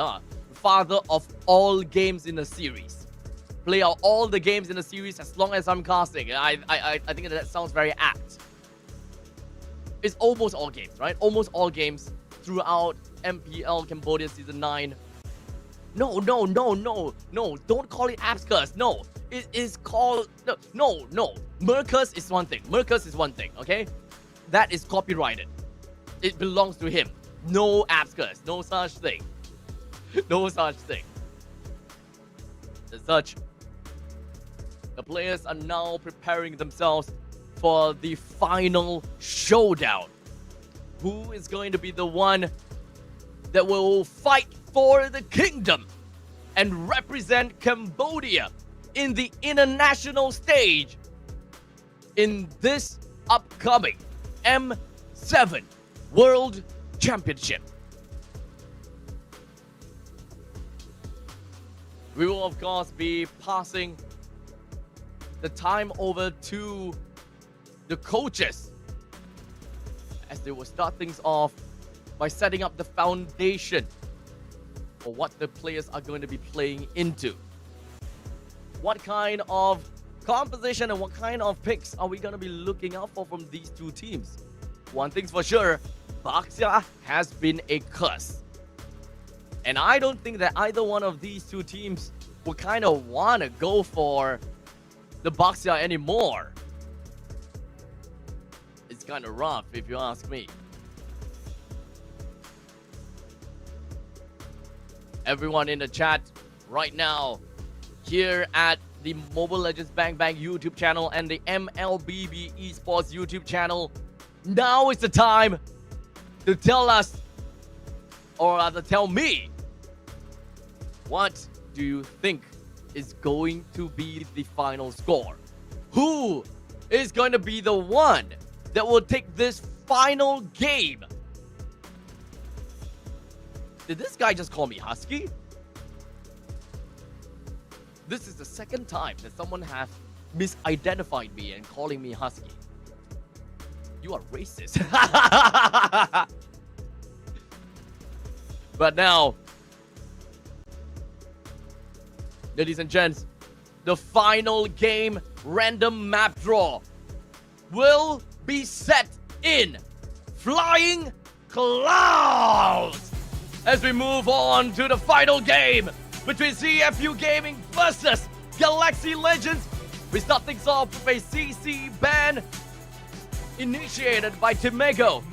Father of all games in the series. Play out all the games in the series as long as I'm casting. I think that sounds very apt. It's almost all games, right? Almost all games throughout MPL Cambodia Season 9. No. Don't call it Abscus. No. It is called... No. Mercus is one thing. Okay? That is copyrighted. It belongs to him. No Abscus. No such thing. As such, the players are now preparing themselves for the final showdown. Who is going to be the one that will fight for the kingdom and represent Cambodia in the international stage in this upcoming M7 World Championship. We will of course be passing the time over to the coaches as they will start things off by setting up the foundation for what the players are going to be playing into. What kind of composition and what kind of picks are we going to be looking out for from these two teams? One thing's for sure, Baxia has been a curse. And I don't think that either one of these two teams will kind of want to go for the Baxia anymore. It's kind of rough if you ask me. Everyone in the chat right now here at the Mobile Legends Bang Bang YouTube channel and the MLBB Esports YouTube channel, now is the time to tell us, or rather tell me, what do you think is going to be the final score? Who is going to be the one that will take this final game? Did this guy just call me Husky? This is the second time that someone has misidentified me and calling me Husky. You are racist. But now, ladies and gents, the final game random map draw will be set in Flying Clouds as we move on to the final game between CFU Gaming versus Galaxy Legends. We start things off with a CC ban initiated by Timego.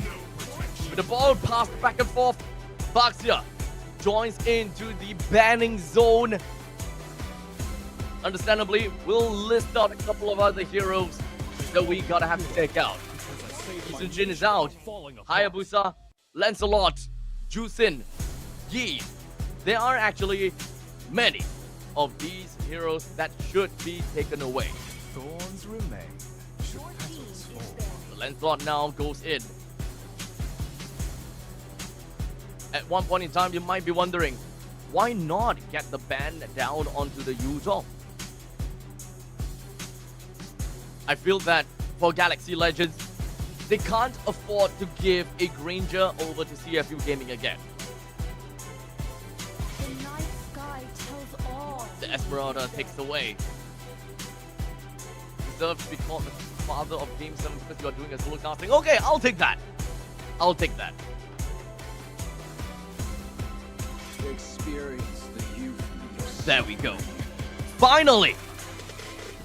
With the ball passed back and forth, Baxia joins into the banning zone. Understandably, we'll list out a couple of other heroes that we gotta have to take out. Sunjin is out. Hayabusa, Lancelot, Jusin, Yi. There are actually many of these heroes that should be taken away. Thorns remain. Should petals fall. The Lancelot now goes in. At one point in time, you might be wondering, why not get the ban down onto the Yuzhong? I feel that for Galaxy Legends, they can't afford to give a Granger over to CFU Gaming again. The night sky tells all. The Esmeralda takes away. Deserves to be called the father of Game 7 because you are doing a solo casting. Okay, I'll take that. I'll take that. Experience the youth. There we go. Finally,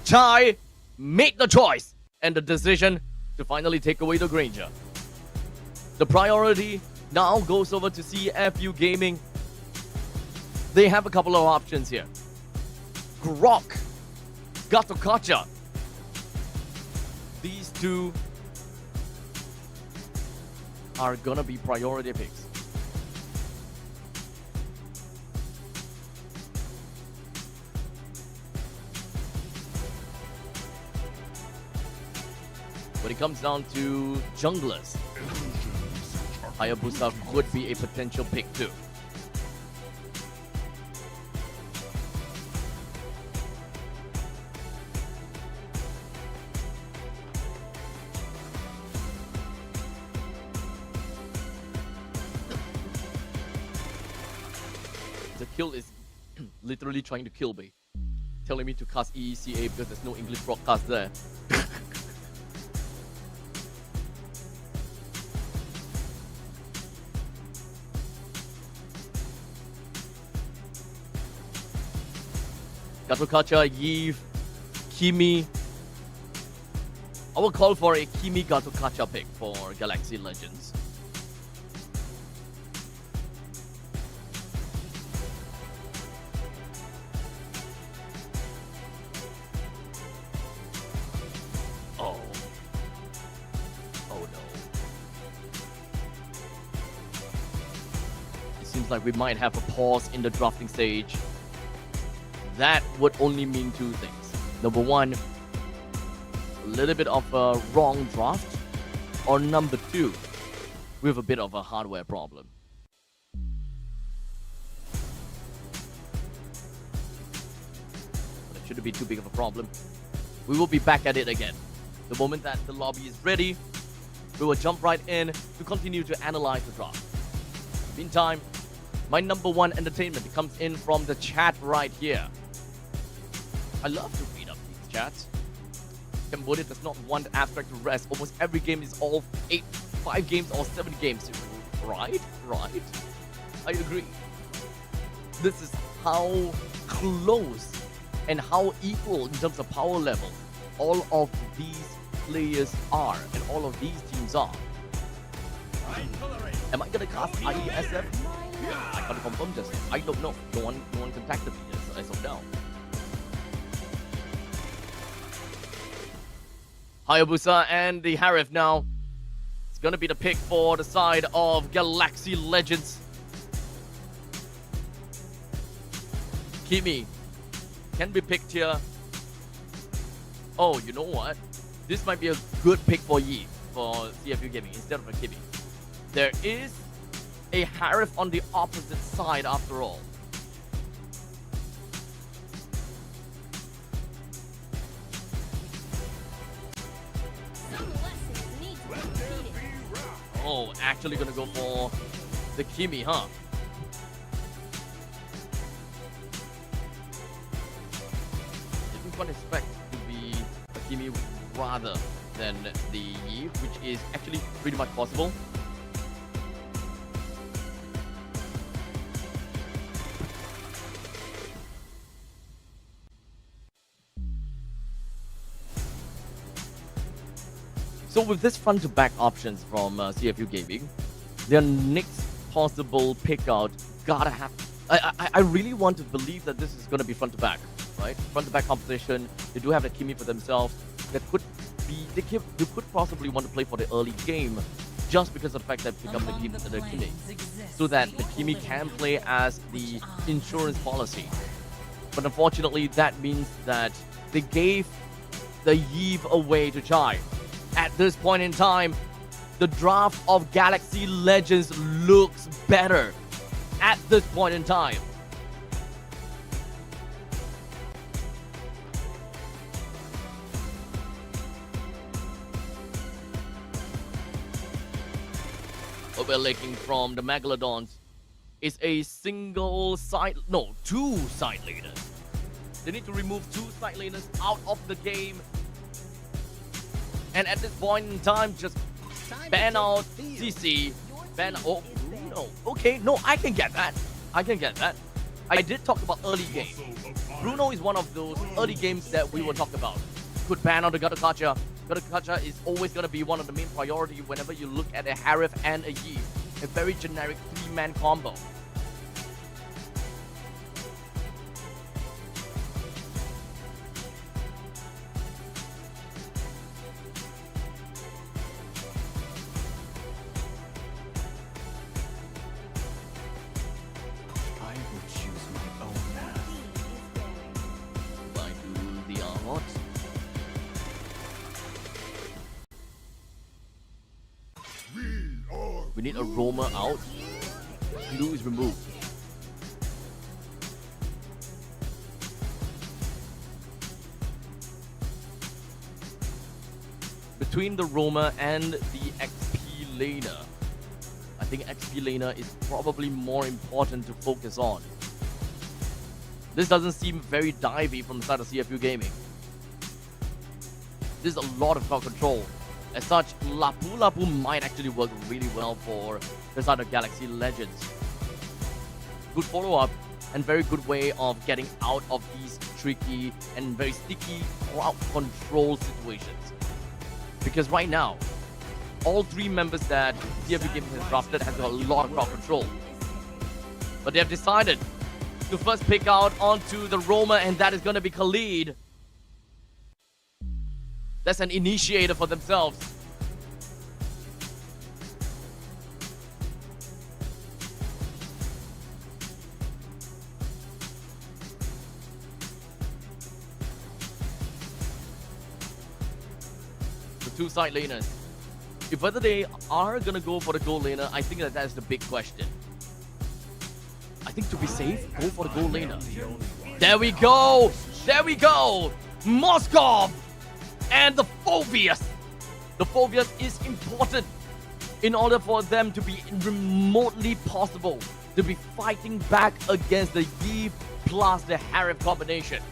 Chai made the choice and the decision to finally take away the Granger. The priority now goes over to CFU Gaming. They have a couple of options here. Grok, Gatokacha. These two are gonna be priority picks. When it comes down to junglers, Hayabusa could be a potential pick too. The kill is literally trying to kill me, telling me to cast EECA because there's no English broadcast there. Gatokacha, Yves, Kimi. I will call for a Kimi Gatokacha pick for Galaxy Legends. Oh. Oh no. It seems like we might have a pause in the drafting stage that would only mean two things. Number one, a little bit of a wrong draft, or number two, we have a bit of a hardware problem. But it shouldn't be too big of a problem. We will be back at it again. The moment that the lobby is ready, we will jump right in to continue to analyze the draft. Meantime, my number one entertainment comes in from the chat right here. I love to read up these chats. Cambodia does not want abstract to rest. Almost every game is all 5 games or 7 games. Right? I agree. This is how close and how equal in terms of power level all of these players are and all of these teams are. Am I gonna cast IESF? I can't confirm this. I don't know. No one contacted me as of now. Hayabusa and the Harif now. It's gonna be the pick for the side of Galaxy Legends. Kimi can be picked here. Oh, you know what? This might be a good pick for Yi for CFU Gaming instead of a Kimi. There is a Harif on the opposite side after all. Oh, actually gonna go for the Kimi, huh? Didn't quite expect to be a Kimi rather than the Yi, which is actually pretty much possible. So with this front-to-back options from CFU Gaming, their next possible pick-out gotta have... I really want to believe that this is going to be front-to-back, right? Front-to-back competition. They do have the Kimi for themselves. That could be... They could possibly want to play for the early game just because of the fact that pick up the Kimi. So that the Kimi can play as the insurance policy. But unfortunately, that means that they gave the Yves away to Chai. At this point in time, the draft of Galaxy Legends looks better at this point in time. What we're looking from the Megalodons is a single side, no, 2 side laners. They need to remove 2 side laners out of the game. And at this point in time, just ban out CC, ban, oh, Bruno. Okay, no, I can get that. I did talk about early game. Bruno is one of those early games that we will talk about. Could ban out the Gatakacha. Gatakacha is always going to be one of the main priority whenever you look at a Harif and a Yi. A very generic 3-man combo. We need a roamer out. Glue is removed. Between the roamer and the XP laner, I think XP laner is probably more important to focus on. This doesn't seem very divey from the side of CFU Gaming. There's a lot of crowd control. As such, Lapu Lapu might actually work really well for the side of Galaxy Legends. Good follow-up and very good way of getting out of these tricky and very sticky crowd control situations. Because right now, all 3 members that CFU Gaming has drafted has got a lot of crowd control. But they have decided to first pick out onto the roamer, and that is going to be Khalid. That's an initiator for themselves. two side laners. If whether they are gonna go for the gold laner, I think that's the big question. I think to be safe, go for the gold laner. There we go! There we go! Moskov and the Phobius. The Phobius is important in order for them to be remotely possible to be fighting back against the Yi plus the Harif combination.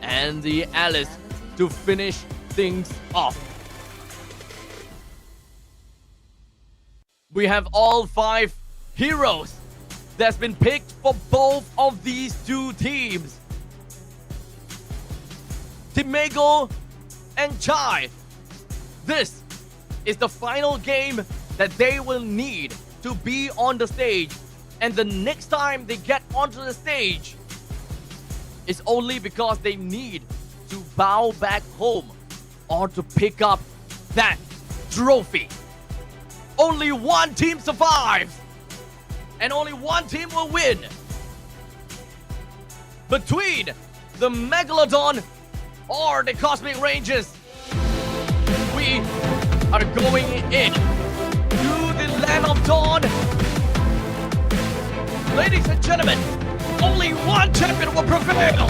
And the Alice to finish things off. We have all 5 heroes that's been picked for both of these two teams. Timego and Chai. This is the final game that they will need to be on the stage. And the next time they get onto the stage, it's only because they need to bow back home or to pick up that trophy. Only one team survives, and only one team will win. Between the Megalodon or the Cosmic Rangers, we are going in to the Land of Dawn. Ladies and gentlemen, only one champion will prevail.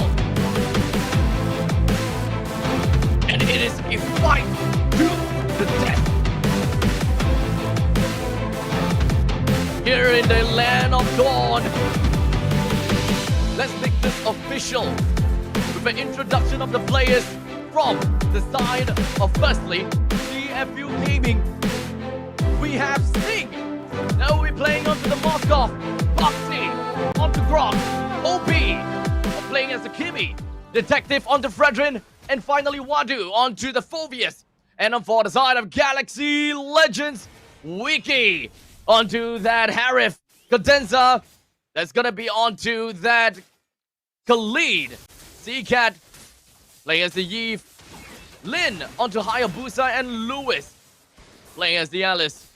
And it is a fight to the death. Here in the Land of Dawn, let's make this official with an introduction of the players from the side of firstly, CFU Gaming. We have Sting, that will be playing onto the Moskov, Boxy, onto Grok, OP, playing as the Kimi, Detective onto Fredrin, and finally Wadu onto the Phobius. And on for the side of Galaxy Legends, Wiki onto that Harif, Cadenza, that's gonna be onto that Khalid, Seacat, playing as the Yi, Lin onto Hayabusa, and Lewis, playing as the Alice.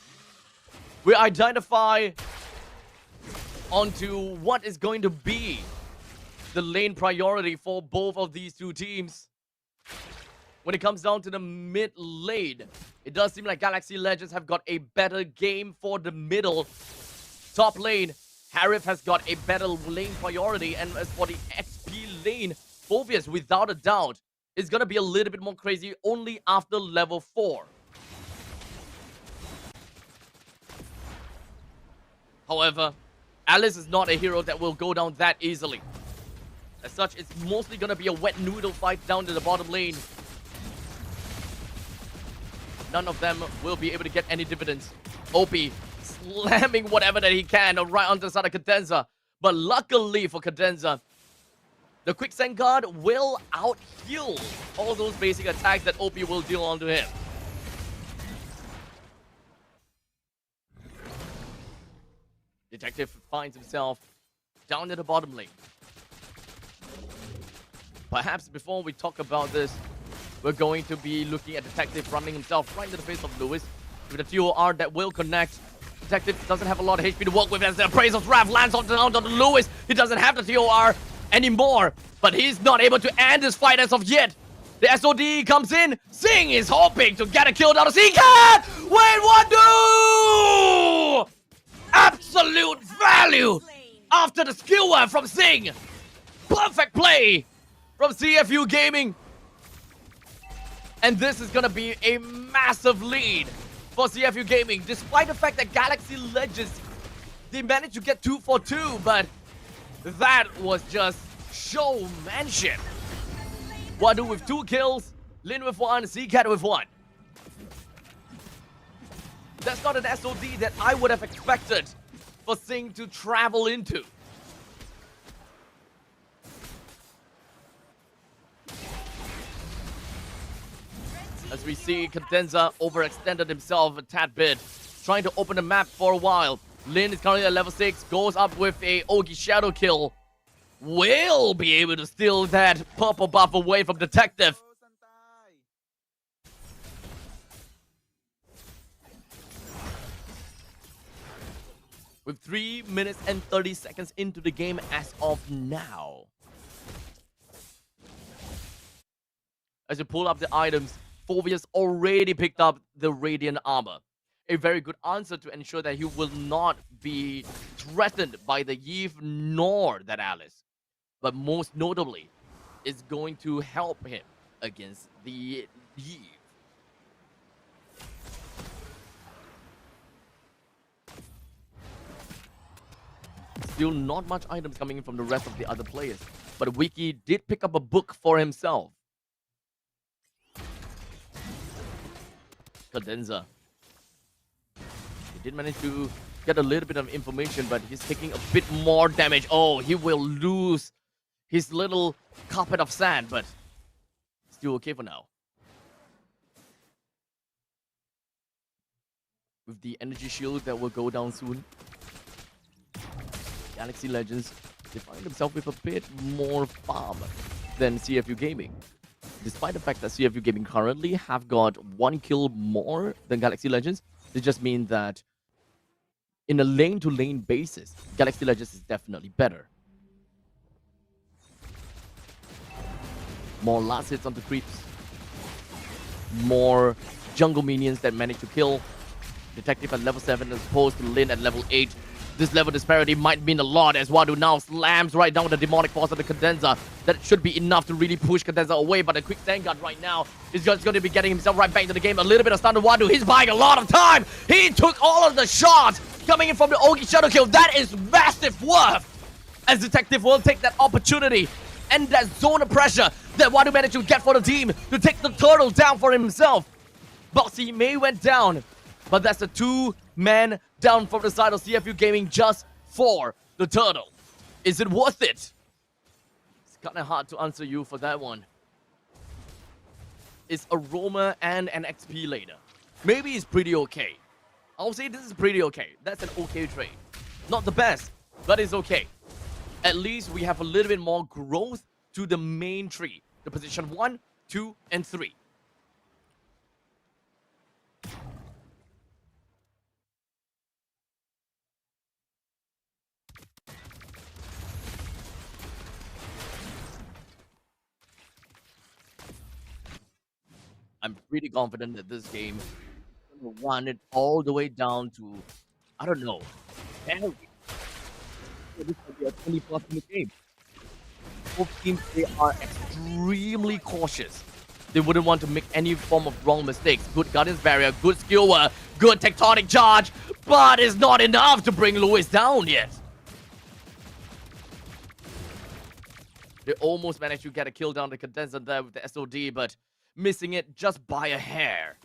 We identify onto what is going to be the lane priority for both of these two teams. When it comes down to the mid lane, it does seem like Galaxy Legends have got a better game for the middle. Top lane, Harif has got a better lane priority, and as for the XP lane, Phobius, without a doubt, is gonna be a little bit more crazy only after level 4. However, Alice is not a hero that will go down that easily. As such, it's mostly gonna be a wet noodle fight down to the bottom lane. None of them will be able to get any dividends. OP slamming whatever that he can right onto the side of Cadenza. But luckily for Cadenza, the Quicksand Guard will out-heal all those basic attacks that OP will deal onto him. Detective finds himself down at the bottom lane. Perhaps before we talk about this, we're going to be looking at Detective running himself right into the face of Lewis with a TOR that will connect. Detective doesn't have a lot of HP to work with as the Appraiser's Wrath lands onto Lewis. He doesn't have the TOR anymore, but he's not able to end this fight as of yet. The SOD comes in. Sing is hoping to get a kill out of Seacat. Wait, what do? Absolute value after the skill work from Sing. Perfect play from CFU Gaming. And this is gonna be a massive lead for CFU Gaming, despite the fact that Galaxy Legends, they managed to get 2 for 2, but that was just showmanship. Wadu with 2 kills, Lin with 1, Seacat with 1. That's not an SOD that I would have expected for Sing to travel into. As we see, Cadenza overextended himself a tad bit, trying to open the map for a while. Lin is currently at level 6, goes up with a Ogi Shadow kill. Will be able to steal that purple buff away from Detective. With 3 minutes and 30 seconds into the game as of now. As you pull up the items, Phobius already picked up the Radiant Armor. A very good answer to ensure that he will not be threatened by the Eve nor that Alice. But most notably, it's going to help him against the Eve. Still not much items coming in from the rest of the other players. But Wiki did pick up a book for himself. Cadenza. He did manage to get a little bit of information, but he's taking a bit more damage. Oh, he will lose his little carpet of sand, but still okay for now. With the energy shield that will go down soon, Galaxy Legends, they find themselves with a bit more farm than CFU Gaming. Despite the fact that CFU Gaming currently have got 1 kill more than Galaxy Legends, it just means that in a lane-to-lane basis, Galaxy Legends is definitely better. More last hits on the creeps. More jungle minions that manage to kill. Detective at level 7 as opposed to Lin at level 8. This level disparity might mean a lot as Wadu now slams right down with the demonic force of the Cadenza. That should be enough to really push Cadenza away, but a quick Vanguard right now is just going to be getting himself right back into the game. A little bit of stun to Wadu. He's buying a lot of time. He took all of the shots coming in from the Ogi Shadow Kill. That is massive worth, as Detective will take that opportunity and that zone of pressure that Wadu managed to get for the team to take the turtle down for himself. Boxy May went down, but that's a 2-man down from the side of CFU Gaming just for the turtle. Is it worth it? It's kind of hard to answer you for that one. It's Aroma and an XP later. Maybe it's pretty okay. I'll say this is pretty okay. That's an okay trade. Not the best, but it's okay. At least we have a little bit more growth to the main tree. The position 1, 2, and 3. I'm pretty confident that this game will run it all the way down to, I don't know, 10. This will be a 20+ minute game. Both teams, they are extremely cautious. They wouldn't want to make any form of wrong mistakes. Good Guardian's Barrier, good skill work, good Tectonic Charge, but it's not enough to bring Lewis down yet. They almost managed to get a kill down the Condenser there with the SOD, but missing it just by a hair.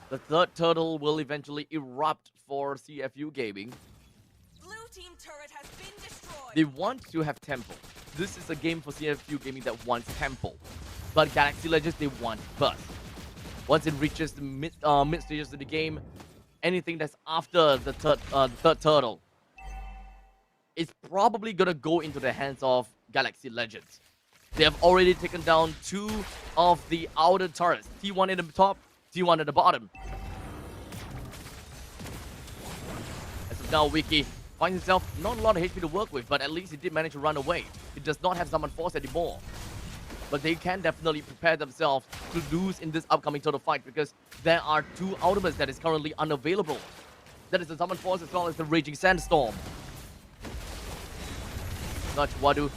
The third turtle will eventually erupt for CFU Gaming. Blue team turret has been destroyed. They want to have Temple. This is a game for CFU Gaming that wants Temple. But Galaxy Legends, they want Burst. Once it reaches the mid stages of the game, anything that's after the third turtle is probably gonna go into the hands of Galaxy Legends. They have already taken down 2 of the outer turrets. T1 in the top, T1 at the bottom. As of now, Wiki finds himself not a lot of HP to work with, but at least he did manage to run away. He does not have Summon Force anymore. But they can definitely prepare themselves to lose in this upcoming total fight because there are 2 ultimates that is currently unavailable. That is the Summon Force as well as the Raging Sandstorm. Nudge Wadu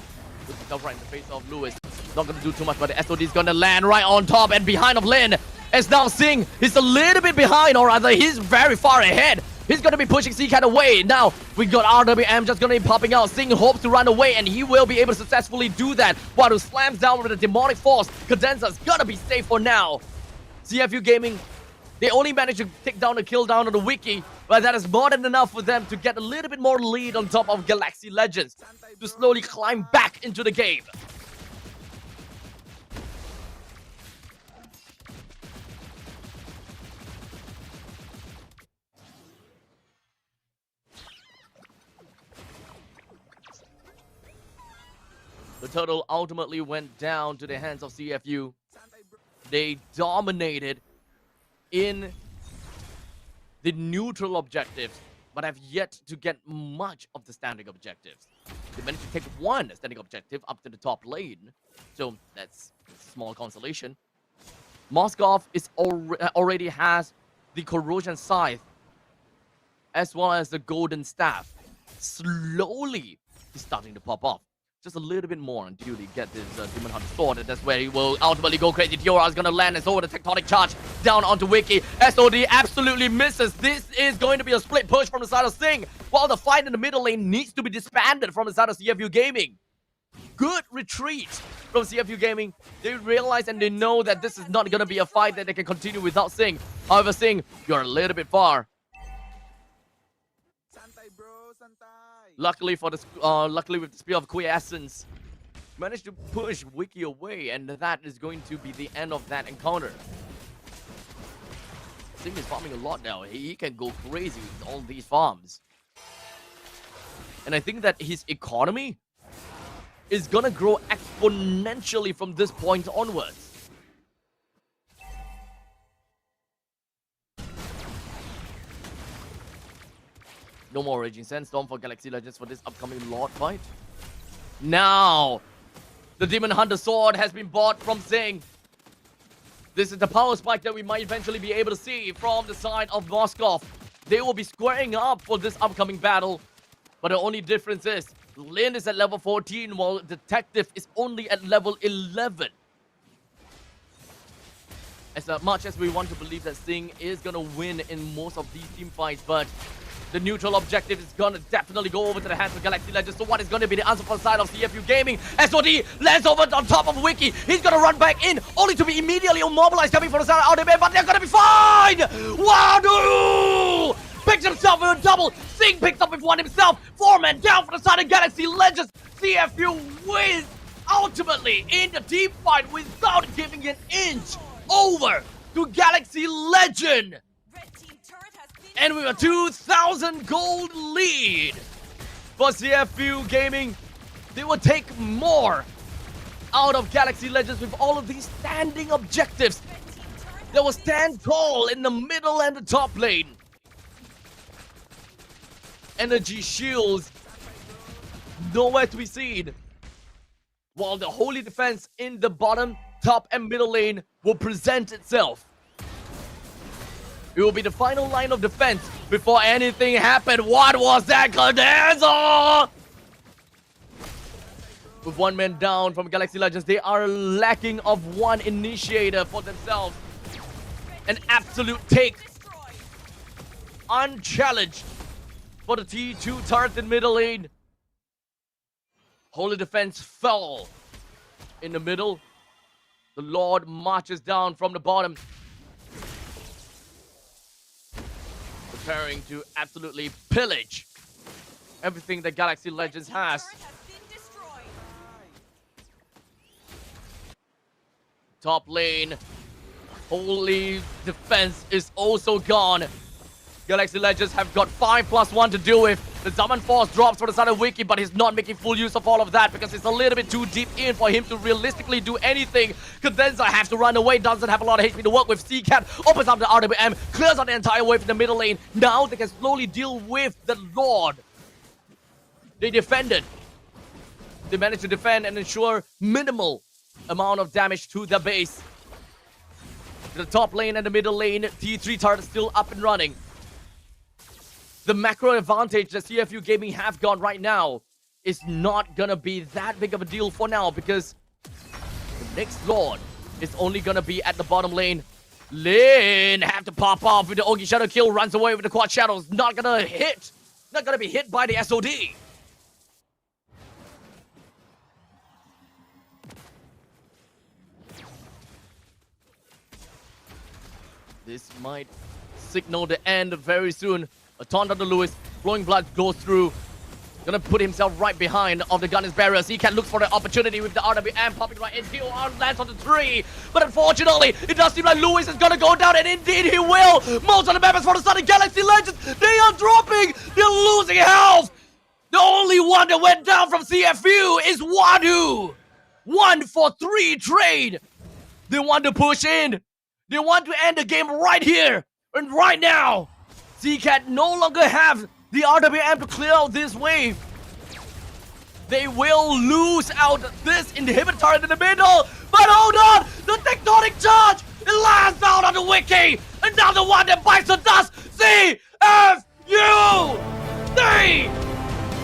with himself right in the face of Lewis. Not gonna do too much, but the SOD is gonna land right on top and behind of Lin. As now Singh is a little bit behind, or rather he's very far ahead. He's gonna be pushing Seacat away. Now we got RWM just gonna be popping out. Singh hopes to run away and he will be able to successfully do that. Wadu slams down with a demonic force. Cadenza's gonna be safe for now. CFU Gaming, they only managed to take down a kill down on the Wiki, but that is more than enough for them to get a little bit more lead on top of Galaxy Legends to slowly climb back into the game. The turtle ultimately went down to the hands of CFU. They dominated in the neutral objectives, but have yet to get much of the standing objectives. They managed to take one standing objective up to the top lane. So that's a small consolation. Moskov is already has the Corrosion Scythe as well as the Golden Staff. Slowly, he's starting to pop off. Just a little bit more until he get this Demon Hunter Sword, and that's where he will ultimately go crazy. Tiora is gonna land as over the Tectonic Charge down onto Wiki. SOD absolutely misses. This is going to be a split push from the side of Sing, while the fight in the middle lane needs to be disbanded from the side of CFU Gaming. Good retreat from CFU Gaming. They realize and they know that this is not gonna be a fight that they can continue without Sing. However, Sing, you're a little bit far. Luckily with the Spear of Quiescence, managed to push Wiki away, and that is going to be the end of that encounter. Sing is farming a lot now. He can go crazy with all these farms. And I think that his economy is gonna grow exponentially from this point onwards. No more Raging Sandstorm for Galaxy Legends for this upcoming Lord fight. Now, the Demon Hunter Sword has been bought from Sing. This is the power spike that we might eventually be able to see from the side of Moskov. They will be squaring up for this upcoming battle. But the only difference is, Lin is at level 14 while Detective is only at level 11. As much as we want to believe that Sing is gonna win in most of these team fights, but the neutral objective is gonna definitely go over to the hands of Galaxy Legends. So what is gonna be the answer from the side of CFU Gaming? SOD lands over on top of Wiki. He's gonna run back in, only to be immediately immobilized coming from the side of RDB, but they're gonna be fine! Wadu! Picks himself with a double. Sing picks up with one himself. 4-man down for the side of Galaxy Legends. CFU wins ultimately in the team fight without giving an inch over to Galaxy Legend. And with a 2,000 gold lead for CFU Gaming, they will take more out of Galaxy Legends with all of these standing objectives. They will stand tall in the middle and the top lane. Energy shields nowhere to be seen, while the holy defense in the bottom, top, and middle lane will present itself. It will be the final line of defense before anything happened. What was that, Cadenza? With one man down from Galaxy Legends, they are lacking of one initiator for themselves. An absolute take. Unchallenged for the T2 turret in middle lane. Holy defense fell in the middle. The Lord marches down from the bottom, preparing to absolutely pillage everything that Galaxy Legends has. Top lane, holy defense is also gone. Galaxy Legends have got 5+1 to deal with. The Zaman Force drops for the side of Wiki, but he's not making full use of all of that because it's a little bit too deep in for him to realistically do anything. Cadenza has to run away, doesn't have a lot of HP to work with. C-Cat opens up the RWM, clears out the entire wave in the middle lane. Now they can slowly deal with the Lord. They defended. They managed to defend and ensure minimal amount of damage to the base. The top lane and the middle lane, T3 turret still up and running. The macro advantage that CFU Gaming have got right now is not gonna be that big of a deal for now because the next Lord is only gonna be at the bottom lane. Lin have to pop off with the Ogi Shadow kill, runs away with the Quad Shadows. Not gonna be hit by the SOD. This might signal the end very soon. A taunt on the Lewis, flowing blood goes through. Gonna put himself right behind of the gunner's barriers. He can look for the opportunity with the RWM popping right in. TOR lands on the tree. But unfortunately, it does seem like Lewis is gonna go down, and indeed he will. Most of the members for the Southern Galaxy Legends, they are dropping. They're losing health. The only one that went down from CFU is Wadu. 1-for-3 trade. They want to push in. They want to end the game right here and right now. C-Cat no longer have the RWM to clear out this wave. they will lose out this inhibitor in the middle. But hold on, the tectonic charge, it lands down on the wiki. Another one that bites the dust. CFU! They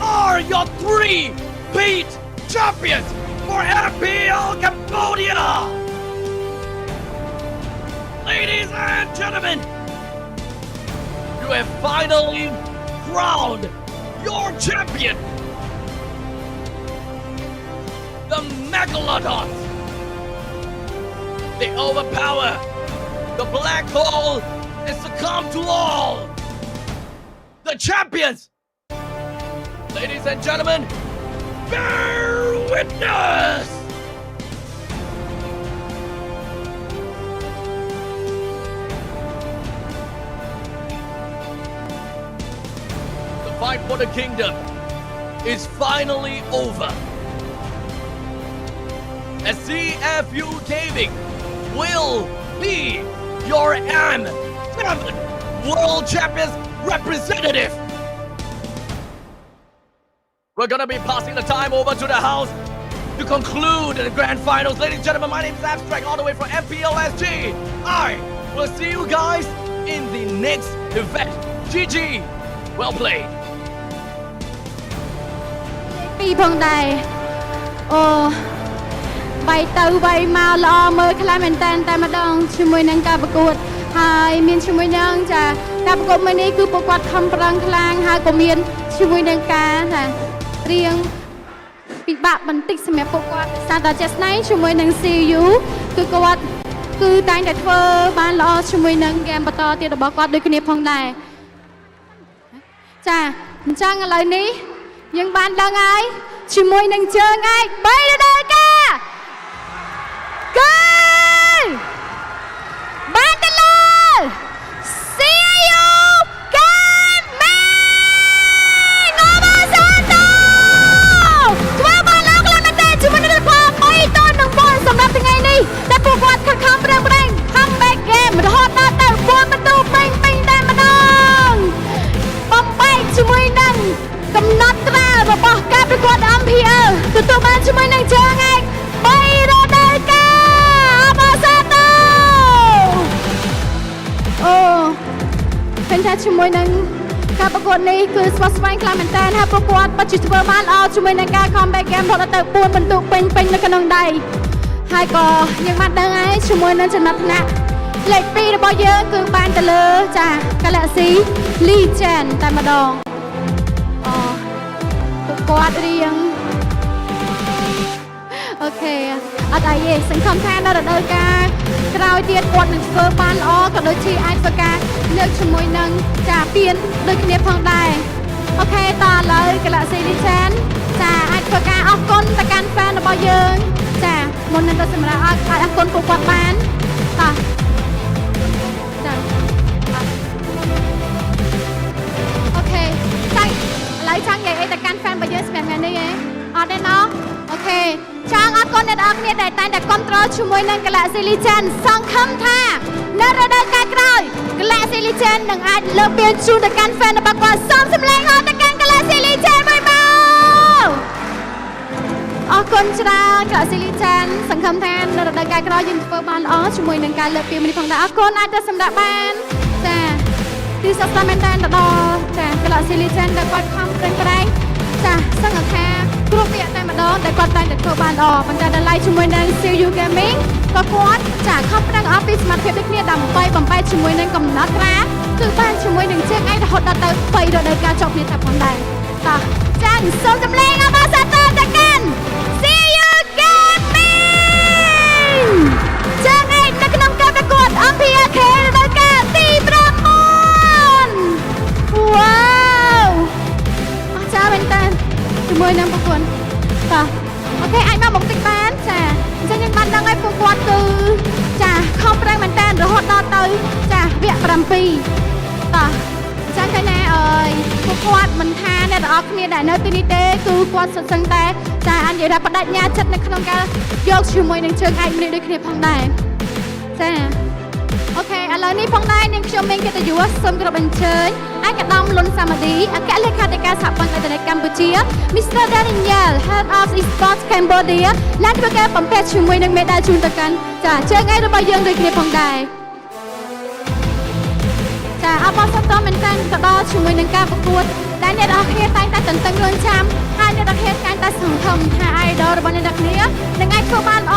are your 3-peat champions for MPL Cambodia. Ladies and gentlemen, you have finally crowned your champion. The Megalodons. They overpower the black hole and succumb to all. The champions. Ladies and gentlemen, bear witness. The fight for the kingdom is finally over. As CFU Gaming will be your M7 World Champions representative. We're gonna be passing the time over to the house to conclude the grand finals. Ladies and gentlemen, my name is Abstract, all the way from MPLSG. I will see you guys in the next event. GG, well played. ពីផងដែរអូវាយទៅវាយមកល្អមើលខ្លាំងមែនតើតែម្ដងជាមួយនឹងការប្រកួតហើយមានជាមួយនឹងចាការប្រកួតមួយនេះគឺពួកគាត់ខំប្រឹងខ្លាំងហើយក៏មានជាមួយនឹងការចារៀងពិបាកបន្តិចសម្រាប់ពួកគាត់សារតែជាក់ស្ដែងជាមួយនឹង CU គឺគាត់គឺតែងតែធ្វើបានល្អជាមួយនឹងហ្គេមបន្តទៀតរបស់គាត់ដូចគ្នាផងដែរចាអញ្ចឹងឥឡូវនេះយើងបានដឹងហើយជាមួយនឹងជើងឯក3រដូវកាលគឺបានទៅលើ CU Gaming អូបាសាតូធ្វើបានល្អខ្លាំងមែនទែនជាមួយនឹងផល3-1សម្រាប់ថ្ងៃនេះតែពួកគាត់ខិតខំប្រឹងប្រែង comeback game រហូតដល់ទៅ4បន្ទូពេញតែម្ដងបំបែកជាមួយនឹងកំណត់ត្រារបស់ការប្រកួត MPL ទទួលបានជាមួយនឹងជើងឯក3រដូវកាលអបអរសាទរអូឃើញថាជាមួយនឹងការប្រកួតនេះគឺស្វាស្វែងខ្លាំងមែនតើហើយពួកគាត់ពិតជាធ្វើបានល្អជាមួយនឹងការ comeback game រហូតដល់ទៅ4បន្ទុកពេញនៅក្នុងដៃហើយក៏យើងបានដឹងហើយជាមួយនឹងចំណាត់ថ្នាក់លេខ2របស់យើងគឺបានទៅលើចា Galaxy Legend តែម្ដងគាត់រៀងអូខេអត់អីទេសង្ឃឹមថានៅរដូវកាលក្រោយទៀតគាត់នឹងធ្វើបានល្អក៏ដូចជាអាចធ្វើការលើកជាមួយនឹងចាពានដូចគ្នាផងដែរអូខេតឥឡូវ Galaxy Legend ចាអាចធ្វើការអរគុណទៅកាន់ fan របស់យើងចាមុននឹងទៅសម្រាប់អរគុណពួកគាត់បានតោះចាអូខេចាឥឡូវចង់និយាយអីទៅកាន់ fan របស់យើងសម្រាប់ថ្ងៃនេះអត់ទេណោះអូខេចង់អរគុណអ្នកនរគ្នាដែលតែងតែគ្រប់គ្រងជាមួយនឹង Galaxy Legend សង្ឃឹមថានៅរដូវកាលក្រោយ Galaxy Legend នឹងអាចលើកពានជូនទៅកាន់ fan របស់គាត់សូមសម្លេងអរទៅកាន់ Galaxy Legend មួយមកអរគុណច្រើន Galaxy Legend សង្ឃឹមថានៅរដូវកាលក្រោយយើងធ្វើបានល្អជាមួយនឹងការលើកពាននេះផងដែរអរគុណអាចទៅសម្រាប់បានចាទីសស្តាមែនតើដល់ចា Galaxy Legend ដែលគាត់ខំប្រឹងប្រែងចាសង្ឃឹមថាគ្រប់ពាក្យតែម្ដងដែលគាត់តែងតែធ្វើបានល្អប៉ុន្តែដល់ឡៃជាមួយនឹង CU Gaming ក៏គាត់ចាខំប្រឹងអស់ពីសមត្ថភាពដូចគ្នាដើម្បីបំបែកជាមួយនឹងកំណត់ត្រាគឺបានជាមួយនឹងជើងឯករហូតដល់ទៅ3រដូវកាលជាប់គ្នាតែផងដែរតោះចាសូមចម្លែងអបអរសាទរទៅកាន់ CU Gaming ចាឯកនៅក្នុងការប្រកួត MPL KH រដូវកាលទី9វ៉ាវអស្ចារ្យមែនតើជាមួយនឹងប្រកួតតោះអូខេអាចមកបន្តិចបានចាអញ្ចឹងយើងបានដឹងហើយពួកគាត់គឺចាខំប្រឹងមែនតើរហូតដល់ទៅចាវគ្គ7តោះចឹងឃើញណាអើយពួកគាត់មិនថាអ្នកទាំងអស់គ្នាដែលនៅទីនេះទេគឺគាត់សុទ្ធសឹងតែចាអនិយាយថាបដិញ្ញាចិត្តនៅក្នុងការយកជាមួយនឹងជើងឯកម្នាក់ដូចគ្នាផងដែរចាអូខេឥឡូវនេះផងដែរនាងខ្ញុំមានកិត្តិយសសូមគោរពអញ្ជើញ ឯកឧត្តមលុនសាមាឌីអគ្គលេខាធិការសហព័ន្ធអេតូនីកម្ពុជា Mr. Daniel Head of Esports Cambodia ឡើងធ្វើការបំពេញជាមួយនឹងមេដាយជូនទៅកាន់ចាជើងឯរបស់យើងដូចគ្នាផងដែរចាអបអរសាទរមែនតើទៅដល់ជាមួយនឹងការប្រកួតដែលអ្នកនរគ្នាតែងតែតន្ទឹងរង់ចាំហើយអ្នកនរគ្នាតែងតែសង្ឃឹមថា idol របស់អ្នកនរគ្នានឹងអាចធ្វើបានល្អ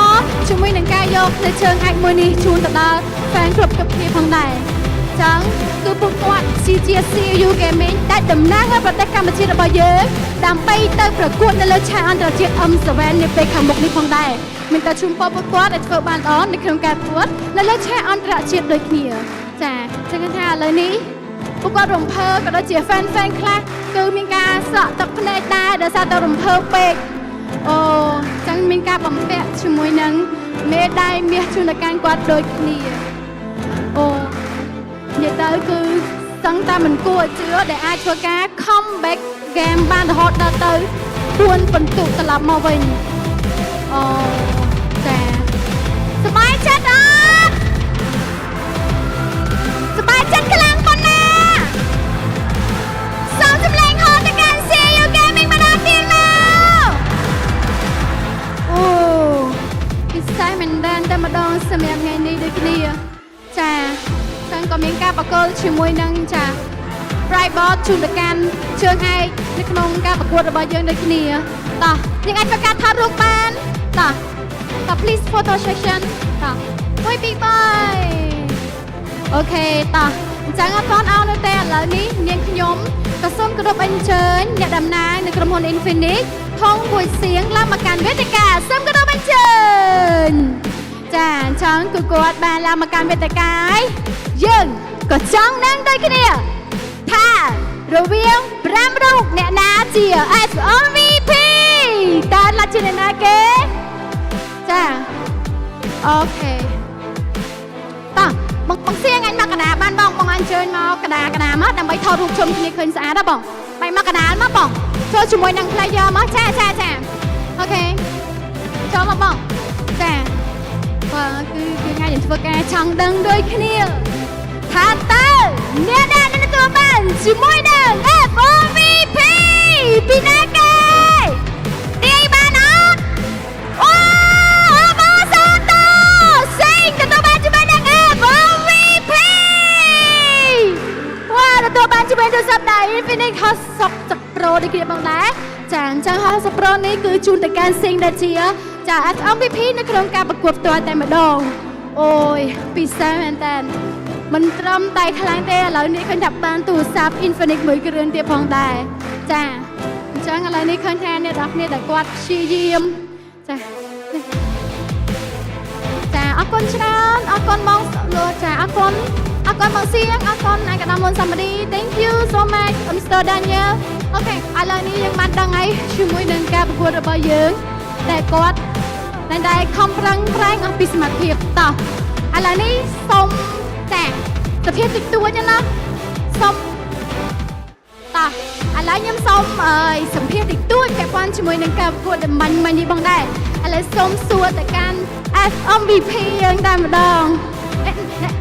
ជាមួយនឹងការយកលើជើងអាចមួយនេះជូនទៅដល់ fan គ្រប់គ្នាផងដែរចឹងគឺពួកគាត់ជា CU Gaming ដែលតំណាងឲ្យប្រទេសកម្ពុជារបស់យើងដើម្បីទៅប្រកួតនៅលើឆាកអន្តរជាតិ M7 នាពេលខាងមុខនេះផងដែរមានតែជូនពរពួកគាត់ឲ្យធ្វើបានល្អនៅក្នុងការប្រកួតនៅលើឆាកអន្តរជាតិដូចគ្នាចាចឹងថាឥឡូវនេះពួកគាត់រំភើបក៏ដូចជា fan ខ្លះគឺមានការស្រក់ទឹកភ្នែកដែរដោយសារតែរំភើបពេកអូចឹងមានការបំពាក់ជាមួយនឹងមេដាយមាសជូនទៅកាន់គាត់ដូចគ្នាអូនិយាយទៅគឺសឹងតែមិនគួរជឿដែលអាចធ្វើការ comeback game បានរហូតដល់ទៅ4ពិន្ទុត្រឡប់មកវិញអូចាសប្បាយចិត្តអត់សប្បាយចិត្តខ្លាំងប៉ុណ្ណាសូមសម្លេងហូរទៅកាន់ CU Gaming ម្ដងទៀតមកអូពិសេសមែនដែរតែម្ដងសម្រាប់ថ្ងៃនេះដូចគ្នាចាចឹងក៏មានការប្រកល់ជាមួយនឹងចា Private ជូនទៅកាន់ជើងឯកនៅក្នុងការប្រកួតរបស់យើងដូចគ្នាតោះយើងអាចធ្វើការថតរូបបានតោះ please photo session តោះ1 2 3អូខេតោះអញ្ចឹងអត់ទាន់អោននៅទេឥឡូវនេះនាងខ្ញុំក៏សូមគោរពអញ្ជើញអ្នកតំណាងនៅក្រុមហ៊ុន Infinix ថងមួយសៀងឡើងមកកាន់វេទិកាសូមគោរពអញ្ជើញចាអញ្ចឹងគឺគាត់បានឡើងមកកាន់វេទិកាហើយយើងក៏ចង់នឹងដូចគ្នាថារវាង5រូបអ្នកណាជា MVP តើឡាជាអ្នកណាគេចាអូខេតោះបងសៀងអញមកកណ្ដាលបានបងអញ្ជើញមកកណ្ដាលមកដើម្បីថតរូបជុំគ្នាឃើញស្អាតហ៎បងបែរមកកណ្ដាលមកបងចូលជាមួយនឹង player មកចាអូខេចូលមកបងចាបាទគឺថ្ងៃយើងធ្វើការចង់ដឹងដូចគ្នាថាតើអ្នកណានឹងទទួលបានជាមួយនឹង MVP ពីណាគេទាយបានអត់អូអបអរសាទរសេងទទួលបានជាមួយនឹង MVP វ៉ាទទួលបានជាមួយទូរស័ព្ទដៃ Infinix Hot 60 Pro ដូចគ្នាបងដែរចាអញ្ចឹង Hot 60 Pro នេះគឺជូនទៅកាន់សេងដែលជាចា MVP នៅក្នុងការប្រកួតផ្ទាល់តែម្ដងអូយពិសេសមែនតើមិនត្រឹមតែខ្លាំងទេឥឡូវនេះឃើញថាបានទូរស័ព្ទ Infinix មួយគ្រឿងទៀតផងដែរចាអញ្ចឹងឥឡូវនេះឃើញថាអ្នកនរគ្នាដែលគាត់ព្យាយាមចាអរគុណច្រើនអរគុណបងលោកចាអរគុណបងសៀងអរគុណឯកឧត្តមលុនសាមាឌី Thank you so much Mr. Daniel អូខេឥឡូវនេះយើងបានដឹងហើយជាមួយនឹងការប្រកួតរបស់យើងតែគាត់តែខំប្រឹងប្រែងអំពីសមត្ថភាពតោះឥឡូវនេះសូមចាសភាពតិចតួចណាសូមតោះឥឡូវខ្ញុំសូមសម្ភារតិចតួចពាក់ព័ន្ធជាមួយនឹងការប្រកួតដែលមាញ់នេះបងដែរឥឡូវសូមសួរទៅកាន់ MVP យើងតែម្ដង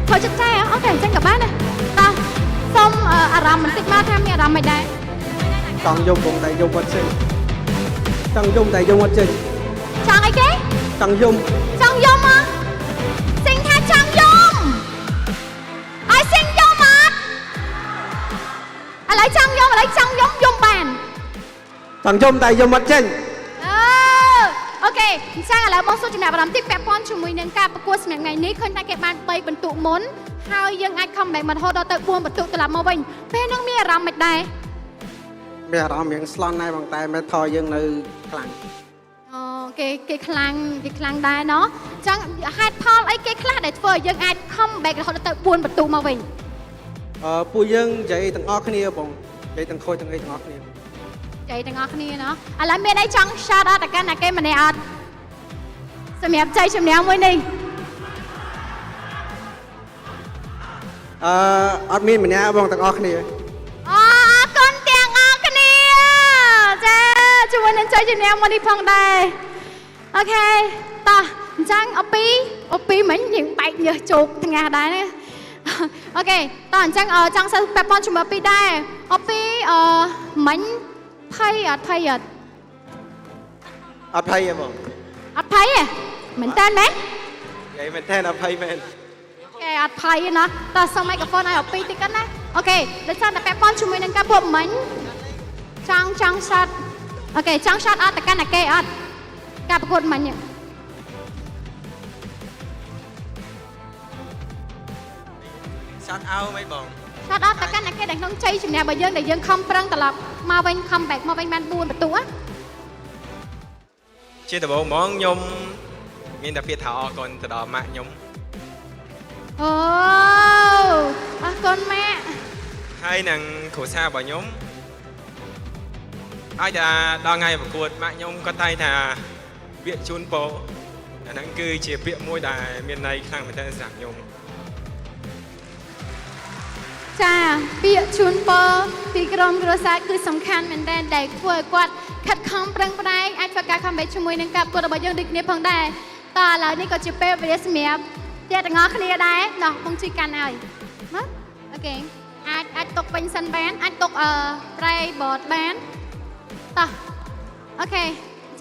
ចូលចិត្តចាអូខេអញ្ចឹងក៏បានដែរតោះសូមអារម្មណ៍បន្តិចមកថាមានអារម្មណ៍មិនដែរចង់យំបងតែយំអត់ចេញចង់យំតែយំអត់ចេញចង់អីគេចង់យំហ៎សិងថាចង់យំឲ្យសិងយំអត់ឥឡូវចង់យំបានចង់យំតែយំអត់ចេញអូខេអញ្ចឹងឥឡូវបងសួរចំណាប់អារម្មណ៍តិចពាក់ព័ន្ធជាមួយនឹងការប្រកួតសម្រាប់ថ្ងៃនេះឃើញថាគេបាន3បន្ទុកមុនហើយយើងអាច comeback មករហូតដល់ទៅ4បន្ទុកត្រឡប់មកវិញពេលហ្នឹងមានអារម្មណ៍មិនដែរមានអារម្មណ៍រៀងស្លន់ដែរបងតែមេថយយើងនៅខ្លាំងអូគេខ្លាំងដែរណោះអញ្ចឹងហេតុផលអីគេខ្លះដែលធ្វើឲ្យយើងអាច comeback រហូតដល់ទៅ4បន្ទុកមកវិញពួកយើងនិយាយទាំងអស់គ្នាបងនិយាយទាំងខូចទាំងអីទាំងអស់គ្នាចៃទាំងអស់គ្នាណោះឥឡូវមានអីចង់ shout out ទៅកាន់អ្នកគេម្នាក់អត់សម្រាប់ចៃជំនះមួយនេះអត់មានម្នាក់បងទាំងអស់គ្នាអរគុណទាំងអស់គ្នាចាជាមួយនឹងចៃជំនះមួយនេះផងដែរអូខេតោះអញ្ចឹងអពីមិញយើងបែកញើសជោគថ្ងាសដែរណា អូខេតោះអញ្ចឹងចង់សិស្សពាក់ព័ន្ធជាមួយពីដែរអពីមិញភ័យអត់ភ័យអត់ អត់ភ័យទេបង អត់ភ័យទេមែនតើមែន និយាយមែនតើអត់ភ័យមែន គេអត់ភ័យទេណាតោះសុំមីក្រូហ្វូនឲ្យអពីតិចគាត់ណាអូខេដូចចាំតែពាក់ព័ន្ធជាមួយនឹងការពួកមិញចង់shot អូខេចង់shotអត់តែកាន់តែគេអត់ការប្រកួតមិញ shot out មិនបង shot អត់តែកាន់តែគេដែលក្នុងជ័យជំនះរបស់យើងដែលយើងខំប្រឹងត្រឡប់មកវិញ comeback មកវិញបាន4បន្ទុក ជាដំបូងហ្មងខ្ញុំមានតែពាក្យថាអរគុណទៅដល់ម៉ាក់ខ្ញុំ អូអរគុណម៉ាក់ ហើយនឹងគ្រួសាររបស់ខ្ញុំឲ្យតែដល់ថ្ងៃប្រកួតម៉ាក់ខ្ញុំគាត់តែងថាពាក្យជូនពរអាហ្នឹងគឺជាពាក្យមួយដែលមានន័យខ្លាំងមែនទែនសម្រាប់ខ្ញុំ ចាពាក្យជូនពរពីក្រុមគ្រួសារគឺសំខាន់មែនទែនដែលធ្វើឲ្យគាត់ខិតខំប្រឹងប្រែងអាចធ្វើការ comeback ជាមួយនឹងការប្រកួតរបស់យើងដូចគ្នាផងដែរតើឥឡូវនេះក៏ជាពេលវេលាសម្រាប់តែទាំងអស់គ្នាដែរណោះបងជួយកាន់ហើយណាអូខេអាចຕົកពេញសិនបានអាចຕົកប្រៃបតបានតោះអូខេ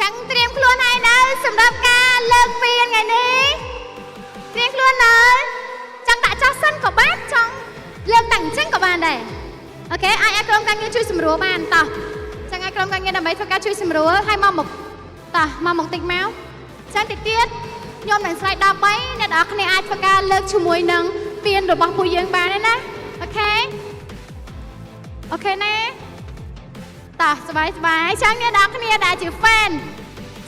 ចាំត្រៀមខ្លួនហើយនៅសម្រាប់ការលើកពានថ្ងៃនេះត្រៀមខ្លួននៅចង់ដាក់ចោះសិនក៏បានចង់លើកតាំងអញ្ចឹងក៏បានដែរអូខេអាចក្រុមការងារជួយសម្រួលបានតោះចឹងអាចក្រុមការងារដើម្បីធ្វើការជួយសម្រួលឲ្យមកមុខតោះមកមុខតិចមកចឹងតិចទៀតខ្ញុំនឹងស្លាយ13អ្នកនរគ្នាអាចធ្វើការលើកជាមួយនឹងពានរបស់ពួកយើងបានទេណាអូខេអូខេណាតោះសบายចឹងអ្នកនរគ្នាដែលជា fan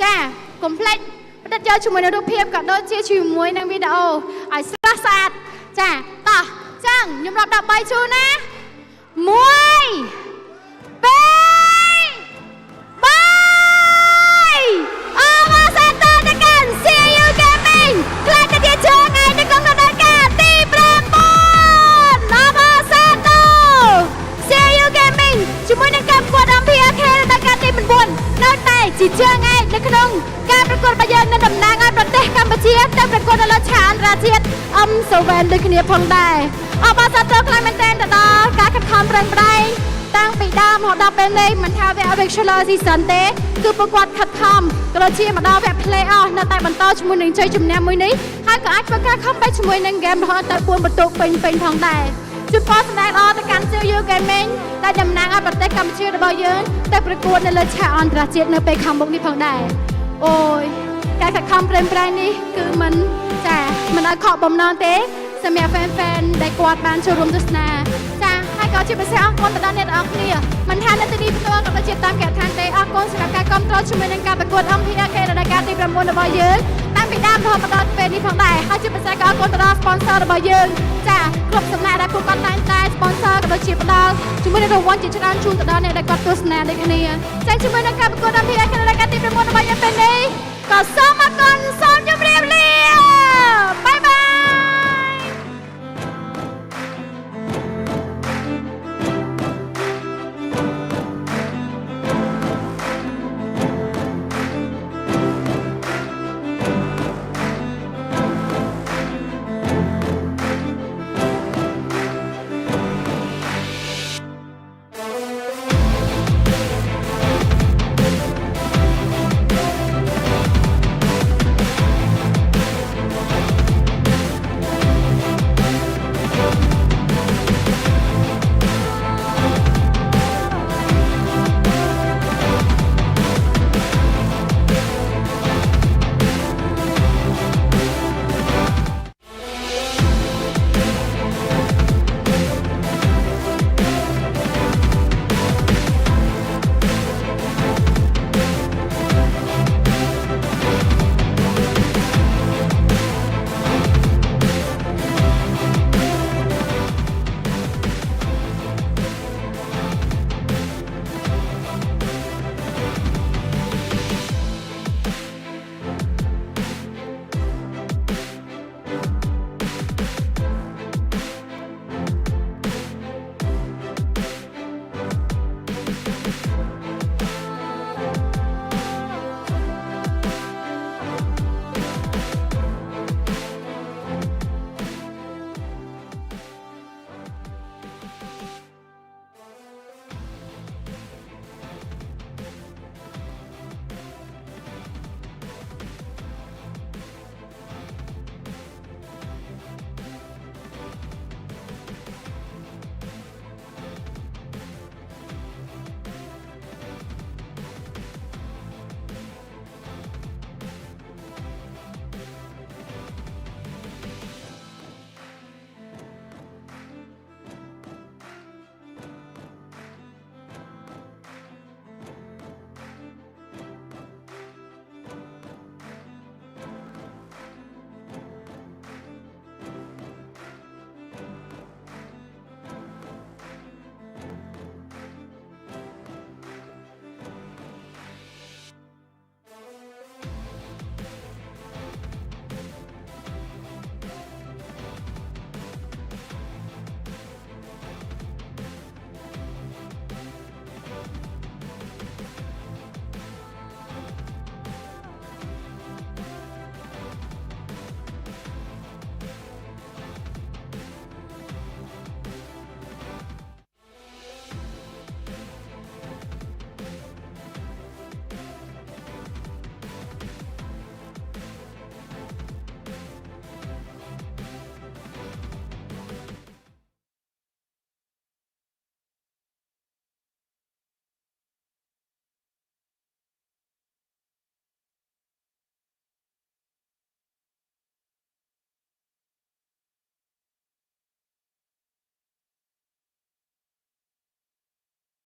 ចាកុំភ្លេចផ្តិតយកជាមួយនឹងរូបភាពក៏ដូចជាជាមួយនឹងវីដេអូឲ្យស្រស់ស្អាតចាតោះចឹងខ្ញុំរាប់13ជូនណា1 2 3 អបអរសាទរទៅកាន់ CU Gaming ខ្លាចតែជើងឯងនៅក្នុងដំណើរការទី9អបអរសាទរ CU Gaming ជាមួយនឹងការប្រកួត MPL KH ដំណើរការទី9នៅតែជាជើងឯកនៅក្នុងការប្រកួតរបស់យើងនៅតំណាងឲ្យប្រទេសកម្ពុជាទៅប្រកួតនៅលើឆាកអន្តរជាតិ M7 ដូចគ្នាផងដែរអបអរសាទរខ្លាំងមែនទែនទៅដល់ការខិតខំប្រឹងប្រែងតាំងពីដើមរហូតដល់ពេលនេះមិនថាវគ្គ regular season ទេគឺពួកគាត់ខិតខំក៏ដូចជាមកដល់វគ្គ play off នៅតែបន្តជាមួយនឹងជ័យជំនះមួយនេះហើយក៏អាចធ្វើការ comeback ជាមួយនឹង game រហូតដល់4បន្ទុកពេញផងដែរជូនពរសម្ដែងល្អទៅកាន់ CU Gaming ដែលតំណាងឲ្យប្រទេសកម្ពុជារបស់យើងទៅប្រកួតនៅលើឆាកអន្តរជាតិនៅពេលខាងមុខនេះផងដែរអូយការខិតខំប្រឹងប្រែងនេះគឺមិនឲ្យខកបំណងទេសម្រាប់ fan ដែលគាត់បានចូលរួមទស្សនាចាហើយក៏ជាពិសេសអរគុណទៅដល់អ្នកទាំងអស់គ្នាមិនថានៅទីនេះផ្ទាល់ក៏ដូចជាតាមគេឋានទេអរគុណសម្រាប់ការគាំទ្រជាមួយនឹងការប្រកួត MPL KH រដូវកាលទី9របស់យើងតាំងពីដើមរហូតមកដល់ពេលនេះផងដែរហើយជាពិសេសក៏អរគុណទៅដល់ sponsor របស់យើងចាគ្រប់សំណាក់ដែលពួកគាត់តែងតែ sponsor ក៏ដូចជាផ្ដល់ជាមួយនឹងរង្វាន់ជាច្រើនជូនទៅដល់អ្នកដែលគាត់ទស្សនាដូចគ្នាចាជាមួយនឹងការប្រកួត MPL KH រដូវកាលទី9របស់យើងពេលនេះក៏សូមអរគុណ